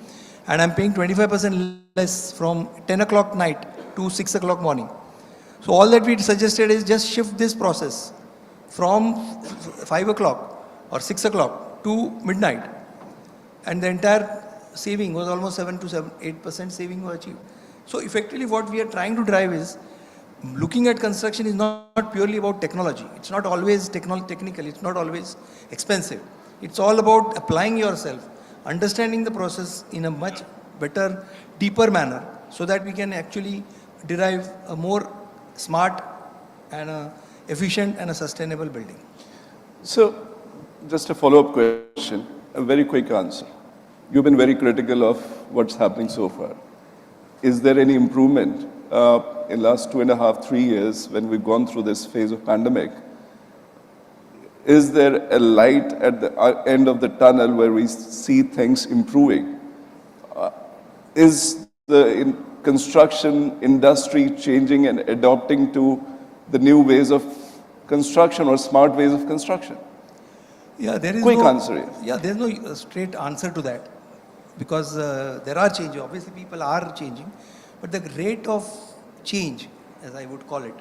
Speaker 5: And I'm paying 25% less from 10 o'clock night to 6 o'clock morning. So all that we suggested is just shift this process from 5 o'clock or 6 o'clock to midnight. And the entire saving was almost 7 to 8% saving was achieved. So effectively what we are trying to drive is, looking at construction is not purely about technology. It's not always technical, it's not always expensive. It's all about applying yourself, understanding the process in a much better, deeper manner, so that we can actually derive a more smart and a efficient and a sustainable building.
Speaker 8: So, just a follow-up question, a very quick answer. You've been very critical of what's happening so far. Is there any improvement in last 2.5, 3 years when we've gone through this phase of pandemic? Is there a light at the end of the tunnel where we see things improving? Is the construction industry changing and adopting to the new ways of construction or smart ways of construction?
Speaker 5: Yeah, there is
Speaker 8: quick
Speaker 5: no
Speaker 8: answer.
Speaker 5: Yeah, there is no straight answer to that, because there are changes. Obviously, people are changing, but the rate of change, as I would call it,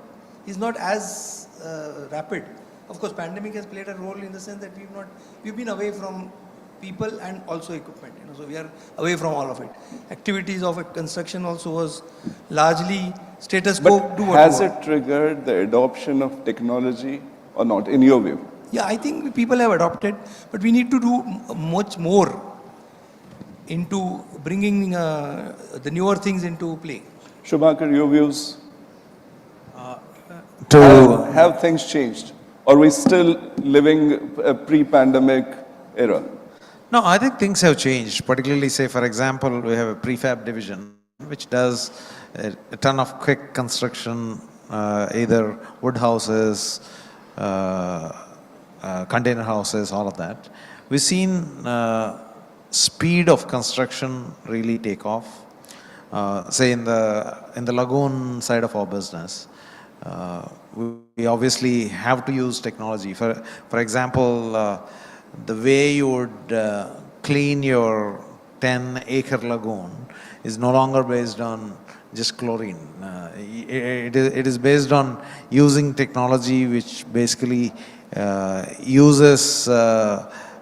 Speaker 5: is not as rapid. Of course, pandemic has played a role in the sense that we've been away from people and also equipment. So we are away from all of it. Activities of construction also was largely status quo.
Speaker 8: But has it triggered the adoption of technology or not, in your view?
Speaker 5: Yeah, I think people have adopted, but we need to do much more into bringing the newer things into play.
Speaker 8: Shubhankar, your views? Have things changed? Or are we still living a pre-pandemic era?
Speaker 9: No, I think things have changed, particularly say, for example, we have a prefab division which does a ton of quick construction, either wood houses, container houses, all of that. We've seen speed of construction really take off. Say in the lagoon side of our business, we obviously have to use technology. For example, the way you would clean your 10-acre lagoon is no longer based on just chlorine. It is based on using technology which basically uses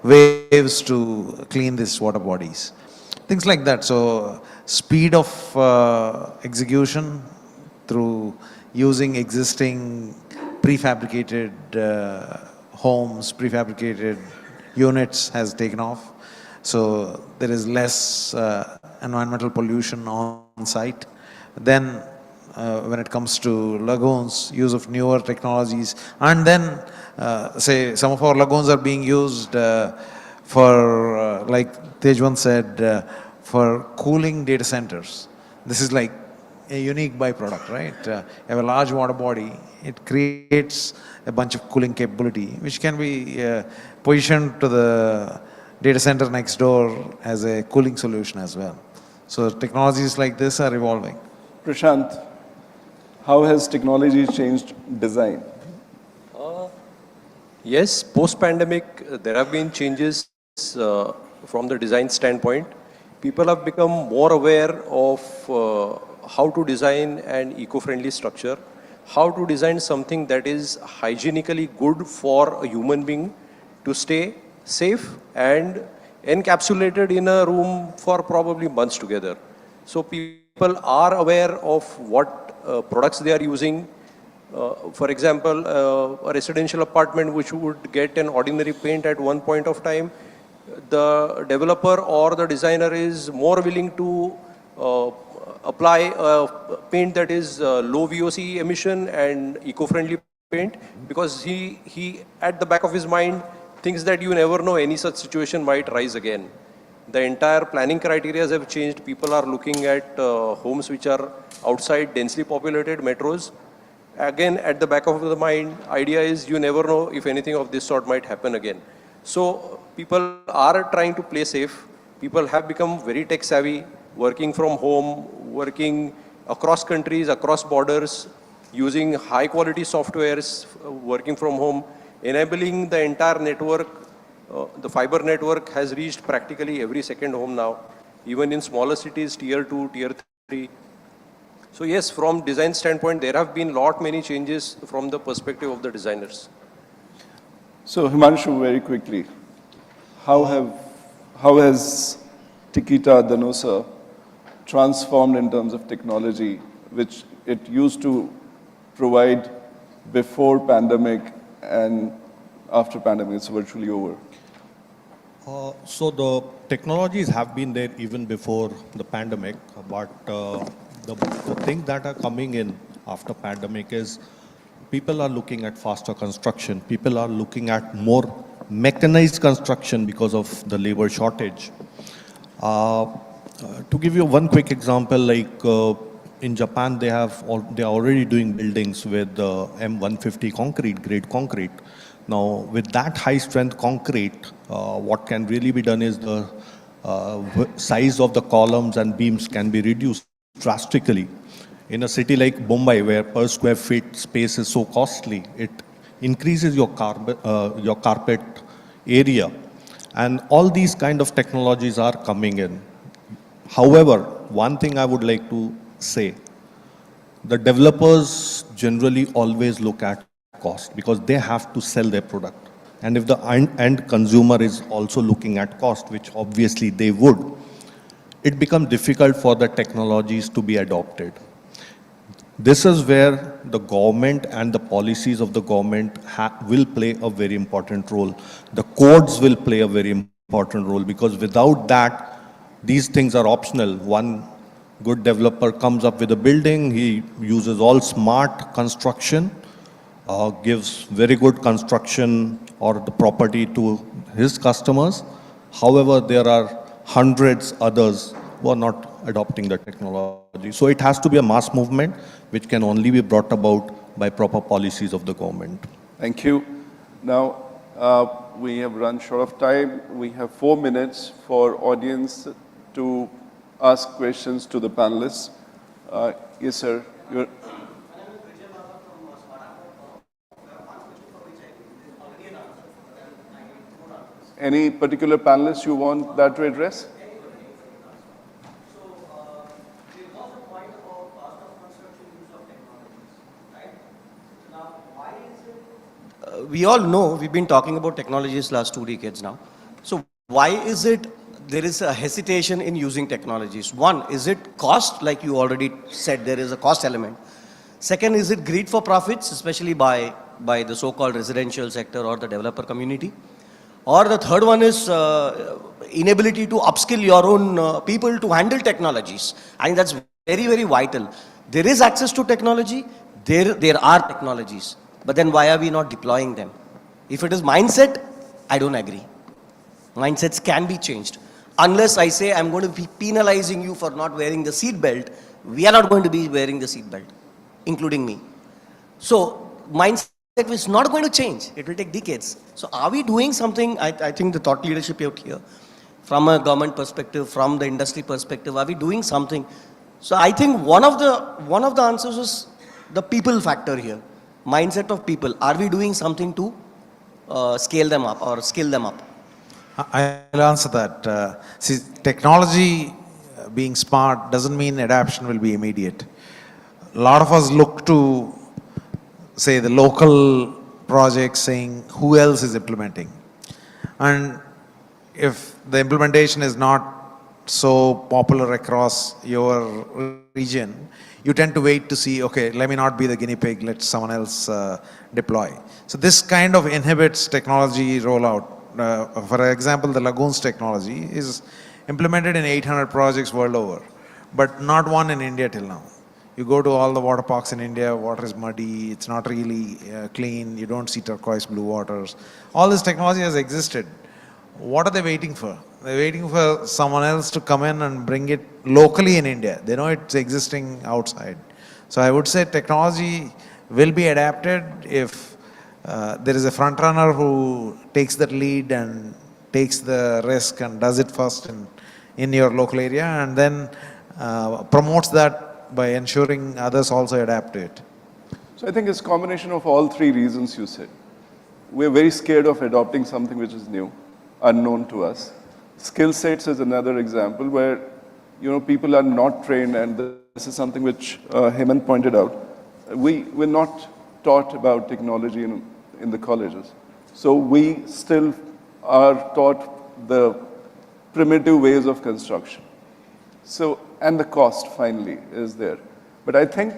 Speaker 9: waves to clean these water bodies. Things like that. So speed of execution through using existing prefabricated homes, prefabricated units has taken off. So there is less environmental pollution on site. Then when it comes to lagoons, use of newer technologies. And then say some of our lagoons are being used for, like Tejwan said, for cooling data centers. This is like a unique byproduct, right? You have a large water body, it creates a bunch of cooling capability, which can be positioned to the data center next door as a cooling solution as well. So technologies like this are evolving.
Speaker 8: Prashant, how has technology changed design?
Speaker 10: Yes, post-pandemic, there have been changes from the design standpoint. People have become more aware of how to design an eco-friendly structure, how to design something that is hygienically good for a human being to stay safe and encapsulated in a room for probably months together. So people are aware of what products they are using. For example, a residential apartment which would get an ordinary paint at one point of time, the developer or the designer is more willing to apply paint that is low VOC emission and eco-friendly paint, because he at the back of his mind thinks that you never know, any such situation might rise again. The entire planning criteria have changed. People are looking at homes which are outside densely populated metros. Again, at the back of the mind, idea is you never know if anything of this sort might happen again. So people are trying to play safe. People have become very tech savvy, working from home, working across countries, across borders, using high quality softwares, working from home, enabling the entire network. The fiber network has reached practically every second home now, even in smaller cities, tier 2, tier 3. So yes, from design standpoint, there have been many changes from the perspective of the designers.
Speaker 8: So Himanshu, very quickly, how has Tikita Danosa transformed in terms of technology, which it used to provide before pandemic, and after pandemic it's virtually over?
Speaker 11: So the technologies have been there even before the pandemic, but the things that are coming in after pandemic is people are looking at faster construction. People are looking at more mechanized construction because of the labor shortage. To give you one quick example, like in Japan, they are already doing buildings with M150 concrete, grade concrete. Now, with that high strength concrete, what can really be done is the size of the columns and beams can be reduced drastically. In a city like Mumbai, where per square feet space is so costly, it increases your carpet area. And all these kind of technologies are coming in. However, one thing I would like to say, the developers generally always look at cost because they have to sell their product. And if the end consumer is also looking at cost, which obviously they would, it becomes difficult for the technologies to be adopted. This is where the government and the policies of the government will play a very important role. The codes will play a very important role because without that, these things are optional. One good developer comes up with a building, he uses all smart construction, gives very good construction or the property to his customers. However, there are hundreds others who are not adopting the technology. So it has to be a mass movement which can only be brought about by proper policies of the government.
Speaker 8: Thank you. Now, we have run short of time. We have 4 minutes for audience to ask questions to the panelists. Yes, sir. Any particular panelist you want that to address?
Speaker 19: We all know we've been talking about technologies last 2 decades now. So why is it there is a hesitation in using technologies? One, is it cost? Like you already said, there is a cost element. Second, is it greed for profits, especially by the so-called residential sector or the developer community? Or the third one is inability to upskill your own people to handle technologies. I think that's very, very vital. There is access to technology, there are technologies, but then why are we not deploying them? If it is mindset, I don't agree. Mindsets can be changed. Unless I say I'm going to be penalizing you for not wearing the seat belt, we are not going to be wearing the seat belt, including me. So mindset is not going to change. It will take decades. So are we doing something? I think the thought leadership out here, from a government perspective, from the industry perspective, are we doing something? So I think one of the answers is the people factor here. Mindset of people. Are we doing something to scale them up or skill them up?
Speaker 9: I'll answer that. See, technology being smart doesn't mean adoption will be immediate. A lot of us look to, say, the local projects saying who else is implementing. And if the implementation is not so popular across your region, you tend to wait to see, okay, let me not be the guinea pig, let someone else deploy. So this kind of inhibits technology rollout. For example, the lagoons technology is implemented in 800 projects world over. but not one in India till now. You go to all the water parks in India, water is muddy, it's not really clean, you don't see turquoise blue waters. All this technology has existed. What are they waiting for? They're waiting for someone else to come in and bring it locally in India. They know it's existing outside. So I would say technology will be adapted if there is a front runner who takes the lead and takes the risk and does it first in your local area, and then promotes that by ensuring others also adapt to it.
Speaker 8: So I think it's a combination of all three reasons you said. We're very scared of adopting something which is new, unknown to us. Skill sets is another example where people are not trained, and this is something which Hemant pointed out. We're not taught about technology in the colleges. So we still are taught the primitive ways of construction. So, and the cost finally is there. But I think,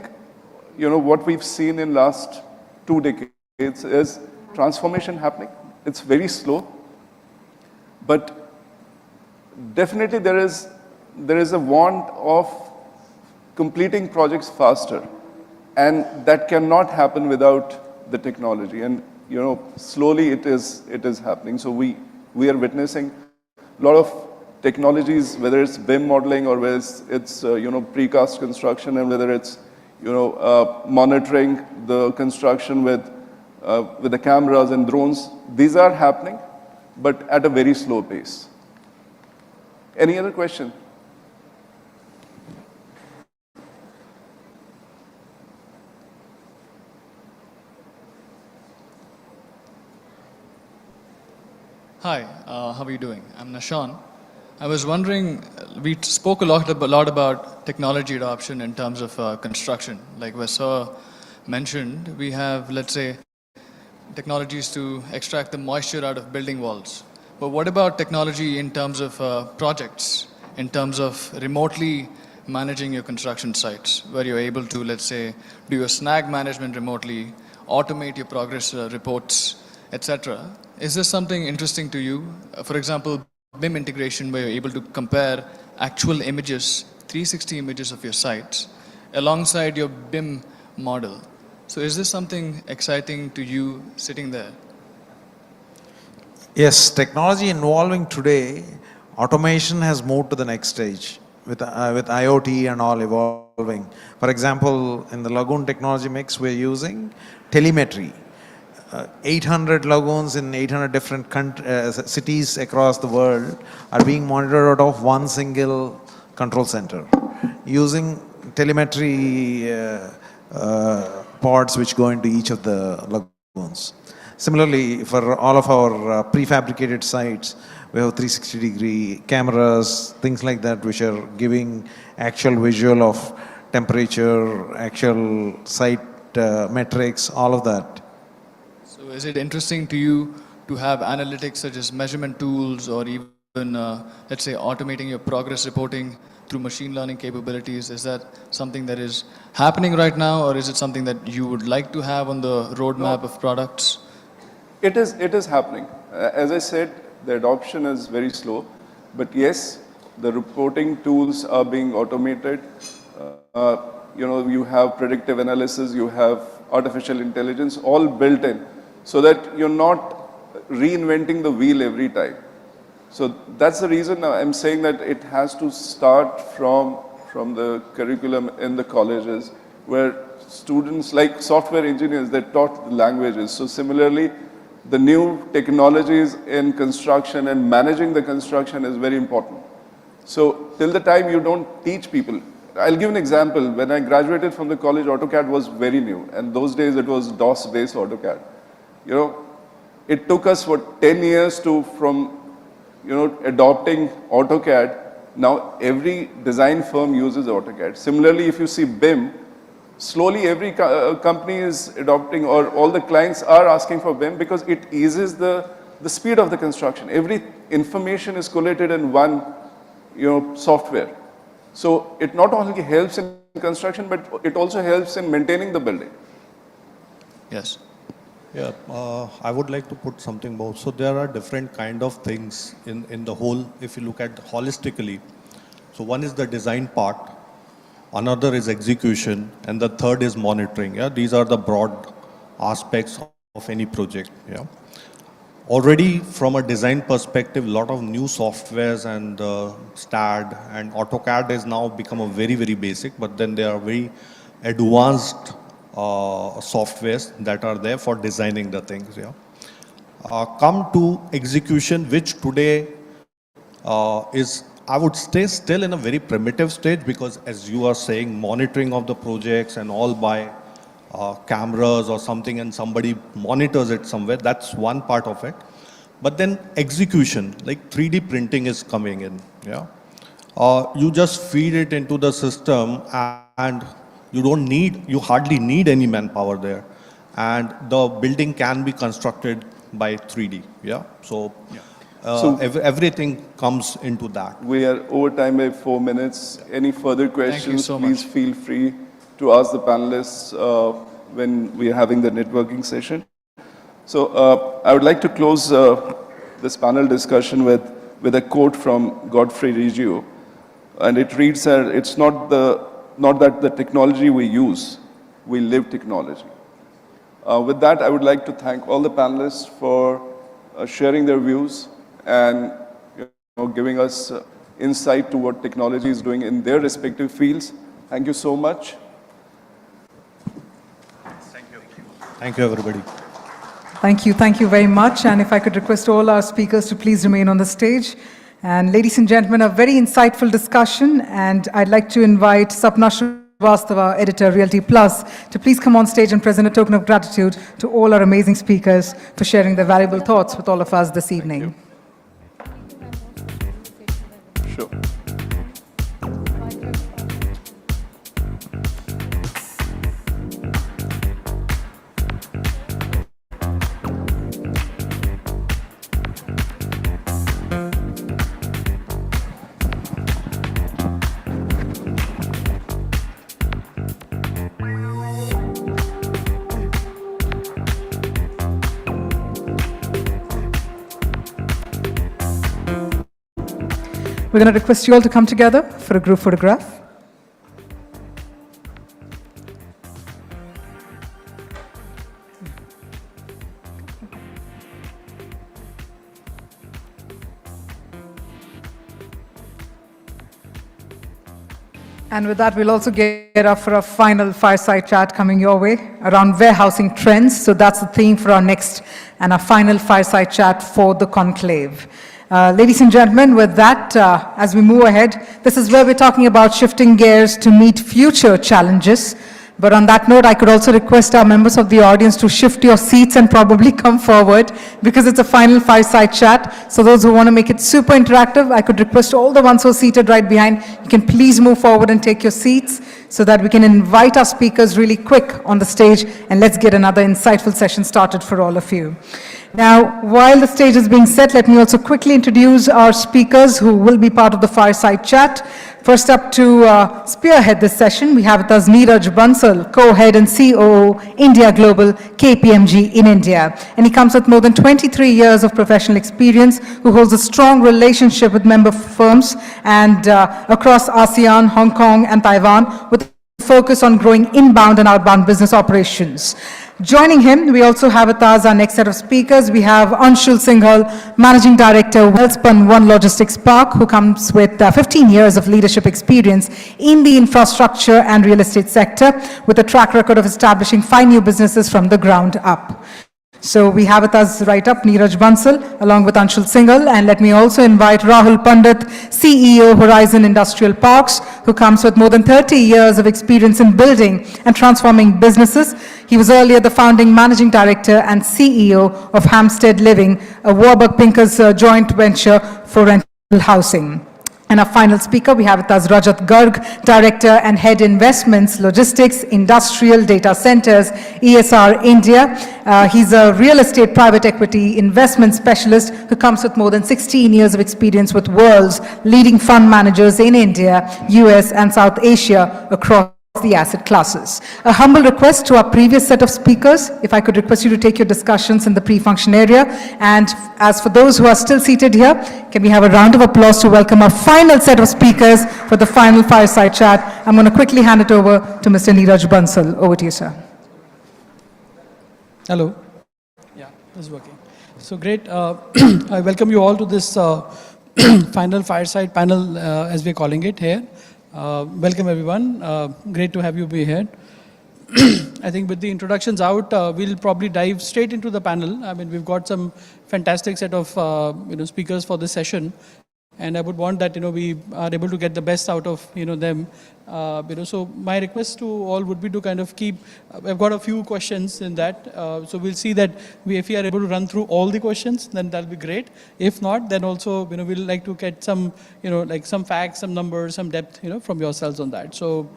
Speaker 8: what we've seen in last 2 decades is transformation happening. It's very slow, but definitely there is a want of completing projects faster, and that cannot happen without the technology. And slowly it is happening. So we are witnessing a lot of technologies, whether it's BIM modeling or whether it's precast construction, and whether it's monitoring the construction with the cameras and drones. These are happening, but at a very slow pace. Any other question?
Speaker 12: Hi, how are you doing? I'm Nashan. I was wondering, we spoke a lot about technology adoption in terms of construction. Like Vasar mentioned, we have, let's say, technologies to extract the moisture out of building walls. But what about technology in terms of projects, in terms of remotely managing your construction sites, where you're able to, let's say, do your snag management remotely, automate your progress reports, etc. Is this something interesting to you? For example, BIM integration, where you're able to compare actual images, 360 images of your sites, alongside your BIM model. So is this something exciting to you sitting there?
Speaker 9: Yes, technology involving today, automation has moved to the next stage with IoT and all evolving. For example, in the lagoon technology mix, we're using telemetry. 800 lagoons in 800 different cities across the world are being monitored out of one single control center using telemetry pods which go into each of the lagoons. Similarly, for all of our prefabricated sites, we have 360-degree cameras, things like that, which are giving actual visual of temperature, actual site metrics, all of that.
Speaker 12: So is it interesting to you to have analytics such as measurement tools, or even, let's say, automating your progress reporting through machine learning capabilities? Is that something that is happening right now, or is it something that you would like to have on the roadmap of products?
Speaker 8: It is happening. As I said, the adoption is very slow, but yes, the reporting tools are being automated. You have predictive analysis, you have artificial intelligence, all built in, so that you're not reinventing the wheel every time. So that's the reason I'm saying that it has to start from the curriculum in the colleges, where students like software engineers, they're taught the languages. So similarly, the new technologies in construction and managing the construction is very important. So till the time you don't teach people, I'll give an example. When I graduated from the college, AutoCAD was very new, and those days it was DOS-based AutoCAD. It took us 10 years from adopting AutoCAD. Now every design firm uses AutoCAD. Similarly, if you see BIM, slowly every company is adopting, or all the clients are asking for BIM, because it eases the speed of the construction. Every information is collated in one software. So it not only helps in construction, but it also helps in maintaining the building.
Speaker 12: Yes.
Speaker 11: Yeah, I would like to put something more. So there are different kind of things in the whole, if you look at holistically. So one is the design part, another is execution, and the third is monitoring. Yeah, these are the broad aspects of any project. Yeah. Already from a design perspective, a lot of new softwares and STAD and AutoCAD has now become a very, very basic, but then there are very advanced softwares that are there for designing the things. Yeah. Come to execution, which today is, I would say, still in a very primitive stage, because as you are saying, monitoring of the projects and all by cameras or something, and somebody monitors it somewhere, that's one part of it. But then execution, like 3D printing is coming in. Yeah, you just feed it into the system and you hardly need any manpower there, and the building can be constructed by 3D. Yeah, so everything comes into that.
Speaker 8: We are over time by 4 minutes. Any further questions,
Speaker 12: so
Speaker 8: please feel free to ask the panelists when we are having the networking session. So I would like to close this panel discussion with a quote from Godfrey Reggio, and it reads that it's not that the technology we use, we live technology. With that, I would like to thank all the panelists for sharing their views and giving us insight to what technology is doing in their respective fields. Thank you so much.
Speaker 11: Thank you, everybody.
Speaker 1: Thank you very much. And if I could request all our speakers to please remain on the stage. And ladies and gentlemen, a very insightful discussion. And I'd like to invite Sapna Srivastava, editor, Realty Plus, to please come on stage and present a token of gratitude to all our amazing speakers for sharing their valuable thoughts with all of us this evening.
Speaker 8: Sure.
Speaker 1: We're going to request you all to come together for a group photograph. And with that, we'll also get up for a final fireside chat coming your way around warehousing trends. So that's the theme for our next and our final fireside chat for the conclave. Ladies and gentlemen, with that, as we move ahead, this is where we're talking about shifting gears to meet future challenges. But on that note, I could also request our members of the audience to shift your seats and probably come forward, because it's a final fireside chat. So those who want to make it super interactive, I could request all the ones who are seated right behind, you can please move forward and take your seats so that we can invite our speakers really quick on the stage, and let's get another insightful session started for all of you. Now, while the stage is being set, let me also quickly introduce our speakers who will be part of the fireside chat. First up to spearhead this session, we have with us Neeraj Bansal, co-head and COO, India Global, KPMG in India. And he comes with more than 23 years of professional experience, who holds a strong relationship with member firms and across ASEAN, Hong Kong, and Taiwan, with a focus on growing inbound and outbound business operations. Joining him, we also have with us our next set of speakers. We have Anshul Singhal, Managing Director, Wellspun One Logistics Park, who comes with 15 years of leadership experience in the infrastructure and real estate sector, with a track record of establishing 5 new businesses from the ground up. So we have with us right up Neeraj Bansal along with Anshul Singhal, and let me also invite Rahul Pandit, CEO Horizon Industrial Parks, who comes with more than 30 years of experience in building and transforming businesses. He was earlier the founding managing director and CEO of Hampstead Living, a Warburg Pincus joint venture for rental housing. And our final speaker, we have with us Rajat Garg, Director and Head Investments, Logistics, Industrial Data Centers, ESR India. He's a real estate private equity investment specialist who comes with more than 16 years of experience with world's leading fund managers in India, US, and South Asia across the asset classes. A humble request to our previous set of speakers, if I could request you to take your discussions in the pre-function area. And as for those who are still seated here, can we have a round of applause to welcome our final set of speakers for the final fireside chat. I'm going to quickly hand it over to Mr. Neeraj Bansal. Over to you, sir.
Speaker 16: Hello. Yeah, this is working. So great. I welcome you all to this final fireside panel, as we're calling it here. Welcome everyone. Great to have you be here. I think with the introductions out, we'll probably dive straight into the panel. I mean, we've got some fantastic set of speakers for this session, and I would want that we are able to get the best out of them. So my request to all would be to kind of keep. I've got a few questions in that, so we'll see that if we are able to run through all the questions, then that'll be great. If not, then also we'll like to get some like some facts, some numbers, some depth from yourselves on that. So.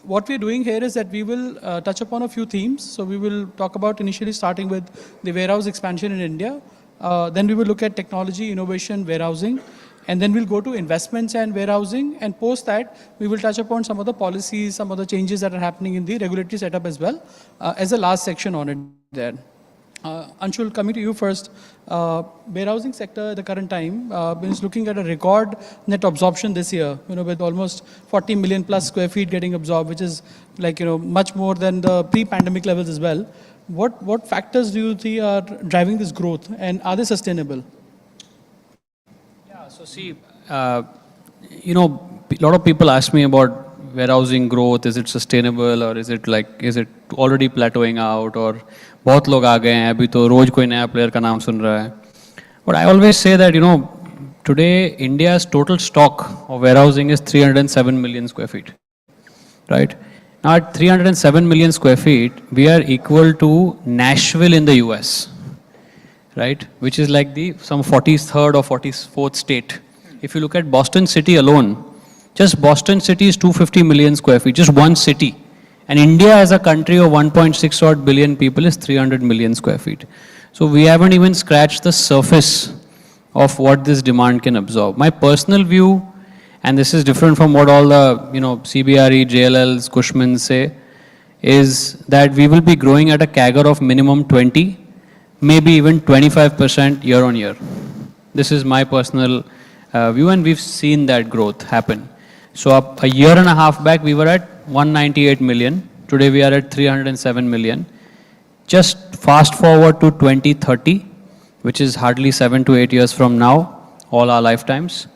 Speaker 16: What we're doing here is that we will touch upon a few themes. So we will talk about initially starting with the warehouse expansion in India. Then we will look at technology, innovation, warehousing. And then we'll go to investments and warehousing. And post that, we will touch upon some of the policies, some of the changes that are happening in the regulatory setup as well, as a last section on it there. Anshul, coming to you first. Warehousing sector at the current time is looking at a record net absorption this year, with almost 40 million plus square feet getting absorbed, which is like, much more than the pre-pandemic levels as well. What factors do you see are driving this growth, and are they sustainable?
Speaker 17: Yeah, so see, a lot of people ask me about warehousing growth. Is it sustainable, or is it already plateauing out, or बहुत लोग आ गए हैं अभी तो रोज कोई नया player का नाम सुन रहा है. But I always say that today India's total stock of warehousing is 307 million square feet, right? Now at 307 million square feet, we are equal to Nashville in the US, right? Which is like some 43rd or 44th state. If you look at Boston City alone, just Boston City is 250 million square feet, just one city. And India as a country of 1.6 odd billion people is 300 million square feet. So we haven't even scratched the surface of what this demand can absorb. My personal view, and this is different from what all the CBRE, JLLs, Cushmans say, is that we will be growing at a CAGR of minimum 20, maybe even 25% year on year. This is my personal view, and we've seen that growth happen. So a year and a half back, we were at 198 million. Today we are at 307 million. Just fast forward to 2030, which is hardly 7 to 8 years from now, all our lifetimes.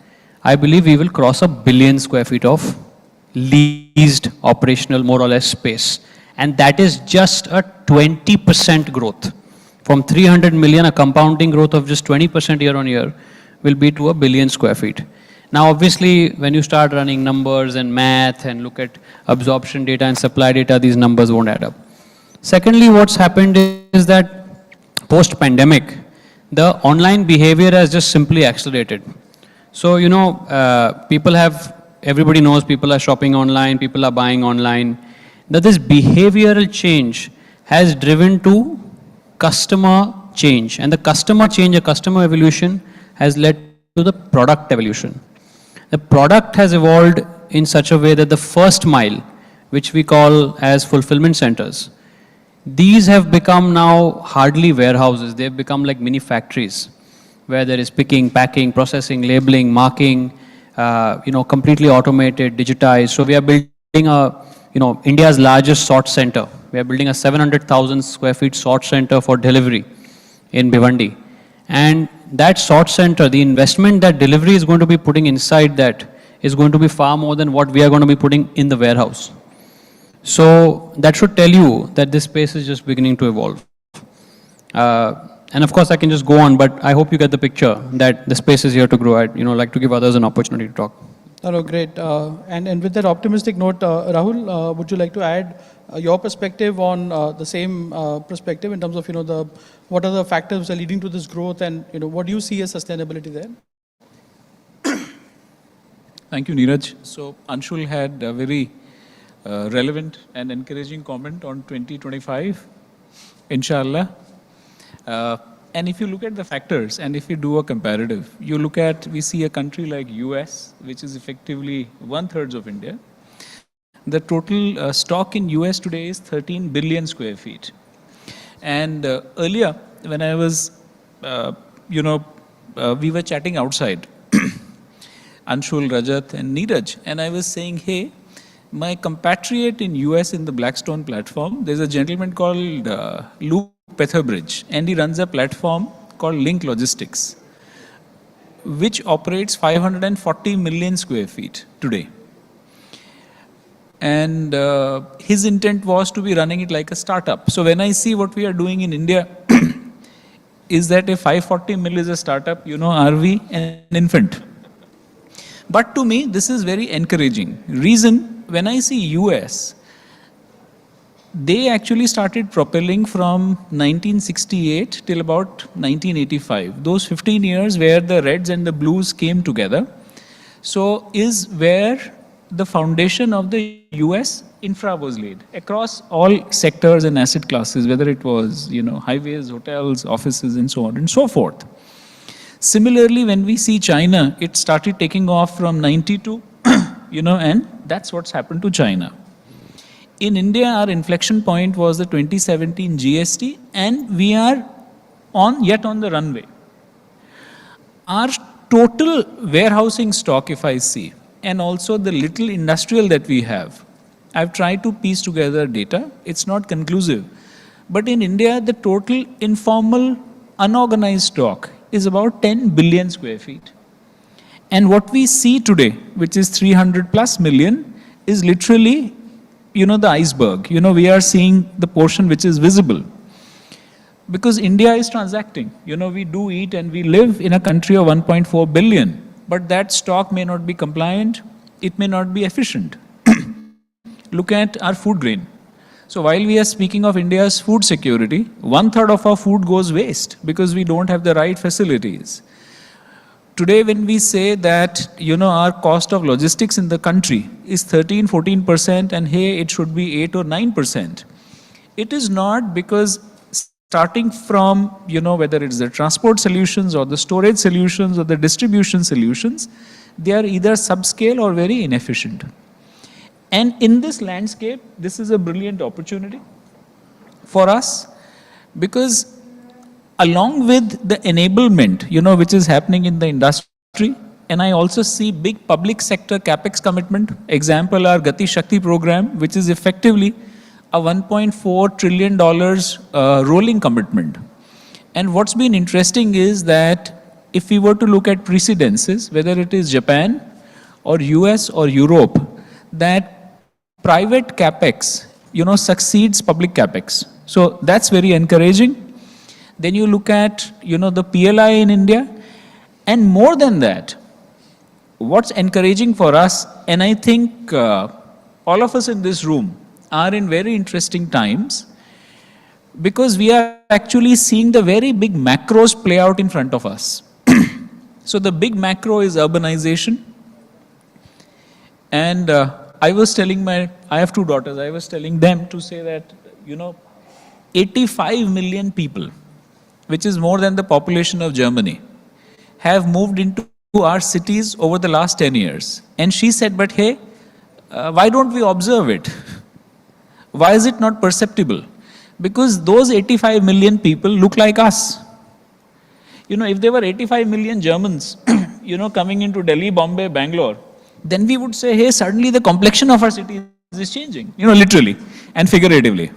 Speaker 17: I believe we will cross 1 billion square feet of leased operational, more or less, space. And that is just a 20% growth. From 300 million, a compounding growth of just 20% year on year will be to 1 billion square feet. Now, obviously, when you start running numbers and math and look at absorption data and supply data, these numbers won't add up. Secondly, what's happened is that post-pandemic, the online behavior has just simply accelerated. So, everybody knows people are shopping online, people are buying online. Now, this behavioral change has driven to customer change. And the customer change, a customer evolution, has led to the product evolution. The product has evolved in such a way that the first mile, which we call as fulfillment centers, these have become now hardly warehouses. They've become like mini factories, where there is picking, packing, processing, labeling, marking, completely automated, digitized. So we are building India's largest sort center. We are building a 700,000 square feet sort center for delivery in Bhiwandi. And that sort center, the investment that delivery is going to be putting inside that is going to be far more than what we are going to be putting in the warehouse. So that should tell you that this space is just beginning to evolve. And of course, I can just go on, but I hope you get the picture that the space is here to grow. I'd like to give others an opportunity to talk.
Speaker 16: Hello, great. And with that optimistic note, Rahul, would you like to add your perspective on the same perspective in terms of what are the factors that are leading to this growth, and what do you see as sustainability there?
Speaker 18: Thank you, Neeraj. So Anshul had a very relevant and encouraging comment on 2025, inshallah. And if you look at the factors, and if you do a comparative, we see a country like US, which is effectively 1/3 of India, the total stock in US today is 13 billion square feet. And earlier, when I was, we were chatting outside, Anshul, Rajat and Neeraj, and I was saying, hey, my compatriot in US in the Blackstone platform, there's a gentleman called Luke Petherbridge, and he runs a platform called Link Logistics, which operates 540 million square feet today. And his intent was to be running it like a startup. So when I see what we are doing in India, is that if 540 mil is a startup, are we an infant? But to me, this is very encouraging. Reason, when I see US, they actually started propelling from 1968 till about 1985. Those 15 years where the reds and the blues came together. So is where the foundation of the US infra was laid across all sectors and asset classes, whether it was, highways, hotels, offices, and so on and so forth. Similarly, when we see China, it started taking off from 92, and that's what's happened to China. In India, our inflection point was the 2017 GST, and we are yet on the runway. Our total warehousing stock, if I see, and also the little industrial that we have, I've tried to piece together data. It's not conclusive. But in India, the total informal, unorganized stock is about 10 billion square feet. And what we see today, which is 300 plus million, is literally, the iceberg. We are seeing the portion which is visible. Because India is transacting. We do eat and we live in a country of 1.4 billion. But that stock may not be compliant. It may not be efficient. Look at our food grain. So while we are speaking of India's food security, 1/3 of our food goes waste because we don't have the right facilities. Today, when we say that, our cost of logistics in the country is 13, 14%, and hey, it should be 8 or 9%, it is not because starting from, whether it's the transport solutions or the storage solutions or the distribution solutions, they are either subscale or very inefficient. And in this landscape, this is a brilliant opportunity for us because along with the enablement, which is happening in the industry, and I also see big public sector capex commitment. Example, our Gati Shakti program, which is effectively a $1.4 trillion rolling commitment. And what's been interesting is that if we were to look at precedences, whether it is Japan or US or Europe, that private capex, succeeds public capex. So that's very encouraging. Then you look at, the PLI in India. And more than that, what's encouraging for us, and I think all of us in this room are in very interesting times because we are actually seeing the very big macros play out in front of us. So the big macro is urbanization. And I was telling I have 2 daughters, I was telling them to say that, 85 million people, which is more than the population of Germany, have moved into our cities over the last 10 years. And she said, but hey, why don't we observe it? Why is it not perceptible? Because those 85 million people look like us. If there were 85 million Germans, coming into Delhi, Bombay, Bangalore, then we would say, hey, suddenly the complexion of our city is changing, literally and figuratively.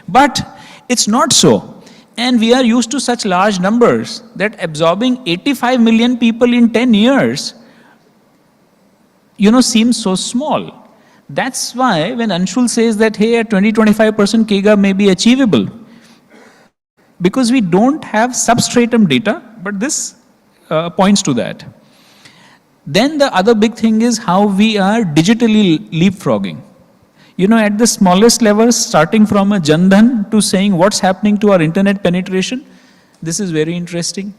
Speaker 18: But it's not so. And we are used to such large numbers that absorbing 85 million people in 10 years, seems so small. That's why when Anshul says that, hey, a 20-25% CAGR may be achievable, because we don't have substratum data, but this points to that. Then the other big thing is how we are digitally leapfrogging. At the smallest levels, starting from a Jan Dhan to saying what's happening to our internet penetration, this is very interesting.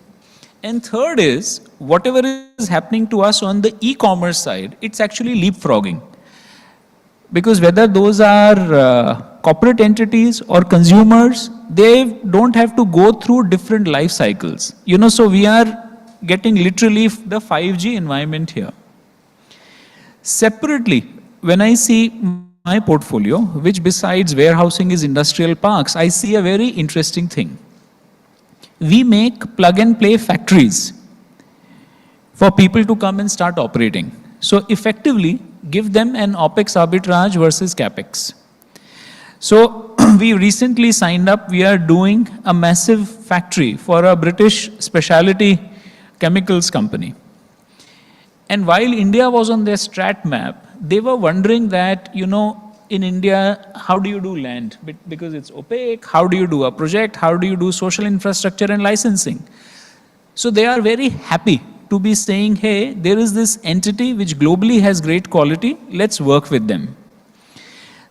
Speaker 18: And third is, whatever is happening to us on the e-commerce side, it's actually leapfrogging. Because whether those are corporate entities or consumers, they don't have to go through different life cycles. So we are getting literally the 5G environment here. Separately, when I see my portfolio, which besides warehousing is industrial parks, I see a very interesting thing. We make plug and play factories for people to come and start operating. So effectively, give them an OPEX arbitrage versus CAPEX. So we recently signed up, we are doing a massive factory for a British specialty chemicals company. And while India was on their strat map, they were wondering that, in India, how do you do land? Because it's opaque, how do you do a project? How do you do social infrastructure and licensing? So they are very happy to be saying, hey, there is this entity which globally has great quality, let's work with them.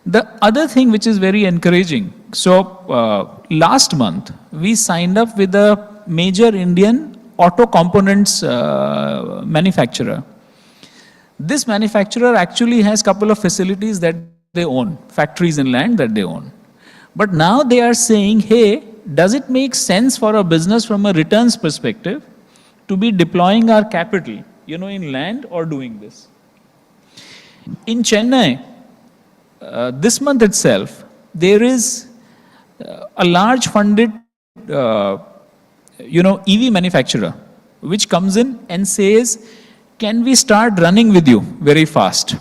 Speaker 18: The other thing which is very encouraging, so last month, we signed up with a major Indian auto components manufacturer. This manufacturer actually has a couple of facilities that they own, factories and land that they own. But now they are saying, hey, does it make sense for a business from a returns perspective to be deploying our capital, in land or doing this? In Chennai, this month itself, there is a large funded, EV manufacturer, which comes in and says, can we start running with you very fast?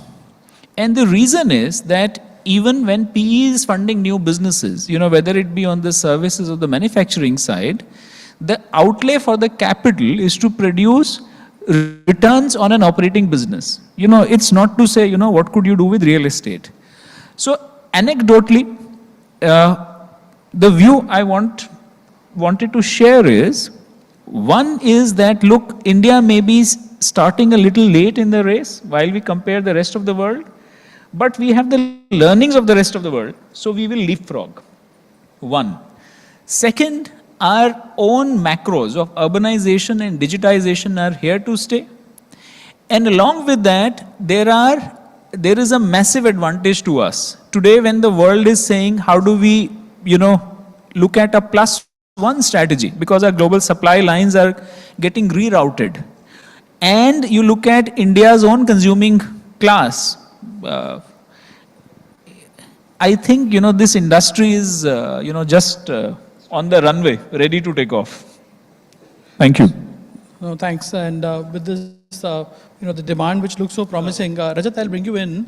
Speaker 18: And the reason is that even when PE is funding new businesses, whether it be on the services or the manufacturing side, the outlay for the capital is to produce returns on an operating business. It's not to say, what could you do with real estate? So anecdotally, the view I wanted to share is, one is that, look, India may be starting a little late in the race while we compare the rest of the world, but we have the learnings of the rest of the world, so we will leapfrog. One. Second, our own macros of urbanization and digitization are here to stay. And along with that, there is a massive advantage to us. Today, when the world is saying, how do we, look at a +1 strategy, because our global supply lines are getting rerouted. And you look at India's own consuming class. I think, this industry is, just on the runway, ready to take off. Thank you.
Speaker 16: No, thanks. And with this, the demand which looks so promising, Rajat, I'll bring you in.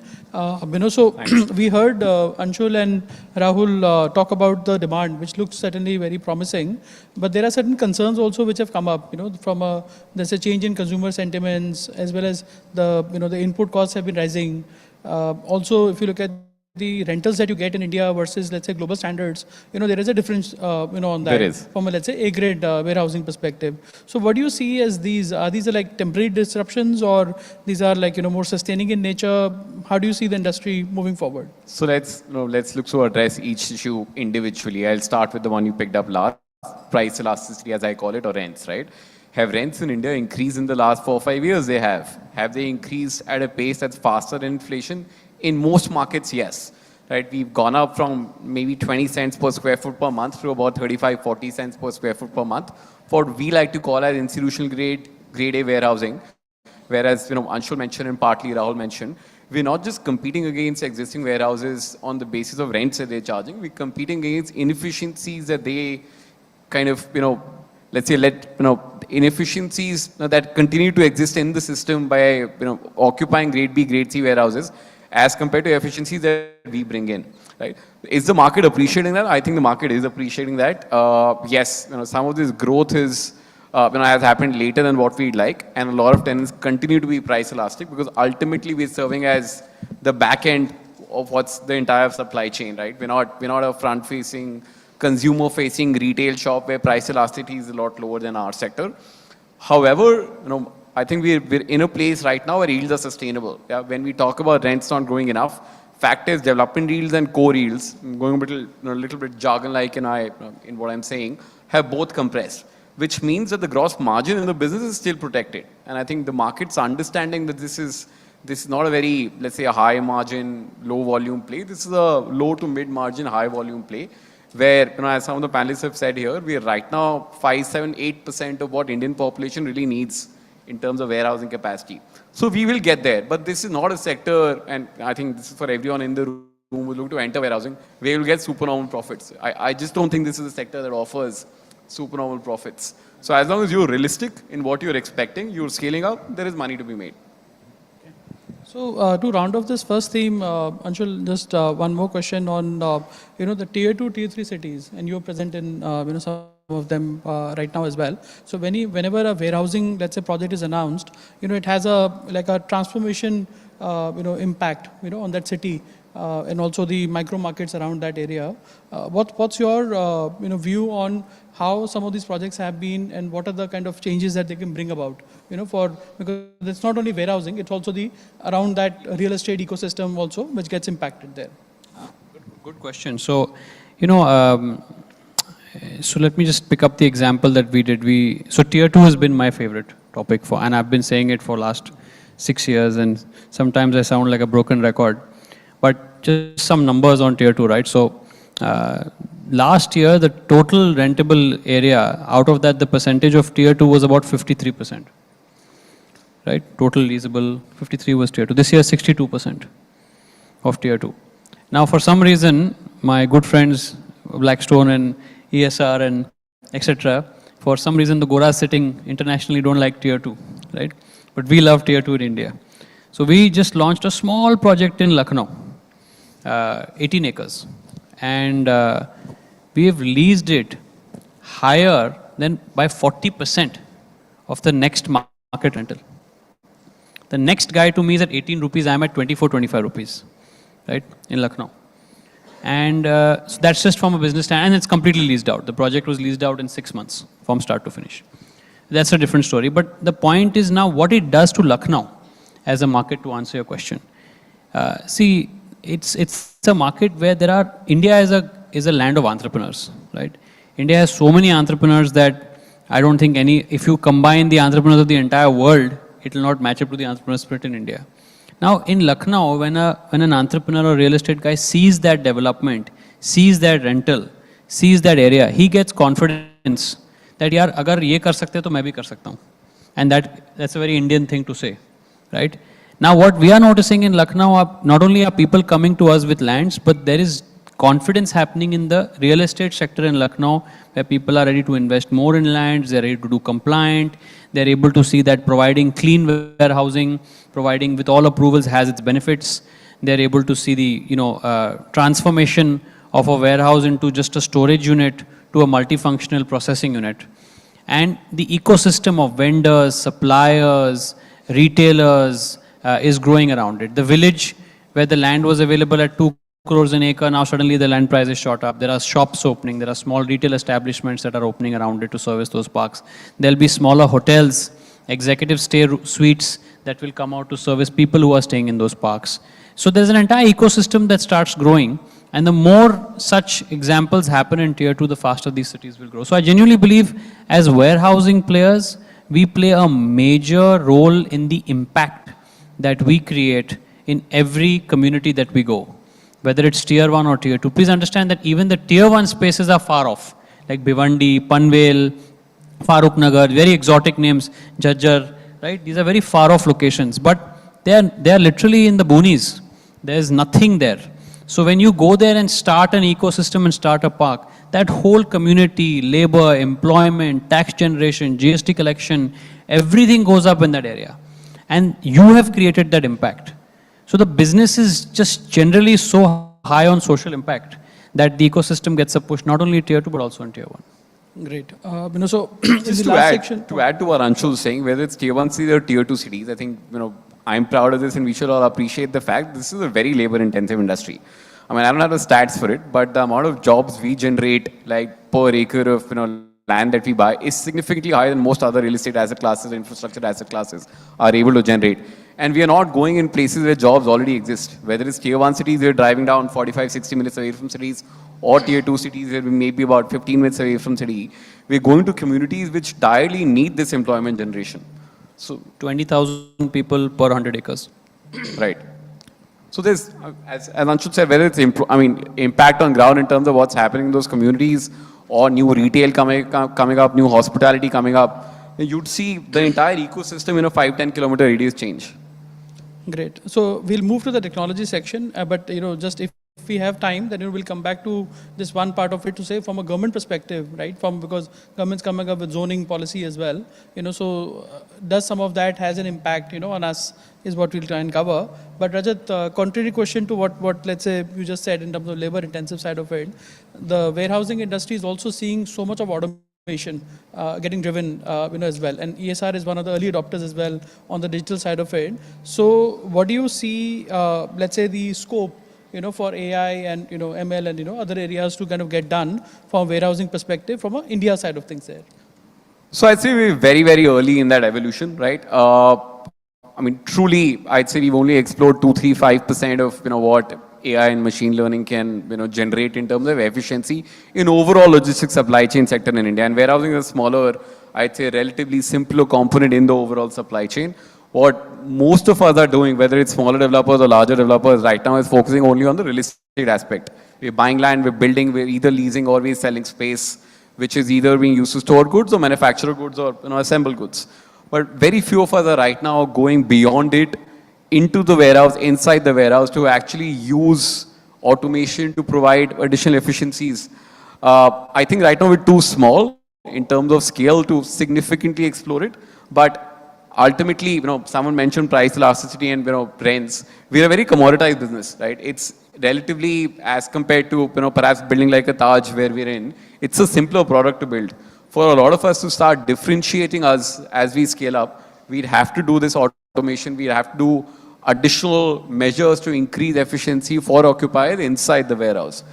Speaker 16: So we heard Anshul and Rahul talk about the demand, which looks certainly very promising. But there are certain concerns also which have come up, from there's a change in consumer sentiments, as well as the input costs have been rising. Also, if you look at the rentals that you get in India versus, let's say, global standards, there is a difference, on that.
Speaker 13: There is.
Speaker 16: From a, let's say, A-grade warehousing perspective. So what do you see as these? Are these like temporary disruptions, or these are like, more sustaining in nature? How do you see the industry moving forward?
Speaker 13: So let's look to address each issue individually. I'll start with the one you picked up last, price elasticity, as I call it, or rents, right? Have rents in India increased in the last 4 or 5 years? They have. Have they increased at a pace that's faster than inflation? In most markets, yes. Right? We've gone up from maybe 20 cents per square foot per month to about 35, 40 cents per square foot per month for what we like to call as institutional grade A warehousing. Whereas, Anshul mentioned and partly Rahul mentioned, we're not just competing against existing warehouses on the basis of rents that they're charging. We're competing against inefficiencies that they kind of, let's say, inefficiencies that continue to exist in the system by, occupying grade B, grade C warehouses, as compared to efficiencies that we bring in, right? Is the market appreciating that? I think the market is appreciating that. Yes, some of this growth is, has happened later than what we'd like, and a lot of tenants continue to be price elastic because ultimately we're serving as the back end of what's the entire supply chain, right? We're not a front-facing, consumer-facing retail shop where price elasticity is a lot lower than our sector. However, I think we're in a place right now where yields are sustainable. Yeah? When we talk about rents not growing enough, fact is development yields and core yields, going a little bit jargon-like in what I'm saying, have both compressed, which means that the gross margin in the business is still protected. And I think the market's understanding that this is not a very, let's say, a high margin, low volume play. This is a low to mid margin, high volume play, where, as some of the panelists have said here, we are right now 5, 7, 8% of what Indian population really needs in terms of warehousing capacity. So we will get there, but this is not a sector, and I think this is for everyone in the who's looking to enter warehousing, we will get supernormal profits. I just don't think this is a sector that offers supernormal profits. So as long as you're realistic in what you're expecting, you're scaling up, there is money to be made.
Speaker 16: So to round off this first theme, Anshul, just one more question on the tier 2, tier 3 cities, and you're present in some of them right now as well. So whenever a warehousing, let's say, project is announced, it has a transformation impact on that city and also the micro markets around that area. What's your view on how some of these projects have been and what are the kind of changes that they can bring about? Because it's not only warehousing, it's also the around that real estate ecosystem also which gets impacted there.
Speaker 17: Good question. So, so let me just pick up the example that we did. So tier 2 has been my favorite topic and I've been saying it for last 6 years, and sometimes I sound like a broken record. But just some numbers on tier 2, right? So last year, the total rentable area, out of that, the percentage of tier 2 was about 53%. Right? Total leasable, 53 was tier 2. This year, 62% of tier 2. Now, for some reason, my good friends, Blackstone and ESR and etc., for some reason, the Goras sitting internationally don't like tier 2, right? But we love tier 2 in India. So we just launched a small project in Lucknow, 18 acres. And we have leased it higher than by 40% of the next market rental. The next guy to me is at 18 rupees, I'm at 24, 25 rupees, right, in Lucknow. And so that's just from a business stand, and it's completely leased out. The project was leased out in 6 months from start to finish. That's a different story. But the point is now what it does to Lucknow as a market, to answer your question. See, it's a market where India is a land of entrepreneurs, right? India has so many entrepreneurs that I don't think if you combine the entrepreneurs of the entire world, it will not match up to the entrepreneur spirit in India. Now, in Lucknow, when an entrepreneur or real estate guy sees that development, sees that rental, sees that area, he gets confidence that, yaar, agar ye kar sakte to main bhi kar sakta hu. And that's a very Indian thing to say, right? Now, what we are noticing in Lucknow, not only are people coming to us with lands, but there is confidence happening in the real estate sector in Lucknow, where people are ready to invest more in lands, they're ready to do compliant, they're able to see that providing clean warehousing, providing with all approvals has its benefits. They're able to see the transformation of a warehouse into just a storage unit to a multifunctional processing unit. And the ecosystem of vendors, suppliers, retailers is growing around it. The village where the land was available at 2 crores an acre, now suddenly the land price is shot up. There are shops opening, there are small retail establishments that are opening around it to service those parks. There'll be smaller hotels, executive stay suites that will come out to service people who are staying in those parks. So there's an entire ecosystem that starts growing, and the more such examples happen in tier 2, the faster these cities will grow. So I genuinely believe as warehousing players, we play a major role in the impact that we create in every community that we go, whether it's tier 1 or tier 2. Please understand that even the tier 1 spaces are far off, like Bhiwandi, Panvel, Farooq Nagar, very exotic names, Jajjar, right? These are very far off locations, but they are literally in the boonies. There's nothing there. So when you go there and start an ecosystem and start a park, that whole community, labor, employment, tax generation, GST collection, everything goes up in that area. And you have created that impact. So the business is just generally so high on social impact that the ecosystem gets a push, not only tier 2, but also in tier 1.
Speaker 16: Great. So
Speaker 13: just to add to what Anshul is saying, whether it's tier 1 cities or tier 2 cities, I think, I'm proud of this, and we should all appreciate the fact this is a very labor intensive industry. I mean, I don't have the stats for it, but the amount of jobs we generate, like per acre of, land that we buy is significantly higher than most other real estate asset classes, infrastructure asset classes are able to generate. And we are not going in places where jobs already exist. Whether it's tier 1 cities, we're driving down 45, 60 minutes away from cities, or tier 2 cities where we may be about 15 minutes away from city. We're going to communities which direly need this employment generation. So
Speaker 17: 20,000 people per 100 acres.
Speaker 13: Right. So there's, as Anshul said, whether it's impact on ground in terms of what's happening in those communities, or new retail coming up, new hospitality coming up, you'd see the entire ecosystem in a 5-10 kilometer radius change.
Speaker 16: Great. So we'll move to the technology section, but just if if we have time, then we'll come back to this one part of it to say from a government perspective, right? Because government's coming up with zoning policy as well, so does some of that has an impact, on us is what we'll try and cover. But Rajat, contrary question to what let's say you just said in terms of labor intensive side of it, the warehousing industry is also seeing so much of automation getting driven, as well. And ESR is one of the early adopters as well on the digital side of it. So what do you see, let's say the scope, for AI and, ML and, other areas to kind of get done from a warehousing perspective from an India side of things there?
Speaker 13: So I'd say we're very, very early in that evolution, right? I mean, truly, I'd say we've only explored 2-3-5% of, what AI and machine learning can, generate in terms of efficiency in overall logistics supply chain sector in India. And warehousing is a smaller, I'd say, relatively simpler component in the overall supply chain. What most of us are doing, whether it's smaller developers or larger developers right now, is focusing only on the real estate aspect. We're buying land, we're building, we're either leasing or we're selling space, which is either being used to store goods or manufacture goods or, assemble goods. But very few of us are right now going beyond it into the warehouse, inside the warehouse, to actually use automation to provide additional efficiencies. I think right now we're too small in terms of scale to significantly explore it. But ultimately, someone mentioned price elasticity and, rents. We're a very commoditized business, right? It's relatively, as compared to, perhaps building like a Taj where we're in, it's a simpler product to build. For a lot of us to start differentiating us as we scale up, we'd have to do this automation, we'd have to do additional measures to increase efficiency for occupiers inside the warehouse.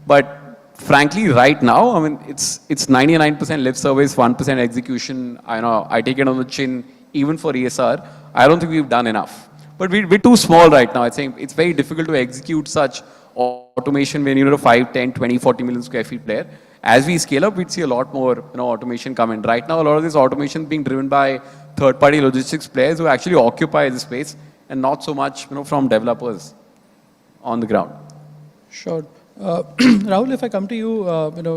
Speaker 13: But frankly, right now, I mean, it's 99% lip service, 1% execution. I take it on the chin, even for ESR. I don't think we've done enough. But we're too small right now. I think it's very difficult to execute such automation when you're a 5, 10, 20, 40 million square feet player. As we scale up, we'd see a lot more, automation come in. Right now, a lot of this automation is being driven by third-party logistics players who actually occupy the space, and not so much, from developers on the ground.
Speaker 16: Sure. Rahul, if I come to you,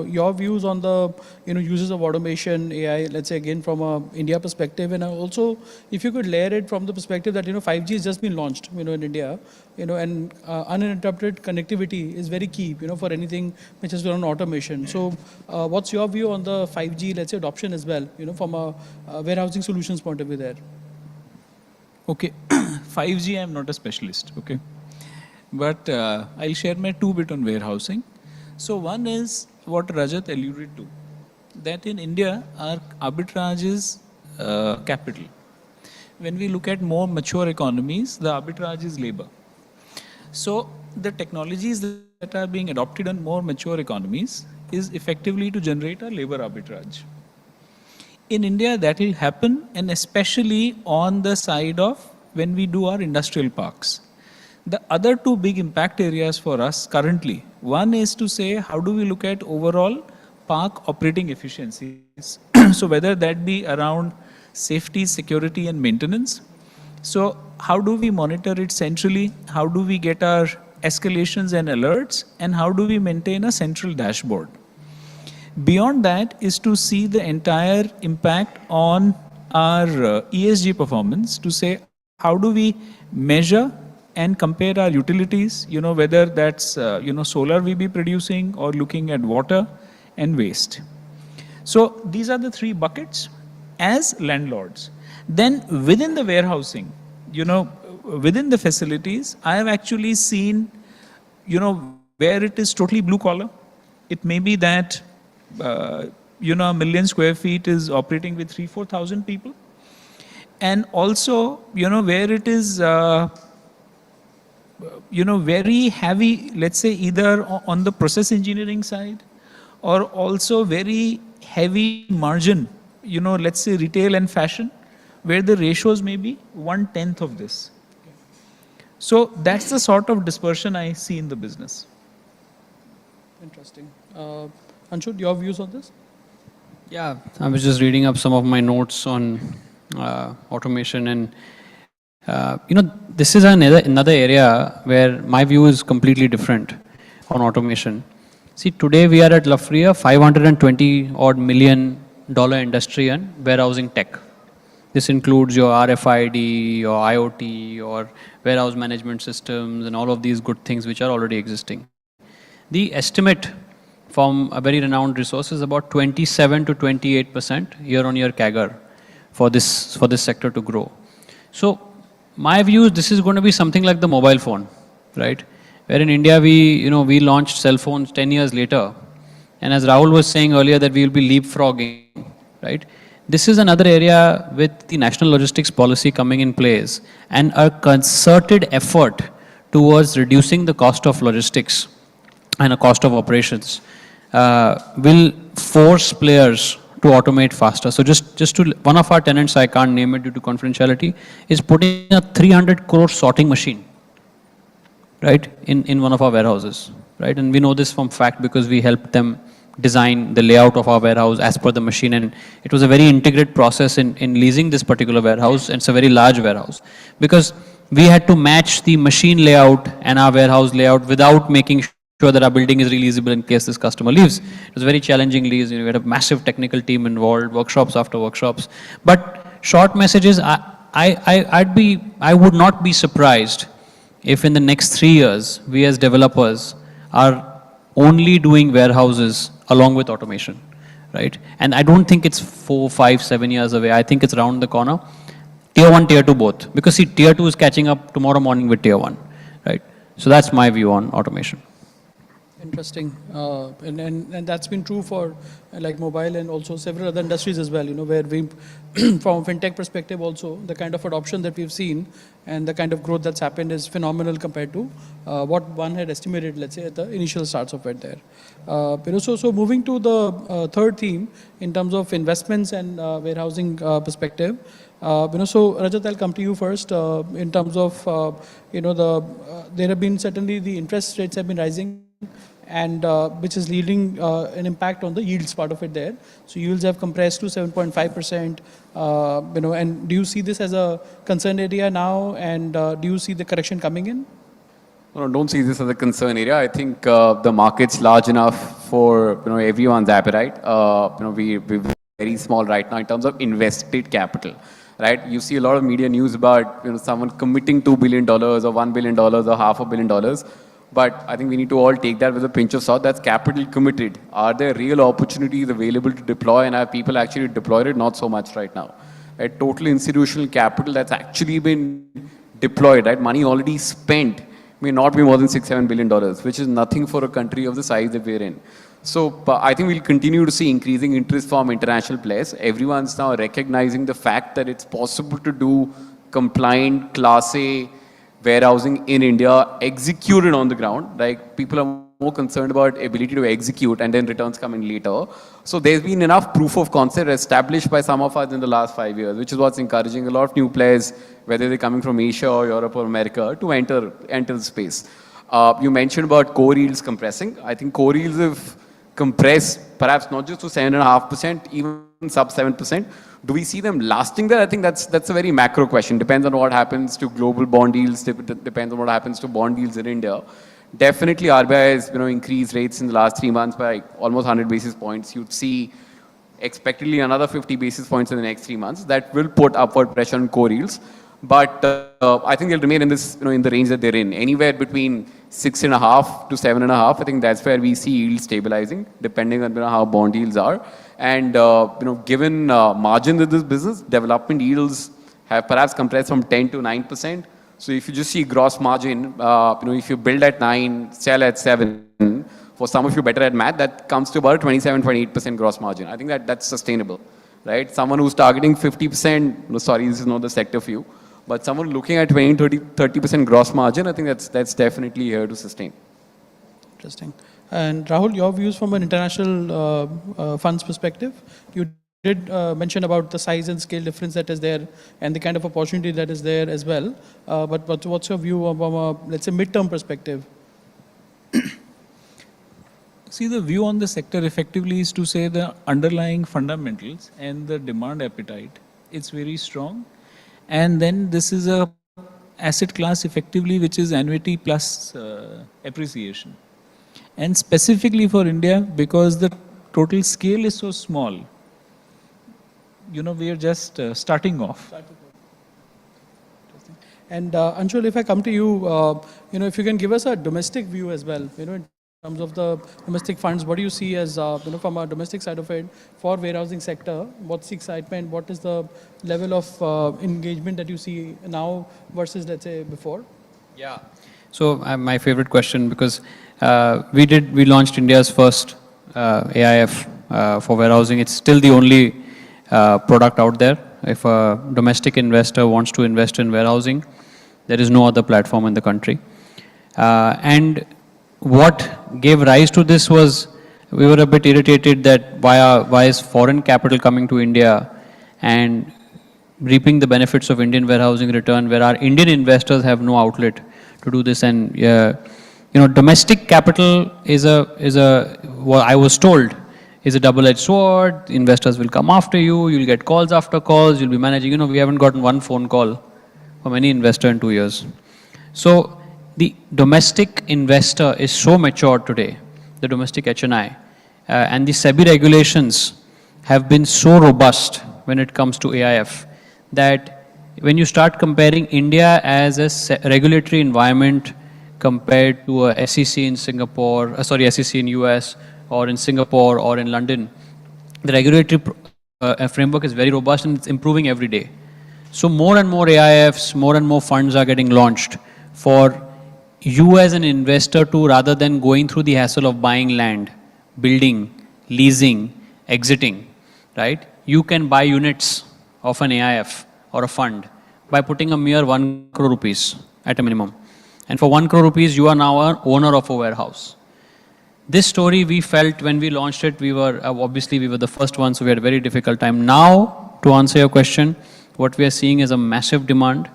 Speaker 16: your views on the, uses of automation, AI, let's say again from a India perspective, and also if you could layer it from the perspective that, 5G has just been launched, in India, and uninterrupted connectivity is very key, for anything which is around automation. So what's your view on the 5G, let's say adoption as well, from a warehousing solutions point of view there?
Speaker 18: Okay, 5G, I'm not a specialist, okay? But I'll share my 2 bit on warehousing. So one is what Rajat alluded to, that in India, our arbitrage is capital. When we look at more mature economies, the arbitrage is labor. So the technologies that are being adopted in more mature economies is effectively to generate a labor arbitrage. In India, that will happen, and especially on the side of when we do our industrial parks. The other 2 big impact areas for us currently, one is to say, how do we look at overall park operating efficiencies? So whether that be around safety, security, and maintenance. So how do we monitor it centrally? How do we get our escalations and alerts? And how do we maintain a central dashboard? Beyond that is to see the entire impact on our ESG performance, to say, how do we measure and compare our utilities, whether that's, solar we be producing or looking at water and waste. So these are the 3 buckets as landlords. Then within the warehousing, within the facilities, I have actually seen, where it is totally blue collar. It may be that, 1 million square feet is operating with 3,000-4,000 people. And also, where it is, very heavy, let's say either on the process engineering side or also very heavy margin, let's say retail and fashion, where the ratios may be 1/10 of this. So that's the sort of dispersion I see in the business.
Speaker 16: Interesting. Anshul, your views on this?
Speaker 17: Yeah, I was just reading up some of my notes on automation, and this is another area where my view is completely different on automation. See, today we are at roughly a $520 odd million industry in warehousing tech. This includes your RFID, your IoT, your warehouse management systems, and all of these good things which are already existing. The estimate from a very renowned resource is about 27 to 28% year-on-year CAGR for this sector to grow. So my view is this is going to be something like the mobile phone, right? Where in India we launched cell phones 10 years later, and as Rahul was saying earlier that we will be leapfrogging, right? This is another area with the national logistics policy coming in place and a concerted effort towards reducing the cost of logistics and a cost of operations will force players to automate faster. So just to one of our tenants, I can't name it due to confidentiality, is putting a 300 crore sorting machine, right, in one of our warehouses, right? And we know this from fact because we helped them design the layout of our warehouse as per the machine, and it was a very integrated process in leasing this particular warehouse, and it's a very large warehouse because we had to match the machine layout and our warehouse layout without making sure that our building is releasable in case this customer leaves. It was a very challenging lease. We had a massive technical team involved, workshops after workshops. But short messages, I would not be surprised if in the next 3 years, we as developers are only doing warehouses along with automation, right? And I don't think it's 4, 5, 7 years away. I think it's around the corner. Tier 1, Tier 2 both. Because see, Tier 2 is catching up tomorrow morning with Tier 1, right? So that's my view on automation.
Speaker 16: Interesting. And that's been true for like mobile and also several other industries as well, where we, from a fintech perspective also, the kind of adoption that we've seen and the kind of growth that's happened is phenomenal compared to what one had estimated, let's say, at the initial starts of it there. So moving to the third theme in terms of investments and warehousing perspective, so Rajat, I'll come to you first in terms of, there have been certainly the interest rates have been rising, and which is leading an impact on the yields part of it there. So yields have compressed to 7.5%, and do you see this as a concern area now, and do you see the correction coming in?
Speaker 13: No, don't see this as a concern area. I think the market's large enough for everyone's appetite. We're very small right now in terms of invested capital. Right, you see a lot of media news about someone committing $2 billion or $1 billion or $500 million. But I think we need to all take that with a pinch of salt. That's capital committed. Are there real opportunities available to deploy, and have people actually deployed it? Not so much right now. Right? Total institutional capital that's actually been deployed, right? Money already spent may not be more than $6-7 billion, which is nothing for a country of the size that we're in. So I think we'll continue to see increasing interest from international players. Everyone's now recognizing the fact that it's possible to do compliant Class A warehousing in India, executed on the ground. Like, people are more concerned about ability to execute and then returns coming later. So there's been enough proof of concept established by some of us in the last 5 years, which is what's encouraging a lot of new players, whether they're coming from Asia or Europe or America, to enter the space. You mentioned about core yields compressing. I think core yields have compressed perhaps not just to 7.5%, even sub 7%. Do we see them lasting there? I think that's a very macro question. Depends on what happens to global bond yields, depends on what happens to bond yields in India. Definitely RBI has increased rates in the last 3 months by almost 100 basis points. You'd see expectedly another 50 basis points in the next 3 months. That will put upward pressure on core yields. But I think they'll remain in this, in the range that they're in. Anywhere between 6.5 to 7.5. I think that's where we see yields stabilizing, depending on how bond yields are. And given margins in this business, development yields have perhaps compressed from 10 to 9%. So if you just see gross margin, if you build at 9, sell at 7, for some of you better at math, that comes to about 27-28% gross margin. I think that's sustainable, right? Someone who's targeting 50%, sorry, this is not the sector for you, but someone looking at 20-30% gross margin, I think that's definitely here to sustain.
Speaker 16: Interesting. And Rahul, your views from an international funds perspective? You did mention about the size and scale difference that is there and the kind of opportunity that is there as well. But what's your view from a, let's say, mid-term perspective?
Speaker 18: See, the view on the sector effectively is to say the underlying fundamentals and the demand appetite, it's very strong. And then this is a asset class effectively which is annuity plus appreciation. And specifically for India, because the total scale is so small, we are just starting off.
Speaker 16: And Anshul, if I come to you, if you can give us a domestic view as well, in terms of the domestic funds, what do you see as, from a domestic side of it for warehousing sector? What's the excitement? What is the level of engagement that you see now versus, let's say, before?
Speaker 17: Yeah. So my favorite question, because we launched India's first AIF for warehousing. It's still the only product out there. If a domestic investor wants to invest in warehousing, there is no other platform in the country. And what gave rise to this was we were a bit irritated that why is foreign capital coming to India and reaping the benefits of Indian warehousing return, where our Indian investors have no outlet to do this. And domestic capital is what I was told is a double-edged sword. Investors will come after you. You'll get calls after calls. You'll be managing. We haven't gotten one phone call from any investor in 2 years. So the domestic investor is so mature today, the domestic HNI, and the SEBI regulations have been so robust when it comes to AIF that when you start comparing India as a regulatory environment compared to a SEC in Singapore, SEC in US or in Singapore or in London, the regulatory framework is very robust and it's improving every day. So more and more AIFs, more and more funds are getting launched for you as an investor to, rather than going through the hassle of buying land, building, leasing, exiting, right? You can buy units of an AIF or a fund by putting a mere 1 crore rupees at a minimum. And for 1 crore rupees, you are now an owner of a warehouse. This story we felt when we launched it, we were the first ones, so we had a very difficult time. Now, to answer your question, what we are seeing is a massive demand,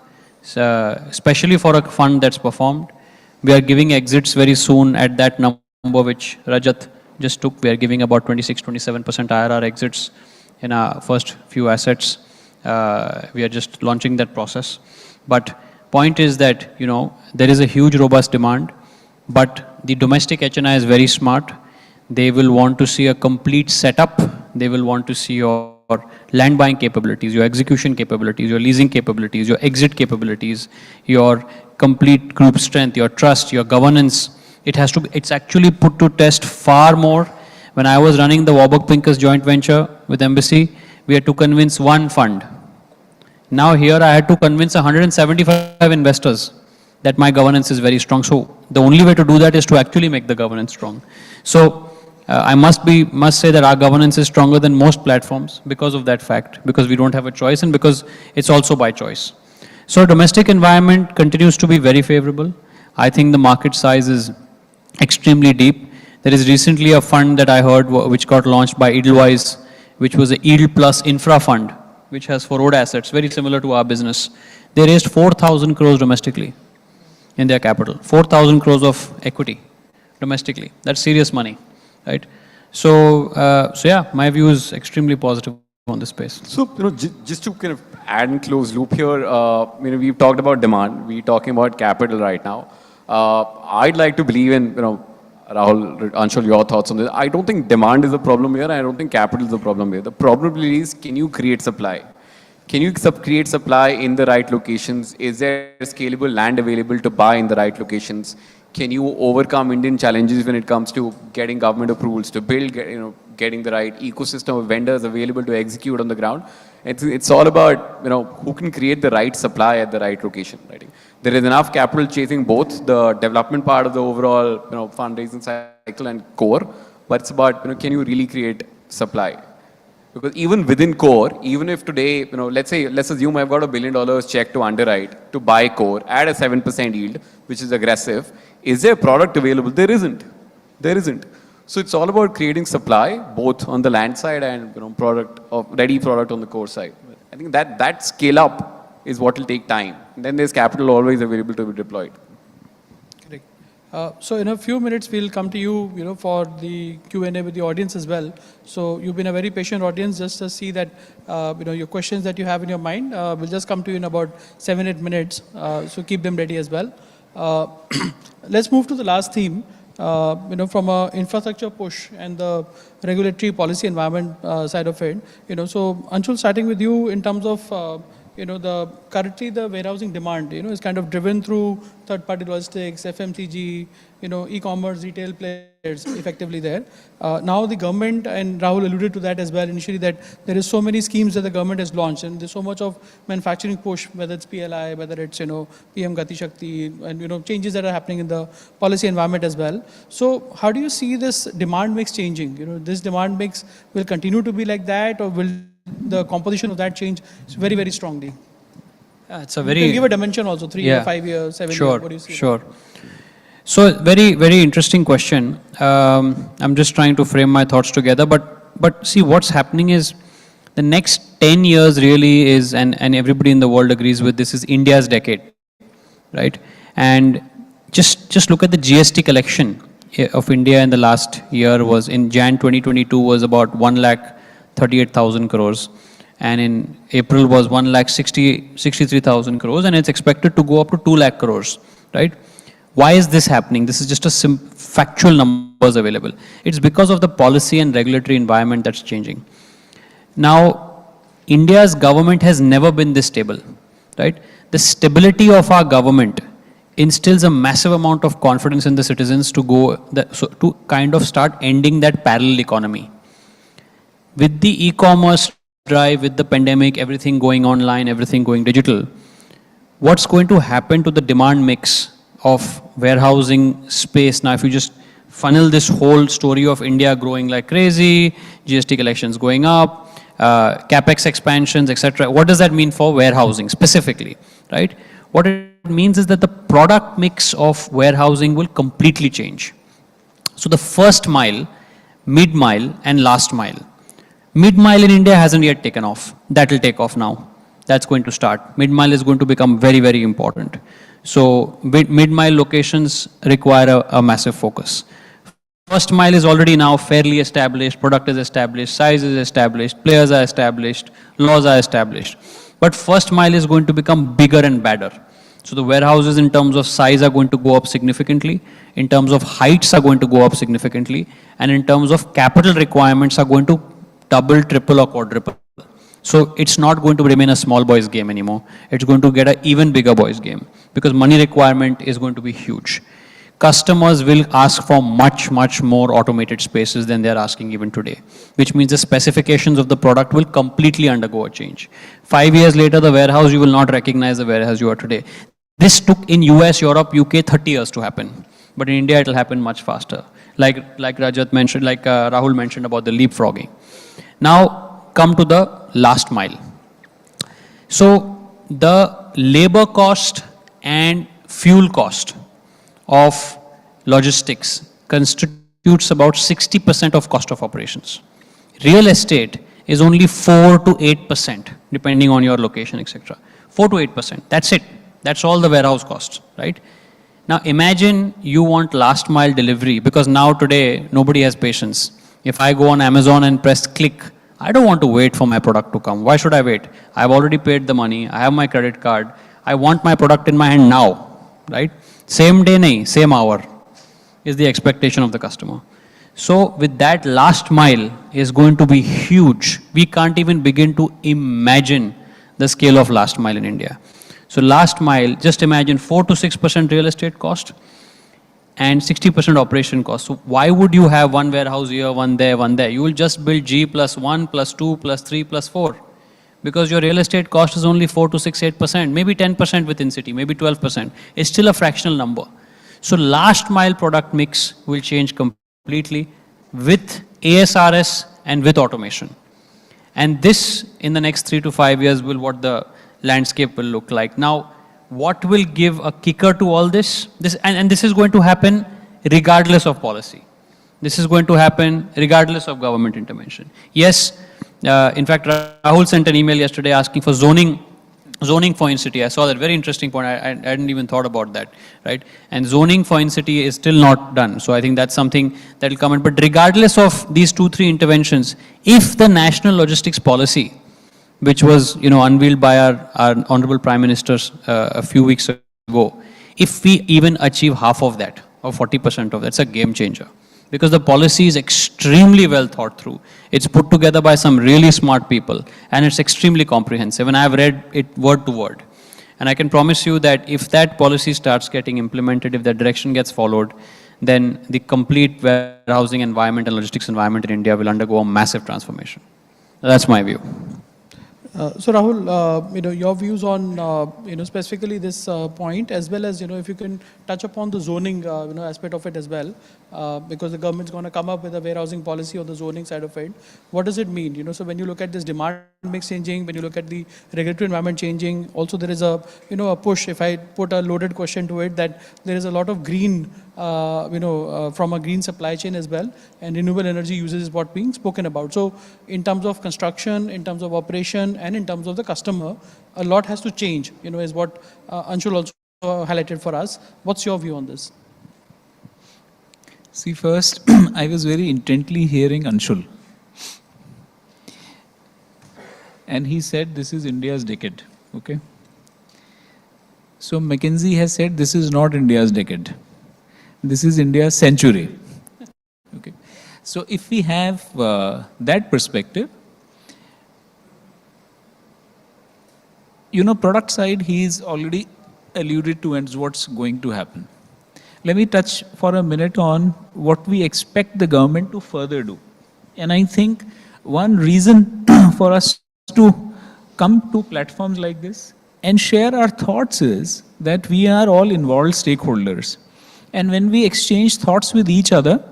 Speaker 17: especially for a fund that's performed. We are giving exits very soon at that number which Rajat just took. We are giving about 26-27% IRR exits in our first few assets. We are just launching that process. But point is that, there is a huge robust demand, but the domestic HNI is very smart. They will want to see a complete setup. They will want to see your land buying capabilities, your execution capabilities, your leasing capabilities, your exit capabilities, your complete group strength, your trust, your governance. It's actually put to test far more. When I was running the Warburg Pincus joint venture with Embassy, we had to convince one fund. Now here I had to convince 175 investors that my governance is very strong. So the only way to do that is to actually make the governance strong. So I must say that our governance is stronger than most platforms because of that fact, because we don't have a choice and because it's also by choice. So domestic environment continues to be very favorable. I think the market size is extremely deep. There is recently a fund that I heard which got launched by Edelweiss, which was a yield plus infra fund, which has 4 road assets, very similar to our business. They raised 4,000 crores domestically in their capital, 4,000 crores of equity domestically. That's serious money, right? So yeah, my view is extremely positive on this space.
Speaker 13: So, just to kind of add and close loop here, we've talked about demand, we're talking about capital right now. I'd like to believe in, Rahul, Anshul, your thoughts on this. I don't think demand is a problem here. I don't think capital is a problem here. The problem really is, can you create supply? Can you create supply in the right locations? Is there scalable land available to buy in the right locations? Can you overcome Indian challenges when it comes to getting government approvals to build, getting the right ecosystem of vendors available to execute on the ground? It's all about, who can create the right supply at the right location. Right? There is enough capital chasing both the development part of the overall, fundraising cycle and core, but it's about, can you really create supply? Because even within core, even if today, let's assume I've got $1 billion check to underwrite to buy core at a 7% yield, which is aggressive. Is there a product available? There isn't. There isn't. So it's all about creating supply, both on the land side and ready product on the core side. I think that scale up is what will take time. And then there's capital always available to be deployed.
Speaker 16: So in a few minutes, we'll come to you, for the Q&A with the audience as well. So you've been a very patient audience. Just to see that, your questions that you have in your mind, will just come to you in about 7-8 minutes. So keep them ready as well. Let's move to the last theme, from a infrastructure push and the regulatory policy environment side of it. So Anshul, starting with you in terms of, currently the warehousing demand, is kind of driven through third-party logistics, FMCG, e-commerce, retail players effectively there. Now the government, and Rahul alluded to that as well initially, that there is so many schemes that the government has launched, and there's so much of manufacturing push, whether it's PLI, whether it's, PM Gati Shakti, and, changes that are happening in the policy environment as well. So how do you see this demand mix changing? This demand mix will continue to be like that, or will the composition of that change very, very strongly?
Speaker 17: It's a
Speaker 16: You
Speaker 17: very...
Speaker 16: can give a dimension also, 3 years, 5 years, 7 years. What do you see?
Speaker 17: Sure. So very, very interesting question. I'm just trying to frame my thoughts together. But see, what's happening is the next 10 years really is, and everybody in the world agrees with this, is India's decade, right? And just look at the GST collection of India in the last year was, in Jan 2022, was about 1,38,000 crores. And in April was 1,63,000 crores, and it's expected to go up to 2 lakh crores, right? Why is this happening? This is just a factual numbers available. It's because of the policy and regulatory environment that's changing. Now, India's government has never been this stable, right? The stability of our government instills a massive amount of confidence in the citizens to kind of start ending that parallel economy. With the e-commerce drive, with the pandemic, everything going online, everything going digital, what's going to happen to the demand mix of warehousing space? Now, if you just funnel this whole story of India growing like crazy, GST collections going up, capex expansions, etc., what does that mean for warehousing specifically, right? What it means is that the product mix of warehousing will completely change. So the first mile, mid mile, and last mile. Mid mile in India hasn't yet taken off. That will take off now. That's going to start. Mid mile is going to become very, very important. So mid mile locations require a massive focus. First mile is already now fairly established, product is established, size is established, players are established, laws are established. But first mile is going to become bigger and badder. So the warehouses in terms of size are going to go up significantly, in terms of heights are going to go up significantly, and in terms of capital requirements are going to double, triple, or quadruple. So it's not going to remain a small boys game anymore. It's going to get an even bigger boys game, because money requirement is going to be huge. Customers will ask for much, much more automated spaces than they're asking even today, which means the specifications of the product will completely undergo a change. 5 years later, the warehouse, you will not recognize the warehouse you are today. This took in US, Europe, UK 30 years to happen. But in India, it will happen much faster. Like Rajat mentioned, like Rahul mentioned about the leapfrogging. Now, come to the last mile. So the labor cost and fuel cost of logistics constitutes about 60% of cost of operations. Real estate is only 4 to 8%, depending on your location, etc. 4 to 8%, that's it. That's all the warehouse costs, right? Now imagine you want last mile delivery, because now today, nobody has patience. If I go on Amazon and press click, I don't want to wait for my product to come. Why should I wait? I've already paid the money, I have my credit card, I want my product in my hand now, right? Same day, nahi, same hour is the expectation of the customer. So with that, last mile is going to be huge. We can't even begin to imagine the scale of last mile in India. So last mile, just imagine 4 to 6% real estate cost and 60% operation cost. So why would you have one warehouse here, one there, one there? You will just build G plus 1, plus 2, plus 3, plus 4. Because your real estate cost is only 4 to 6, 8%, maybe 10% within city, maybe 12%. It's still a fractional number. So last mile product mix will change completely with ASRS and with automation. And this, in the next 3 to 5 years, will what the landscape will look like. Now, what will give a kicker to all this? And this is going to happen regardless of policy. This is going to happen regardless of government intervention. Yes, in fact, Rahul sent an email yesterday asking for zoning for in-city. I saw that, very interesting point. I hadn't even thought about that, right? And zoning for in-city is still not done. So I think that's something that will come in. But regardless of these 2-3 interventions, if the national logistics policy, which was unveiled by our Honorable Prime Ministers a few weeks ago, if we even achieve half of that, or 40% of that, it's a game changer. because the policy is extremely well thought through. It's put together by some really smart people, and it's extremely comprehensive, and I've read it word to word. And I can promise you that if that policy starts getting implemented, if that direction gets followed, then the complete warehousing environment and logistics environment in India will undergo a massive transformation. That's my view.
Speaker 16: So Rahul, your views on, specifically this point, as well as, if you can touch upon the zoning, aspect of it as well, because the government's going to come up with a warehousing policy on the zoning side of it. What does it mean? So when you look at this demand mix changing, when you look at the regulatory environment changing, also there is a, a push, if I put a loaded question to it, that there is a lot of green, from a green supply chain as well, and renewable energy usage is what being spoken about. So in terms of construction, in terms of operation, and in terms of the customer, a lot has to change, is what Anshul also highlighted for us. What's your view on this?
Speaker 18: See, first, I was very intently hearing Anshul. And he said, this is India's decade, okay? So McKinsey has said, this is not India's decade. This is India's century, okay? So if we have that perspective, product side, he's already alluded to and what's going to happen. Let me touch for a minute on what we expect the government to further do. And I think one reason for us to come to platforms like this and share our thoughts is that we are all involved stakeholders. And when we exchange thoughts with each other,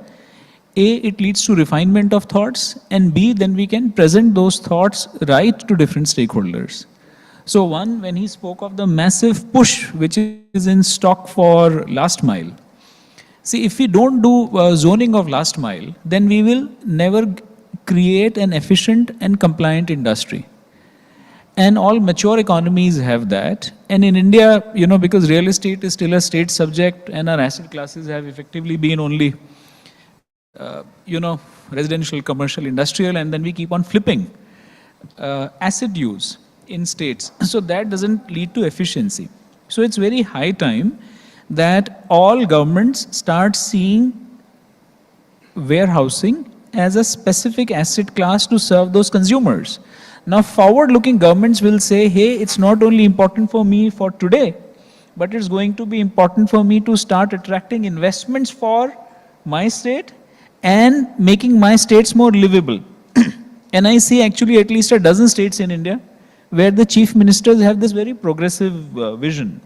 Speaker 18: A, it leads to refinement of thoughts, and B, then we can present those thoughts right to different stakeholders. So one, when he spoke of the massive push which is in stock for last mile, see, if we don't do zoning of last mile, then we will never create an efficient and compliant industry. And all mature economies have that. And in India, because real estate is still a state subject and our asset classes have effectively been only, residential, commercial, industrial, and then we keep on flipping asset use in states. So that doesn't lead to efficiency. So it's very high time that all governments start seeing warehousing as a specific asset class to serve those consumers. Now, forward-looking governments will say, hey, it's not only important for me for today, but it's going to be important for me to start attracting investments for my state and making my states more livable. And I see actually at least a dozen states in India where the chief ministers have this very progressive vision.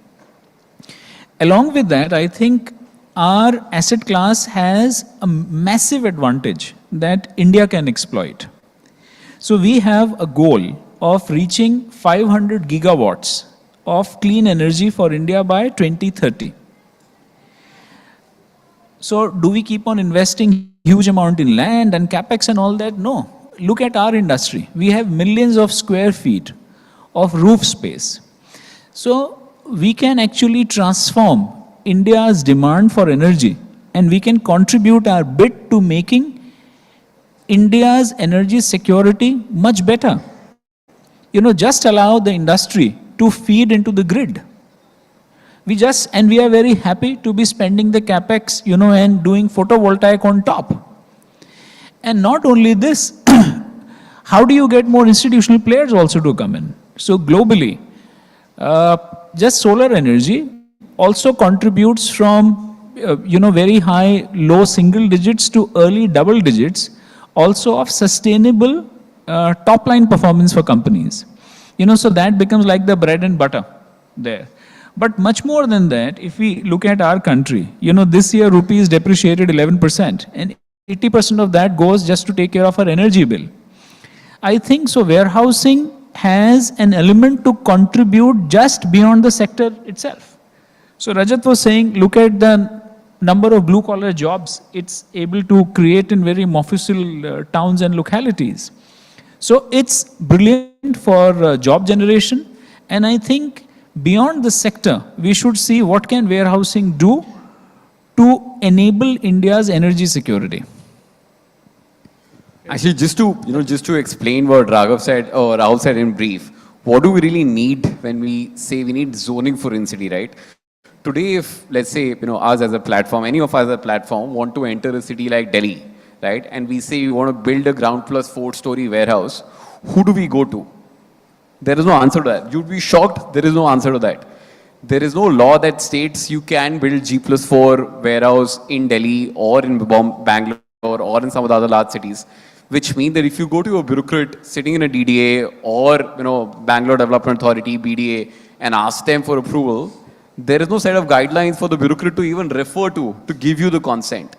Speaker 18: Along with that, I think our asset class has a massive advantage that India can exploit. So we have a goal of reaching 500 gigawatts of clean energy for India by 2030. So do we keep on investing huge amount in land and capex and all that? No. Look at our industry. We have millions of square feet of roof space. So we can actually transform India's demand for energy, and we can contribute our bit to making India's energy security much better. Just allow the industry to feed into the grid. And we are very happy to be spending the capex, and doing photovoltaic on top. And not only this, how do you get more institutional players also to come in? So globally, just solar energy also contributes from, very high, low single digits to early double digits, also of sustainable top-line performance for companies. So that becomes like the bread and butter there. But much more than that, if we look at our country, this year rupee is depreciated 11%, and 80% of that goes just to take care of our energy bill. I think so warehousing has an element to contribute just beyond the sector itself. So Rajat was saying, look at the number of blue-collar jobs it's able to create in very Mofussil towns and localities. So it's brilliant for job generation, and I think beyond the sector, we should see what can warehousing do to enable India's energy security.
Speaker 13: Actually, just to explain what Raghav said, or Rahul said in brief, what do we really need when we say we need zoning for in-city, right? Today, if let's say, us as a platform, any of us as a platform want to enter a city like Delhi, right? And we say we want to build a ground plus 4-story warehouse, who do we go to? There is no answer to that. You'd be shocked, there is no answer to that. There is no law that states you can build G+4 warehouse in Delhi or in Bangalore or in some of the other large cities, which means that if you go to a bureaucrat sitting in a DDA or, Bangalore Development Authority, BDA, and ask them for approval, there is no set of guidelines for the bureaucrat to even refer to give you the consent.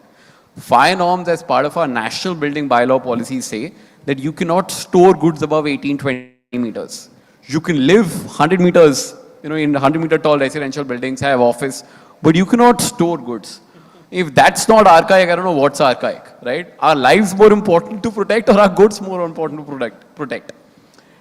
Speaker 13: Fire norms as part of our national building bylaw policies say that you cannot store goods above 18-20 meters. You can live 100 meters, in 100-meter tall residential buildings, have office, but you cannot store goods. If that's not archaic, I don't know what's archaic, right? Are lives more important to protect or are goods more important to protect?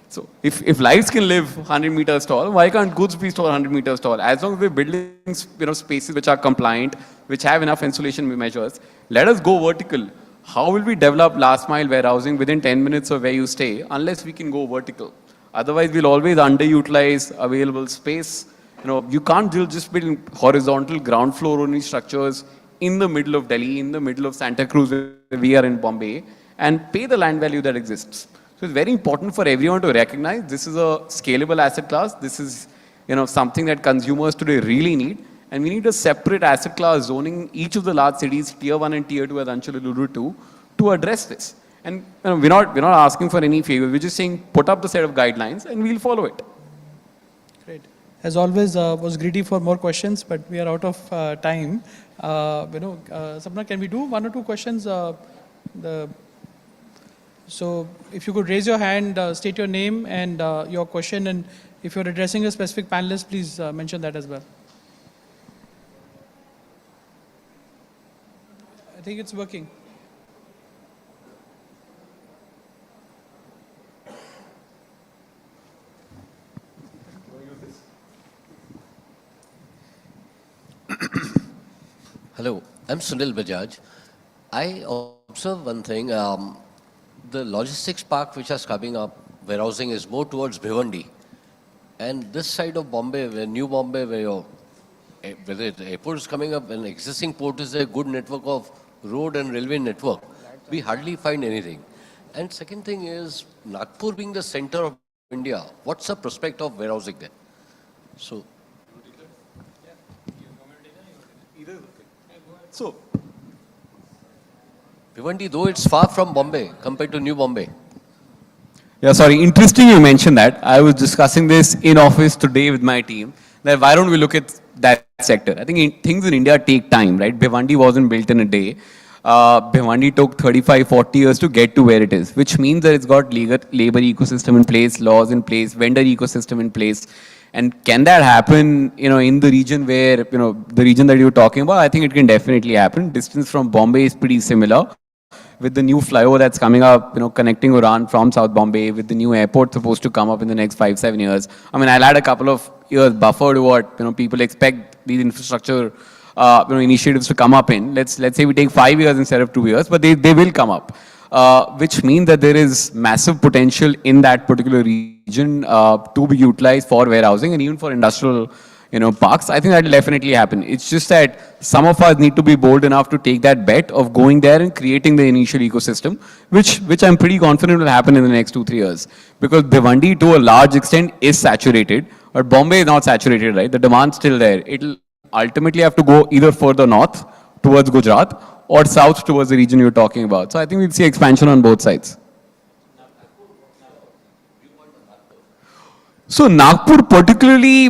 Speaker 13: So if lives can live 100 meters tall, why can't goods be stored 100 meters tall? As long as we're building spaces which are compliant, which have enough insulation measures, let us go vertical. How will we develop last mile warehousing within 10 minutes of where you stay unless we can go vertical? Otherwise, we'll always underutilize available space. You can't just build horizontal ground floor only structures in the middle of Delhi, in the middle of Santa Cruz, where we are in Bombay, and pay the land value that exists. So it's very important for everyone to recognize this is a scalable asset class. This is, something that consumers today really need. And we need a separate asset class zoning in each of the large cities, tier 1 and tier 2, as Anshul alluded to address this. And we're not asking for any favor. We're just saying put up the set of guidelines and we'll follow it.
Speaker 16: Great. As always, was greedy for more questions, but we are out of time. Sapna, can we do 1 or 2 questions? So if you could raise your hand, state your name and your question, and if you're addressing a specific panelist, please mention that as well. I think it's working.
Speaker 7: Hello, I'm Sunil Bajaj. I observe one thing. The logistics park which is coming up, warehousing is more towards Bhiwandi. And this side of Bombay, where New Bombay, where the airport is coming up, an existing port is a good network of road and railway network. We hardly find anything. And second thing is, Nagpur being the center of India, what's the prospect of warehousing there? So, Bhiwandi, though it's far from Bombay compared to New Bombay.
Speaker 13: Yeah, sorry. Interesting you mentioned that. I was discussing this in office today with my team. That why don't we look at that sector? I think things in India take time, right? Bhiwandi wasn't built in a day. Bhiwandi took 35, 40 years to get to where it is, which means that it's got labor ecosystem in place, laws in place, vendor ecosystem in place. And can that happen, in the region where, the region that you're talking about? I think it can definitely happen. Distance from Bombay is pretty similar. With the new flyover that's coming up, connecting Uran from South Bombay, with the new airport supposed to come up in the next 5-7 years. I mean, I'll add a couple of years buffer to what, people expect these infrastructure, initiatives to come up in. Let's say we take 5 years instead of 2 years, but they will come up. Which means that there is massive potential in that particular region to be utilized for warehousing and even for industrial parks. I think that will definitely happen. It's just that some of us need to be bold enough to take that bet of going there and creating the initial ecosystem, which I'm pretty confident will happen in the next 2-3 years. Because Bhiwandi to a large extent is saturated, but Bombay is not saturated, right? The demand's still there. It'll ultimately have to go either further north towards Gujarat or south towards the region you're talking about. So I think we'll see expansion on both sides. So Nagpur particularly,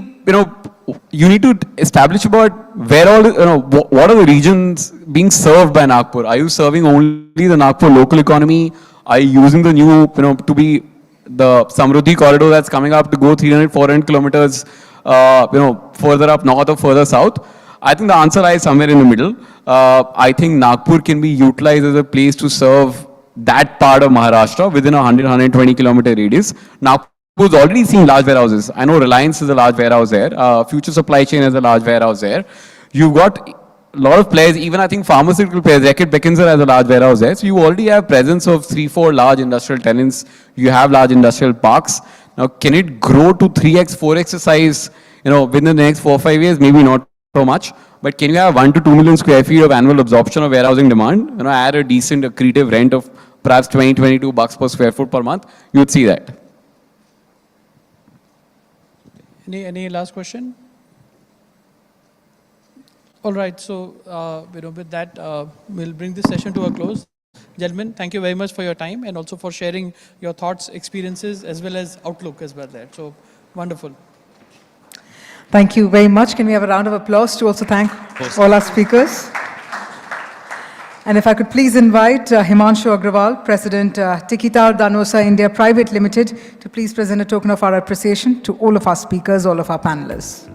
Speaker 13: you need to establish about where all, what are the regions being served by Nagpur? Are you serving only the Nagpur local economy? Are you using the new, to be the Samruddhi corridor that's coming up to go 300, 400 kilometers, further up north or further south? I think the answer lies somewhere in the middle. I think Nagpur can be utilized as a place to serve that part of Maharashtra within a 100-120 kilometer radius. Nagpur has already seen large warehouses. I know Reliance is a large warehouse there. Future Supply Chain is a large warehouse there. You've got a lot of players, even I think pharmaceutical players, Reckitt Beckinsale has a large warehouse there. So you already have presence of 3-4 large industrial tenants. You have large industrial parks. Now, can it grow to 3x, 4x size, within the next 4 or 5 years? Maybe not. so much, but can you have 1 to 2 million square feet of annual absorption of warehousing demand? You know, add a decent accretive rent of perhaps 20, 22 bucks per square foot per month, you would see that.
Speaker 16: Any last question? All right, so with that, we'll bring this session to a close. Gentlemen, thank you very much for your time and also for sharing your thoughts, experiences, as well as outlook as well there. So wonderful.
Speaker 1: Thank you very much. Can we have a round of applause to also thank all our speakers? And if I could please invite Himanshu Agrawal, President Tikitar Danosa India Private Limited, to please present a token of our appreciation to all of our speakers, all of our panelists.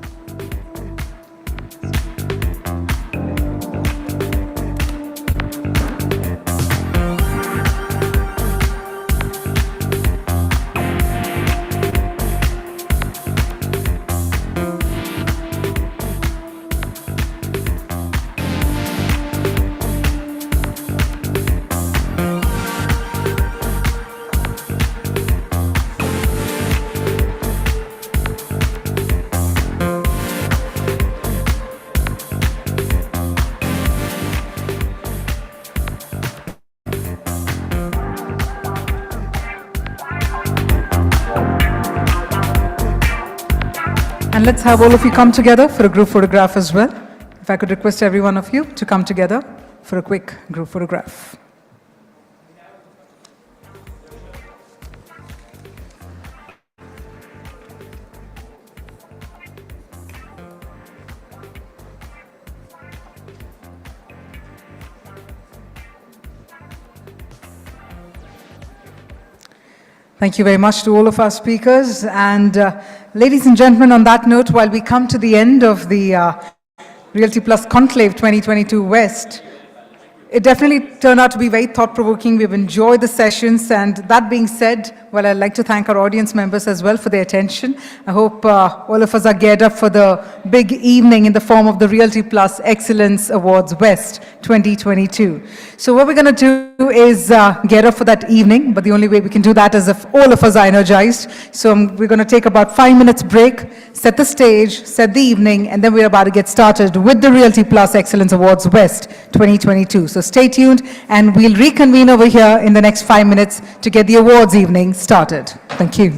Speaker 1: And let's have all of you come together for a group photograph as well. If I could request every one of you to come together for a quick group photograph. Thank you very much to all of our speakers. And ladies and gentlemen, on that note, while we come to the end of the Realty Plus Conclave 2022 West, it definitely turned out to be very thought-provoking. We've enjoyed the sessions. And that being said, well, I'd like to thank our audience members as well for their attention. I hope all of us are geared up for the big evening in the form of the Realty Plus Excellence Awards West 2022. So what we're going to do is get up for that evening, but the only way we can do that is if all of us are energized. So we're going to take about 5 minutes break, set the stage, set the evening, and then we're about to get started with the Realty Plus Excellence Awards West 2022. So stay tuned, and we'll reconvene over here in the next 5 minutes to get the awards evening started. Thank you.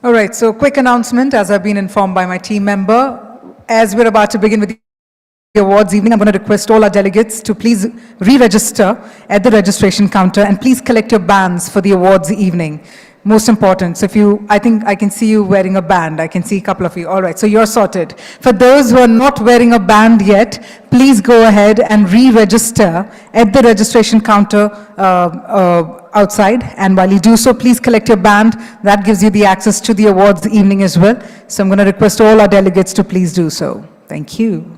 Speaker 1: All right, so quick announcement, as I've been informed by my team member. As we're about to begin with the awards evening, I'm going to request all our delegates to please re-register at the registration counter, and please collect your bands for the awards evening. Most important. So if you, I think I can see you wearing a band. I can see a couple of you. All right, so you're sorted. For those who are not wearing a band yet, please go ahead and re-register at the registration counter outside. And while you do so, please collect your band. That gives you the access to the awards evening as well. So I'm going to request all our delegates to please do so. Thank you.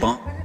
Speaker 4: dépend.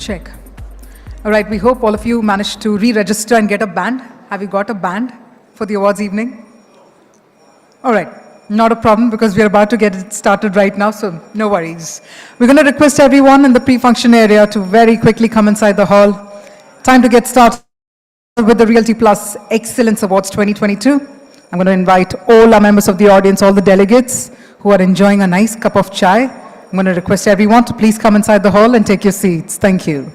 Speaker 1: Check. All right, we hope all of you managed to re-register and get a band. Have you got a band for the awards evening? All right, not a problem because we're about to get it started right now, so no worries. We're going to request everyone in the pre-function area to very quickly come inside the hall. Time to get started with the Realty Plus Excellence Awards 2022. I'm going to invite all our members of the audience, all the delegates who are enjoying a nice cup of chai. I'm going to request everyone to please come inside the hall and take your seats. Thank you.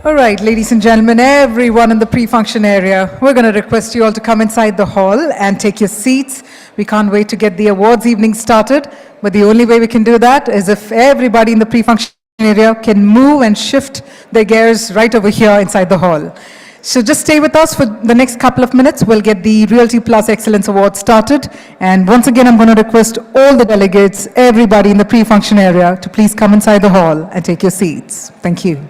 Speaker 1: All right, ladies and gentlemen, everyone in the pre-function area, we're going to request you all to come inside the hall and take your seats. We can't wait to get the awards evening started, but the only way we can do that is if everybody in the pre-function area can move and shift their gears right over here inside the hall. So just stay with us for the next couple of minutes. We'll get the Realty Plus Excellence Award started. And once again, I'm going to request all the delegates, everybody in the pre-function area, to please come inside the hall and take your seats. Thank you.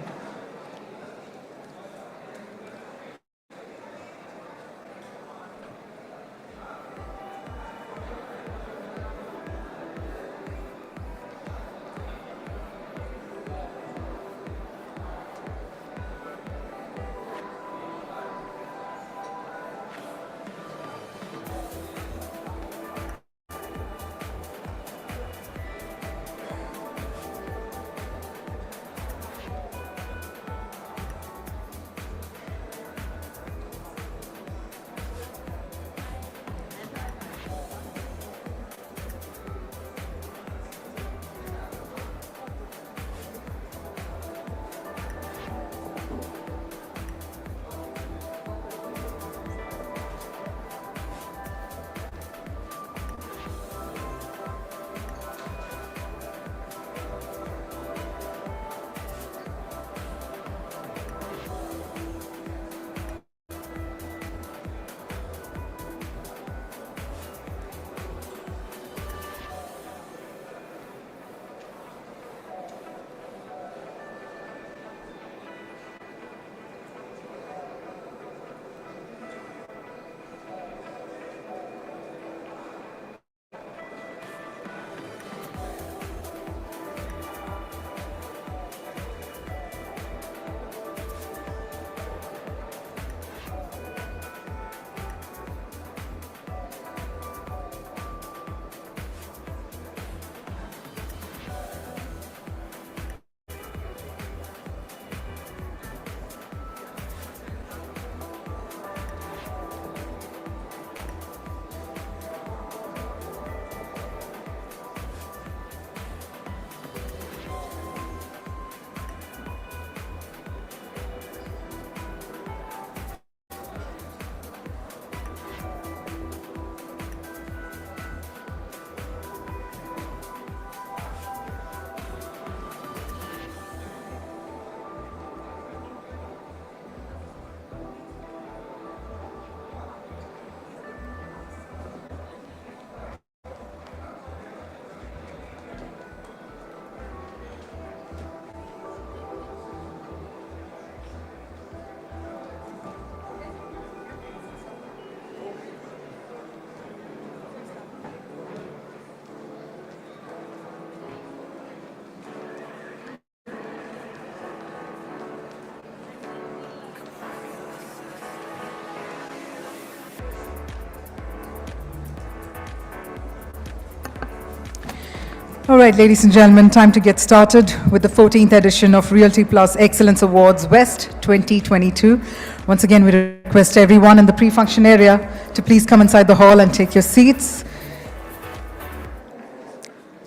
Speaker 1: All right, ladies and gentlemen, time to get started with the 14th edition of Realty Plus Excellence Awards West 2022. Once again, we request everyone in the pre-function area to please come inside the hall and take your seats.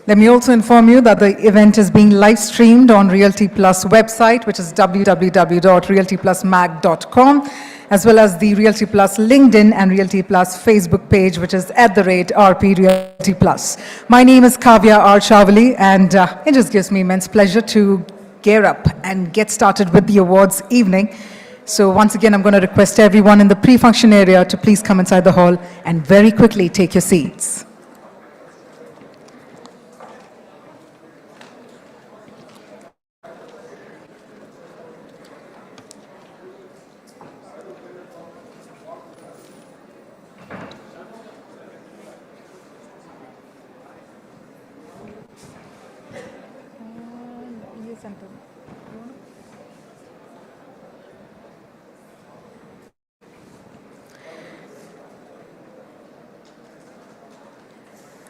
Speaker 1: Let me also inform you that the event is being live streamed on Realty Plus website, which is www.realtyplusmag.com, as well as the Realty Plus LinkedIn and Realty Plus Facebook page, which is @RP Realty Plus. My name is Kavya R. Chavali, and it just gives me immense pleasure to gear up and get started with the awards evening. So once again, I'm going to request everyone in the pre-function area to please come inside the hall and very quickly take your seats.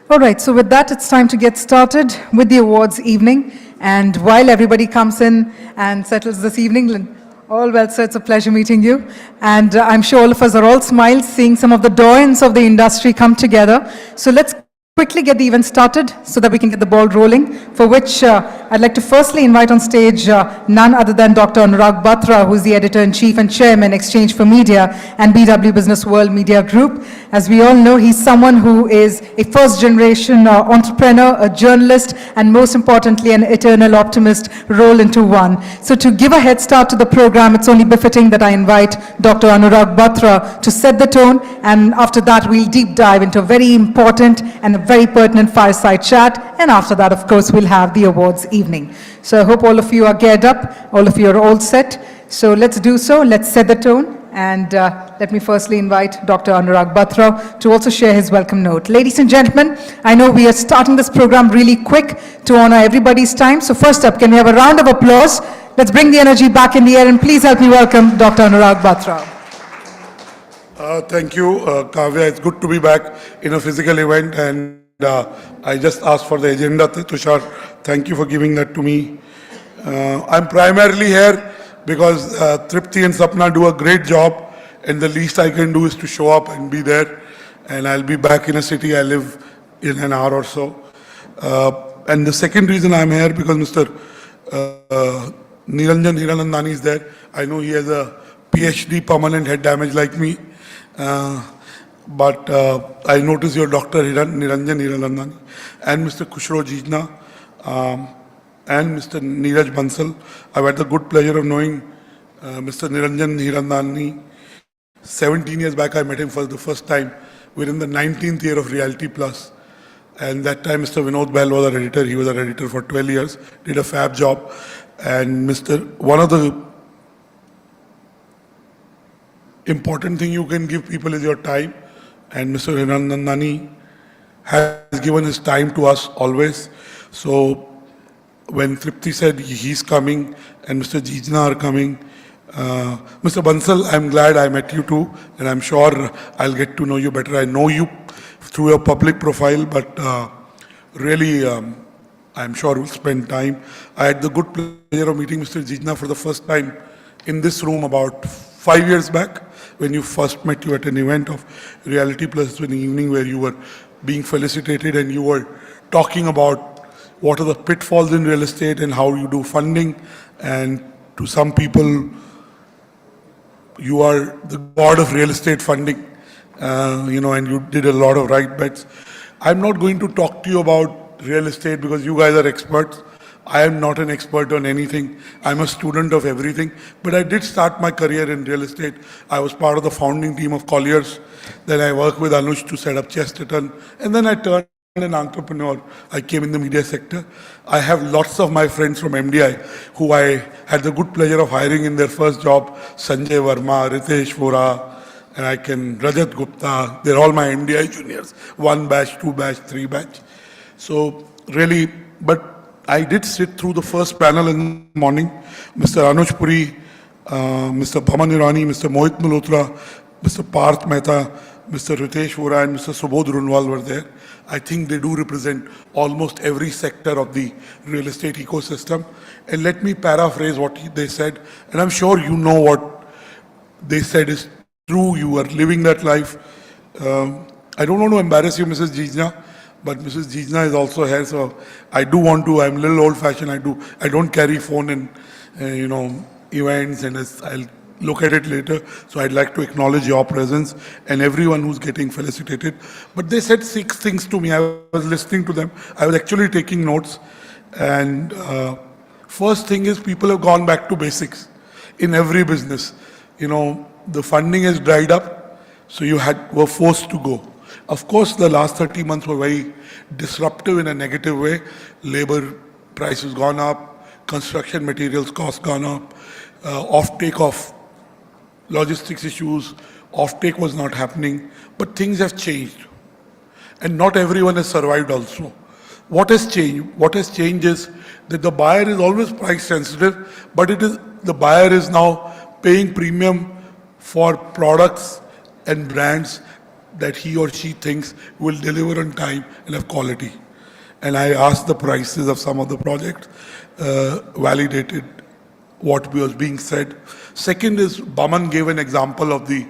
Speaker 1: All right, so with that, it's time to get started with the awards evening. And while everybody comes in and settles this evening, all well, sir, it's a pleasure meeting you. And I'm sure all of us are all smiles seeing some of the doyens of the industry come together. So let's quickly get the event started so that we can get the ball rolling, for which I'd like to firstly invite on stage none other than Dr. Anurag Batra, who's the Editor-in-Chief and Chairman, Exchange for Media and BW Business World Media Group. As we all know, he's someone who is a first-generation entrepreneur, a journalist, and most importantly, an eternal optimist rolled into one. So to give a head start to the program, it's only befitting that I invite Dr. Anurag Batra to set the tone, and after that, we'll deep dive into a very important and a very pertinent fireside chat, and after that, of course, we'll have the awards evening. So I hope all of you are geared up, all of you are all set. So let's do so, let's set the tone, and let me firstly invite Dr. Anurag Batra to also share his welcome note. Ladies and gentlemen, I know we are starting this program really quick to honor everybody's time. So first up, can we have a round of applause? Let's bring the energy back in the air, and please help me welcome Dr. Anurag Batra.
Speaker 4: Thank you, Kavya. It's good to be back in a physical event, and I just asked for the agenda, Tushar. Thank you for giving that to me. I'm primarily here because Tripti and Sapna do a great job, and the least I can do is to show up and be there. And I'll be back in a city I live in an hour or so. And the second reason I'm here because Mr. Niranjan Hiranandani is there. I know he has a PhD permanent head damage like me. But I notice your Dr. Niranjan Hiranandani and Mr. Khushro Jijna and Mr. Neeraj Bansal. I've had the good pleasure of knowing Mr. Niranjan Hiranandani. 17 years back, I met him for the first time. We're in the 19th year of Reality Plus. And that time, Mr. Vinod Bahl was our editor. He was our editor for 12 years, did a fab job. And one of the important thing you can give people is your time. And Mr. Hiranandani has given his time to us always. So when Tripti said he's coming and Mr. Jijna are coming, Mr. Bansal, I'm glad I met you too, and I'm sure I'll get to know you better. I know you through your public profile, but really, I'm sure we'll spend time. I had the good pleasure of meeting Mr. Jijna for the first time in this room about 5 years back, when you first met you at an event of Reality Plus in the evening where you were being felicitated and you were talking about what are the pitfalls in real estate and how you do funding. And to some people, you are the god of real estate funding, and you did a lot of right bets. I'm not going to talk to you about real estate because you guys are experts. I am not an expert on anything. I'm a student of everything. But I did start my career in real estate. I was part of the founding team of Colliers. Then I worked with Anush to set up Chesterton. And then I turned an entrepreneur. I came in the media sector. I have lots of my friends from MDI who I had the good pleasure of hiring in their first job. Sanjay Verma, Ritesh Vora, and Rajat Gupta. They're all my MDI juniors. 1 batch, 2 batch, 3 batch. So really, but I did sit through the first panel in the morning. Mr. Anuj Puri, Mr. Bhaman Irani, Mr. Mohit Malhotra, Mr. Parth Mehta, Mr. Ritesh Vora and Mr. Subodh Runwal were there. I think they do represent almost every sector of the real estate ecosystem. And let me paraphrase what they said. And I'm sure you know what they said is true. You are living that life. I don't want to embarrass you, Mrs. Jijna, but Mrs. Jijna is also here, so I do want to. I'm a little old-fashioned. I don't carry phone in, events, and I'll look at it later. So I'd like to acknowledge your presence and everyone who's getting felicitated. But they said 6 things to me. I was listening to them. I was actually taking notes. And first thing is people have gone back to basics in every business. The funding has dried up, so were forced to go. Of course, the last 30 months were very disruptive in a negative way. Labor prices gone up, construction materials costs gone up, off-take of logistics issues, off-take was not happening, but things have changed. And not everyone has survived also. What has changed? What has changed is that the buyer is always price sensitive, but the buyer is now paying premium for products and brands that he or she thinks will deliver on time and have quality. And I asked the prices of some of the projects, validated what was being said. Second is, Baman gave an example of the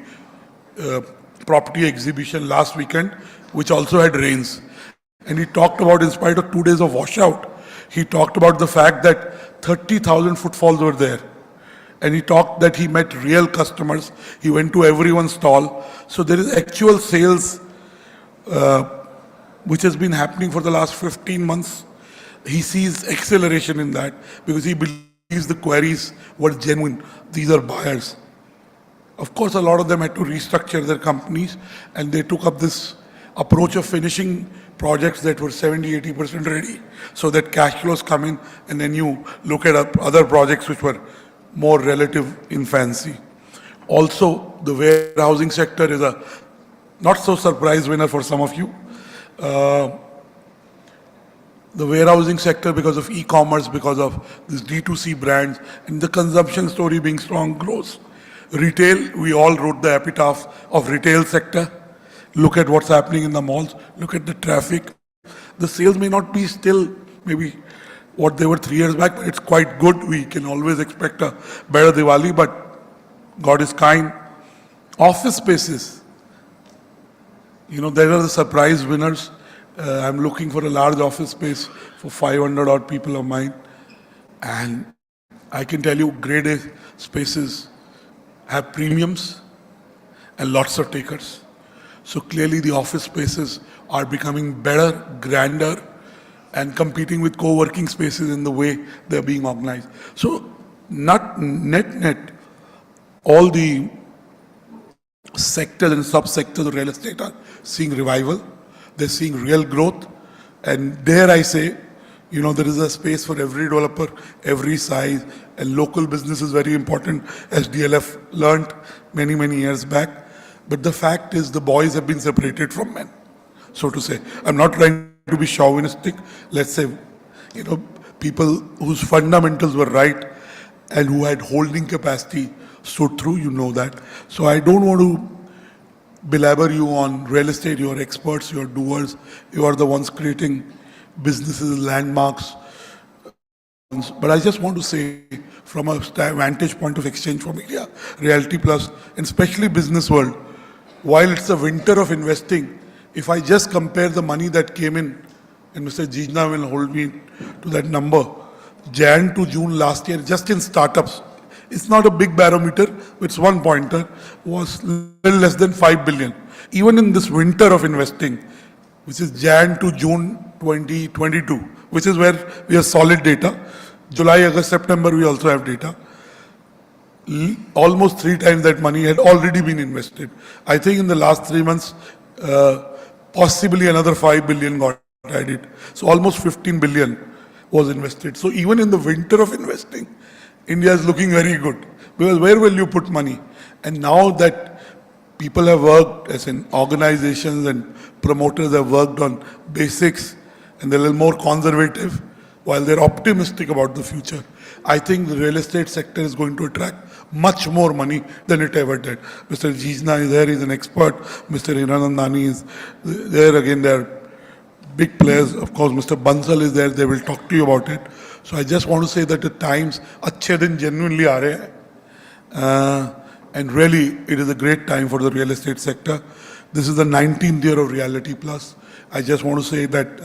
Speaker 4: property exhibition last weekend, which also had rains. And he talked about, in spite of 2 days of washout, he talked about the fact that 30,000 footfalls were there. And he talked that he met real customers. He went to everyone's stall. So there is actual sales which has been happening for the last 15 months. He sees acceleration in that because he believes the queries were genuine. These are buyers. Of course, a lot of them had to restructure their companies and they took up this approach of finishing projects that were 70-80% ready so that cash flows come in and then you look at other projects which were more relative infancy. Also, the warehousing sector is a not so surprise winner for some of you. The warehousing sector, because of e-commerce, because of this D2C brands, and the consumption story being strong, grows. Retail, we all wrote the epitaph of retail sector. Look at what's happening in the malls. Look at the traffic. The sales may not be still maybe what they were 3 years back, but it's quite good. We can always expect a better Diwali, but God is kind. Office spaces. You know, there are the surprise winners. I'm looking for a large office space for 500 odd people of mine. And I can tell you, grade A spaces have premiums and lots of takers. So clearly the office spaces are becoming better, grander, and competing with co-working spaces in the way they're being organized. So net, all the sectors and sub-sectors of real estate are seeing revival. They're seeing real growth. And dare I say, you know, there is a space for every developer, every size, and local business is very important, as DLF learned many, many years back. But the fact is the boys have been separated from men, so to say. I'm not trying to be chauvinistic. Let's say, you know, people whose fundamentals were right and who had holding capacity stood through, you know that. So I don't want to belabor you on real estate. You're experts, you're doers, you are the ones creating businesses, landmarks. But I just want to say, from a vantage point of Exchange for Media, Realty Plus, and especially business world, while it's a winter of investing, if I just compare the money that came in, and Mr. Jijna will hold me to that number, Jan to June last year, just in startups, it's not a big barometer, it's one pointer, was little less than 5 billion. Even in this winter of investing, which is Jan to June 2022, which is where we have solid data. July, August, September, we also have data. Almost 3 times that money had already been invested. I think in the last 3 months, possibly another 5 billion got added. So almost 15 billion was invested. So even in the winter of investing, India is looking very good. Because where will you put money? And now that people have worked, as in organizations and promoters have worked on basics, and they're a little more conservative, while they're optimistic about the future, I think the real estate sector is going to attract much more money than it ever did. Mr. Jijna is there, he's an expert. Mr. Hiranandani is there, again, they're big players. Of course, Mr. Bansal is there, they will talk to you about it. So I just want to say that the times अच्छे दिन genuinely aa rahe hain. And really, it is a great time for the real estate sector. This is the 19th year of Reality Plus. I just want to say that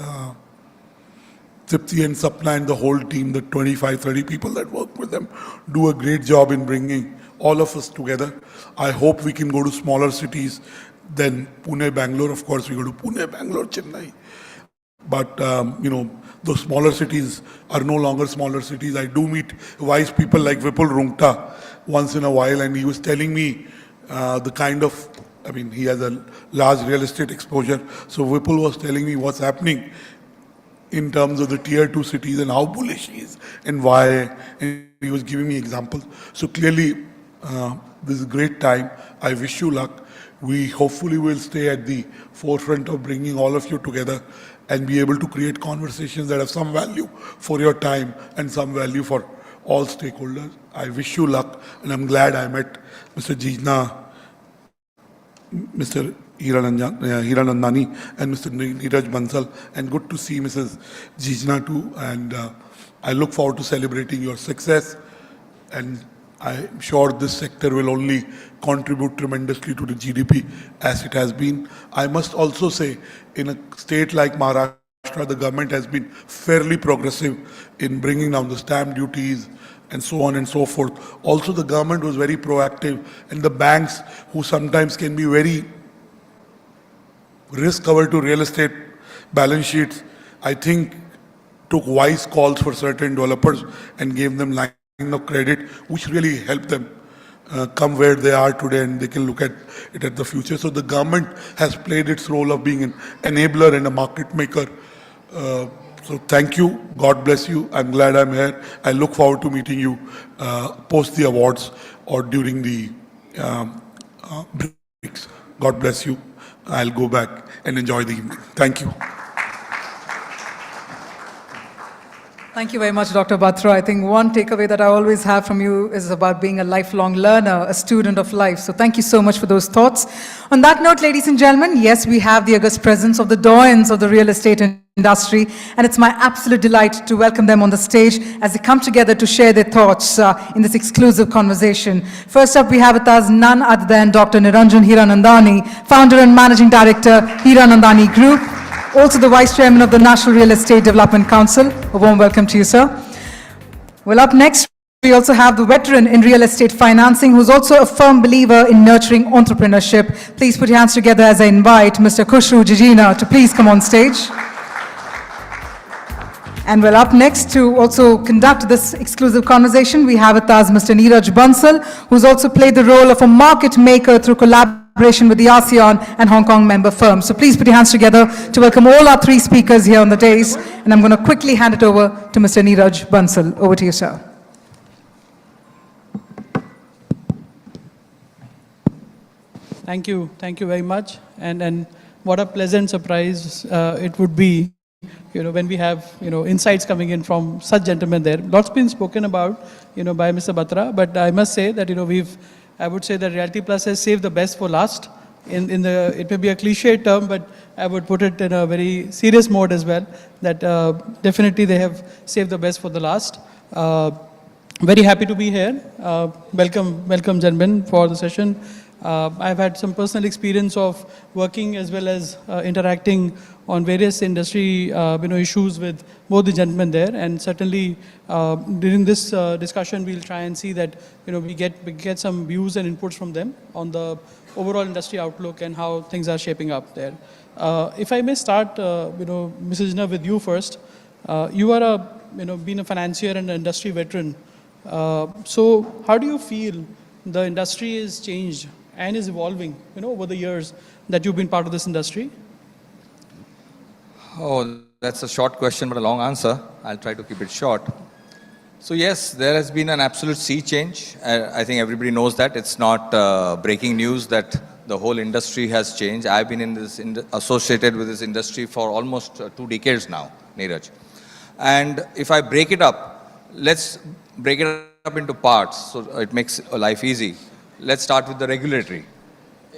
Speaker 4: Tripti and Sapna and the whole team, the 25, 30 people that work with them, do a great job in bringing all of us together. I hope we can go to smaller cities than Pune, Bangalore. Of course, we go to Pune, Bangalore, Chennai. But, you know, those smaller cities are no longer smaller cities. I do meet wise people like Vipul Rungta once in a while, and he was telling me the kind of, I mean, he has a large real estate exposure. So Vipul was telling me what's happening in terms of the tier 2 cities and how bullish he is and why. And he was giving me examples. So clearly, this is a great time. I wish you luck. We hopefully will stay at the forefront of bringing all of you together and be able to create conversations that have some value for your time and some value for all stakeholders. I wish you luck, and I'm glad I met Mr. Jijna, Mr. Hiranandani, and Mr. Neeraj Bansal, and good to see Mrs. Jijna too. And I look forward to celebrating your success, and I'm sure this sector will only contribute tremendously to the GDP as it has been. I must also say, in a state like Maharashtra, Maharashtra, the government has been fairly progressive in bringing down the stamp duties and so on and so forth. Also, the government was very proactive, and the banks, who sometimes can be very risk cover to real estate balance sheets, I think took wise calls for certain developers and gave them line of credit, which really helped them come where they are today, and they can look at it at the future. So the government has played its role of being an enabler and a market maker. So thank you. God bless you. I'm glad I'm here. I look forward to meeting you post the awards or during the breaks. God bless you. I'll go back and enjoy the evening. Thank you.
Speaker 1: Thank you very much, Dr. Batra. I think one takeaway that I always have from you is about being a lifelong learner, a student of life. So thank you so much for those thoughts. On that note, ladies and gentlemen, yes, we have the august presence of the doyens of the real estate industry, and it's my absolute delight to welcome them on the stage as they come together to share their thoughts in this exclusive conversation. First up, we have with us none other than Dr. Niranjan Hiranandani, founder and managing director, Hiranandani Group, also the Vice Chairman of the National Real Estate Development Council. A warm welcome to you, sir. Well, up next, we also have the veteran in real estate financing, who's also a firm believer in nurturing entrepreneurship. Please put your hands together as I invite Mr. Khushru Jijina to please come on stage. And well, up next to also conduct this exclusive conversation, we have with us Mr. Neeraj Bansal, who's also played the role of a market maker through collaboration with the ASEAN and Hong Kong member firms. So please put your hands together to welcome all our three speakers here on the dais. And I'm going to quickly hand it over to Mr. Neeraj Bansal. Over to you, sir.
Speaker 16: Thank you very much. And what a pleasant surprise it would be, when we have, insights coming in from such gentlemen there. Lots been spoken about, by Mr. Batra, but I must say that, I would say that Realty Plus has saved the best for last. It may be a cliche term, but I would put it in a very serious mode as well, that definitely they have saved the best for the last. Very happy to be here. Welcome, gentlemen, for the session. I've had some personal experience of working as well as interacting on various industry issues with both the gentlemen there, and certainly during this discussion we'll try and see that we get some views and inputs from them on the overall industry outlook and how things are shaping up there. If I may start, Mrs. Jina, with you first. You are been a financier and an industry veteran. So how do you feel the industry is changed and is evolving, over the years that you've been part of this industry?
Speaker 15: Oh, that's a short question, but a long answer. I'll try to keep it short. So yes, there has been an absolute sea change. I think everybody knows that. It's not breaking news that the whole industry has changed. I've been in this associated with this industry for almost 2 decades now, Neeraj. And if I break it up, let's break it up into parts so it makes life easy. Let's start with the regulatory.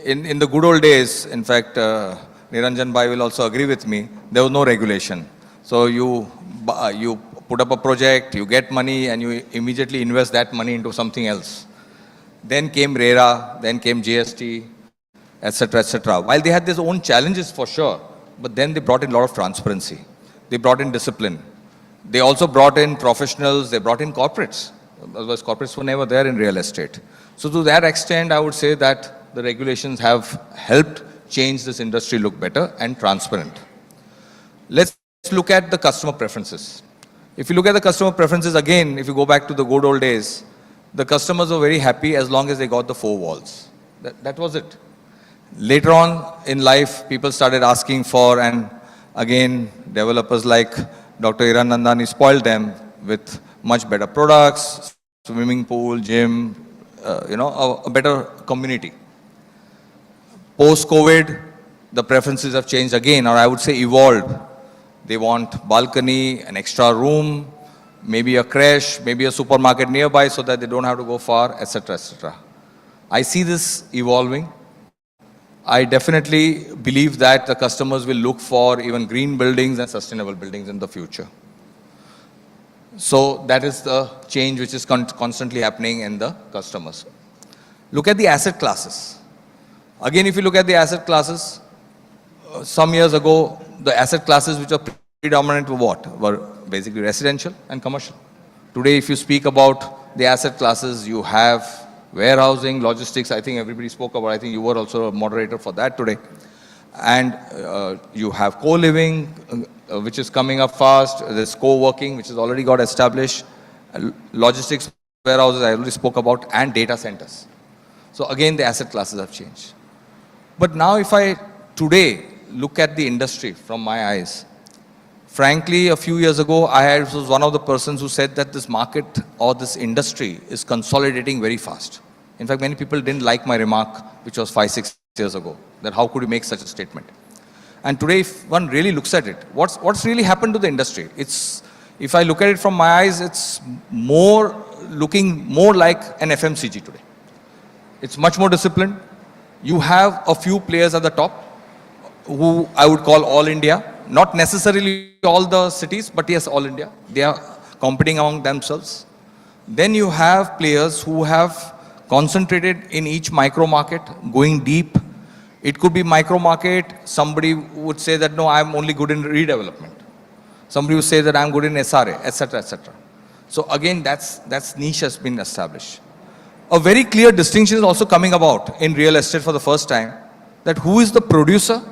Speaker 15: In the good old days, in fact, Niranjan Bhai will also agree with me, there was no regulation. So you put up a project, you get money, and you immediately invest that money into something else. Then came RERA, then came GST, etc., etc. While they had their own challenges for sure, but then they brought in a lot of transparency. They brought in discipline. They also brought in professionals, they brought in corporates. Otherwise, corporates were never there in real estate. So to that extent, I would say that the regulations have helped change this industry look better and transparent. Let's look at the customer preferences. If you look at the customer preferences, again, if you go back to the good old days, the customers were very happy as long as they got the 4 walls. That was it. Later on in life, people started asking for, and again, developers like Dr. Hiranandani spoiled them with much better products, swimming pool, gym, a better community. Post-COVID, the preferences have changed again, or I would say evolved. They want balcony, an extra room, maybe a creche, maybe a supermarket nearby so that they don't have to go far, etc., etc. I see this evolving. I definitely believe that the customers will look for even green buildings and sustainable buildings in the future. So that is the change which is constantly happening in the customers. Look at the asset classes. Again, if you look at the asset classes, some years ago, the asset classes which are predominant were what? Were basically residential and commercial. Today, if you speak about the asset classes, you have warehousing, logistics, I think everybody spoke about, I think you were also a moderator for that today. And you have co-living, which is coming up fast. There's co-working, which has already got established. Logistics, warehouses, I already spoke about, and data centers. So again, the asset classes have changed. But now if I today look at the industry from my eyes, frankly, a few years ago, was one of the persons who said that this market or this industry is consolidating very fast. In fact, many people didn't like my remark, which was 5-6 years ago, that how could you make such a statement? And today, if one really looks at it, what's really happened to the industry? If I look at it from my eyes, it's looking more like an FMCG today. It's much more disciplined. You have a few players at the top who I would call all India, not necessarily all the cities, but yes, all India. They are competing among themselves. Then you have players who have concentrated in each micro market, going deep. It could be micro market. Somebody would say that, no, I'm only good in redevelopment. Somebody would say that I'm good in SRA, etc., etc. So again, that's niche has been established. A very clear distinction is also coming about in real estate for the first time, that who is the producer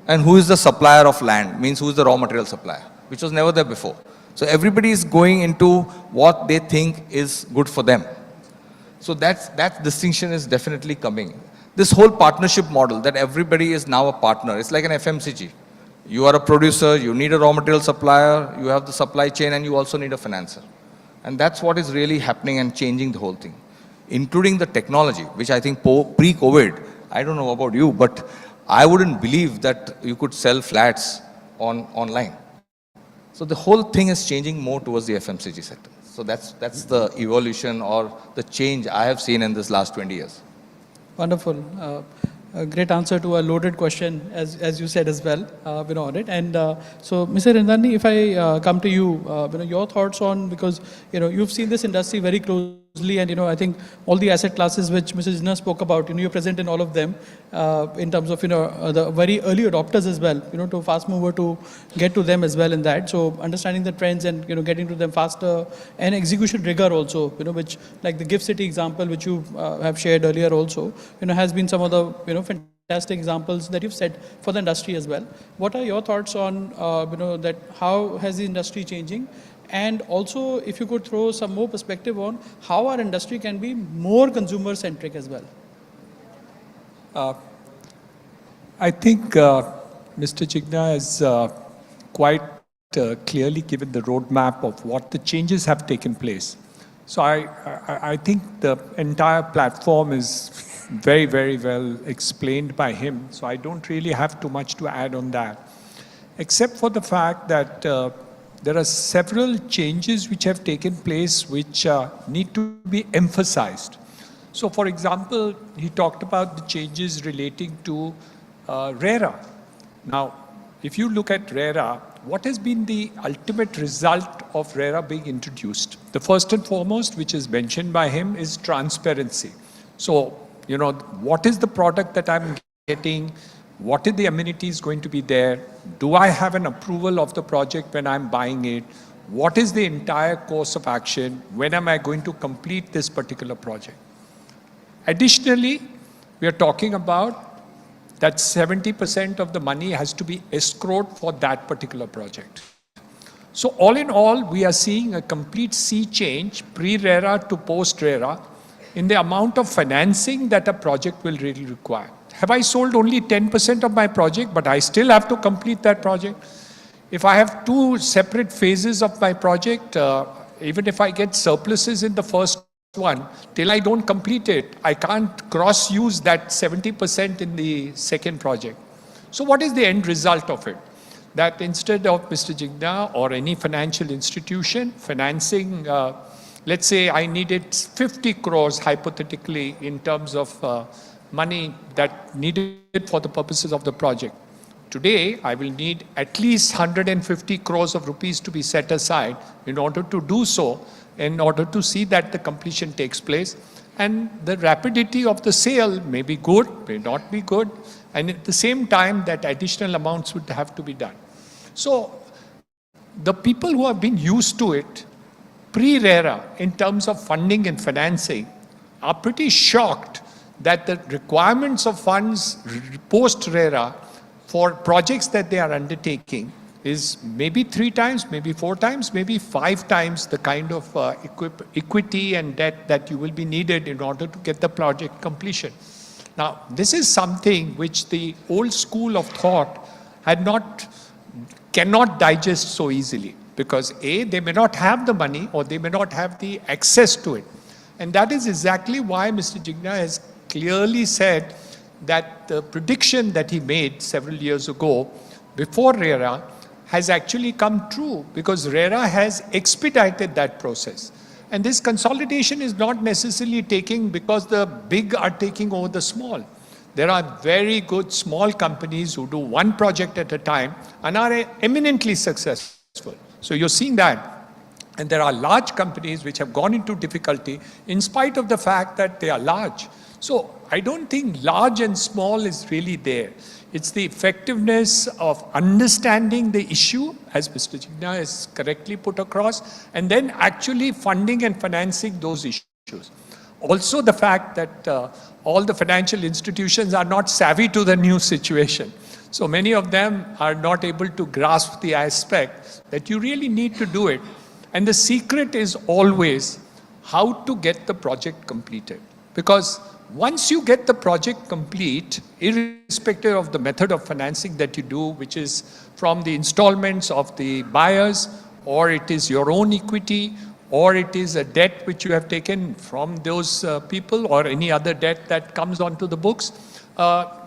Speaker 15: and who is the supplier of land, means who is the raw material supplier, which was never there before. So everybody is going into what they think is good for them. So that distinction is definitely coming. This whole partnership model that everybody is now a partner, it's like an FMCG. You are a producer, you need a raw material supplier, you have the supply chain, and you also need a financer. And that's what is really happening and changing the whole thing, including the technology, which I think pre-COVID, I don't know about you, but I wouldn't believe that you could sell flats online. So the whole thing is changing more towards the FMCG sector. So that's the evolution or the change I have seen in this last 20 years.
Speaker 16: Wonderful. A great answer to a loaded question, as you said as well, on it. And so, Mr. Indani, if I come to you, your thoughts on, because you've seen this industry very closely, and I think all the asset classes which Mrs. Jina spoke about, you're present in all of them, in terms of the very early adopters as well, to fast mover to get to them as well in that. So understanding the trends and getting to them faster, and execution rigor also, which, like the Gift City example which you have shared earlier also, has been some of the fantastic examples that you've set for the industry as well. What are your thoughts on that? How has the industry changing? And also, if you could throw some more perspective on how our industry can be more consumer-centric as well.
Speaker 18: I think Mr. Jigna has quite clearly given the roadmap of what the changes have taken place. So I think the entire platform is very, very well explained by him. So I don't really have too much to add on that, except for the fact that there are several changes which have taken place which need to be emphasized. So for example, he talked about the changes relating to RERA. Now, if you look at RERA, what has been the ultimate result of RERA being introduced? The first and foremost, which is mentioned by him, is transparency. So, what is the product that I'm getting? What are the amenities going to be there? Do I have an approval of the project when I'm buying it? What is the entire course of action? When am I going to complete this particular project? Additionally, we are talking about that 70% of the money has to be escrowed for that particular project. So all in all, we are seeing a complete sea change, pre-RERA to post-RERA, in the amount of financing that a project will really require. Have I sold only 10% of my project, but I still have to complete that project? If I have two separate phases of my project, even if I get surpluses in the first one, till I don't complete it, I can't cross-use that 70% in the second project. So what is the end result of it? That instead of Mr. Jigna or any financial institution financing, let's say I needed 50 crores hypothetically in terms of money that needed for the purposes of the project. Today, I will need at least 150 crores of rupees to be set aside in order to do so, in order to see that the completion takes place. And the rapidity of the sale may be good, may not be good. And at the same time, that additional amounts would have to be done. So
Speaker 2: the people who have been used to it pre-RERA in terms of funding and financing are pretty shocked that the requirements of funds post-RERA for projects that they are undertaking is maybe 3 times, maybe 4 times, maybe 5 times the kind of equity and debt that you will be needed in order to get the project completion. Now, this is something which the old school of thought cannot digest so easily, because A, they may not have the money or they may not have the access to it. And that is exactly why Mr. Jigna has clearly said that the prediction that he made several years ago before RERA has actually come true, because RERA has expedited that process. And this consolidation is not necessarily taking because the big are taking over the small. There are very good small companies who do one project at a time and are eminently successful. So you're seeing that. And there are large companies which have gone into difficulty in spite of the fact that they are large. So I don't think large and small is really there. It's the effectiveness of understanding the issue, as Mr. Jigna has correctly put across, and then actually funding and financing those issues. Also the fact that all the financial institutions are not savvy to the new situation. So many of them are not able to grasp the aspect that you really need to do it. And the secret is always how to get the project completed. Because once you get the project complete, irrespective of the method of financing that you do, which is from the installments of the buyers, or it is your own equity, or it is a debt which you have taken from those people, or any other debt that comes onto the books,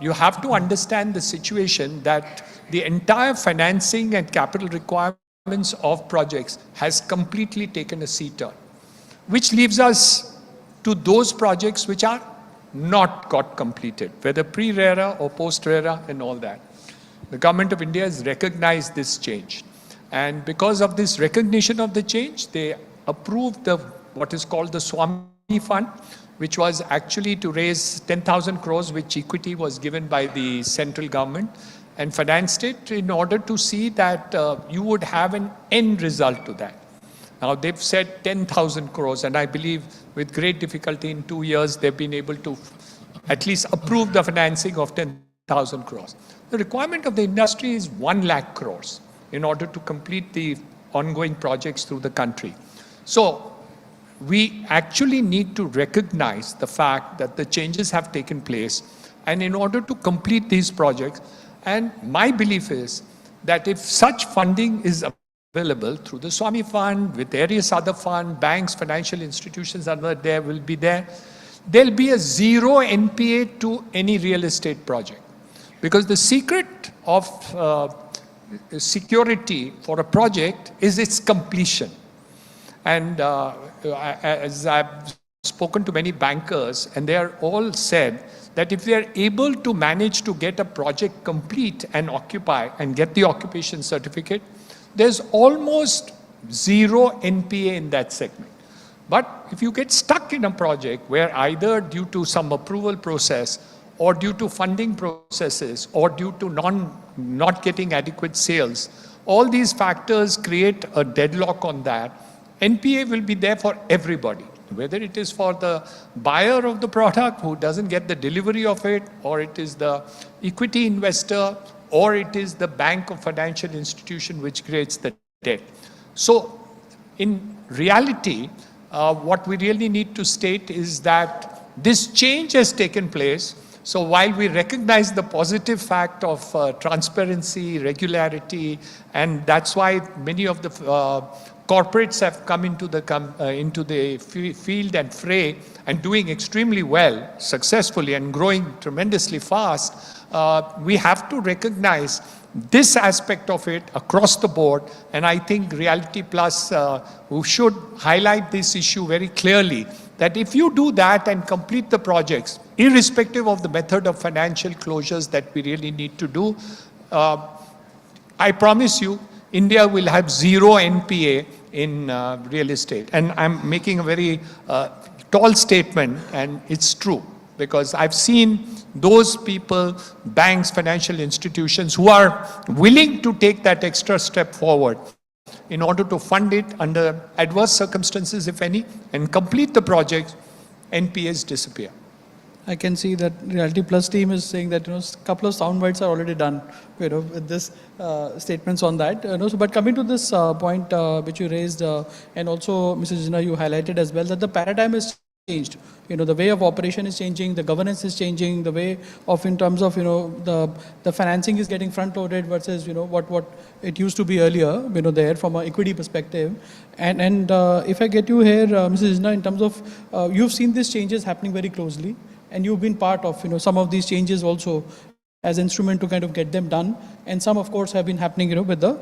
Speaker 2: you have to understand the situation that the entire financing and capital requirements of projects has completely taken a C-turn, which leaves us to those projects which are not got completed, whether pre-RERA or post-RERA and all that. The government of India has recognized this change. And because of this recognition of the change, they approved what is called the Swami Fund, which was actually to raise 10,000 crores, which equity was given by the central government, and financed it in order to see that you would have an end result to that. Now, they've said 10,000 crores, and I believe with great difficulty in 2 years, they've been able to at least approve the financing of 10,000 crores. The requirement of the industry is 1 lakh crores in order to complete the ongoing projects through the country. So we actually need to recognize the fact that the changes have taken place, and in order to complete these projects, and my belief is that if such funding is available through the Swami Fund, with various other funds, banks, financial institutions will be there, there'll be a zero NPA to any real estate project. Because the secret of security for a project is its completion. And as I've spoken to many bankers, and they are all said that if they are able to manage to get a project complete and occupy and get the occupation certificate, there's almost zero NPA in that segment. But if you get stuck in a project where either due to some approval process or due to funding processes or due to not getting adequate sales, all these factors create a deadlock on that. NPA will be there for everybody, whether it is for the buyer of the product who doesn't get the delivery of it, or it is the equity investor, or it is the bank or financial institution which creates the debt. So in reality, what we really need to state is that this change has taken place. So while we recognize the positive fact of transparency, regularity, and that's why many of the corporates have come into the field and fray and doing extremely well, successfully, and growing tremendously fast, we have to recognize this aspect of it across the board. And I think Reality Plus who should highlight this issue very clearly, that if you do that and complete the projects, irrespective of the method of financial closures that we really need to do, I promise you, India will have zero NPA in real estate. And I'm making a very tall statement, and it's true, because I've seen those people, banks, financial institutions, who are willing to take that extra step forward. in order to fund it under adverse circumstances, if any, and complete the project, NPAs disappear.
Speaker 16: I can see that Realty Plus team is saying that, a couple of sound bites are already done, with this statements on that. So, but coming to this point which you raised, and also Mrs. Jinna, you highlighted as well, that the paradigm is changed. The way of operation is changing, the governance is changing, the way of, in terms of, the financing is getting front-loaded versus, what it used to be earlier, there from an equity perspective. And if I get you here, Mrs. Jinna, in terms of, you've seen these changes happening very closely, and you've been part of, some of these changes also as instrument to kind of get them done. And some, of course, have been happening, with the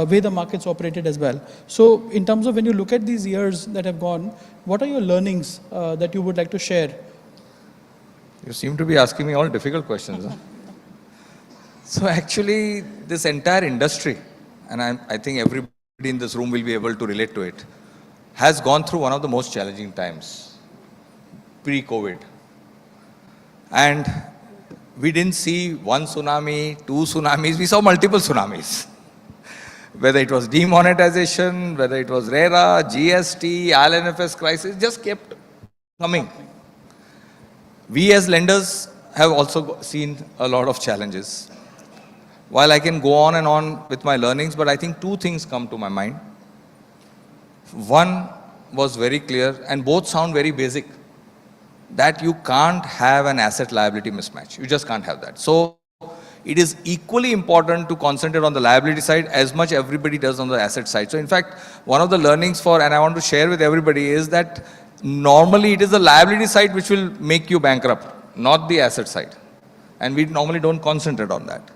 Speaker 16: way the markets operated as well. So in terms of when you look at these years that have gone, what are your learnings that you would like to share?
Speaker 15: You seem to be asking me all difficult questions. Huh? So actually, this entire industry, and I think everybody in this room will be able to relate to it, has gone through one of the most challenging times, pre-COVID. And we didn't see one tsunami, two tsunamis, we saw multiple tsunamis. Whether it was demonetization, whether it was RERA, GST, IL&FS crisis, just kept coming. We as lenders have also seen a lot of challenges. While I can go on and on with my learnings, but I think two things come to my mind. One was very clear, and both sound very basic, that you can't have an asset-liability mismatch. You just can't have that. So it is equally important to concentrate on the liability side as much everybody does on the asset side. So in fact, one of the learnings and I want to share with everybody, is that normally it is the liability side which will make you bankrupt, not the asset side. And we normally don't concentrate on that.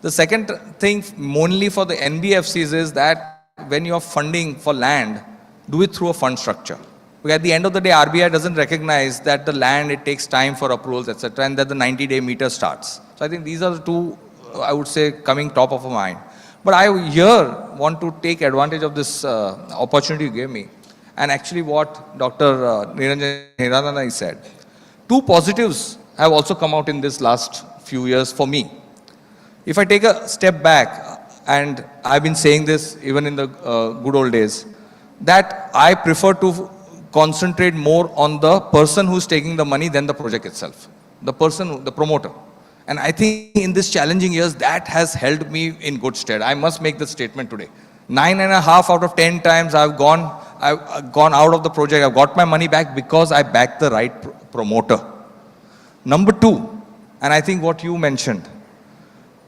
Speaker 15: The second thing, mainly for the NBFCs, is that when you're funding for land, do it through a fund structure. Because at the end of the day, RBI doesn't recognize that the land, it takes time for approvals, etc., and that the 90-day meter starts. So I think these are the two, I would say, coming top of mind. But I here want to take advantage of this opportunity you gave me, and actually what Dr. Niranjan Hiranand said. Two positives have also come out in this last few years for me. If I take a step back, and I've been saying this even in the good old days, that I prefer to concentrate more on the person who's taking the money than the project itself. The person, the promoter. And I think in these challenging years, that has held me in good stead. I must make the statement today. 9.5 out of 10 times I've gone out of the project, I've got my money back because I backed the right promoter. Number two, and I think what you mentioned,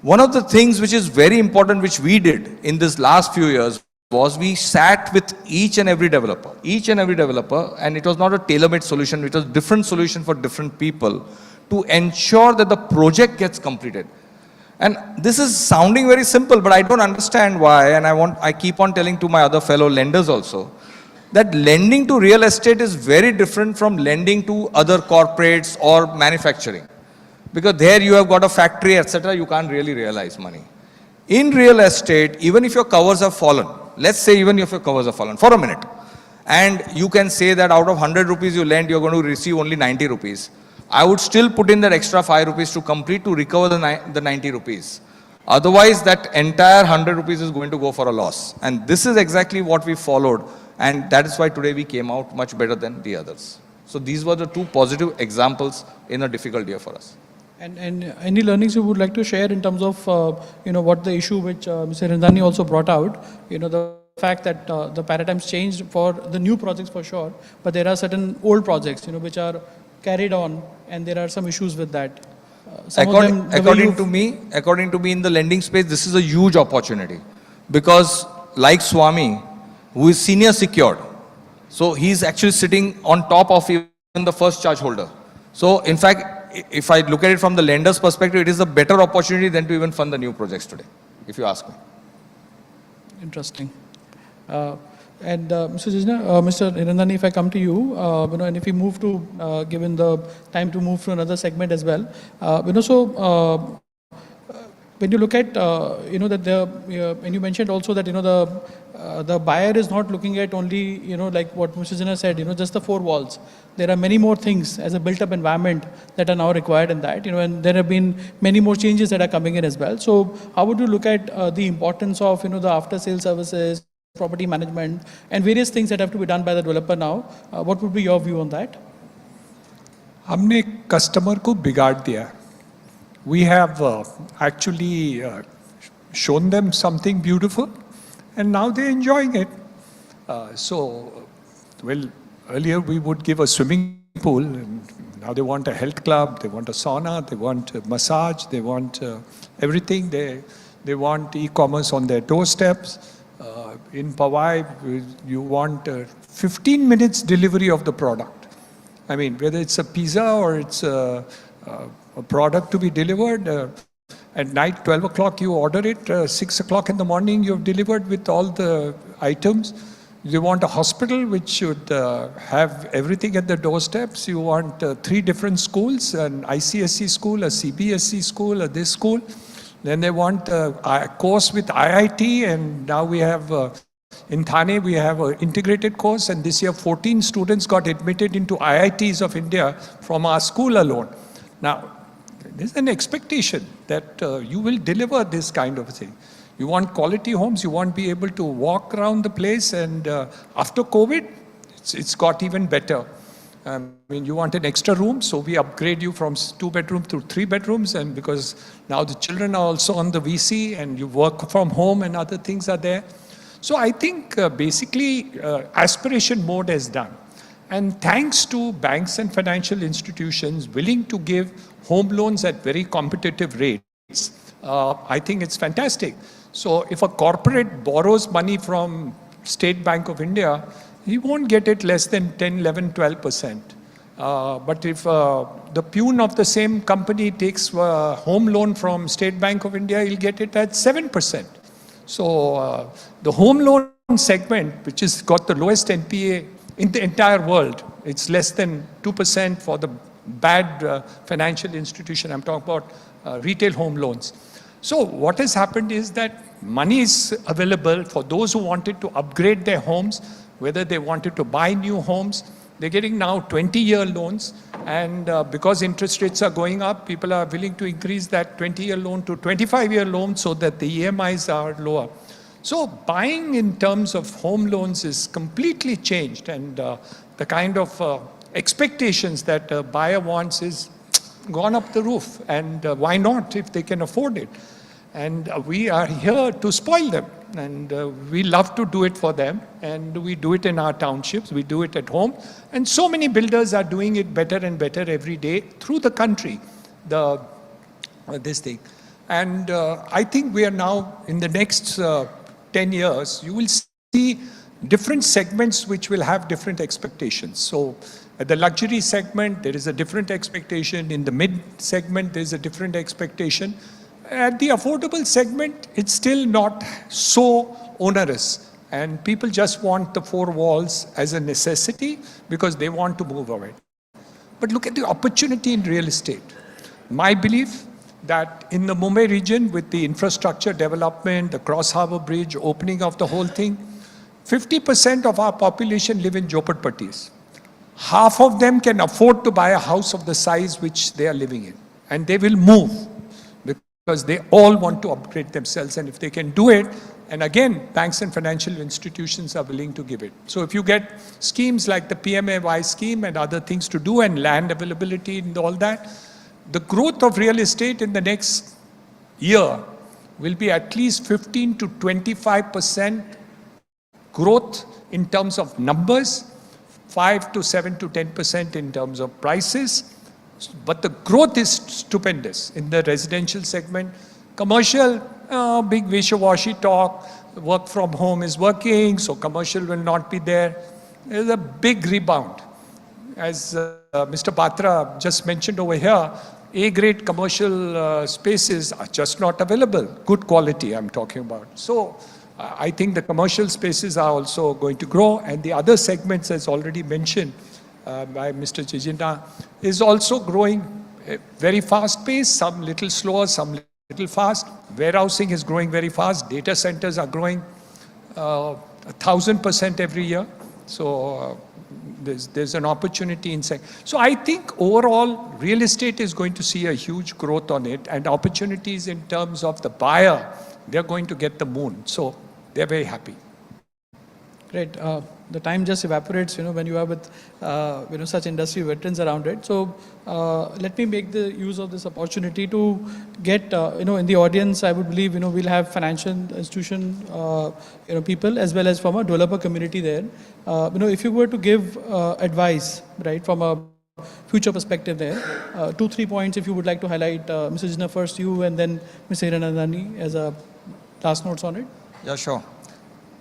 Speaker 15: one of the things which is very important, which we did in this last few years, was we sat with each and every developer, and it was not a tailor-made solution, it was a different solution for different people to ensure that the project gets completed. And this is sounding very simple, but I don't understand why, and I keep on telling to my other fellow lenders also, that lending to real estate is very different from lending to other corporates or manufacturing. Because there you have got a factory, etc., you can't really realize money. In real estate, even if your covers have fallen, let's say even if your covers have fallen for a minute, and you can say that out of 100 rupees you lend, you're going to receive only 90 rupees. I would still put in that extra 5 rupees to complete to recover the 90 rupees. Otherwise, that entire 100 rupees is going to go for a loss. And this is exactly what we followed. And that is why today we came out much better than the others. So these were the two positive examples in a difficult year for us.
Speaker 16: And any learnings you would like to share in terms of, what the issue which Mr. Randani also brought out, the fact that the paradigms changed for the new projects for sure, but there are certain old projects, which are carried on, and there are some issues with that.
Speaker 15: According to me, in the lending space, this is a huge opportunity. Because like Swami, who is senior secured, so he's actually sitting on top of even the first charge holder. So in fact, if I look at it from the lender's perspective, it is a better opportunity than to even fund the new projects today, if you ask me.
Speaker 16: Interesting. And Mr. Hirandani, if I come to you, and if we move to, given the time to move to another segment as well, when you look at, and you mentioned also that, the buyer is not looking at only, like what Mr. Jinna said, just the four walls. There are many more things as a built-up environment that are now required in that, and there have been many more changes that are coming in as well. So how would you look at the importance of, the after-sale services, property management, and various things that have to be done by the developer now. What would be your view on that?
Speaker 2: हमने customer को बिगाड़ दिया. We have actually shown them something beautiful, and now they're enjoying it. Well, earlier we would give a swimming pool, and now they want a health club, they want a sauna, they want a massage, they want everything. They want e-commerce on their doorsteps. In Powai, you want 15 minutes delivery of the product. I mean, whether it's a pizza or it's a product to be delivered, at night, 12 o'clock you order it, 6 o'clock in the morning you've delivered with all the items. You want a hospital which should have everything at the doorsteps. You want 3 different schools, an ICSE school, a CBSE school, a this school. Then they want a course with IIT, and now we have, in Thane, we have an integrated course, and this year 14 students got admitted into IITs of India from our school alone. Now, there's an expectation that you will deliver this kind of thing. You want quality homes, you want to be able to walk around the place, and after COVID, it's got even better. I mean, you want an extra room, so we upgrade you from 2 bedrooms to 3 bedrooms, and because now the children are also on the VC, and you work from home and other things are there. So I think basically aspiration mode is done. And thanks to banks and financial institutions willing to give home loans at very competitive rates, I think it's fantastic. So if a corporate borrows money from State Bank of India, he won't get it less than 10, 11, 12%. But if the peon of the same company takes a home loan from State Bank of India, he'll get it at 7%. So the home loan segment, which has got the lowest NPA in the entire world, it's less than 2% for the bad financial institution. I'm talking about retail home loans. So what has happened is that money is available for those who wanted to upgrade their homes, whether they wanted to buy new homes. They're getting now 20-year loans, and because interest rates are going up, people are willing to increase that 20-year loan to 25-year loan so that the EMIs are lower. So buying in terms of home loans is completely changed, and the kind of expectations that a buyer wants is gone up the roof. And why not if they can afford it? And we are here to spoil them, and we love to do it for them, and we do it in our townships, we do it at home, and so many builders are doing it better and better every day through the country, this thing. And I think we are now, in the next 10 years, you will see different segments which will have different expectations. So at the luxury segment, there is a different expectation. In the mid segment, there is a different expectation. At the affordable segment, it's still not so onerous. And people just want the 4 walls as a necessity because they want to move away. But look at the opportunity in real estate. My belief that in the Mumbai region, with the infrastructure development, the Cross Harbour Bridge, opening of the whole thing, 50% of our population live in jhopatpattis. Half of them can afford to buy a house of the size which they are living in. And they will move, because they all want to upgrade themselves, and if they can do it, and again, banks and financial institutions are willing to give it. So if you get schemes like the PMAY scheme and other things to do, and land availability and all that, the growth of real estate in the next year will be at least 15 to 25% growth in terms of numbers, 5 to 7 to 10% in terms of prices. But the growth is stupendous in the residential segment. Commercial, big wishy-washy talk, work from home is working, so commercial will not be there. There's a big rebound. As Mr. Batra just mentioned over here, A-grade commercial spaces are just not available. Good quality, I'm talking about. So I think the commercial spaces are also going to grow, and the other segments, as already mentioned by Mr. Jijina, is also growing very fast pace, some little slower, some little fast. Warehousing is growing very fast. Data centers are growing 1,000% every year. So there's an opportunity inside. So I think overall, real estate is going to see a huge growth on it, and opportunities in terms of the buyer, they're going to get the moon. So they're very happy.
Speaker 16: Great. The time just evaporates, when you are with, such industry veterans around it. So let me make the use of this opportunity to get, in the audience, I would believe, we'll have financial institution, people as well as from a developer community there. If you were to give advice, right, from a future perspective there, 2-3 points if you would like to highlight, Mr. Jina, first you and then Mr. Hiranandani as a last notes on it.
Speaker 15: Yeah, sure.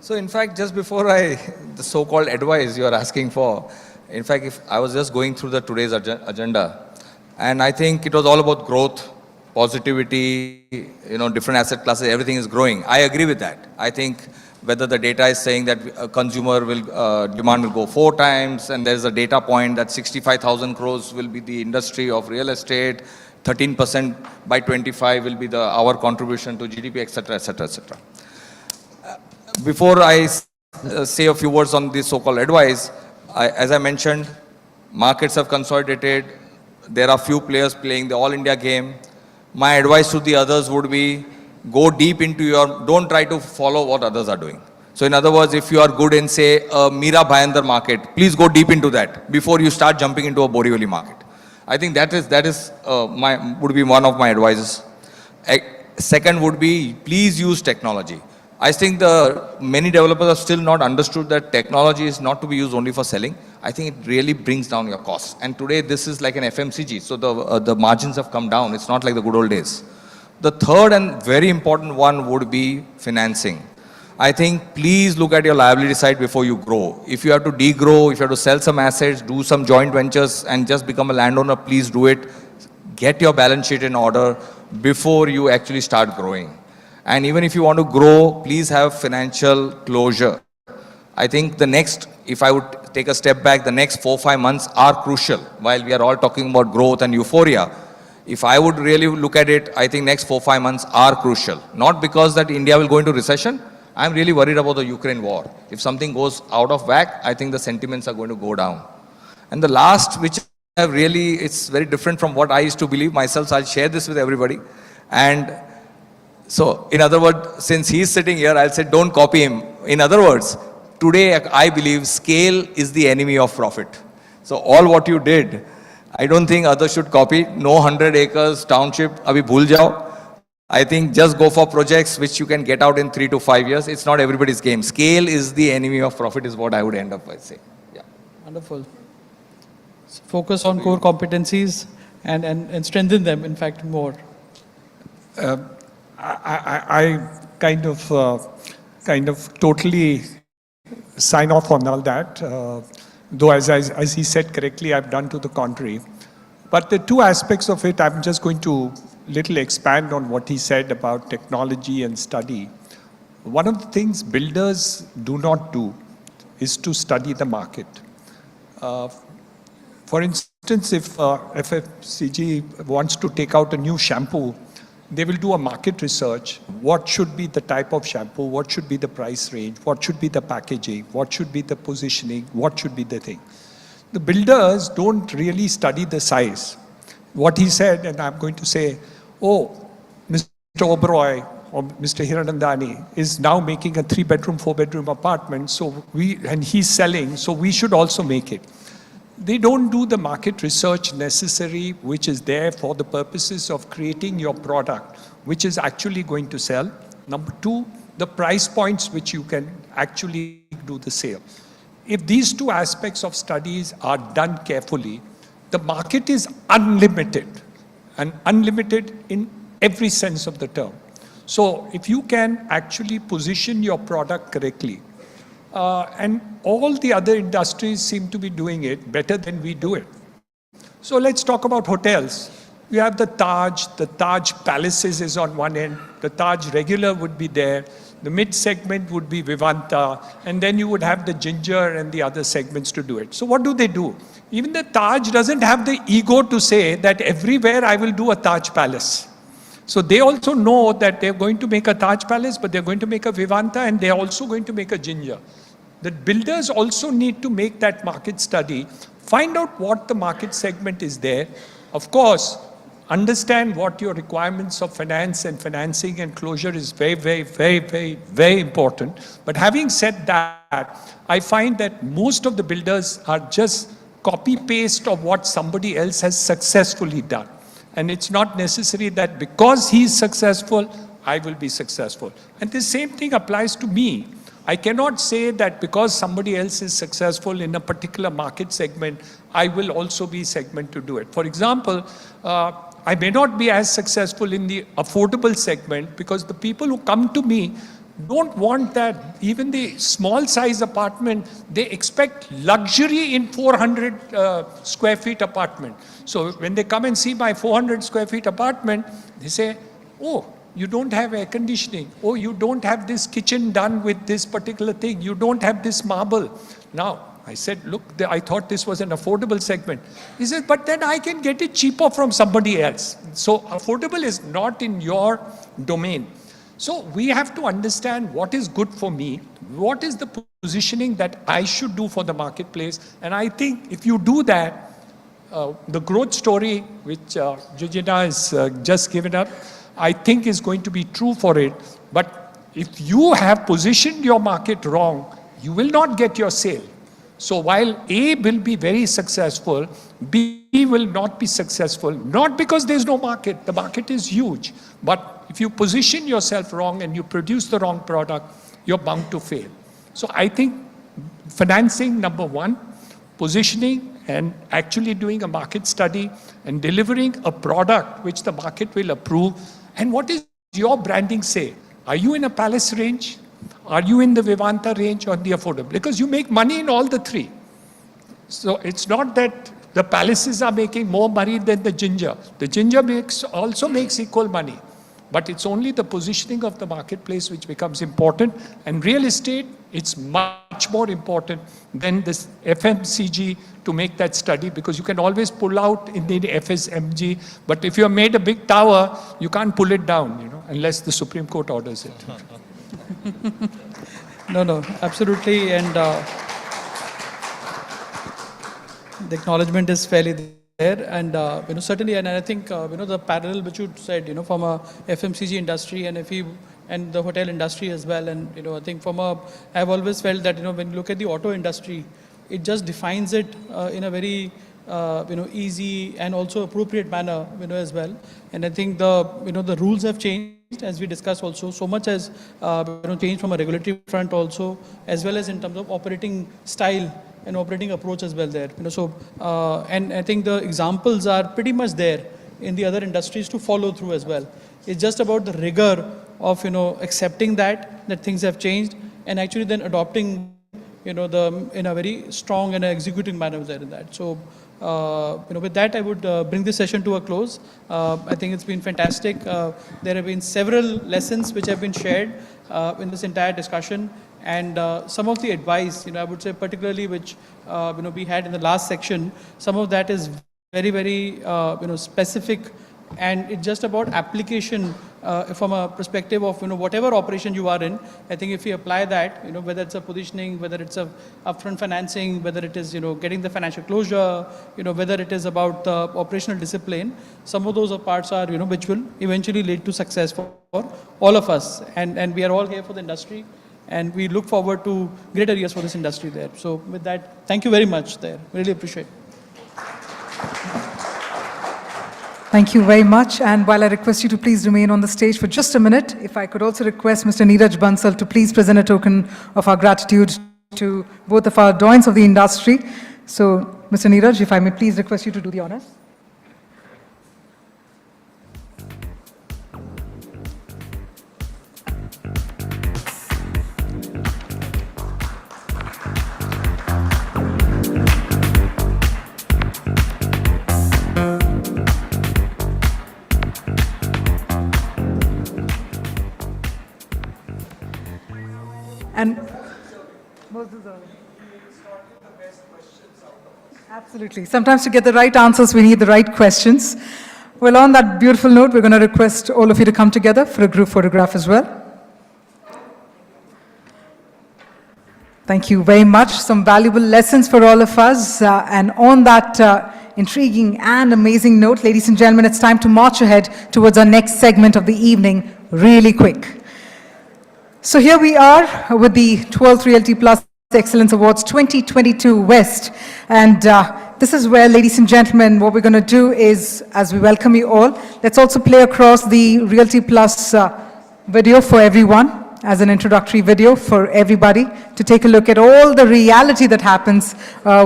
Speaker 15: So in fact, just before the so-called advice you are asking for, in fact, if I was just going through the today's agenda, and I think it was all about growth, positivity, different asset classes, everything is growing. I agree with that. I think whether the data is saying that consumer demand will go 4 times, and there's a data point that 65,000 crores will be the industry of real estate, 13% by 25 will be our contribution to GDP, etc., etc., etc. Before I say a few words on this so-called advice, as I mentioned, markets have consolidated. There are few players playing the all-India game. My advice to the others would be, go deep into don't try to follow what others are doing. So in other words, if you are good in, say, a Mira Bhayandar market, please go deep into that before you start jumping into a Borivali market. I think that would be one of my advices. Second would be, please use technology. I think many developers have still not understood that technology is not to be used only for selling. I think it really brings down your costs. And today this is like an FMCG, so the margins have come down. It's not like the good old days. The third and very important one would be financing. I think please look at your liability side before you grow. If you have to degrow, if you have to sell some assets, do some joint ventures and just become a landowner, please do it. Get your balance sheet in order before you actually start growing. And even if you want to grow, please have financial closure. I think if I would take a step back, the next 4-5 months are crucial. While we are all talking about growth and euphoria, if I would really look at it, I think next 4-5 months are crucial. Not because that India will go into recession. I'm really worried about the Ukraine war. If something goes out of whack, I think the sentiments are going to go down. And the last, which it's very different from what I used to believe myself, so I'll share this with everybody. And so, in other words, since he's sitting here, I'll say don't copy him. In other words, today I believe scale is the enemy of profit. So all what you did, I don't think others should copy. No 100 acres township, abhi bhul jao. I think just go for projects which you can get out in 3 to 5 years. It's not everybody's game. Scale is the enemy of profit is what I would end up by saying. Yeah.
Speaker 16: Wonderful. So focus on core competencies and strengthen them, in fact, more.
Speaker 2: I kind of totally sign off on all that. Though as he said correctly, I've done to the contrary. But the two aspects of it, I'm just going to little expand on what he said about technology and study. One of the things builders do not do is to study the market. For instance, if FMCG wants to take out a new shampoo, they will do a market research. What should be the type of shampoo? What should be the price range? What should be the packaging? What should be the positioning? What should be the thing? The builders don't really study the size. What he said, and I'm going to say, oh, Mr. Oberoi or Mr. Hiranandani is now making a 3-bedroom, 4-bedroom apartment, and he's selling, so we should also make it. They don't do the market research necessary, which is there for the purposes of creating your product, which is actually going to sell. Number 2, the price points which you can actually do the sale. If these two aspects of studies are done carefully, the market is unlimited, and unlimited in every sense of the term. So if you can actually position your product correctly, and all the other industries seem to be doing it better than we do it. So let's talk about hotels. We have the Taj Palaces is on one end, the Taj Regular would be there, the mid-segment would be Vivanta, and then you would have the Ginger and the other segments to do it. So what do? Even the Taj doesn't have the ego to say that everywhere I will do a Taj Palace. So they also know that they're going to make a Taj Palace, but they're going to make a Vivanta, and they're also going to make a Ginger. The builders also need to make that market study, find out what the market segment is there. Of course, understand what your requirements of finance and financing and closure is very, very, very, very, very important. But having said that, I find that most of the builders are just copy-paste of what somebody else has successfully done. And it's not necessary that because he's successful, I will be successful. And the same thing applies to me. I cannot say that because somebody else is successful in a particular market segment, I will also be segment to do it. For example, I may not be as successful in the affordable segment because the people who come to me don't want that. Even the small size apartment, they expect luxury in 400 square feet apartment. So when they come and see my 400 square feet apartment, they say, oh, you don't have air conditioning. Oh, you don't have this kitchen done with this particular thing. You don't have this marble. Now, I said, look, I thought this was an affordable segment. He said, but then I can get it cheaper from somebody else. So affordable is not in your domain. So we have to understand what is good for me, what is the positioning that I should do for the marketplace. And I think if you do that, the growth story which Georgina has just given up, I think is going to be true for it. But if you have positioned your market wrong, you will not get your sale. So while A will be very successful, B will not be successful, not because there's no market. The market is huge. But if you position yourself wrong and you produce the wrong product, you're bound to fail. So I think financing, number one, positioning and actually doing a market study and delivering a product which the market will approve. And what is your branding say? Are you in a palace range? Are you in the Vivanta range or the affordable? Because you make money in all the three. So it's not that the palaces are making more money than the ginger. The ginger also makes equal money. But it's only the positioning of the marketplace which becomes important. And real estate, it's much more important than this FMCG to make that study, because you can always pull out in the FSMG. But if you have made a big tower, you can't pull it down, unless the Supreme Court orders it.
Speaker 16: No, absolutely. And the acknowledgement is fairly there. And, certainly, and I think, the parallel which you said, from a FMCG industry and the hotel industry as well. And, I think I've always felt that, when you look at the auto industry, it just defines it in a very, easy and also appropriate manner, as well. And I think the rules have changed, as we discussed also. So much has, changed from a regulatory front also, as well as in terms of operating style and operating approach as well there. And I think the examples are pretty much there in the other industries to follow through as well. It's just about the rigor of, accepting that things have changed and actually then adopting, in a very strong and executing manner there in that. So, with that, I would bring this session to a close. I think it's been fantastic. There have been several lessons which have been shared in this entire discussion. And some of the advice, I would say particularly which, we had in the last section, some of that is very, very, specific. And it's just about application from a perspective of, whatever operation you are in. I think if you apply that, whether it's a positioning, whether it's a upfront financing, whether it is, getting the financial closure, whether it is about the operational discipline, some of those parts are, which will eventually lead to success for all of us. And we are all here for the industry. And we look forward to greater years for this industry there. So with that, thank you very much there. Really appreciate it.
Speaker 1: Thank you very much. And while I request you to please remain on the stage for just a minute, if I could also request Mr. Neeraj Bansal to please present a token of our gratitude to both of our doyens of the industry. So, Mr. Neeraj, if I may please request you to do the honors. And absolutely. Sometimes to get the right answers, we need the right questions. Well, on that beautiful note, we're going to request all of you to come together for a group photograph as well. Thank you very much. Some valuable lessons for all of us. And on that intriguing and amazing note, ladies and gentlemen, it's time to march ahead towards our next segment of the evening, really quick. So here we are with the 12th Realty Plus Excellence Awards 2022 West. And this is where, ladies and gentlemen, what we're going to do is, as we welcome you all, let's also play across the Realty Plus video for everyone, as an introductory video for everybody to take a look at all the reality that happens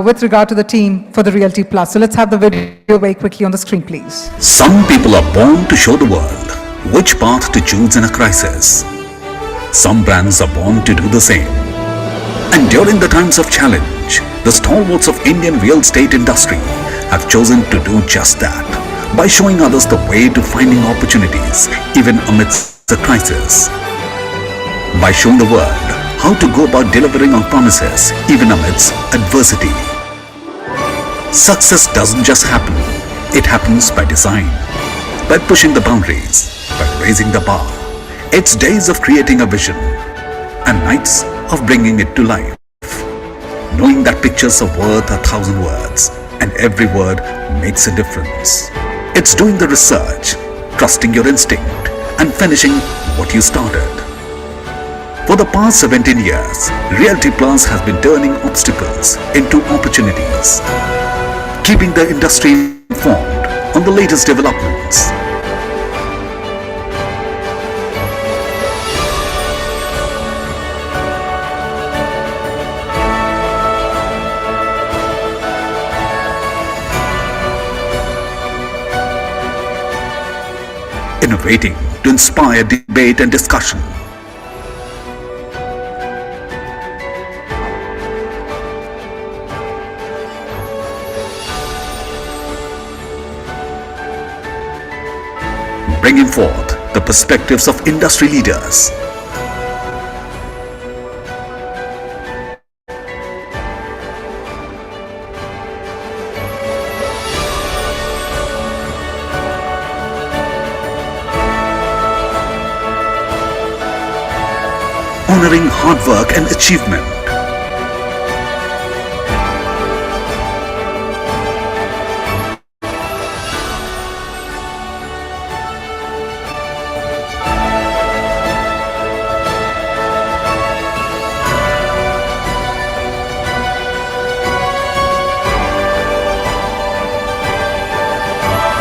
Speaker 1: with regard to the team for the Realty Plus. So let's have the video very quickly on the screen, please.
Speaker 3: Some people are born to show the world which path to choose in a crisis. Some brands are born to do the same. And during the times of challenge, the stalwarts of Indian real estate industry have chosen to do just that by showing others the way to finding opportunities even amidst the crisis. By showing the world how to go about delivering on promises even amidst adversity. Success doesn't just happen, it happens by design, by pushing the boundaries, by raising the bar. It's days of creating a vision and nights of bringing it to life. Knowing that pictures are worth 1,000 words and every word makes a difference. It's doing the research, trusting your instinct and finishing what you started. For the past 17 years, Realty Plus has been turning obstacles into opportunities, keeping the industry informed on the latest developments. Innovating to inspire debate and discussion. Bringing forth the perspectives of industry leaders. Honoring hard work and achievement.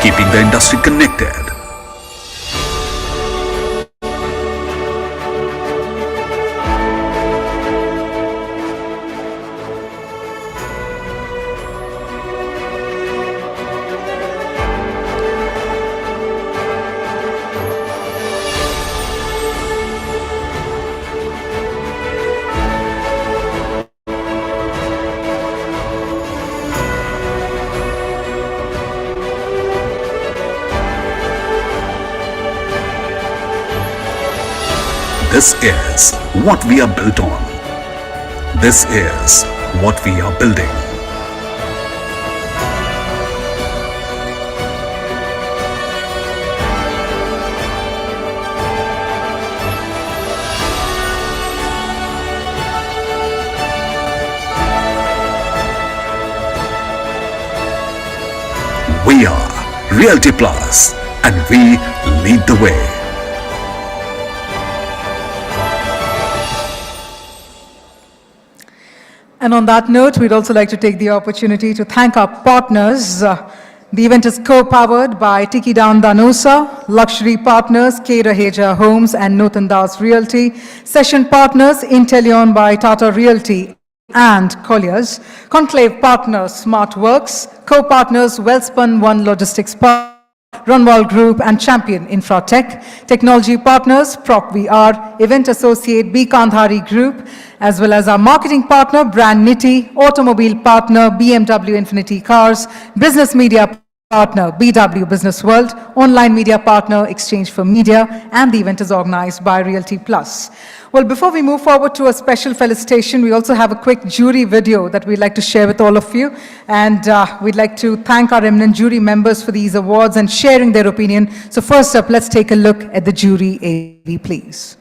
Speaker 3: Keeping the industry connected. This is what we are built on. This is what we are building. We are Realty Plus and we lead the way.
Speaker 1: And on that note, we'd also like to take the opportunity to thank our partners. The event is co-powered by Tiki Down Danosa, Luxury Partners, K. Raheja Homes and Nutan Das Realty, Session Partners, Intelion by Tata Realty and Colliers, Conclave Partners, Smart Works, co-partners, Wellspun One Logistics Park, Runwal Group and Champion Infratech, Technology Partners, Prop VR, Event Associate B. Kandhari Group, as well as our marketing partner, Brand Nitty, Automobile Partner, BMW Infinity Cars, Business Media Partner, BW Business World, Online Media Partner, Exchange for Media, and the event is organized by Realty Plus. Well, before we move forward to a special felicitation, we also have a quick jury video that we'd like to share with all of you. And we'd like to thank our eminent jury members for these awards and sharing their opinion. So first up, let's take a look at the jury AV, please.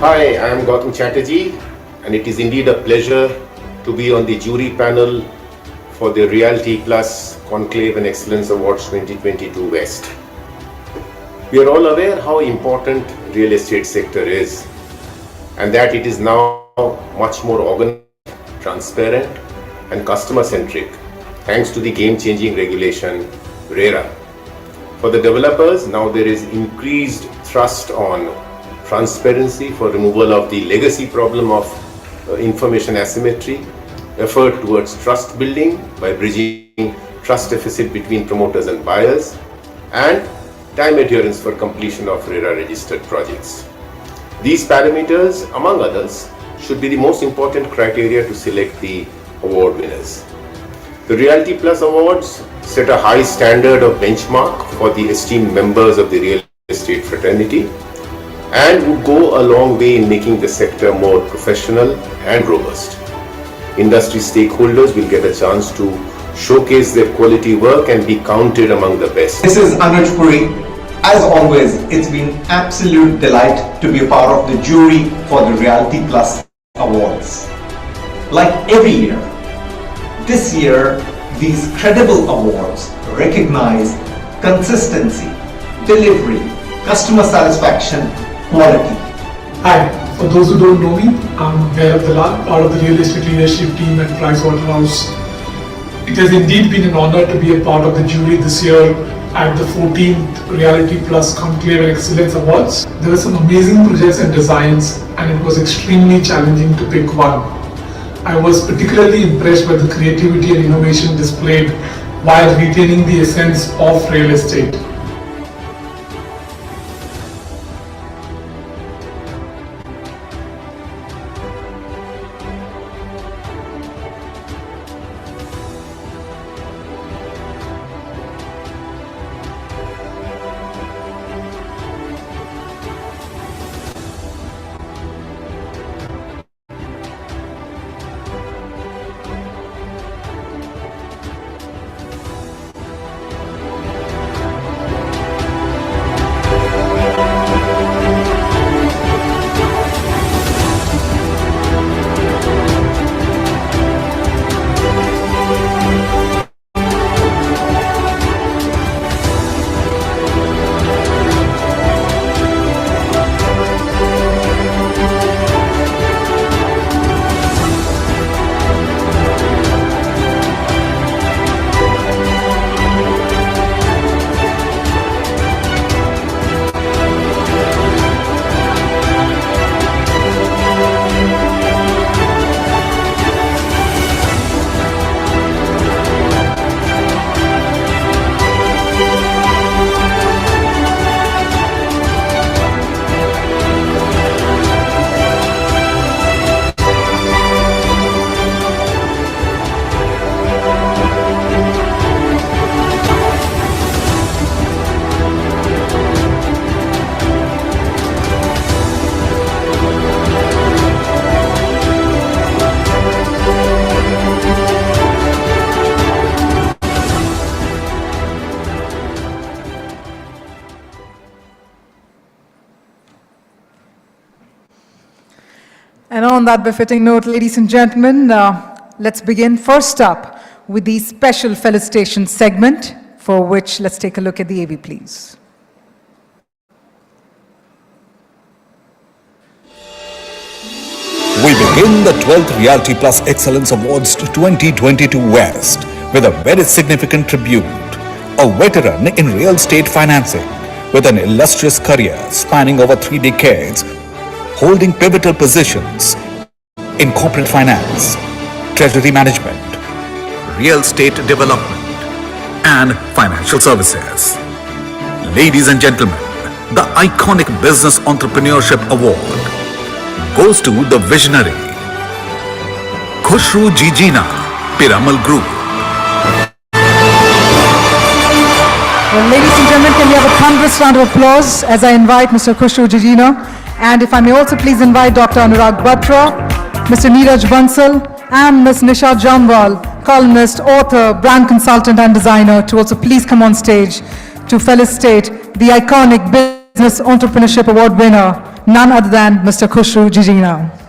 Speaker 20: Hi, I am Gautam Chatterjee, and it is indeed a pleasure to be on the jury panel for the Realty Plus Conclave and Excellence Awards 2022 West. We are all aware how important real estate sector is, and that it is now much more organized, transparent, and customer-centric, thanks to the game-changing regulation RERA. For the developers, now there is increased thrust on transparency for removal of the legacy problem of information asymmetry, effort towards trust building by bridging trust deficit between promoters and buyers, and time adherence for completion of RERA registered projects. These parameters, among others, should be the most important criteria to select the award winners. The Realty Plus Awards set a high standard of benchmark for the esteemed members of the real estate fraternity and would go a long way in making the sector more professional and robust. Industry stakeholders will get a chance to showcase their quality work and be counted among the best.
Speaker 22: This is Anuj Puri. As always, it's been absolute delight to be a part of the jury for the Realty Plus Awards. Like every year, this year, these credible awards recognize consistency, delivery, customer satisfaction, quality.
Speaker 23: Hi, for those who don't know me, I'm Bhairav Dalal, part of the real estate leadership team at Pricewaterhouse. It has indeed been an honor to be a part of the jury this year at the 14th Realty Plus Conclave and Excellence Awards. There were some amazing projects and designs, and it was extremely challenging to pick one. I was particularly impressed by the creativity and innovation displayed while retaining the essence of real estate.
Speaker 1: And on that befitting note, ladies and gentlemen, let's begin first up with the special felicitation segment, for which let's take a look at the AV, please.
Speaker 3: We begin the 12th Realty Plus Excellence Awards 2022 West with a very significant tribute, a veteran in real estate financing with an illustrious career spanning over 3 decades, holding pivotal positions in corporate finance, treasury management, real estate development, and financial services. Ladies and gentlemen, the iconic Business Entrepreneurship Award goes to the visionary Khushru Jijina, Piramal Group.
Speaker 1: Well, ladies and gentlemen, can we have a thunderous round of applause as I invite Mr. Khushru Jijina, and if I may also please invite Dr. Anurag Batra, Mr. Neeraj Bansal, and Ms. Nisha Jamwal, columnist, author, brand consultant, and designer, to also please come on stage to felicitate the iconic Business Entrepreneurship Award winner, none other than Mr. Khushru Jijina.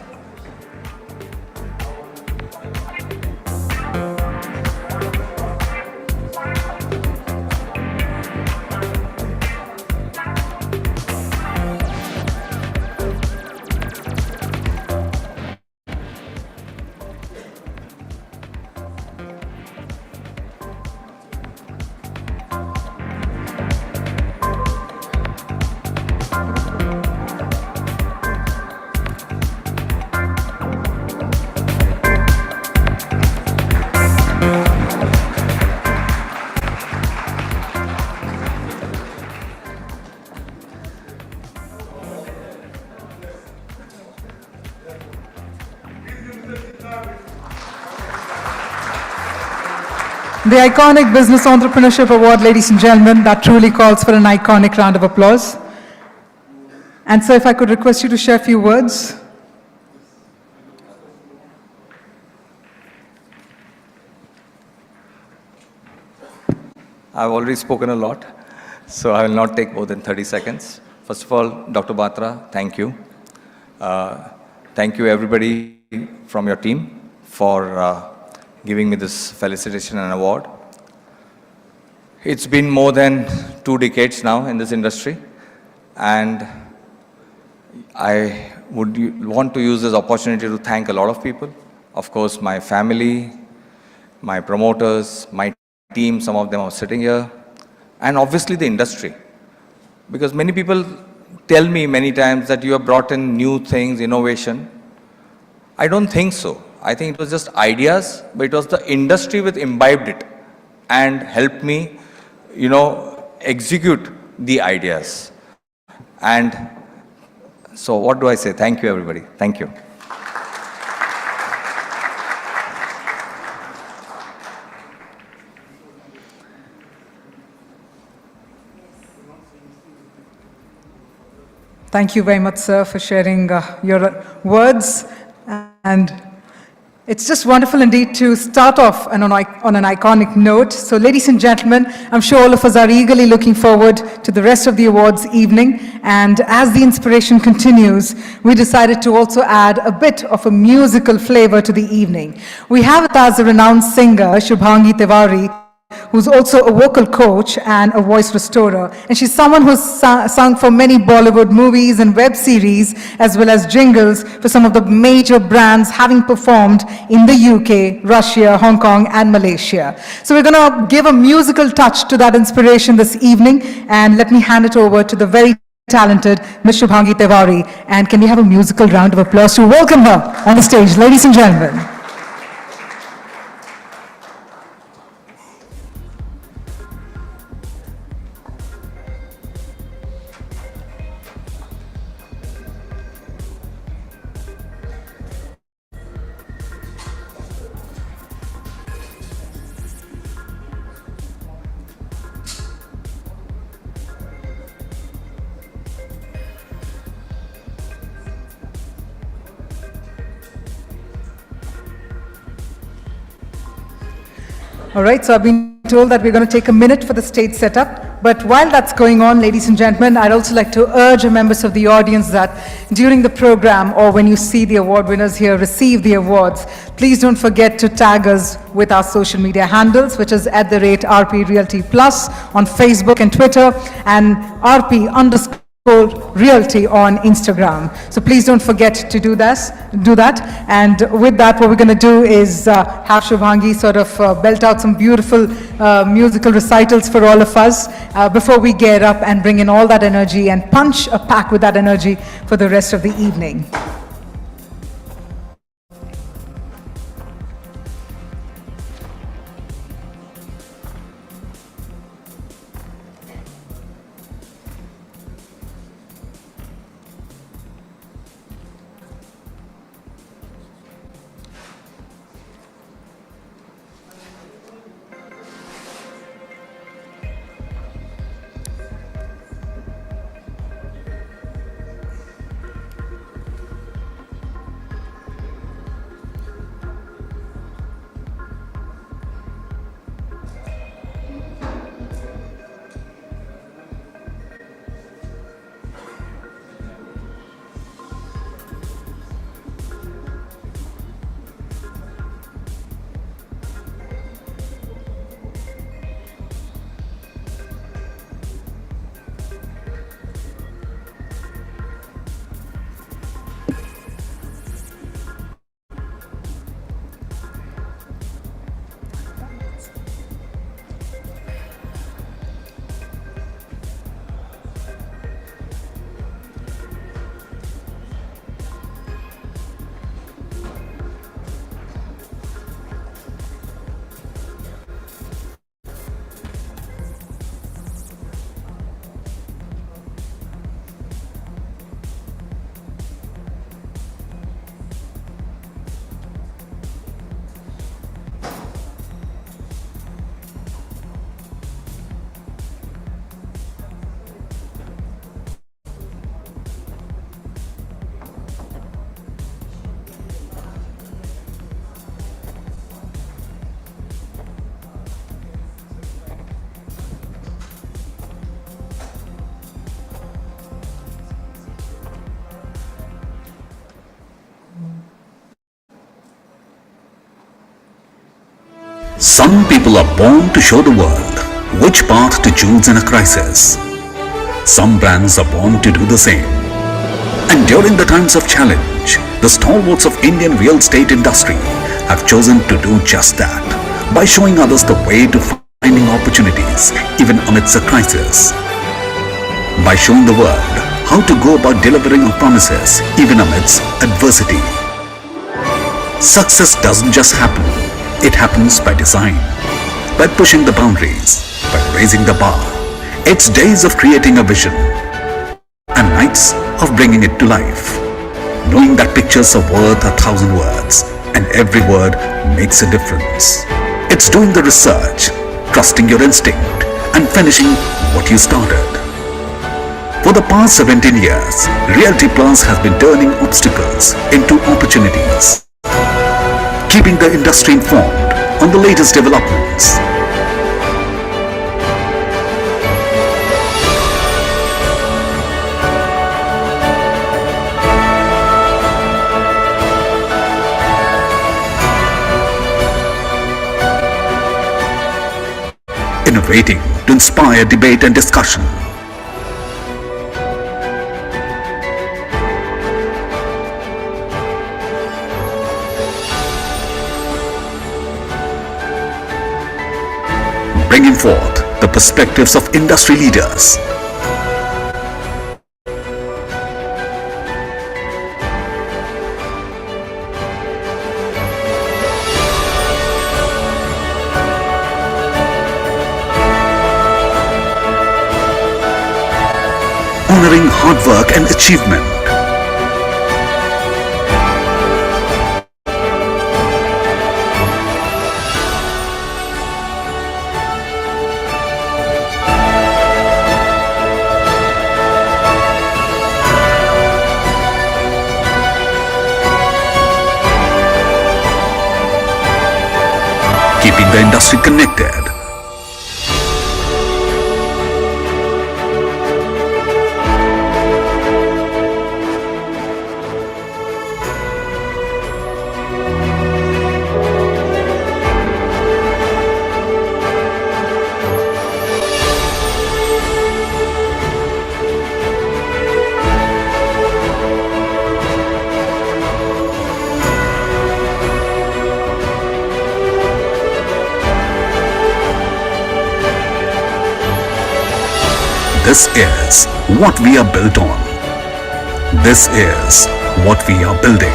Speaker 1: The iconic Business Entrepreneurship Award, ladies and gentlemen, that truly calls for an iconic round of applause. And so if I could request you to share a few words.
Speaker 15: I've already spoken a lot, so I will not take more than 30 seconds. First of all, Dr. Batra, thank you. Thank you everybody from your team for giving me this felicitation and award. It's been more than 2 decades now in this industry, and I would want to use this opportunity to thank a lot of people. Of course, my family, my promoters, my team, some of them are sitting here, and obviously the industry. Because many people tell me many times that you have brought in new things, innovation. I don't think so. I think it was just ideas, but it was the industry which imbibed it and helped me, execute the ideas. And so what do I say? Thank you, everybody. Thank you.
Speaker 1: Thank you very much, sir, for sharing your words. And it's just wonderful indeed to start off on an iconic note. So ladies and gentlemen, I'm sure all of us are eagerly looking forward to the rest of the awards evening. And as the inspiration continues, we decided to also add a bit of a musical flavor to the evening. We have with us a renowned singer, Shubhangi Tiwari, who's also a vocal coach and a voice restorer. And she's someone who's sung for many Bollywood movies and web series, as well as jingles for some of the major brands, having performed in the UK, Russia, Hong Kong, and Malaysia. So we're going to give a musical touch to that inspiration this evening, and let me hand it over to the very talented Ms. Shubhangi Tiwari. And can we have a musical round of applause to welcome her on the stage, ladies and gentlemen. All right, so I've been told that we're going to take a minute for the stage setup. But while that's going on, ladies and gentlemen, I'd also like to urge members of the audience that during the program or when you see the award winners here receive the awards, please don't forget to tag us with our social media handles, which is @RP Realty Plus on Facebook and Twitter, and RP_Realty on Instagram. So please don't forget to do that. And with that, what we're going to do is have Shubhangi sort of belt out some beautiful musical recitals for all of us before we get up and bring in all that energy and punch a pack with that energy for the rest of the evening.
Speaker 3: Some people are born to show the world which path to choose in a crisis. Some brands are born to do the same. And during the times of challenge, the stalwarts of Indian real estate industry have chosen to do just that by showing others the way to finding opportunities even amidst a crisis. By showing the world how to go about delivering on promises even amidst adversity. Success doesn't just happen, it happens by design, by pushing the boundaries, by raising the bar. It's days of creating a vision and nights of bringing it to life. Knowing that pictures are worth 1,000 words and every word makes a difference. It's doing the research, trusting your instinct and finishing what you started. For the past 17 years, Realty Plus has been turning obstacles into opportunities, keeping the industry informed on the latest developments. Innovating to inspire debate and discussion. Bringing forth the perspectives of industry leaders. Honoring hard work and achievement. Keeping the industry connected. This is what we are built on. This is what we are building.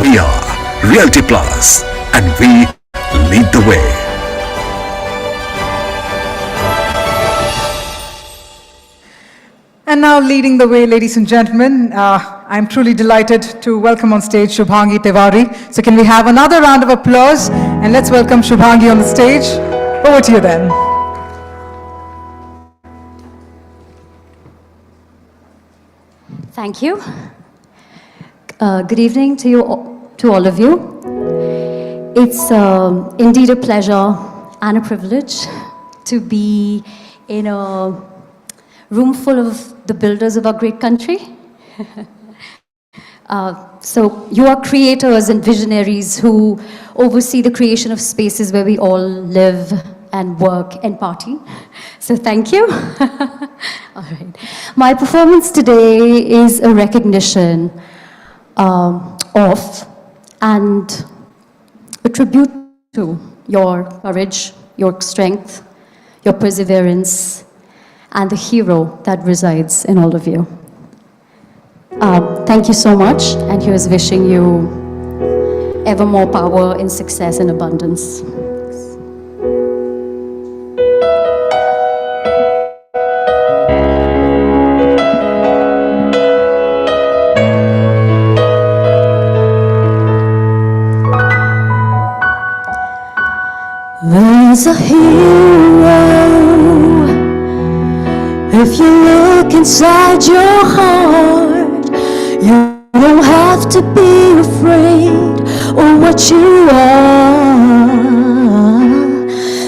Speaker 3: We are Realty Plus and we lead the way.
Speaker 1: And now leading the way, ladies and gentlemen, I'm truly delighted to welcome on stage Shubhangi Tiwari. So can we have another round of applause? And let's welcome Shubhangi on the stage. Over to you then.
Speaker 6: Thank you. Good evening to all of you. It's indeed a pleasure and a privilege to be in a room full of the builders of our great country. So you are creators and visionaries who oversee the creation of spaces where we all live and work and party. So thank you. All right. My performance today is a recognition of and a tribute to your courage, your strength, your perseverance, and the hero that resides in all of you. Thank you so much, and here's wishing you ever more power in success and abundance. There's a hero. If you look inside your heart, you don't have to be afraid
Speaker 5: or what you are.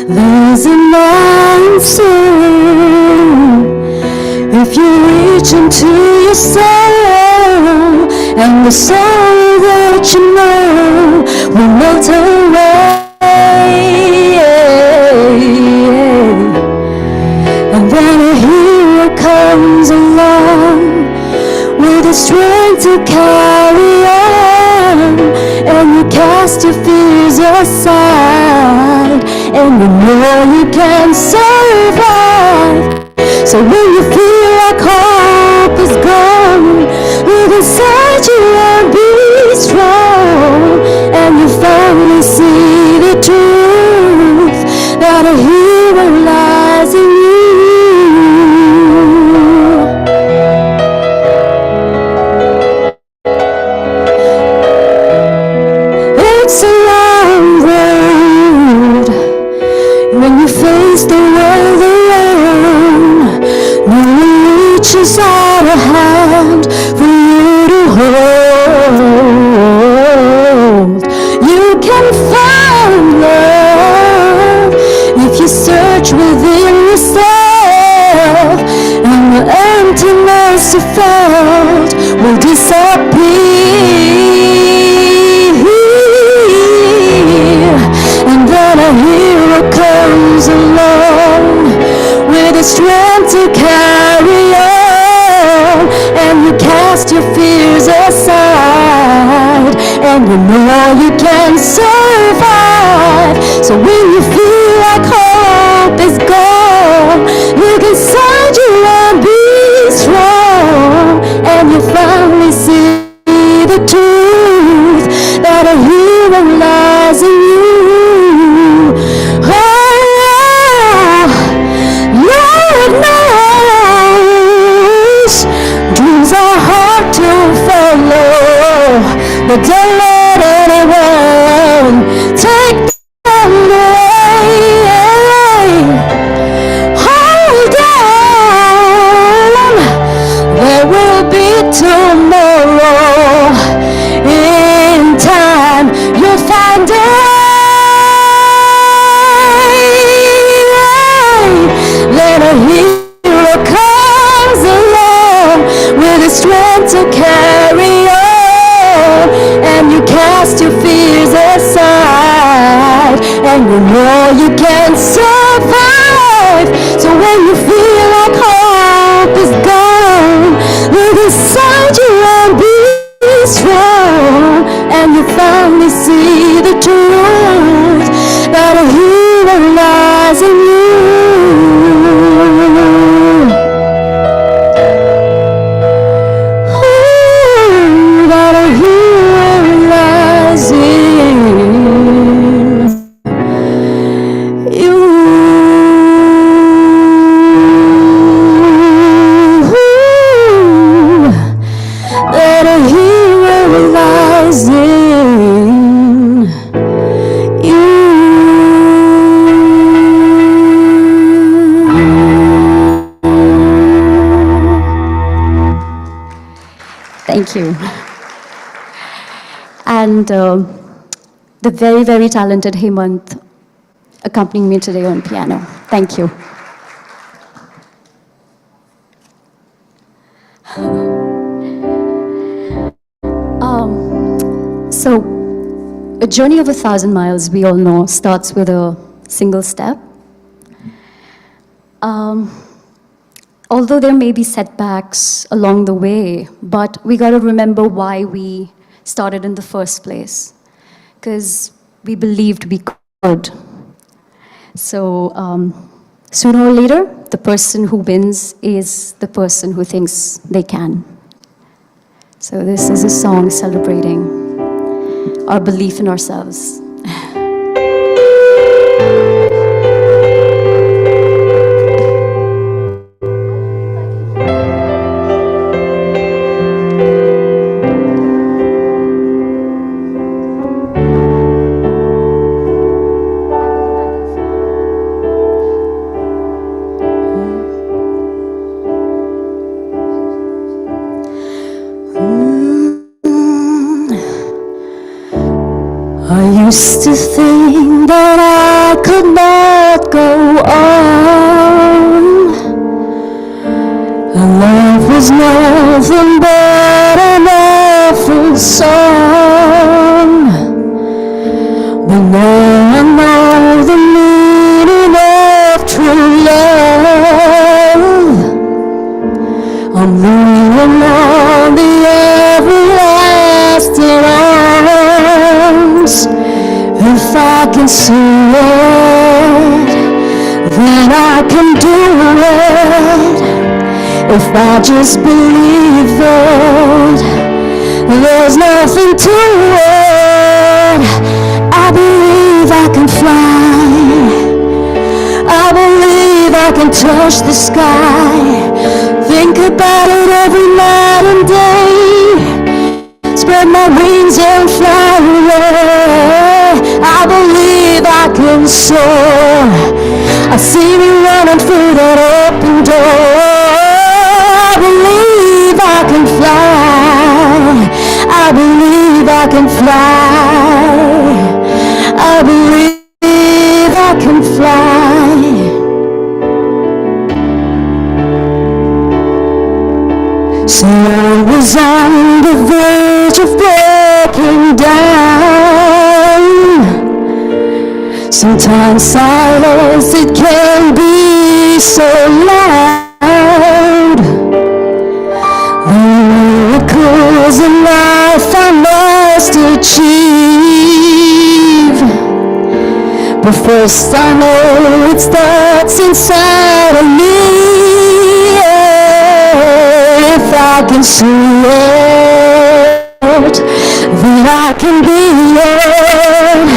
Speaker 5: There's an answer if you reach into your soul, and the soul that you know will melt away. And then a hero comes along with the strength to carry on, and you cast your fears aside, and you know you can survive. So when you feel like hope is gone, look inside you and be strong, and you finally see the truth that a hero lies in you. It's a long road when you face the world alone. No one reaches out a hand for you to hold. You can find love if you search within yourself, and the emptiness you felt will disappear. And then a hero comes along with the strength to carry on, and you cast your fears aside, and you know you can survive. So when you feel like hope is gone, look inside you and be strong, and you finally see the truth that a hero lies in you. Oh, Lord knows dreams are hard to follow, but don't let anyone take them away. Hold on, there will be tomorrow. In time, you'll find it. Then a hero comes along with the strength to carry on, and you cast your fears aside, and you know you can survive. So when you feel like hope is gone, look inside you and be strong, and you finally see the truth that a hero lies in you. Ooh, that a hero lies in you. That a hero lies in you.
Speaker 6: Thank you. And the very, very talented Hemant accompanying me today on piano. Thank you. So, a journey of 1,000 miles, we all know, starts with a single step. Although there may be setbacks along the way, but we got to remember why we started in the first place, because we believed we could. So sooner or later, the person who wins is the person who thinks they can. So this is a song celebrating our belief in ourselves.
Speaker 5: think that I could not go on. And love was nothing but an awful song. But now I know the meaning of true love. I'm leaning on the everlasting arms. If I can see it, then I can do it. If I just believe it, there's nothing to it. I believe I can fly. I believe I can touch the sky. Think about it every night and day. Spread my wings and fly away. I believe I can soar. I see me running through that open door. I believe I can fly. I believe I can fly. I believe I can fly. So I was on the verge of breaking down. Sometimes silence, it can be so loud. The miracles in life I must achieve. But first I know it starts inside of me. If I can see it, then I can be it.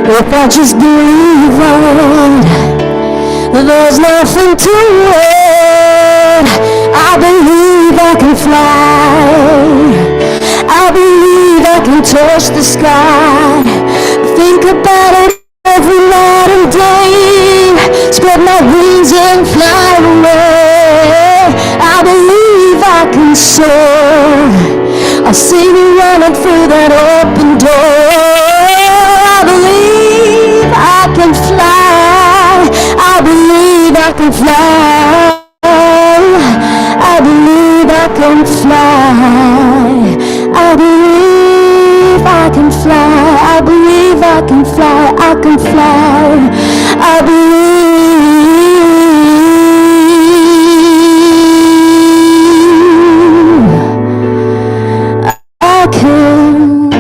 Speaker 5: If I just believe it, there's nothing to it. I believe I can fly. I believe I can touch the sky. Think about it every night and day. Spread my wings and fly away. I believe I can soar. I see me running through that open door. I believe I can fly. I believe I can fly. I believe I can fly. I believe I can fly. I believe I can fly. I can fly. I believe I can fly.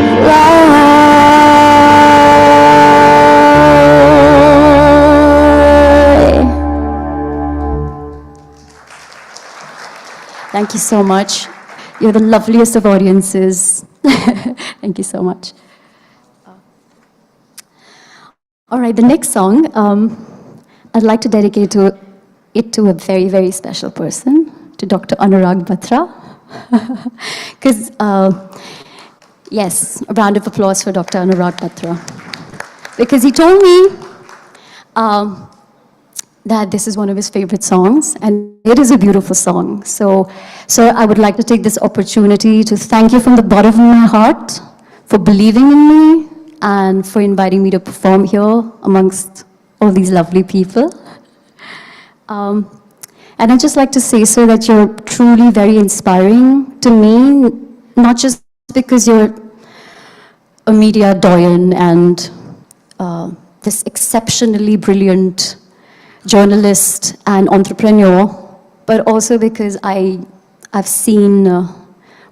Speaker 6: Thank you so much. You're the loveliest of audiences. Thank you so much. All right, the next song, I'd like to dedicate it to a very, very special person, to Dr. Anurag Batra. Because, yes, a round of applause for Dr. Anurag Batra. Because he told me that this is one of his favorite songs, and it is a beautiful song. So I would like to take this opportunity to thank you from the bottom of my heart for believing in me and for inviting me to perform here amongst all these lovely people. And I'd just like to say, sir, that you're truly very inspiring to me, not just because you're a media doyen and this exceptionally brilliant journalist and entrepreneur, but also because I've seen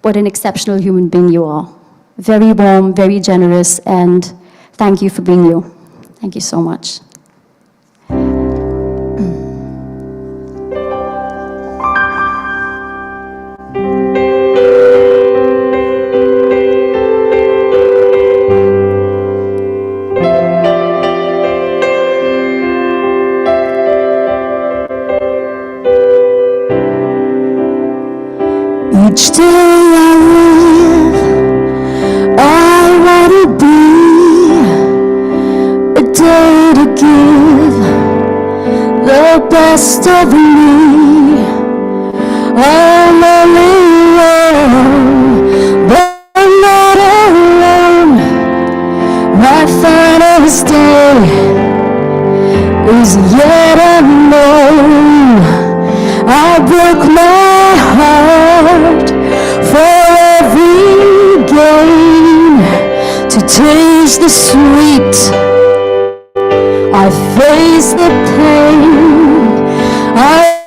Speaker 6: what an exceptional human being you are. Very warm, very generous, and thank you for being you. Thank you so much.
Speaker 5: Each day I live, I want to be a day to give the best of me. I'm alone, but I'm not alone. My final broke my heart for every gain to taste the sweet. I face the pain, I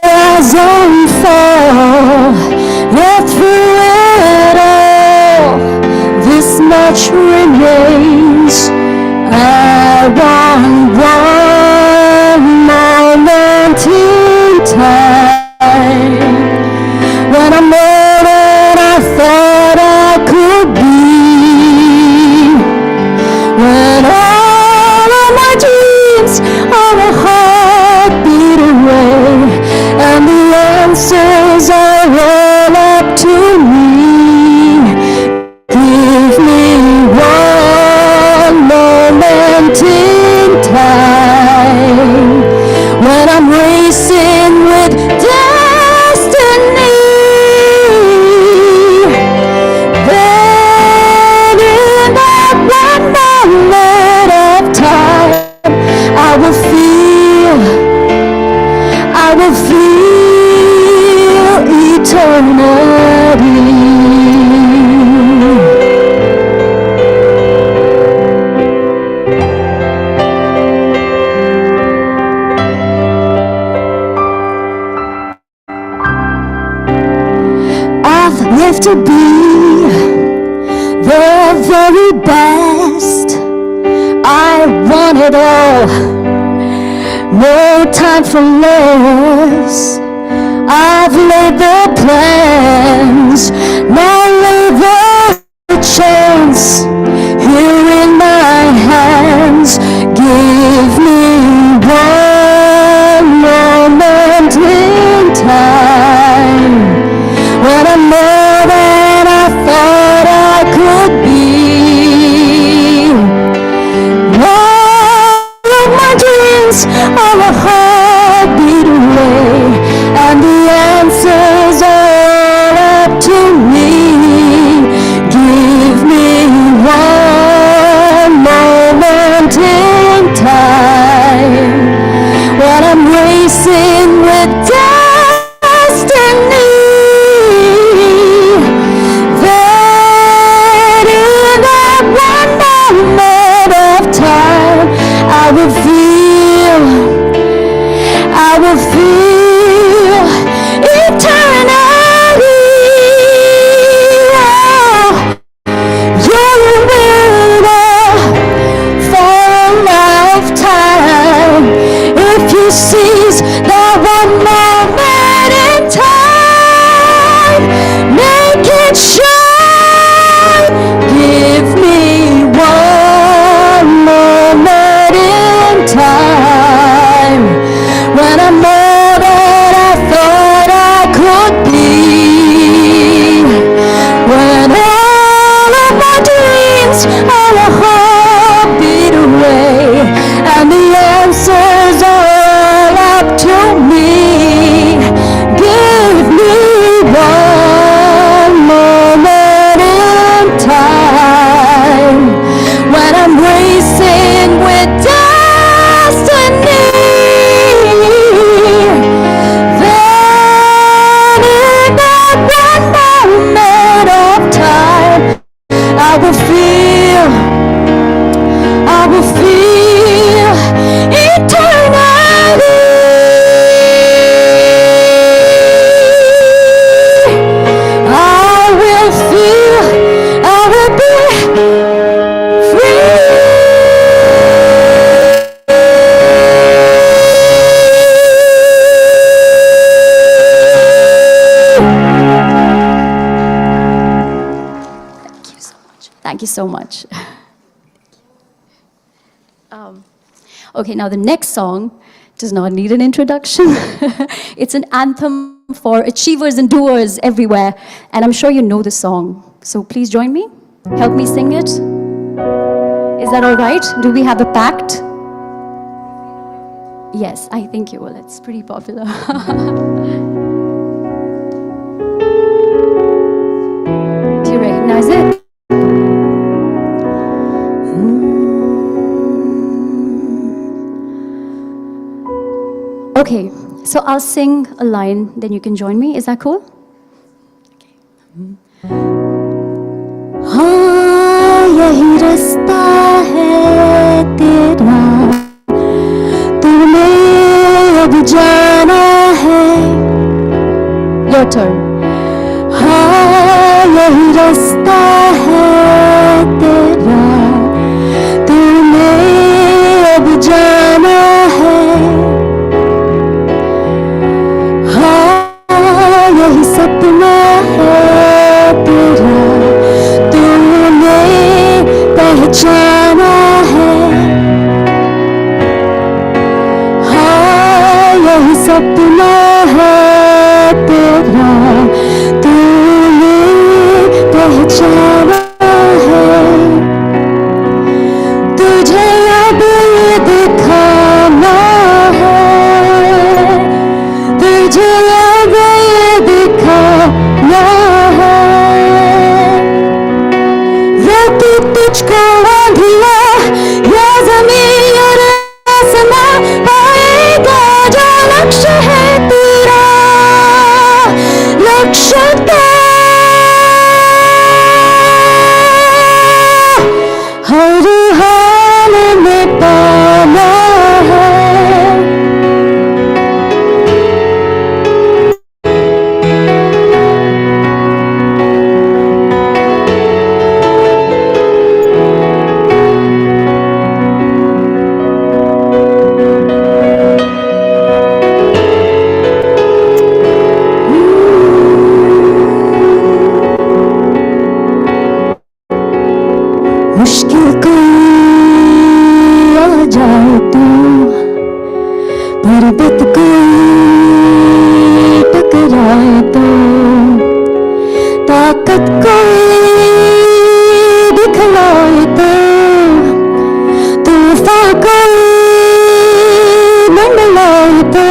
Speaker 5: rise and fall, yet through it all, this much remains. I want one moment in time, when I'm more than I thought I could be, when all of my dreams are a heartbeat away, and the answers are all up to me. Give me one moment in time, when I'm racing with destiny. Then in that one moment of time, I will feel eternity. I've lived to be the very best. I want it all, no time for less. I've laid the plans, now lay the chance here in my hands. Give me one moment in time, when I'm more than I thought I could be. All of my dreams are a heartbeat away, and the answers are all up to me. Give me one moment in time, when I'm racing with destiny. Then in that one moment of time, I will feel eternity. Oh, you're a winner for a lifetime. If you seize that one moment in time, make it shine. Give me one moment in time, when I'm more than I thought I could be, when all of my dreams are a heartbeat away, and the answers are all up to me. Give me one moment in time, when I'm racing with destiny. Then in that one moment of time, I will feel eternity. I will be free.
Speaker 6: Thank you so much. Okay, now the next song does not need an introduction. It's an anthem for achievers and doers everywhere, and I'm sure you know the song. So please join me. Help me sing it. Is that all right? Do we have a pact? Yes, I think you will. It's pretty popular. Do you recognize it? Okay, So I'll sing a line, then you can join me. Is that cool? हाँ यही रास्ता है तेरा, तुम्हें अब जाना है. Your turn. हाँ यही रास्ता है तेरा, तुम्हें अब जाना है. हाँ यही सपना है तेरा, तुम्हें पहचाना है. हाँ यही सपना है तेरा, तुम्हें पहचाना है. तुझे अब ये दिखाना है, तुझे अब ये दिखाना है. रोटी तुझको आंधिया या जमीन और आसमां, पाएगा जो लक्ष्य है तेरा, लक्ष्य हर हाल में पाना है. मुश्किल कोई आ जाए तो, पर्वत कोई टकराए तो, ताकत कोई दिखलाए तो, तूफान कोई मंडलाए तो,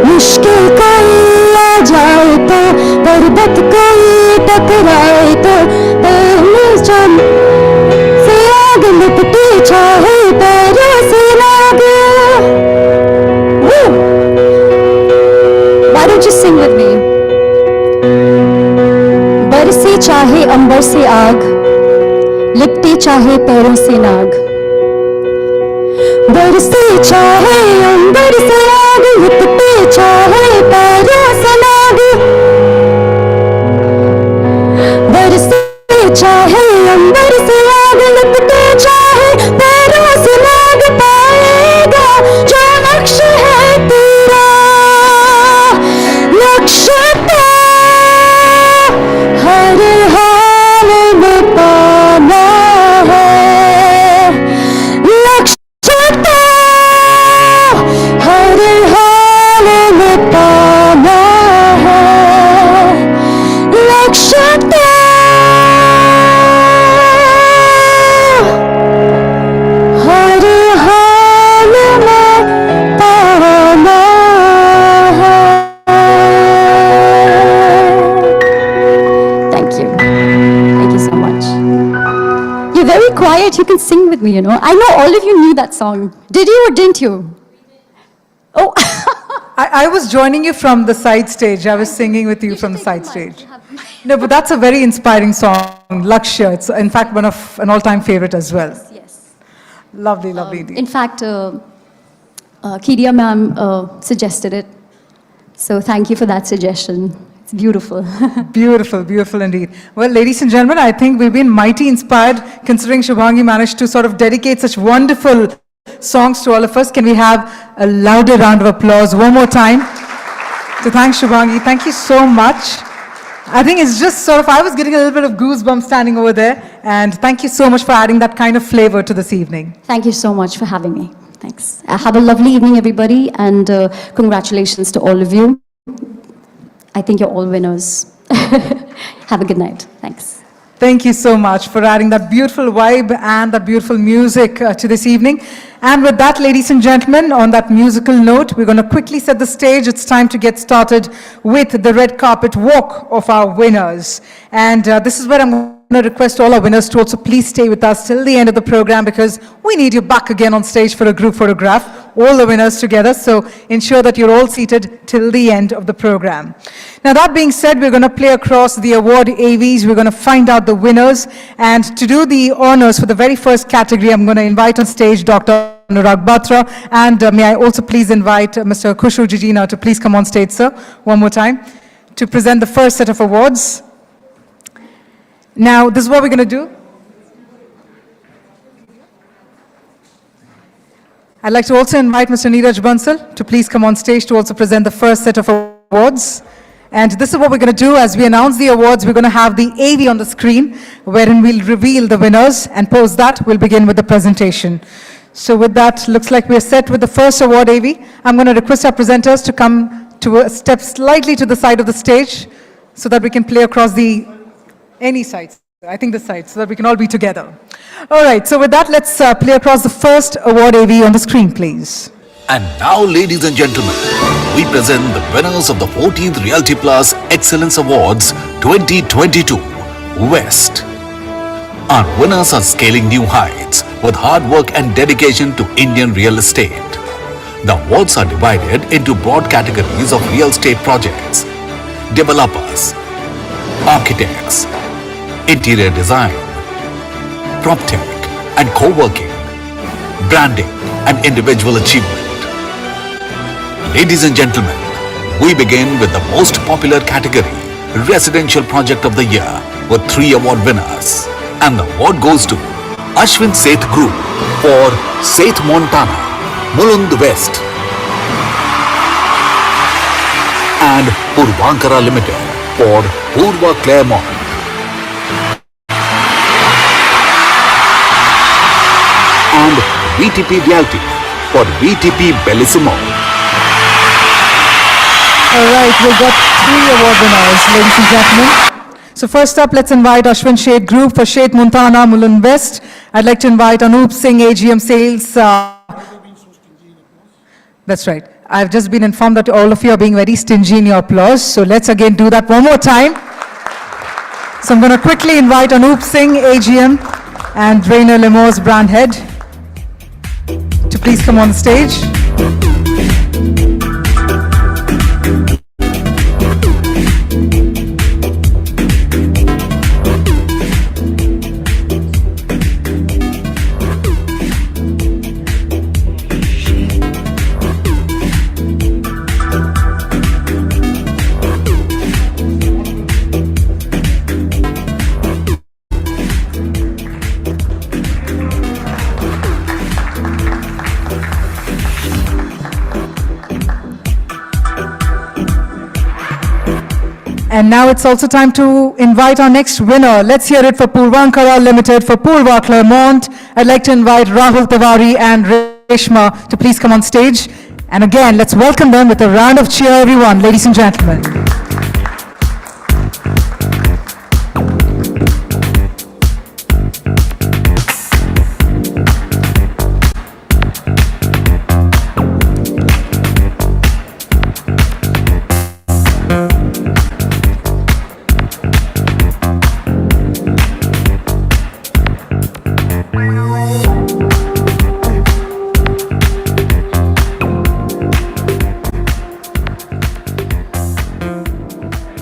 Speaker 6: मुश्किल कोई आ जाए तो, पर्वत कोई टकराए तो, चम से आग लिपटी चाहे पैरों से लागे. Why don't you sing with me? बरसे चाहे अंबर से आग, लिपटे चाहे पैरों से नाग. बरसे चाहे अंबर से आग, लिपटे चाहे पैरों से नाग. बरसे चाहे अंबर से आग, लिपटे चाहे पैरों से नाग, पाएगा जो लक्ष्य है तेरा, लक्ष्य तो हर हाल में पाना है. लक्ष्य तो हर हाल में पाना है. लक्ष्य तो हर हाल में पाना है. Thank you. Thank you so much. You're very quiet. You can sing with me, you know. I know all of you knew that song. Did you or didn't you? Oh.
Speaker 1: I was joining you from the side stage. I was singing with you from the side stage. No, but that's a very inspiring song, Lakshya. It's, in fact, one of an all-time favorite as well.
Speaker 6: Yes.
Speaker 1: Lovely, lovely indeed.
Speaker 6: In fact, Kiria ma'am suggested it. So thank you for that suggestion. It's beautiful.
Speaker 1: Beautiful, beautiful indeed. Well, ladies and gentlemen, I think we've been mighty inspired considering Shubhangi managed to sort of dedicate such wonderful songs to all of us. Can we have a louder round of applause one more time to thank Shubhangi? Thank you so much. I think it's just sort of, I was getting a little bit of goosebumps standing over there, and thank you so much for adding that kind of flavor to this evening.
Speaker 6: Thank you so much for having me. Thanks. Have a lovely evening, everybody, and congratulations to all of you. I think you're all winners. Have a good night. Thanks.
Speaker 1: Thank you so much for adding that beautiful vibe and that beautiful music to this evening. And with that, ladies and gentlemen, on that musical note, we're going to quickly set the stage. It's time to get started with the red carpet walk of our winners. And this is where I'm to request all our winners to also please stay with us till the end of the program because we need you back again on stage for a group photograph, all the winners together. So ensure that you're all seated till the end of the program. Now that being said, we're going to play across the award AVs. We're going to find out the winners. And to do the honors for the very first category, I'm going to invite on stage Dr. Anurag Batra. And may I also please invite Mr. Kushu Jijina to please come on stage, sir, one more time, to present the first set of awards. Now, this is what we're going to do. I'd like to also invite Mr. Neeraj Bansal to please come on stage to also present the first set of awards. And this is what we're going to do. As we announce the awards, we're going to have the AV on the screen, wherein we'll reveal the winners, and post that, we'll begin with the presentation. So with that, looks like we're set with the first award AV. I'm going to request our presenters to come to a step slightly to the side of the stage so that we can play across any sides. I think the sides, so that we can all be together. All right, so with that, let's play across the first award AV on the screen, please.
Speaker 3: And now, ladies and gentlemen, we present the winners of the 14th Realty Plus Excellence Awards 2022 West. Our winners are scaling new heights with hard work and dedication to Indian real estate. The awards are divided into broad categories of real estate projects, developers, architects, interior design, PropTech and co-working, branding and individual achievement. Ladies and gentlemen, we begin with the most popular category, Residential Project of the Year, with 3 award winners. And the award goes to Ashwin Seth Group for Seth Montana, Mulund West, and Purvankara Limited for Purva Claremont. And VTP Realty for VTP Bellissimo.
Speaker 1: All right, we've got 3 award winners, ladies and gentlemen. So first up, let's invite Ashwin Shade Group for Shade Montana, Mulund West. I'd like to invite Anup Singh, AGM Sales. That's right. I've just been informed that all of you are being very stingy in your applause. So let's again do that one more time. So I'm going to quickly invite Anup Singh, AGM, and Rainer Lemors, Brand Head, to please come on the stage. And now it's also time to invite our next winner. Let's hear it for Purvankara Limited for Purva Claremont. I'd like to invite Rahul Tiwari and Reshma to please come on stage. And again, let's welcome them with a round of cheer, everyone, ladies and gentlemen.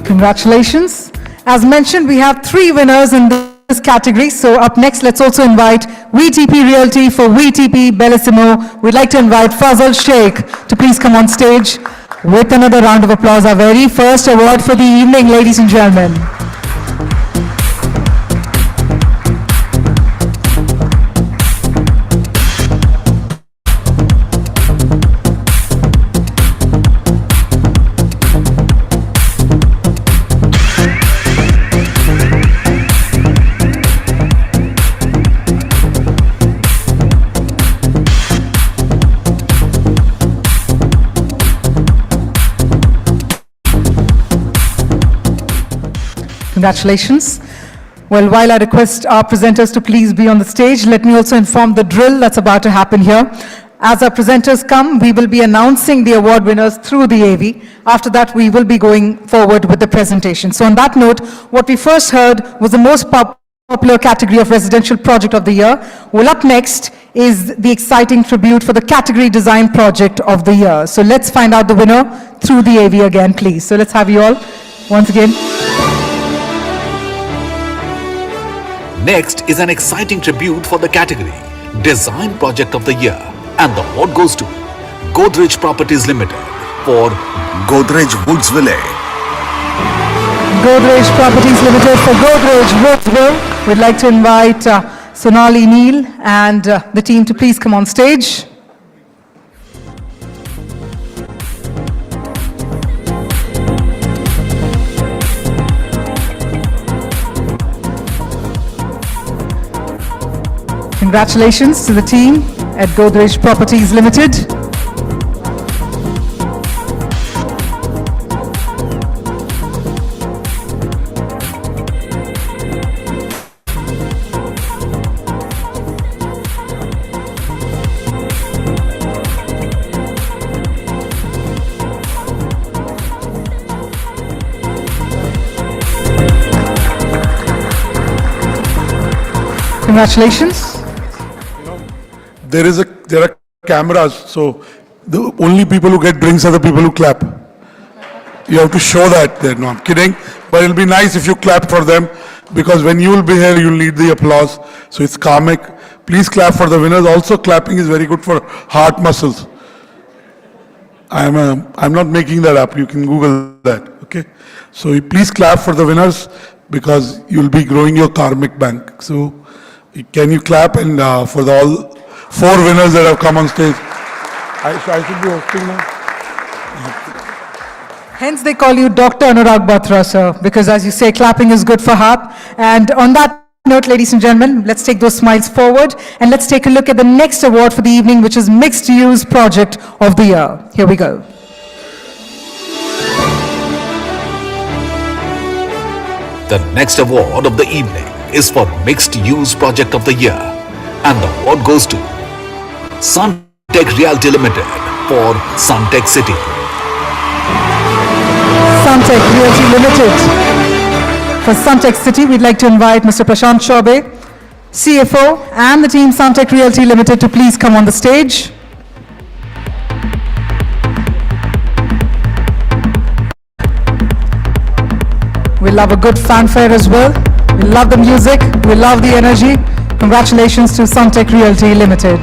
Speaker 1: Congratulations. As mentioned, we have 3 winners in this category. So up next, let's also invite VTP Realty for VTP Bellissimo. We'd like to invite Fazal Sheikh to please come on stage with another round of applause. Our very first award for the evening, ladies and gentlemen. Congratulations. Well, while I request our presenters to please be on the stage, let me also inform the drill that's about to happen here. As our presenters come, we will be announcing the award winners through the AV. After that, we will be going forward with the presentation. So on that note, what we first heard was the most popular category of residential project of the year. Well, up next is the exciting tribute for the category design project of the year. So let's find out the winner through the AV again, please. So let's have you all once again.
Speaker 3: Next is an exciting tribute for the category Design Project of the Year, and the award goes to Godrej Properties Limited for Godrej Woodsville.
Speaker 1: Godrej Properties Limited for Godrej Woodsville. We'd like to invite Sonali Neil and the team to please come on stage. Congratulations to the team at Godrej Properties Limited. Congratulations.
Speaker 4: There are cameras, so the only people who get drinks are the people who clap. You have to show that there. No, I'm kidding. But it'll be nice if you clap for them, because when you will be here, you'll need the applause. So it's karmic. Please clap for the winners. Also, clapping is very good for heart muscles. I'm not making that up. You can Google that. Okay. So please clap for the winners, because you'll be growing your karmic bank. So can you clap and for the all 4 winners that have come on stage? I should be hosting now.
Speaker 1: Hence they call you Dr. Anurag Batra, sir, because as you say, clapping is good for heart. And on that note, ladies and gentlemen, let's take those smiles forward and let's take a look at the next award for the evening, which is Mixed Use Project of the Year. Here we go.
Speaker 3: The next award of the evening is for Mixed Use Project of the Year, and the award goes to Suntech Realty Limited for Suntech City.
Speaker 1: Suntech Realty Limited. For Suntech City, we'd like to invite Mr. Prashant Chaubey, CFO, and the team Suntech Realty Limited to please come on the stage. We love a good fanfare as well. We love the music. We love the energy. Congratulations to Suntech Realty Limited.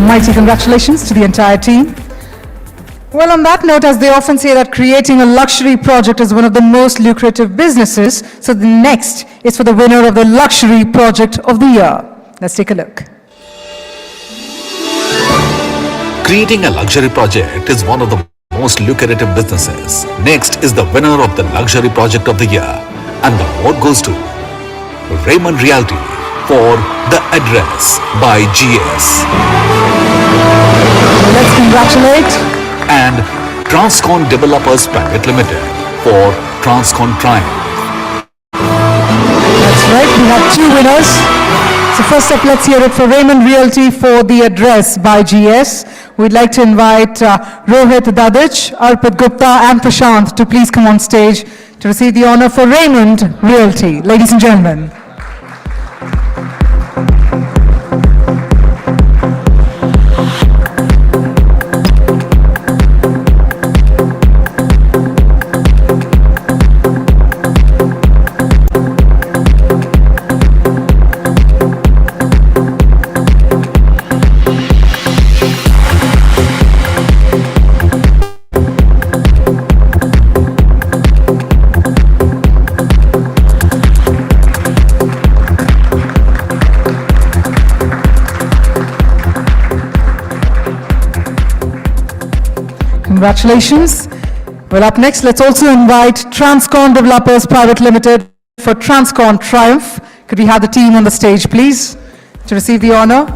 Speaker 1: Mighty congratulations to the entire team. Well, on that note, as they often say that creating a luxury project is one of the most lucrative businesses, so the next is for the winner of the Luxury Project of the Year. Let's take a look.
Speaker 3: Creating a luxury project is one of the most lucrative businesses. Next is the winner of the Luxury Project of the Year, and the award goes to Raymond Realty for The Address by GS.
Speaker 1: Let's congratulate.
Speaker 3: And Transcon Developers Private Limited for Transcon Triumph.
Speaker 1: That's right, we have 2 winners. So first up, let's hear it for Raymond Realty for The Address by GS. We'd like to invite Rohit Dadich, Arpit Gupta, and Prashant to please come on stage to receive the honor for Raymond Realty. Ladies and gentlemen. Congratulations. Well, up next, let's also invite Transcon Developers Private Limited for Transcon Triumph. Could we have the team on the stage, please, to receive the honor?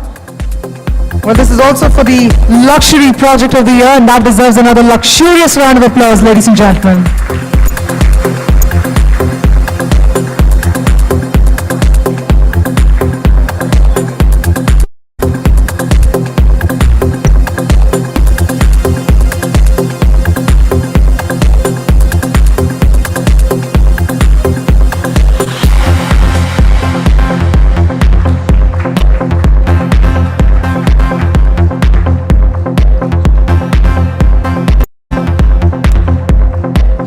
Speaker 1: Well, this is also for the Luxury Project of the Year, and that deserves another luxurious round of applause, ladies and gentlemen.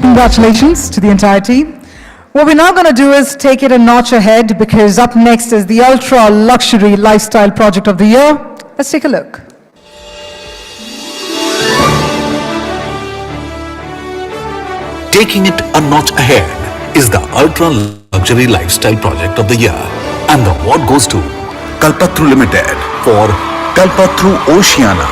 Speaker 1: Congratulations to the entire team. What we're now going to do is take it a notch ahead, because up next is the Ultra Luxury Lifestyle Project of the Year. Let's take a look.
Speaker 3: Taking it a notch ahead is the Ultra Luxury Lifestyle Project of the Year, and the award goes to Kalpataru Limited for Kalpataru Oceania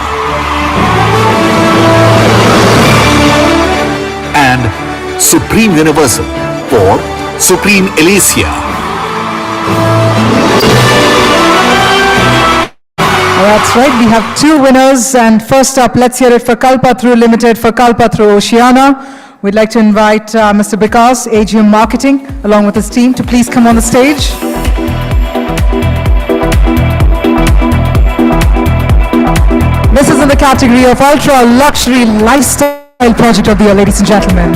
Speaker 3: and Supreme Universal for Supreme Elysia.
Speaker 1: That's right, we have two winners, and first up, let's hear it for Kalpataru Limited for Kalpataru Oceania. We'd like to invite Mr. Bikas, AGM Marketing, along with his team, to please come on the stage. This is in the category of Ultra Luxury Lifestyle Project of the Year, ladies and gentlemen.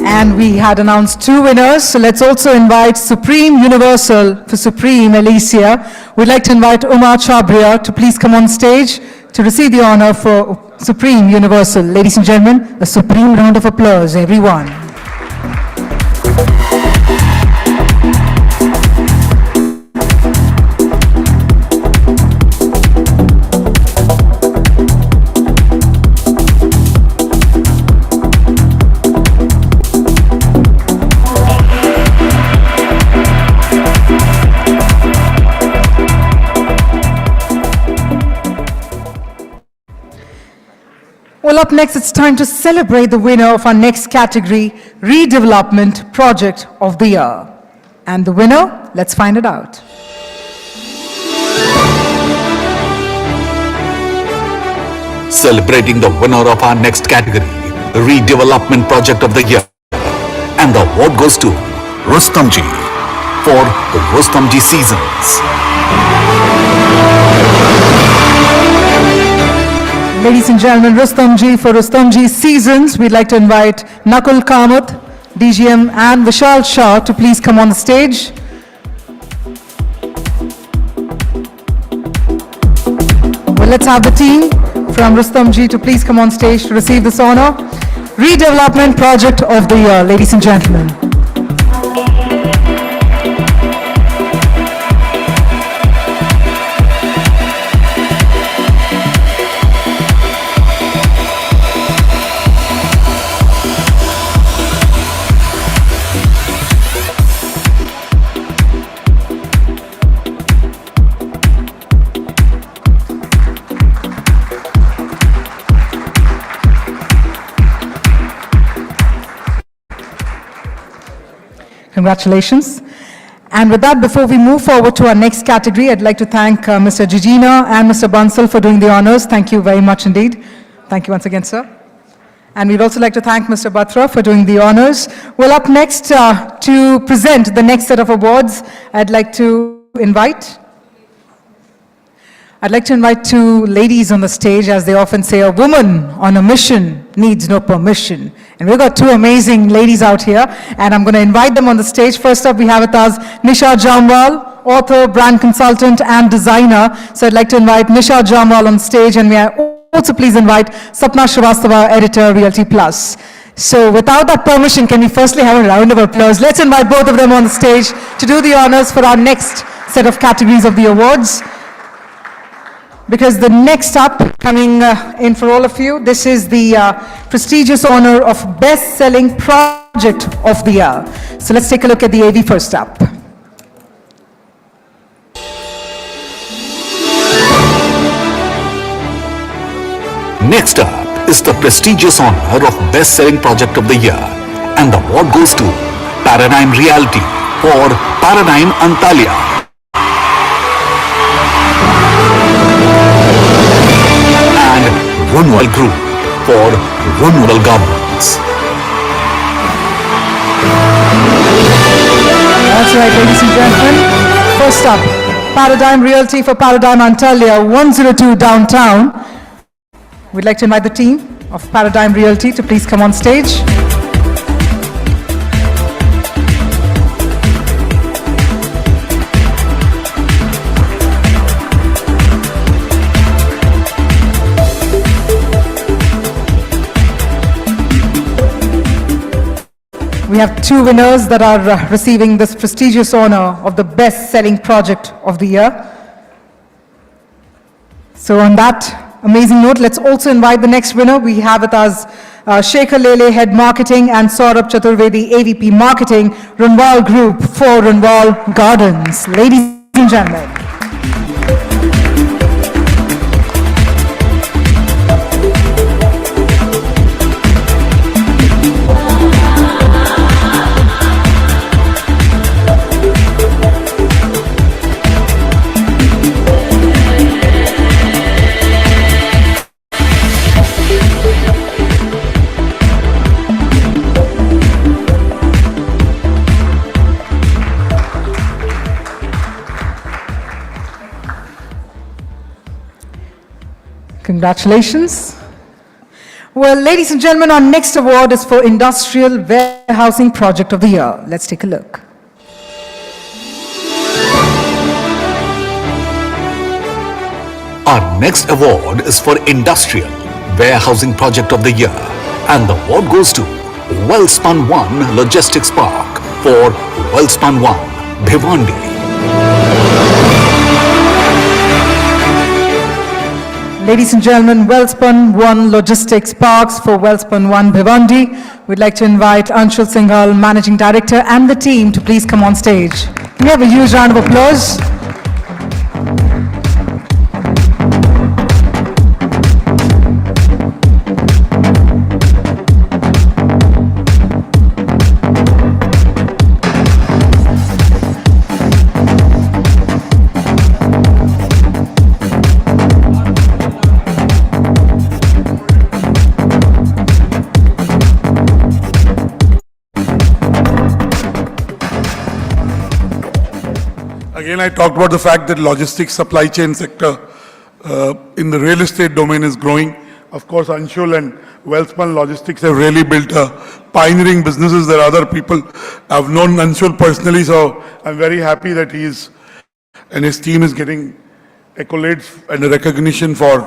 Speaker 1: And we had announced two winners, so let's also invite Supreme Universal for Supreme Elysia. We'd like to invite Uma Chabria to please come on stage to receive the honor for Supreme Universal. Ladies and gentlemen, a supreme round of applause, everyone. Well, up next, it's time to celebrate the winner of our next category, Redevelopment Project of the Year. And the winner, let's find it out.
Speaker 3: Celebrating the winner of our next category, Redevelopment Project of the Year. And the award goes to Rustomji for Rustomji Seasons.
Speaker 1: Ladies and gentlemen, Rustomji for Rustomji Seasons. We'd like to invite Nakul Kamath, DGM, and Vishal Shah to please come on the stage. Well, let's have the team from Rustomji to please come on stage to receive this honor. Redevelopment Project of the Year, ladies and gentlemen. Congratulations. And with that, before we move forward to our next category, I'd like to thank Mr. Jijina and Mr. Bansal for doing the honors. Thank you very much indeed. Thank you once again, sir. And we'd also like to thank Mr. Batra for doing the honors. Well, up next to present the next set of awards, I'd like to invite two ladies on the stage. As they often say, a woman on a mission needs no permission. And we've got two amazing ladies out here, and I'm going to invite them on the stage. First up, we have with us Nisha Jamwal, author, brand consultant, and designer. So I'd like to invite Nisha Jamwal on stage, and may I also please invite Sapna Srivastava, editor, Realty Plus. So without that permission, can we firstly have a round of applause? Let's invite both of them on the stage to do the honors for our next set of categories of the awards. Because the next up, coming in for all of you, this is the prestigious honor of best-selling product project of the year. So let's take a look at the AV first up.
Speaker 3: Next up is the prestigious honor of Best Selling Project of the Year, and the award goes to Paradigm Realty for Paradigm Antalya. And Runwal Group for Runwal Governments.
Speaker 1: That's right, ladies and gentlemen. First up, Paradigm Realty for Paradigm Antalya, 102 downtown. We'd like to invite the team of Paradigm Realty to please come on stage. We have two winners that are receiving this prestigious honor of the best-selling project of the year. So on that amazing note, let's also invite the next winner. We have with us Shekhar Lele, Head Marketing, and Saurabh Chaturvedi, AVP Marketing, Runwal Group for Runwal Gardens. Ladies and gentlemen. Congratulations. Well, ladies and gentlemen, our next award is for Industrial Warehousing Project of the Year. Let's take a look.
Speaker 3: Our next award is for Industrial Warehousing Project of the Year, and the award goes to Wellspun One Logistics Park for Wellspun One, Bhiwandi.
Speaker 1: Ladies and gentlemen, Wellspun One Logistics Parks for Wellspun One, Bhiwandi. We'd like to invite Anshul Singhal, Managing Director, and the team to please come on stage. Can we have a huge round of applause?
Speaker 4: Again, I talked about the fact that logistics supply chain sector in the real estate domain is growing. Of course, Anshul and Wellspun Logistics have really built pioneering businesses that other people have known Anshul personally, so I'm very happy that he and his team is getting accolades and recognition for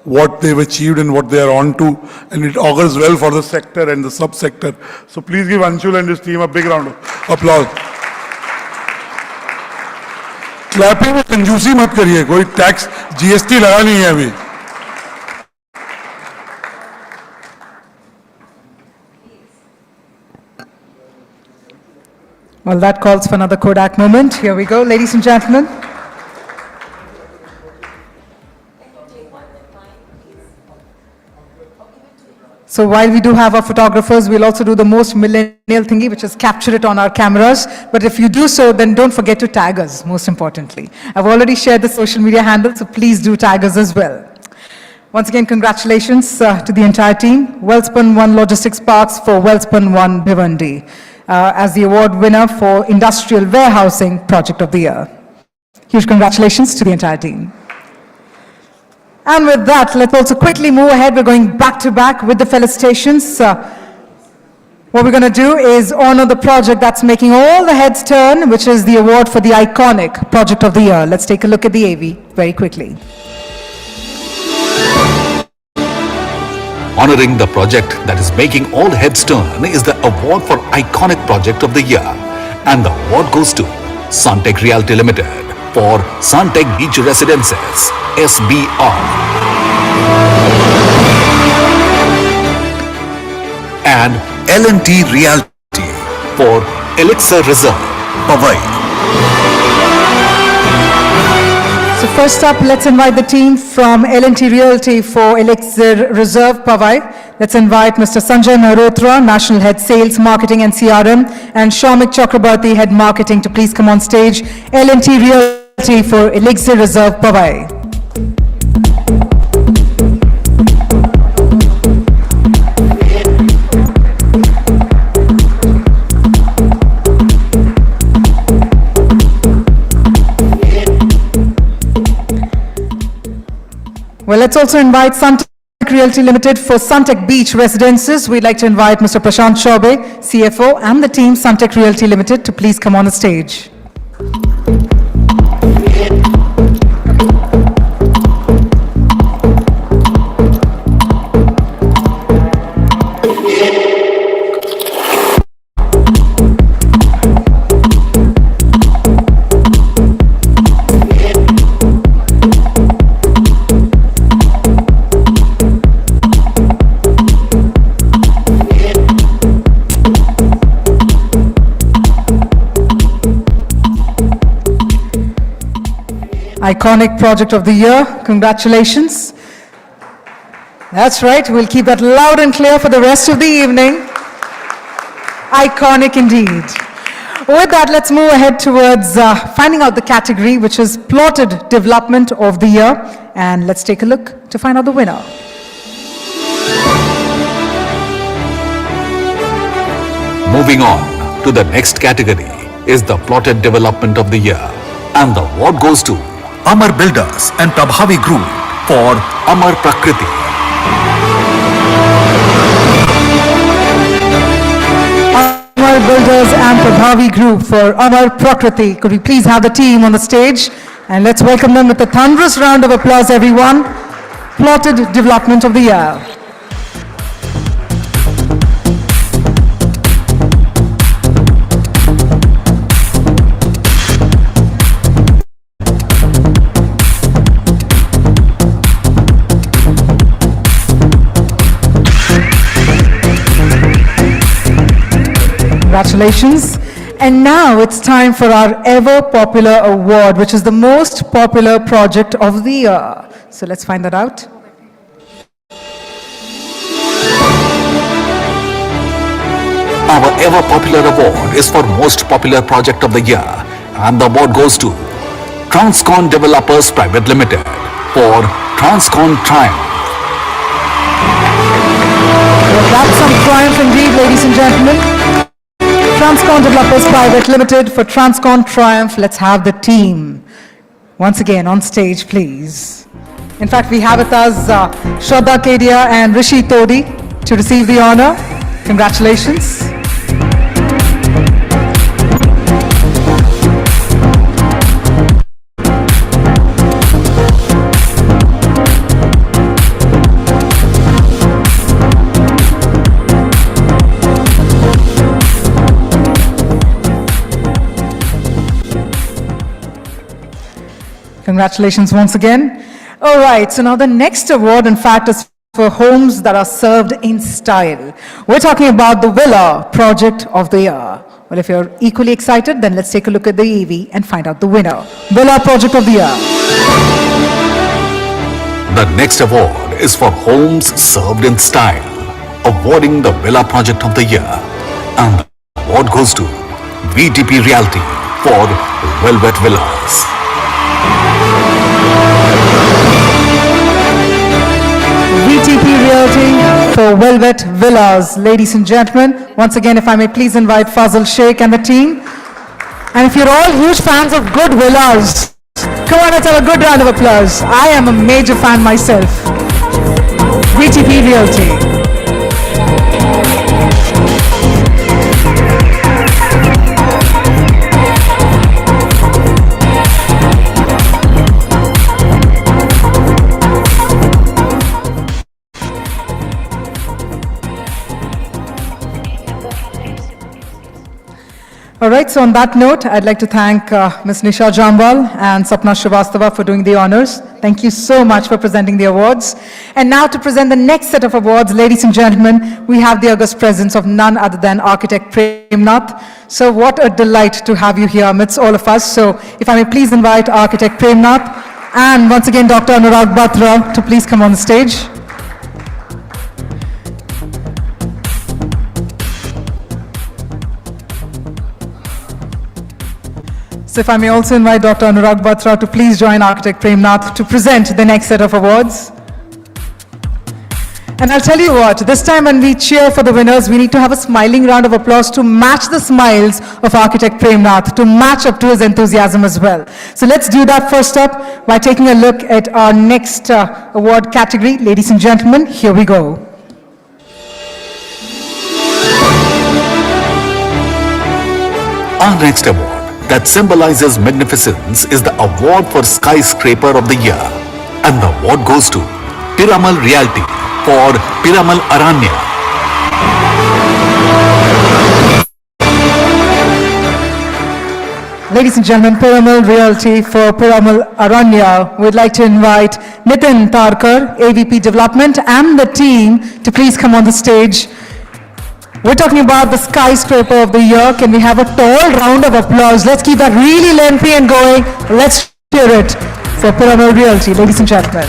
Speaker 4: what they've achieved and what they are on to, and it augurs well for the sector and the sub-sector. So please give Anshul and his team a big round of applause. Clapping में कंजूसी मत करिए, कोई tax GST लगा नहीं है अभी.
Speaker 1: Well, that calls for another Kodak moment. Here we go, ladies and gentlemen. So while we do have our photographers, we'll also do the most millennial thingy, which is capture it on our cameras. But if you do so, then don't forget to tag us, most importantly. I've already shared the social media handle, so please do tag us as well. Once again, congratulations to the entire team. Wellspun One Logistics Parks for Wellspun One, Bhiwandi, as the award winner for Industrial Warehousing Project of the Year. Huge congratulations to the entire team. And with that, let's also quickly move ahead. We're going back to back with the felicitations. What we're going to do is honor the project that's making all the heads turn, which is the award for the iconic Project of the Year. Let's take a look at the AV very quickly.
Speaker 3: Honoring the project that is making all heads turn is the award for Iconic Project of the Year, and the award goes to Suntec Realty Limited for Suntec Beach Residences, SBR. And L&T Realty for Elixir Reserve, Powai.
Speaker 1: So first up, let's invite the team from L&T Realty for Elixir Reserve, Powai. Let's invite Mr. Sanjay Mehrotra, National Head Sales, Marketing and CRM, and Shamik Chakrabarti, Head Marketing, to please come on stage. L&T Realty for Elixir Reserve, Powai. Well, let's also invite Suntec Realty Limited for Suntec Beach Residences. We'd like to invite Mr. Prashant Chaubey, CFO, and the team Suntec Realty Limited to please come on the stage. Iconic Project of the Year. Congratulations. That's right. We'll keep that loud and clear for the rest of the evening. Iconic indeed. With that, let's move ahead towards finding out the category, which is Plotted Development of the Year. And let's take a look to find out the winner.
Speaker 3: Moving on to the next category is the Plotted Development of the Year. And the award goes to Amar Builders and Prabhavi Group for Amar Prakriti.
Speaker 1: Amar Builders and Prabhavi Group for Amar Prakriti. Could we please have the team on the stage? And let's welcome them with a thunderous round of applause, everyone. Plotted Development of the Year. Congratulations. And now it's time for our ever popular award, which is the most popular project of the year. So let's find that out.
Speaker 3: Our ever popular award is for Most Popular Project of the Year, and the award goes to Transcon Developers Private Limited for Transcon Triumph.
Speaker 1: Well, that's some triumph indeed, ladies and gentlemen. Transcon Developers Private Limited for Transcon Triumph. Let's have the team once again on stage, please. In fact, we have with us Shraddha Kedia and Rishi Todi to receive the honor. Congratulations. Congratulations once again. All right, so now the next award, in fact, is for homes that are served in style. We're talking about the Villa Project of the Year. Well, if you're equally excited, then let's take a look at the EV and find out the winner. Villa Project of the Year.
Speaker 3: The next award is for Homes Served in Style, awarding the Villa Project of the Year. And the award goes to VTP Realty for Velvet Villas.
Speaker 1: VTP Realty for Velvet Villas. Ladies and gentlemen, once again, if I may please invite Fazil Sheikh and the team. And if you're all huge fans of good villas, come on, let's have a good round of applause. I am a major fan myself. VTP Realty. All right, so on that note, I'd like to thank Ms. Nisha Jambal and Sapna Srivastava for doing the honors. Thank you so much for presenting the awards. And now to present the next set of awards, ladies and gentlemen, we have the august presence of none other than architect Premnath. So what a delight to have you here amidst all of us. So if I may please invite architect Premnath and once again Dr. Anurag Batra to please come on the stage. So if I may also invite Dr. Anurag Batra to please join architect Premnath to present the next set of awards. And I'll tell you what, this time when we cheer for the winners, we need to have a smiling round of applause to match the smiles of architect Premnath, to match up to his enthusiasm as well. So let's do that first up by taking a look at our next award category. Ladies and gentlemen, here we go.
Speaker 3: Our next award that symbolizes magnificence is the award for Skyscraper of the Year. And the award goes to Piramal Realty for Piramal Aranya.
Speaker 1: Ladies and gentlemen, Piramal Realty for Piramal Aranya. We'd like to invite Nitin Tarkar, AVP Development, and the team to please come on the stage. We're talking about the Skyscraper of the Year. Can we have a tall round of applause? Let's keep that really lengthy and going. Let's hear it for Piramal Realty, ladies and gentlemen.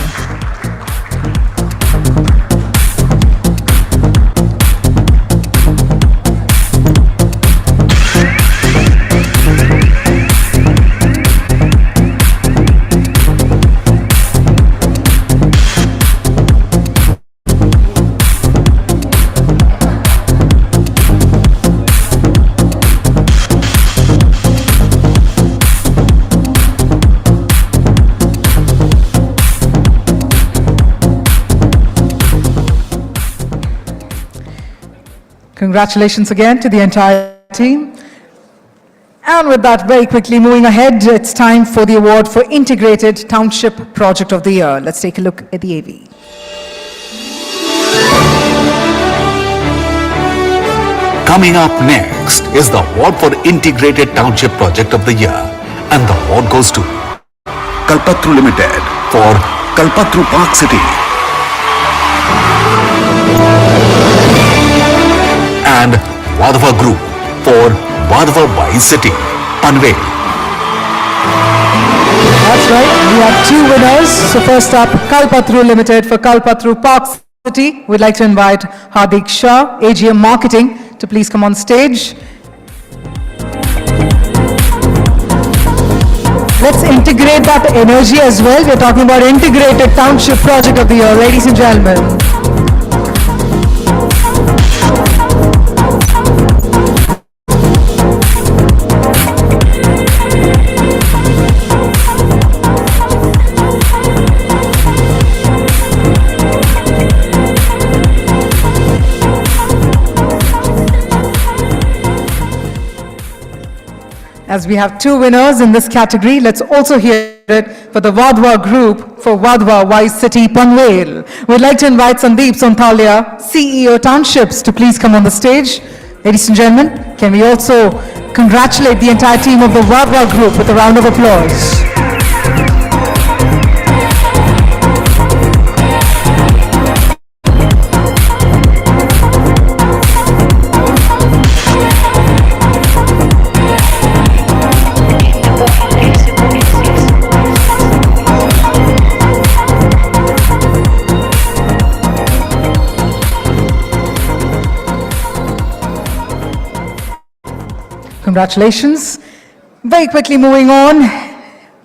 Speaker 1: Congratulations again to the entire team. And with that, very quickly moving ahead, it's time for the award for Integrated Township Project of the Year. Let's take a look at the AV.
Speaker 3: Coming up next is the award for Integrated Township Project of the Year. And the award goes to Kalpatru Limited for Kalpatru Park City. And Vadhava Group for Vadhava Wise City, Panvel.
Speaker 1: That's right, we have two winners. So first up, Kalpatru Limited for Kalpatru Park City. We'd like to invite Hardik Shah, AGM Marketing, to please come on stage. Let's integrate that energy as well. We're talking about Integrated Township Project of the Year, ladies and gentlemen. As we have two winners in this category, let's also hear it for the Vadhava Group for Vadhava Wise City, Panvel. We'd like to invite Sandeep Sonthalia, CEO Townships, to please come on the stage. Ladies and gentlemen, can we also congratulate the entire team of the Vadhava Group with a round of applause. Congratulations. Very quickly moving on.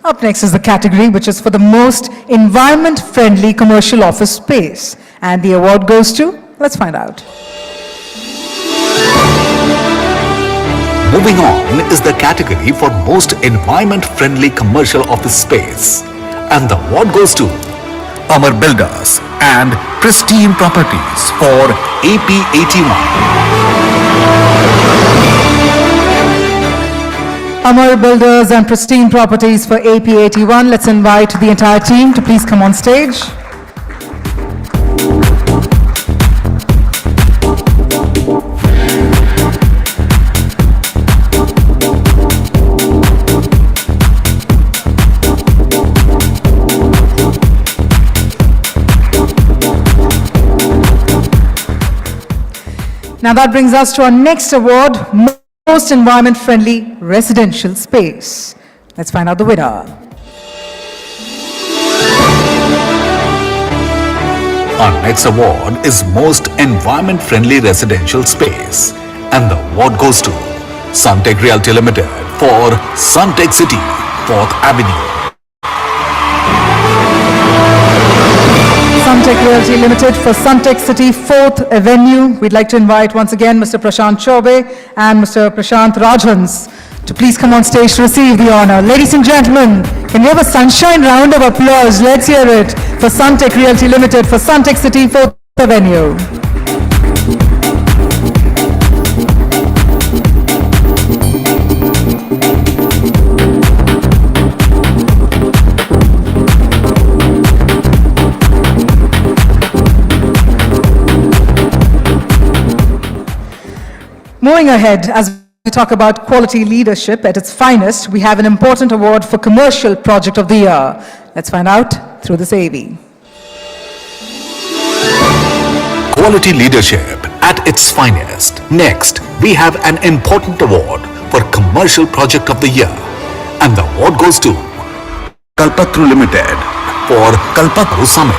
Speaker 1: Up next is the category which is for the most environment-friendly commercial office space. And the award goes to, let's find out.
Speaker 3: Moving on is the category for most environment-friendly commercial office space. And the award goes to Amar Builders and Pristine Properties for AP81.
Speaker 1: Amar Builders and Pristine Properties for AP81. Let's invite the entire team to please come on stage. Now that brings us to our next award, Most Environment-Friendly Residential Space. Let's find out the winner.
Speaker 3: Our next award is Most Environment-Friendly Residential Space, and the award goes to Suntech Realty Limited for Suntech City, 4th Avenue.
Speaker 1: Suntech Realty Limited for Suntech City, 4th Avenue. We'd like to invite once again Mr. Prashant Chaube and Mr. Prashant Rajhans to please come on stage to receive the honor. Ladies and gentlemen, can we have a sunshine round of applause? Let's hear it for Suntech Realty Limited for Suntech City, 4th Avenue. Moving ahead, as we talk about quality leadership at its finest, we have an important award for Commercial Project of the Year. Let's find out through this AV.
Speaker 3: Quality leadership at its finest. Next, we have an important award for Commercial Project of the Year, and the award goes to Kalpataru Limited for Kalpataru Summit.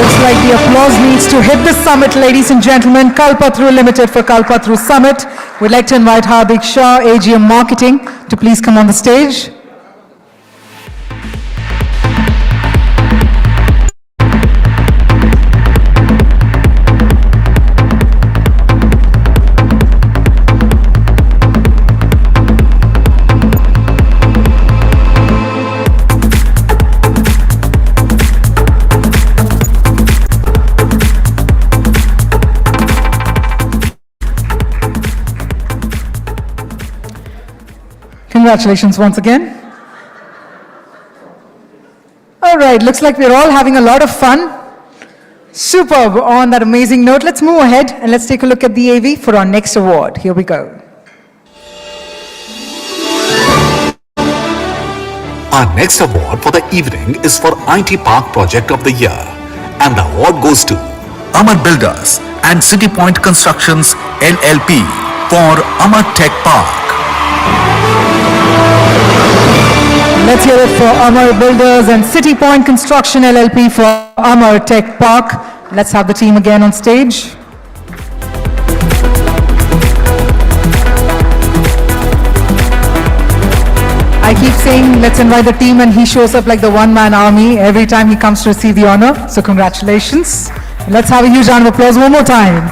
Speaker 1: Looks like the applause needs to hit the summit, ladies and gentlemen. Kalpataru Limited for Kalpataru Summit. We'd like to invite Hardik Shah, AGM Marketing, to please come on the stage. Congratulations once again. All right, looks like we're all having a lot of fun. Superb. On that amazing note, let's move ahead and let's take a look at the AV for our next award. Here we go.
Speaker 3: Our next award for the evening is for IT Park Project of the Year, and the award goes to Amar Builders and City Point Constructions LLP for Amar Tech Park.
Speaker 1: Let's hear it for Amar Builders and City Point Construction LLP for Amar Tech Park. Let's have the team again on stage. I keep saying let's invite the team, and he shows up like the one-man army every time he comes to receive the honor. So congratulations. Let's have a huge round of applause one more time.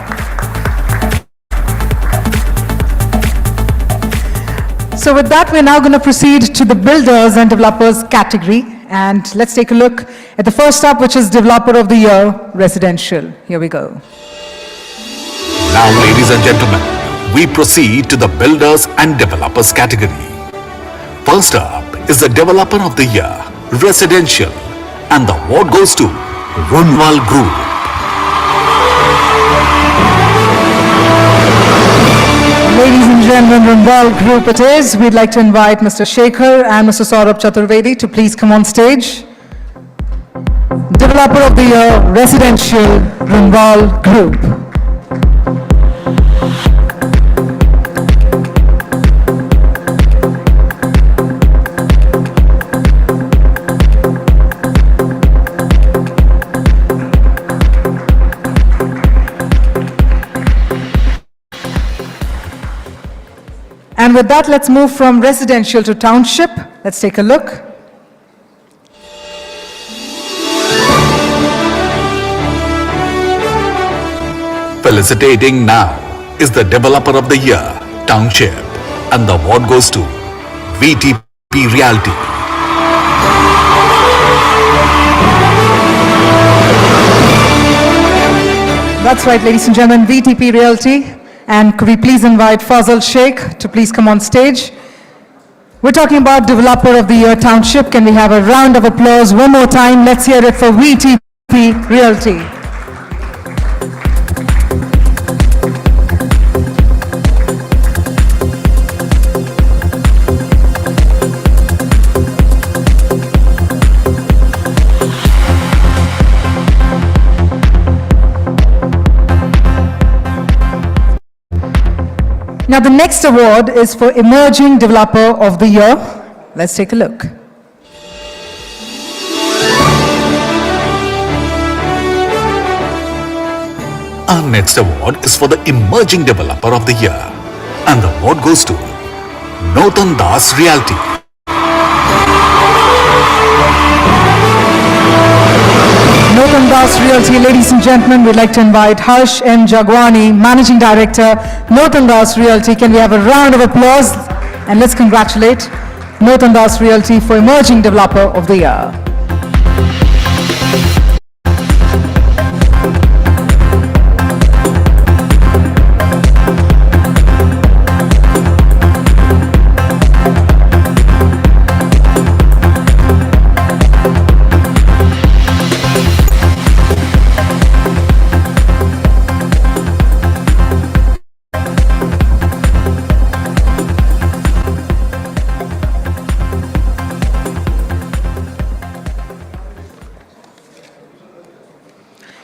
Speaker 1: So with that, we're now going to proceed to the Builders and Developers category. And let's take a look at the first up, which is Developer of the Year, Residential. Here we go.
Speaker 3: Now, ladies and gentlemen, we proceed to the Builders and Developers category. First up is the Developer of the Year, Residential, and the award goes to Runwal Group.
Speaker 1: Ladies and gentlemen, Runwal Group it is. We'd like to invite Mr. Shekhar and Mr. Saurabh Chaturvedi to please come on stage. Developer of the Year, Residential, Runwal Group. And with that, let's move from residential to township. Let's take a look.
Speaker 3: Felicitating now is the Developer of the Year, Township, and the award goes to VTP Realty.
Speaker 1: That's right, ladies and gentlemen, VTP Realty. And could we please invite Fazal Sheikh to please come on stage? We're talking about Developer of the Year Township. Can we have a round of applause one more time? Let's hear it for VTP Realty. Now, the next award is for Emerging Developer of the Year. Let's take a look.
Speaker 3: Our next award is for the Emerging Developer of the Year, and the award goes to Northern Das Realty.
Speaker 1: Northern Das Realty, ladies and gentlemen, we'd like to invite Harsh M. Jagwani, Managing Director, Northern Das Realty. Can we have a round of applause? And let's congratulate Northern Das Realty for Emerging Developer of the Year.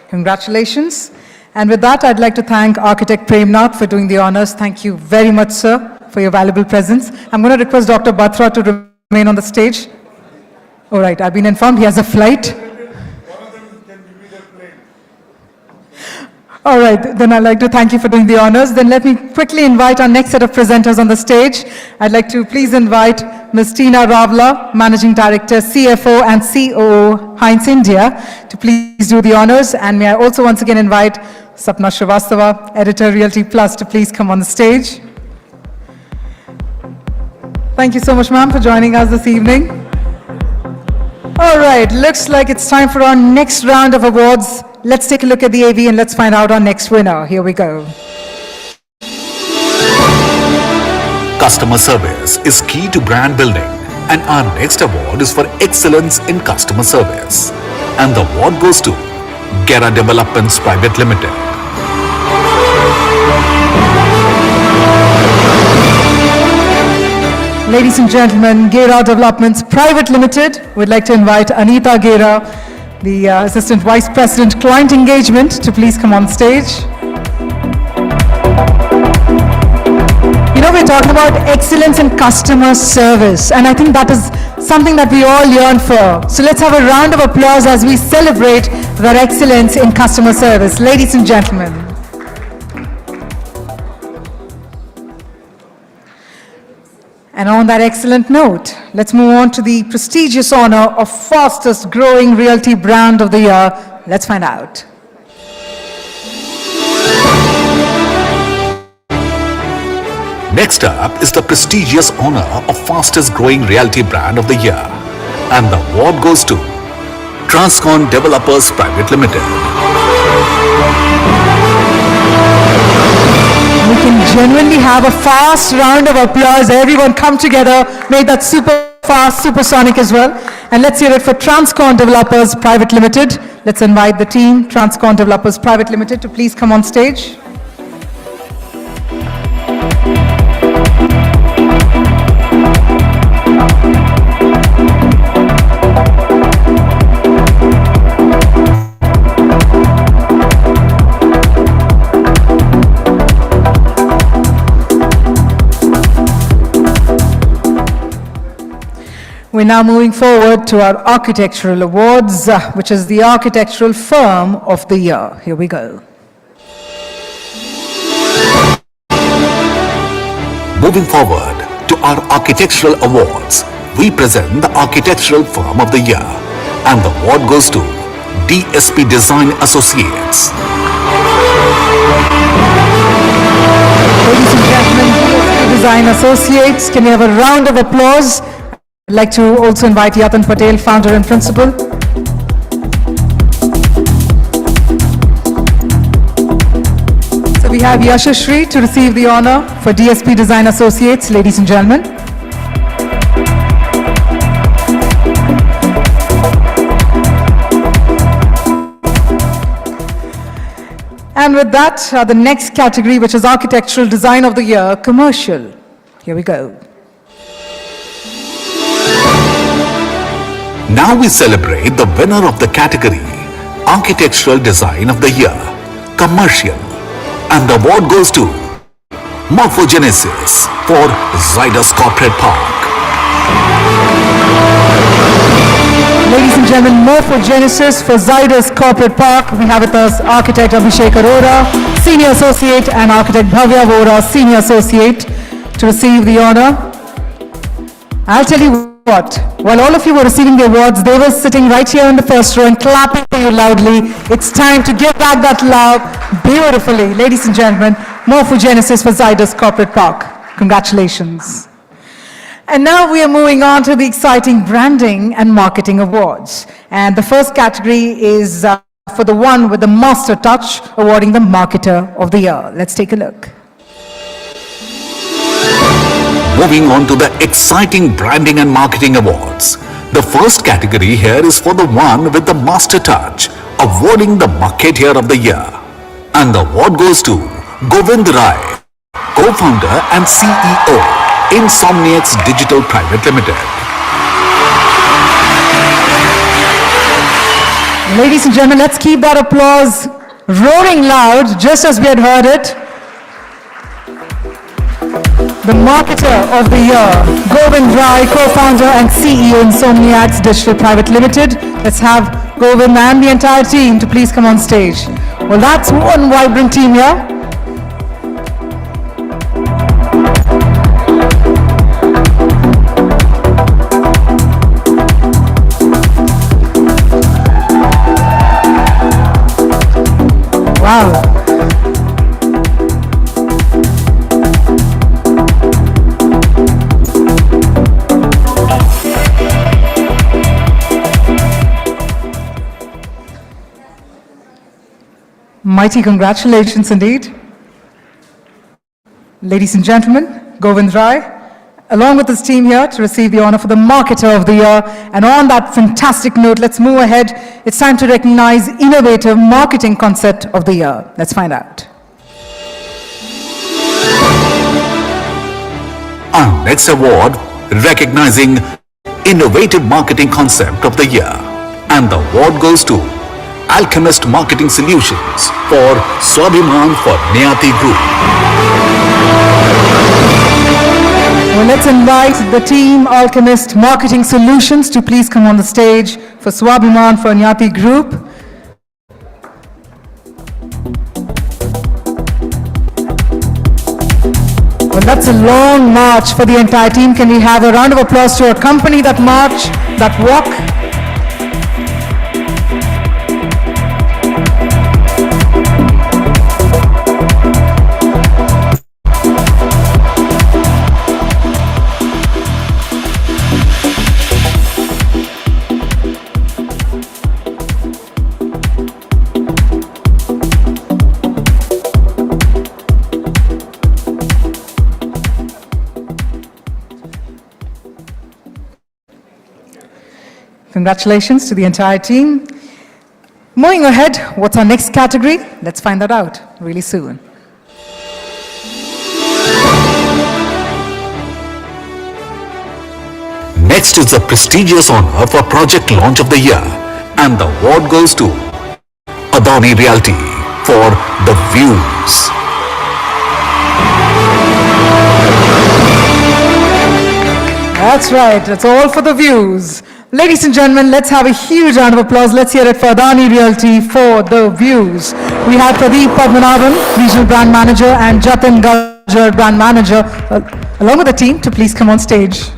Speaker 1: Congratulations. And with that, I'd like to thank Architect Premnath for doing the honors. Thank you very much, sir, for your valuable presence. I'm going to request Dr. Batra to remain on the stage. All right, I've been informed he has a flight. All right, then I'd like to thank you for doing the honors. Then let me quickly invite our next set of presenters on the stage. I'd like to please invite Ms. Tina Ravla, Managing Director, CFO and COO, Heinz India, to please do the honors. And may I also once again invite Sapna Srivastava, Editor, Realty Plus, to please come on the stage. Thank you so much, ma'am, for joining us this evening. All right, looks like it's time for our next round of awards. Let's take a look at the AV and let's find out our next winner. Here we go.
Speaker 3: Customer service is key to brand building, and our next award is for excellence in customer service. And the award goes to Gera Developments Private Limited.
Speaker 1: Ladies and gentlemen, Gera Developments Private Limited would like to invite Anita Gera, the Assistant Vice President, Client Engagement, to please come on stage. You know, we're talking about excellence in customer service, and I think that is something that we all yearn for. So let's have a round of applause as we celebrate that excellence in customer service. Ladies and gentlemen. And on that excellent note, let's move on to the prestigious honor of fastest growing realty brand of the year. Let's find out.
Speaker 3: Next up is the prestigious honor of fastest growing realty brand of the year, and the award goes to Transcon Developers Private Limited.
Speaker 1: We can genuinely have a fast round of applause. Everyone come together, make that super fast, supersonic as well. And let's hear it for Transcon Developers Private Limited. Let's invite the team, Transcon Developers Private Limited, to please come on stage. We're now moving forward to our architectural awards, which is the Architectural Firm of the Year. Here we go.
Speaker 3: Moving forward to our architectural awards, we present the Architectural Firm of the Year, and the award goes to DSP Design Associates.
Speaker 1: Ladies and gentlemen, DSP Design Associates, can we have a round of applause? I'd like to also invite Yatan Patel, founder and principal. So we have Yashashri to receive the honor for DSP Design Associates, ladies and gentlemen. And with that, the next category, which is Architectural Design of the Year, Commercial. Here we go.
Speaker 3: Now we celebrate the winner of the category, Architectural Design of the Year, Commercial, and the award goes to Morphogenesis for Zydus Corporate Park.
Speaker 1: Ladies and gentlemen, Morphogenesis for Zydus Corporate Park. We have with us architect Abhishek Arora, Senior Associate, and architect Bhavya Vora, Senior Associate, to receive the honor. I'll tell you what, while all of you were receiving the awards, they were sitting right here in the first row and clapping for you loudly. It's time to give back that love beautifully. Ladies and gentlemen, Morphogenesis for Zydus Corporate Park. Congratulations. And now we are moving on to the exciting branding and marketing awards. And the first category is for the one with the master touch, awarding the Marketer of the Year. Let's take a look.
Speaker 3: Moving on to the exciting branding and marketing awards. The first category here is for the one with the master touch, awarding the Marketer of the Year. And the award goes to Govind Rai, co-founder and CEO, Insomniacs Digital Private Limited.
Speaker 1: Ladies and gentlemen, let's keep that applause roaring loud, just as we had heard it. The Marketer of the Year, Govind Rai, co-founder and CEO, Insomniacs Digital Private Limited. Let's have Govind and the entire team to please come on stage. Well, that's one vibrant team here. Wow. Mighty congratulations indeed. Ladies and gentlemen, Govind Rai, along with his team here to receive the honor for the Marketer of the Year. And on that fantastic note, let's move ahead. It's time to recognize Innovative Marketing Concept of the Year. Let's find out.
Speaker 3: Our next award, recognizing Innovative Marketing Concept of the Year. And the award goes to Alchemist Marketing Solutions for Swabhiman for Niyati Group.
Speaker 1: Well, let's invite the team Alchemist Marketing Solutions to please come on the stage for Swabhiman for Niyati Group. Well, that's a long march for the entire team. Can we have a round of applause to accompany that march, that walk? Congratulations to the entire team. Moving ahead, what's our next category? Let's find that out really soon.
Speaker 3: Next is the prestigious honor for Project Launch of the Year. And the award goes to Adani Realty for The Views.
Speaker 1: That's right, it's all for the views. Ladies and gentlemen, let's have a huge round of applause. Let's hear it for Adani Realty for The Views. We have Pradeep Padmanabhan, Regional Brand Manager, and Jatin Gajjar, Brand Manager, along with the team to please come on stage.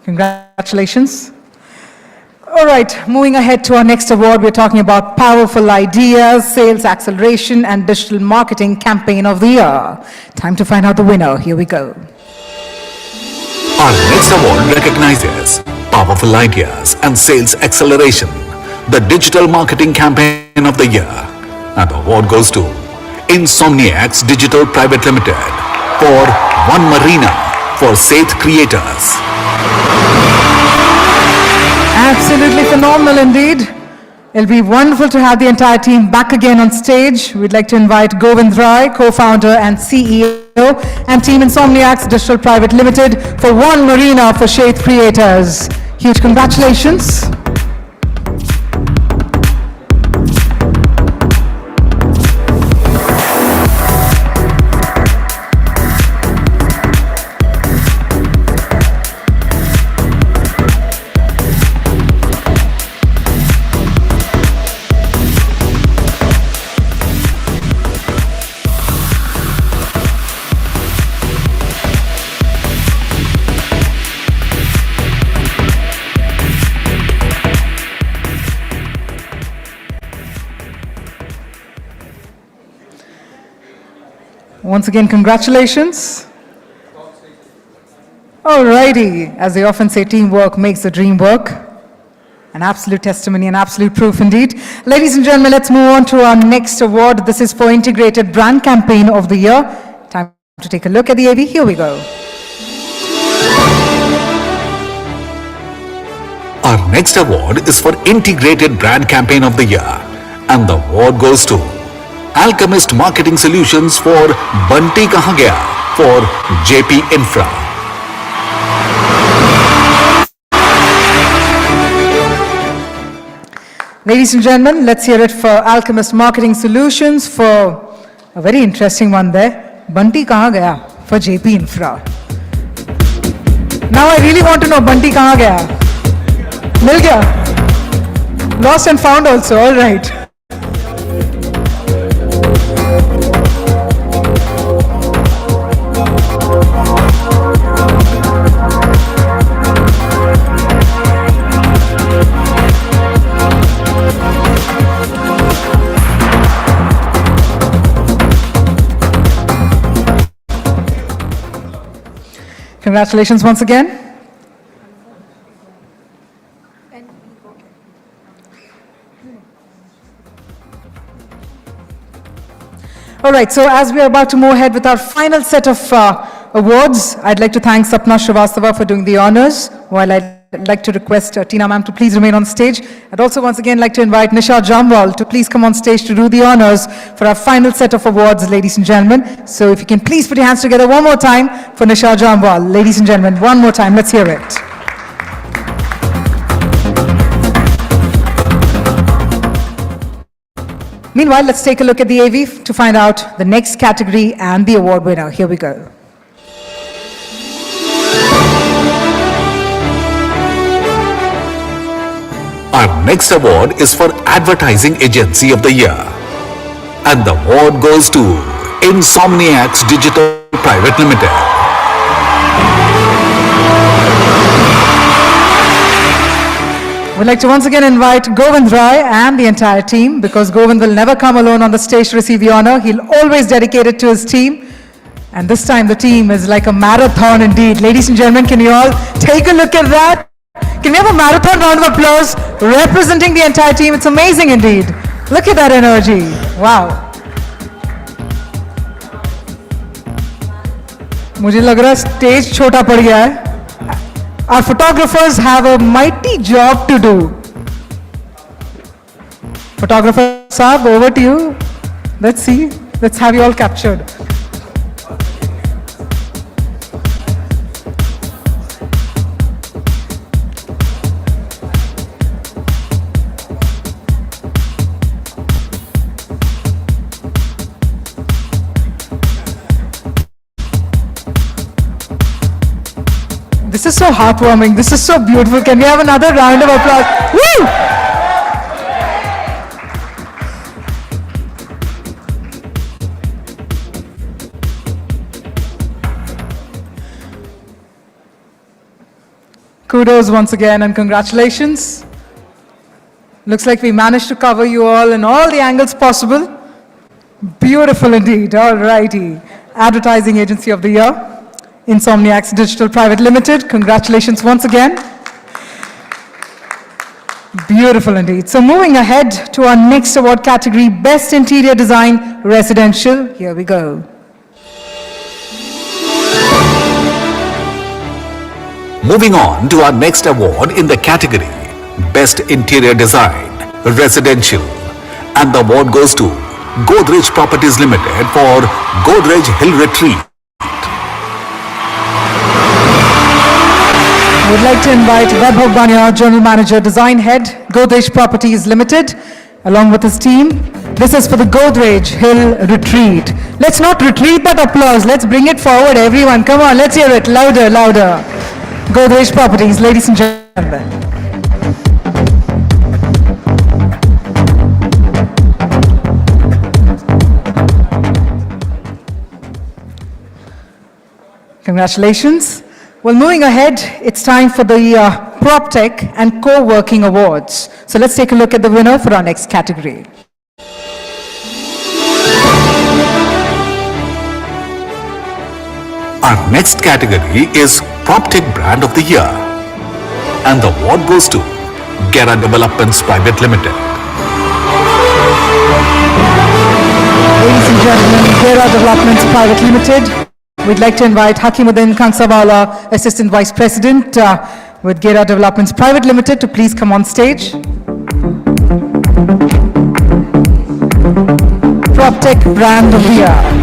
Speaker 1: Congratulations. All right, moving ahead to our next award, we're talking about Powerful Ideas, Sales Acceleration and Digital Marketing Campaign of the Year. Time to find out the winner. Here we go.
Speaker 3: Our next award recognizes Powerful Ideas and Sales Acceleration, the Digital Marketing Campaign of the Year. And the award goes to Insomniacs Digital Private Limited for One Marina for Saith Creators.
Speaker 1: Absolutely phenomenal indeed. It'll be wonderful to have the entire team back again on stage. We'd like to invite Govind Rai, co-founder and CEO, and Team Insomniacs Digital Private Limited for One Marina for Shade Creators. Huge congratulations. Once again, congratulations. Alrighty, as they often say, teamwork makes the dream work. An absolute testimony, an absolute proof indeed. Ladies and gentlemen, let's move on to our next award. This is for Integrated Brand Campaign of the Year. Time to take a look at the AV. Here we go.
Speaker 3: Our next award is for Integrated Brand Campaign of the Year, and the award goes to Alchemist Marketing Solutions for Bunty Kahan Gaya for JP Infra.
Speaker 1: Ladies and gentlemen, let's hear it for Alchemist Marketing Solutions for a very interesting one there. Bunty Kahan Gaya for JP Infra. Now I really want to know Bunty Kahan Gaya. Mil gaya? Lost and found also, all right. Congratulations once again. All right, so as we are about to move ahead with our final set of awards, I'd like to thank Sapna Srivastava for doing the honors, while I'd like to request Tina ma'am to please remain on stage. I'd also once again like to invite Nisha Jamwal to please come on stage to do the honors for our final set of awards, ladies and gentlemen. So if you can please put your hands together one more time for Nisha Jamwal. Ladies and gentlemen, one more time, let's hear it. Meanwhile, let's take a look at the AV to find out the next category and the award winner. Here we go.
Speaker 3: Our next award is for Advertising Agency of the Year, and the award goes to Insomniacs Digital Private Limited.
Speaker 1: We'd like to once again invite Govind Rai and the entire team, because Govind will never come alone on the stage to receive the honor. He'll always dedicate it to his team. And this time the team is like a marathon indeed. Ladies and gentlemen, can you all take a look at that? Can we have a marathon round of applause representing the entire team? It's amazing indeed. Look at that energy. Wow. मुझे लग रहा है stage छोटा पड़ गया है. Our photographers have a mighty job to do. Photographer Saab, over to you. Let's see. Let's have you all captured. This is so heartwarming. This is so beautiful. Can we have another round of applause? Woo! Kudos once again and congratulations. Looks like we managed to cover you all in all the angles possible. Beautiful indeed. All righty. Advertising Agency of the Year. Insomniacs Digital Private Limited. Congratulations once again. Beautiful indeed. So moving ahead to our next award category, Best Interior Design Residential. Here we go.
Speaker 3: Moving on to our next award in the category Best Interior Design residential. And the award goes to Godrej Properties Limited for Godrej Hill Retreat.
Speaker 1: Would like to invite Vaibhav Bania, General Manager, Design Head, Godrej Properties Limited, along with his team. This is for the Godrej Hill Retreat. Let's not retreat that applause. Let's bring it forward, everyone. Come on, let's hear it louder, louder. Godrej Properties, ladies and gentlemen. Congratulations. Well, moving ahead, it's time for the PropTech and Co-working Awards. So let's take a look at the winner for our next category.
Speaker 3: Our next category is PropTech Brand of the Year. And the award goes to Gera Developments Private Limited.
Speaker 1: Ladies and gentlemen, Gera Developments Private Limited. We'd like to invite Hakimuddin Kansawala, Assistant Vice President with Gera Developments Private Limited, to please come on stage. PropTech Brand of the Year.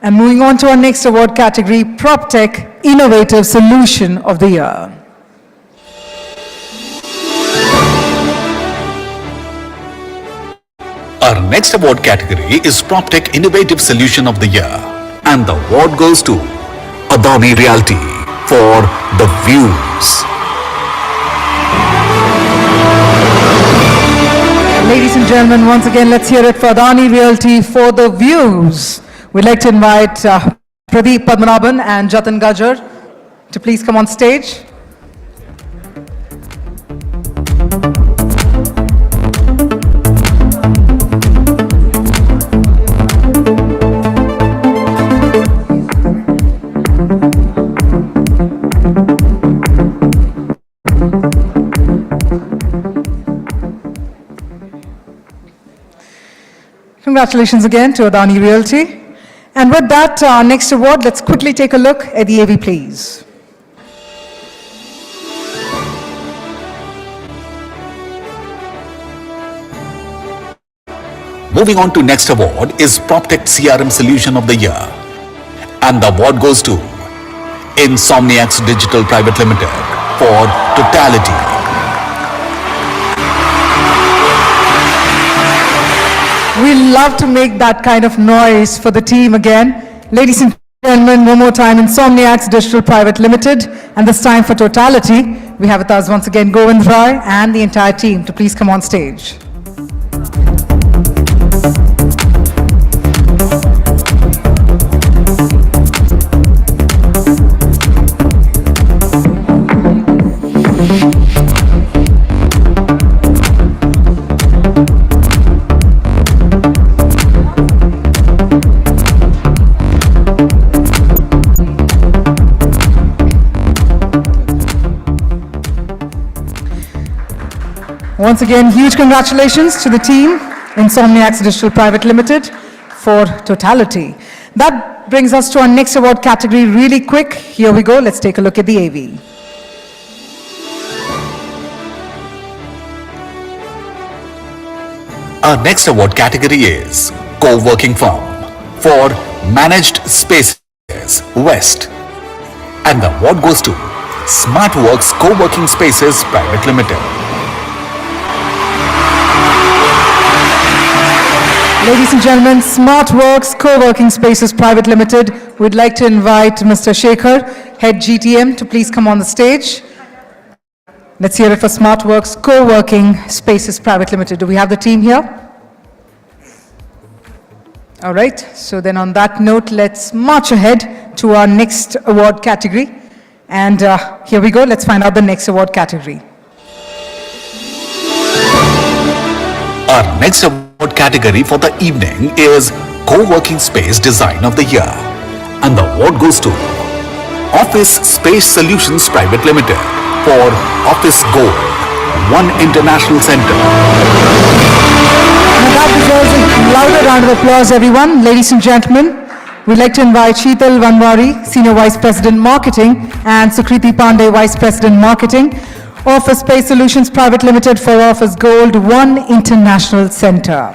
Speaker 1: And moving on to our next award category, PropTech Innovative Solution of the Year.
Speaker 3: Our next award category is PropTech Innovative Solution of the Year. And the award goes to Adani Realty for The Views.
Speaker 1: Ladies and gentlemen, once again, let's hear it for Adani Realty for The Views. We'd like to invite Pradeep Padmanabhan and Jatan Gajar to please come on stage. Congratulations again to Adani Realty. And with that, our next award, let's quickly take a look at the AV, please.
Speaker 3: Moving on to next award is PropTech CRM Solution of the Year. And the award goes to Insomniacs Digital Private Limited for Totality.
Speaker 1: We love to make that kind of noise for the team again. Ladies and gentlemen, one more time, Insomniacs Digital Private Limited, and this time for Totality, we have with us once again Govind Rai and the entire team to please come on stage. Once again, huge congratulations to the team, Insomniacs Digital Private Limited, for Totality. That brings us to our next award category really quick. Here we go. Let's take a look at the AV.
Speaker 3: Our next award category is Co-working Firm for Managed Spaces West. And the award goes to SmartWorks Co-working Spaces Private Limited.
Speaker 1: Ladies and gentlemen, SmartWorks Co-working Spaces Private Limited. We'd like to invite Mr. Shekhar, Head GTM, to please come on the stage. Let's hear it for SmartWorks Co-working Spaces Private Limited. Do we have the team here? All right, so then on that note, let's march ahead to our next award category. And here we go, let's find out the next award category.
Speaker 3: Our next award category for the evening is Co-working Space Design of the Year. And the award goes to Office Space Solutions Private Limited for Office Gold. one international center.
Speaker 1: Now that deserves a louder round of applause, everyone. Ladies and gentlemen, we'd like to invite Sheetal Vanwari, Senior Vice President Marketing, and Sukriti Pandey, Vice President Marketing, Office Space Solutions Private Limited for Office Gold, One International Center.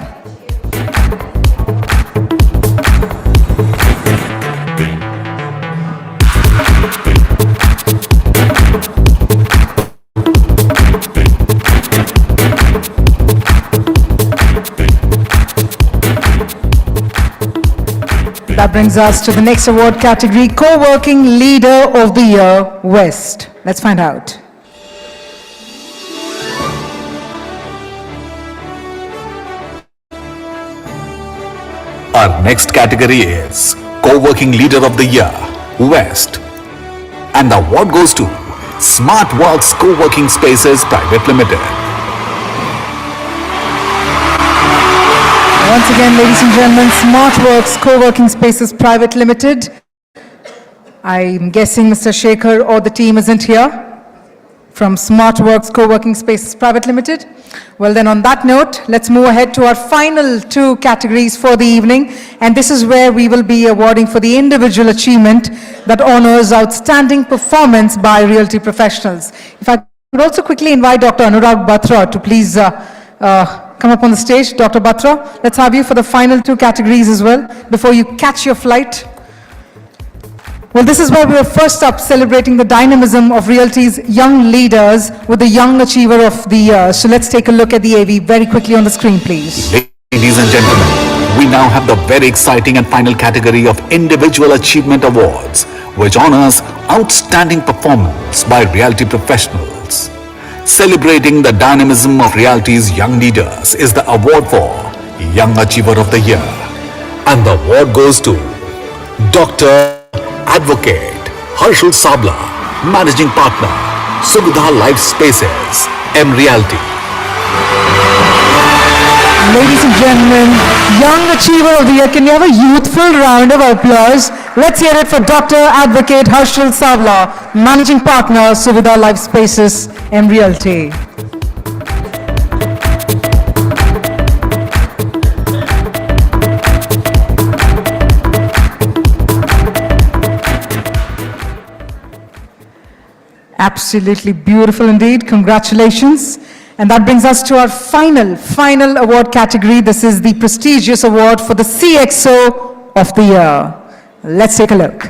Speaker 1: That brings us to the next award category, Co-working Leader of the Year, West. Let's find out.
Speaker 3: Our next category is Co-working Leader of the Year, West. And the award goes to SmartWorks Co-working Spaces Private Limited.
Speaker 1: Once again, ladies and gentlemen, SmartWorks Co-working Spaces Private Limited. I'm guessing Mr. Shekhar or the team isn't here from SmartWorks Co-working Spaces Private Limited. Well then, on that note, let's move ahead to our final two categories for the evening. And this is where we will be awarding for the individual achievement that honors outstanding performance by realty professionals. If I could also quickly invite Dr. Anurag Batra to please come up on the stage. Dr. Batra, let's have you for the final two categories as well, before you catch your flight. Well, this is where we are first up celebrating the dynamism of Realty's young leaders with the Young Achiever of the Year. So let's take a look at the AV very quickly on the screen, please.
Speaker 3: Ladies and gentlemen, we now have the very exciting and final category of Individual Achievement Awards, which honors outstanding performance by realty professionals. Celebrating the dynamism of Realty's young leaders is the award for Young Achiever of the Year. And the award goes to Dr. Advocate Harshal Sabla, Managing Partner, Suvidha Life Spaces, M Realty.
Speaker 1: Ladies and gentlemen, Young Achiever of the Year, can you have a youthful round of applause? Let's hear it for Dr. Advocate Harshal Sabla, Managing Partner, Suvidha Life Spaces, M Realty. Absolutely beautiful indeed. Congratulations. And that brings us to our final award category. This is the prestigious award for the CXO of the Year. Let's take a look.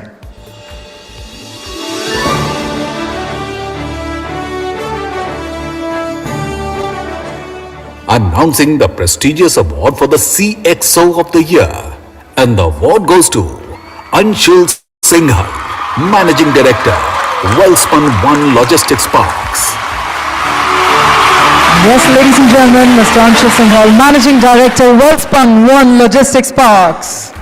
Speaker 3: Announcing the prestigious award for the CXO of the Year. And the award goes to Anshul Singhal, Managing Director, Wellspun One Logistics Parks.
Speaker 1: Yes, ladies and gentlemen, Mr. Anshul Singhal, Managing Director, Wellspun One Logistics Parks.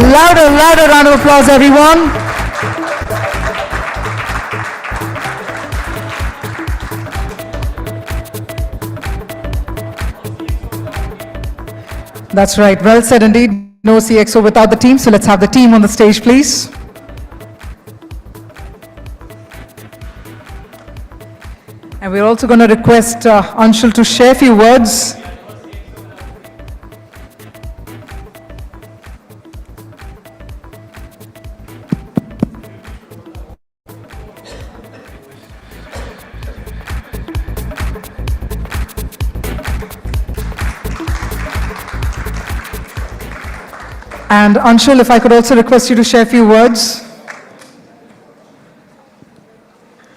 Speaker 1: Louder round of applause, everyone. That's right. Well said indeed. No CXO without the team. So let's have the team on the stage, please. And we're also going to request Anshul to share a few words. And Anshul, if I could also request you to share a few words.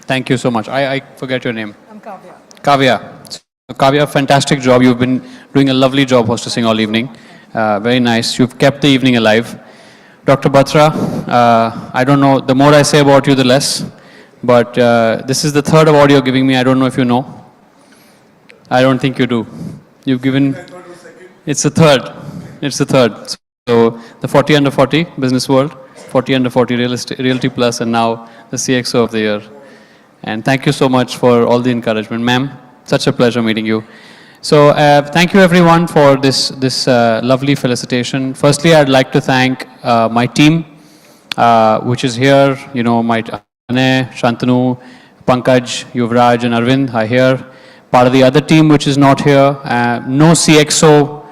Speaker 17: Thank you so much. I forget your name. I'm Kavya. Kavya. So, Kavya, fantastic job. You've been doing a lovely job hostessing all evening. Very nice. You've kept the evening alive. Dr. Batra, I don't know, the more I say about you, the less. But this is the third award you're giving me. I don't know if you know. I don't think you do. You've given, it's the third. It's the third. So the 40 under 40 business world, 40 under 40 realty plus, and now the CXO of the year. And thank you so much for all the encouragement. Ma'am, such a pleasure meeting you. So thank you everyone for this lovely felicitation. Firstly, I'd like to thank my team, which is here. You know, my Ane, Shantanu, Pankaj, Yuvraj, and Arvind are here. Part of the other team, which is not here. No CXO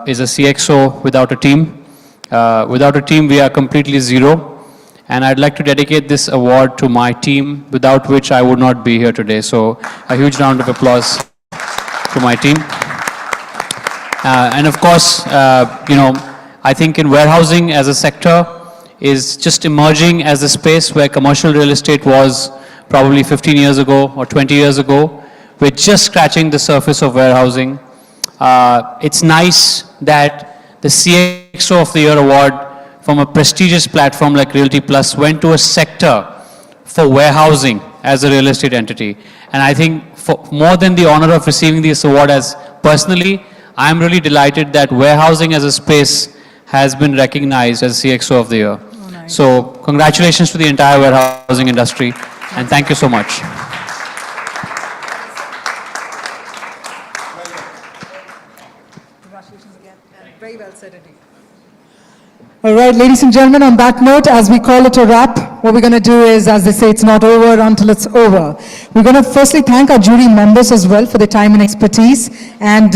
Speaker 17: is a CXO without a team. Without a team, we are completely zero. And I'd like to dedicate this award to my team, without which I would not be here today. So a huge round of applause to my team. And of course, you know, I think in warehousing as a sector is just emerging as a space where commercial real estate was probably 15 years ago or 20 years ago. We're just scratching the surface of warehousing. It's nice that the CXO of the Year award from a prestigious platform like Realty Plus went to a sector for warehousing as a real estate entity. And I think for more than the honor of receiving this award, as personally, I'm really delighted that warehousing as a space has been recognized as CXO of the Year.
Speaker 1: Oh, nice.
Speaker 17: So congratulations to the entire warehousing industry, and thank you so much.
Speaker 1: Congratulations again. Very well said indeed. All right, ladies and gentlemen, on that note, as we call it a wrap, what we're going to do is, as they say, it's not over until it's over. We're going to firstly thank our jury members as well for their time and expertise. And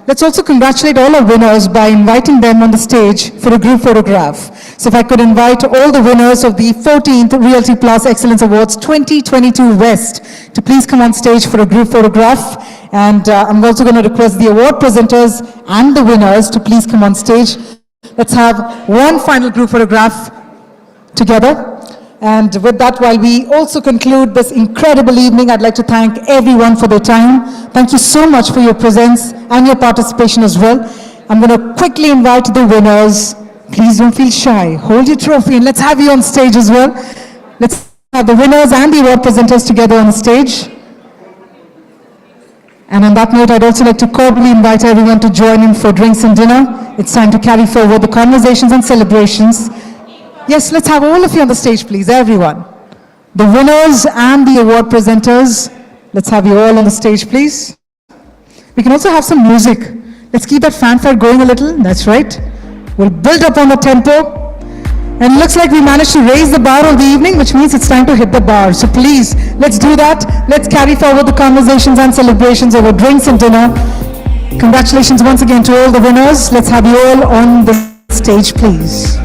Speaker 1: let's also congratulate all our winners by inviting them on the stage for a group photograph. So if I could invite all the winners of the 14th Realty Plus Excellence Awards 2022 West to please come on stage for a group photograph. And I'm also going to request the award presenters and the winners to please come on stage. Let's have one final group photograph together. And with that, while we also conclude this incredible evening, I'd like to thank everyone for their time. Thank you so much for your presence and your participation as well. I'm going to quickly invite the winners. Please don't feel shy. Hold your trophy and let's have you on stage as well. Let's have the winners and the award presenters together on the stage. And on that note, I'd also like to cordially invite everyone to join in for drinks and dinner. It's time to carry forward the conversations and celebrations. Yes, let's have all of you on the stage, please, everyone. The winners and the award presenters, let's have you all on the stage, please. We can also have some music. Let's keep that fanfare going a little, that's right. We'll build up on the tempo. And it looks like we managed to raise the bar of the evening, which means it's time to hit the bar. So please, let's do that. Let's carry forward the conversations and celebrations over drinks and dinner. Congratulations once again to all the winners. Let's have you all on the stage, please.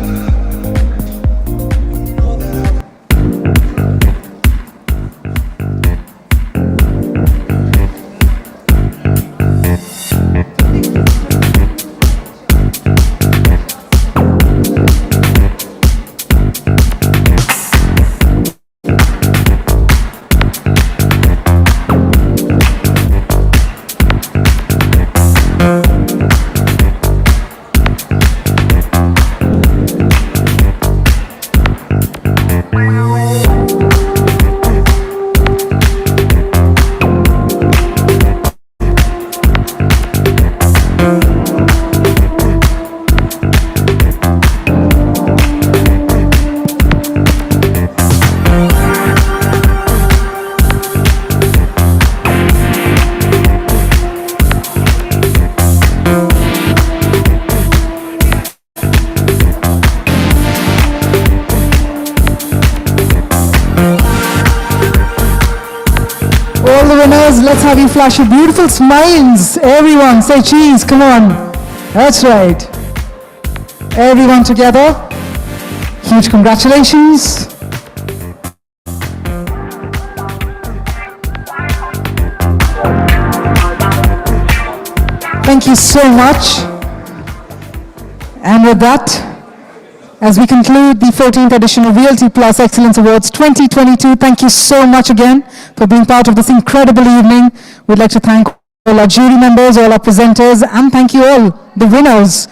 Speaker 1: Let's have you flash your beautiful smiles. Everyone, say cheese, come on. That's right. Everyone together. Huge congratulations. Thank you so much. And with that, as we conclude the 14th edition of Realty Plus Excellence Awards 2022, thank you so much again for being part of this incredible evening. We'd like to thank all our jury members, all our presenters, and thank you all, the winners.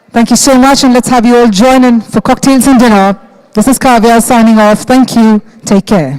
Speaker 1: Thank you so much, and let's have you all join in for cocktails and dinner. This is Kavya signing off. Thank you. Take care.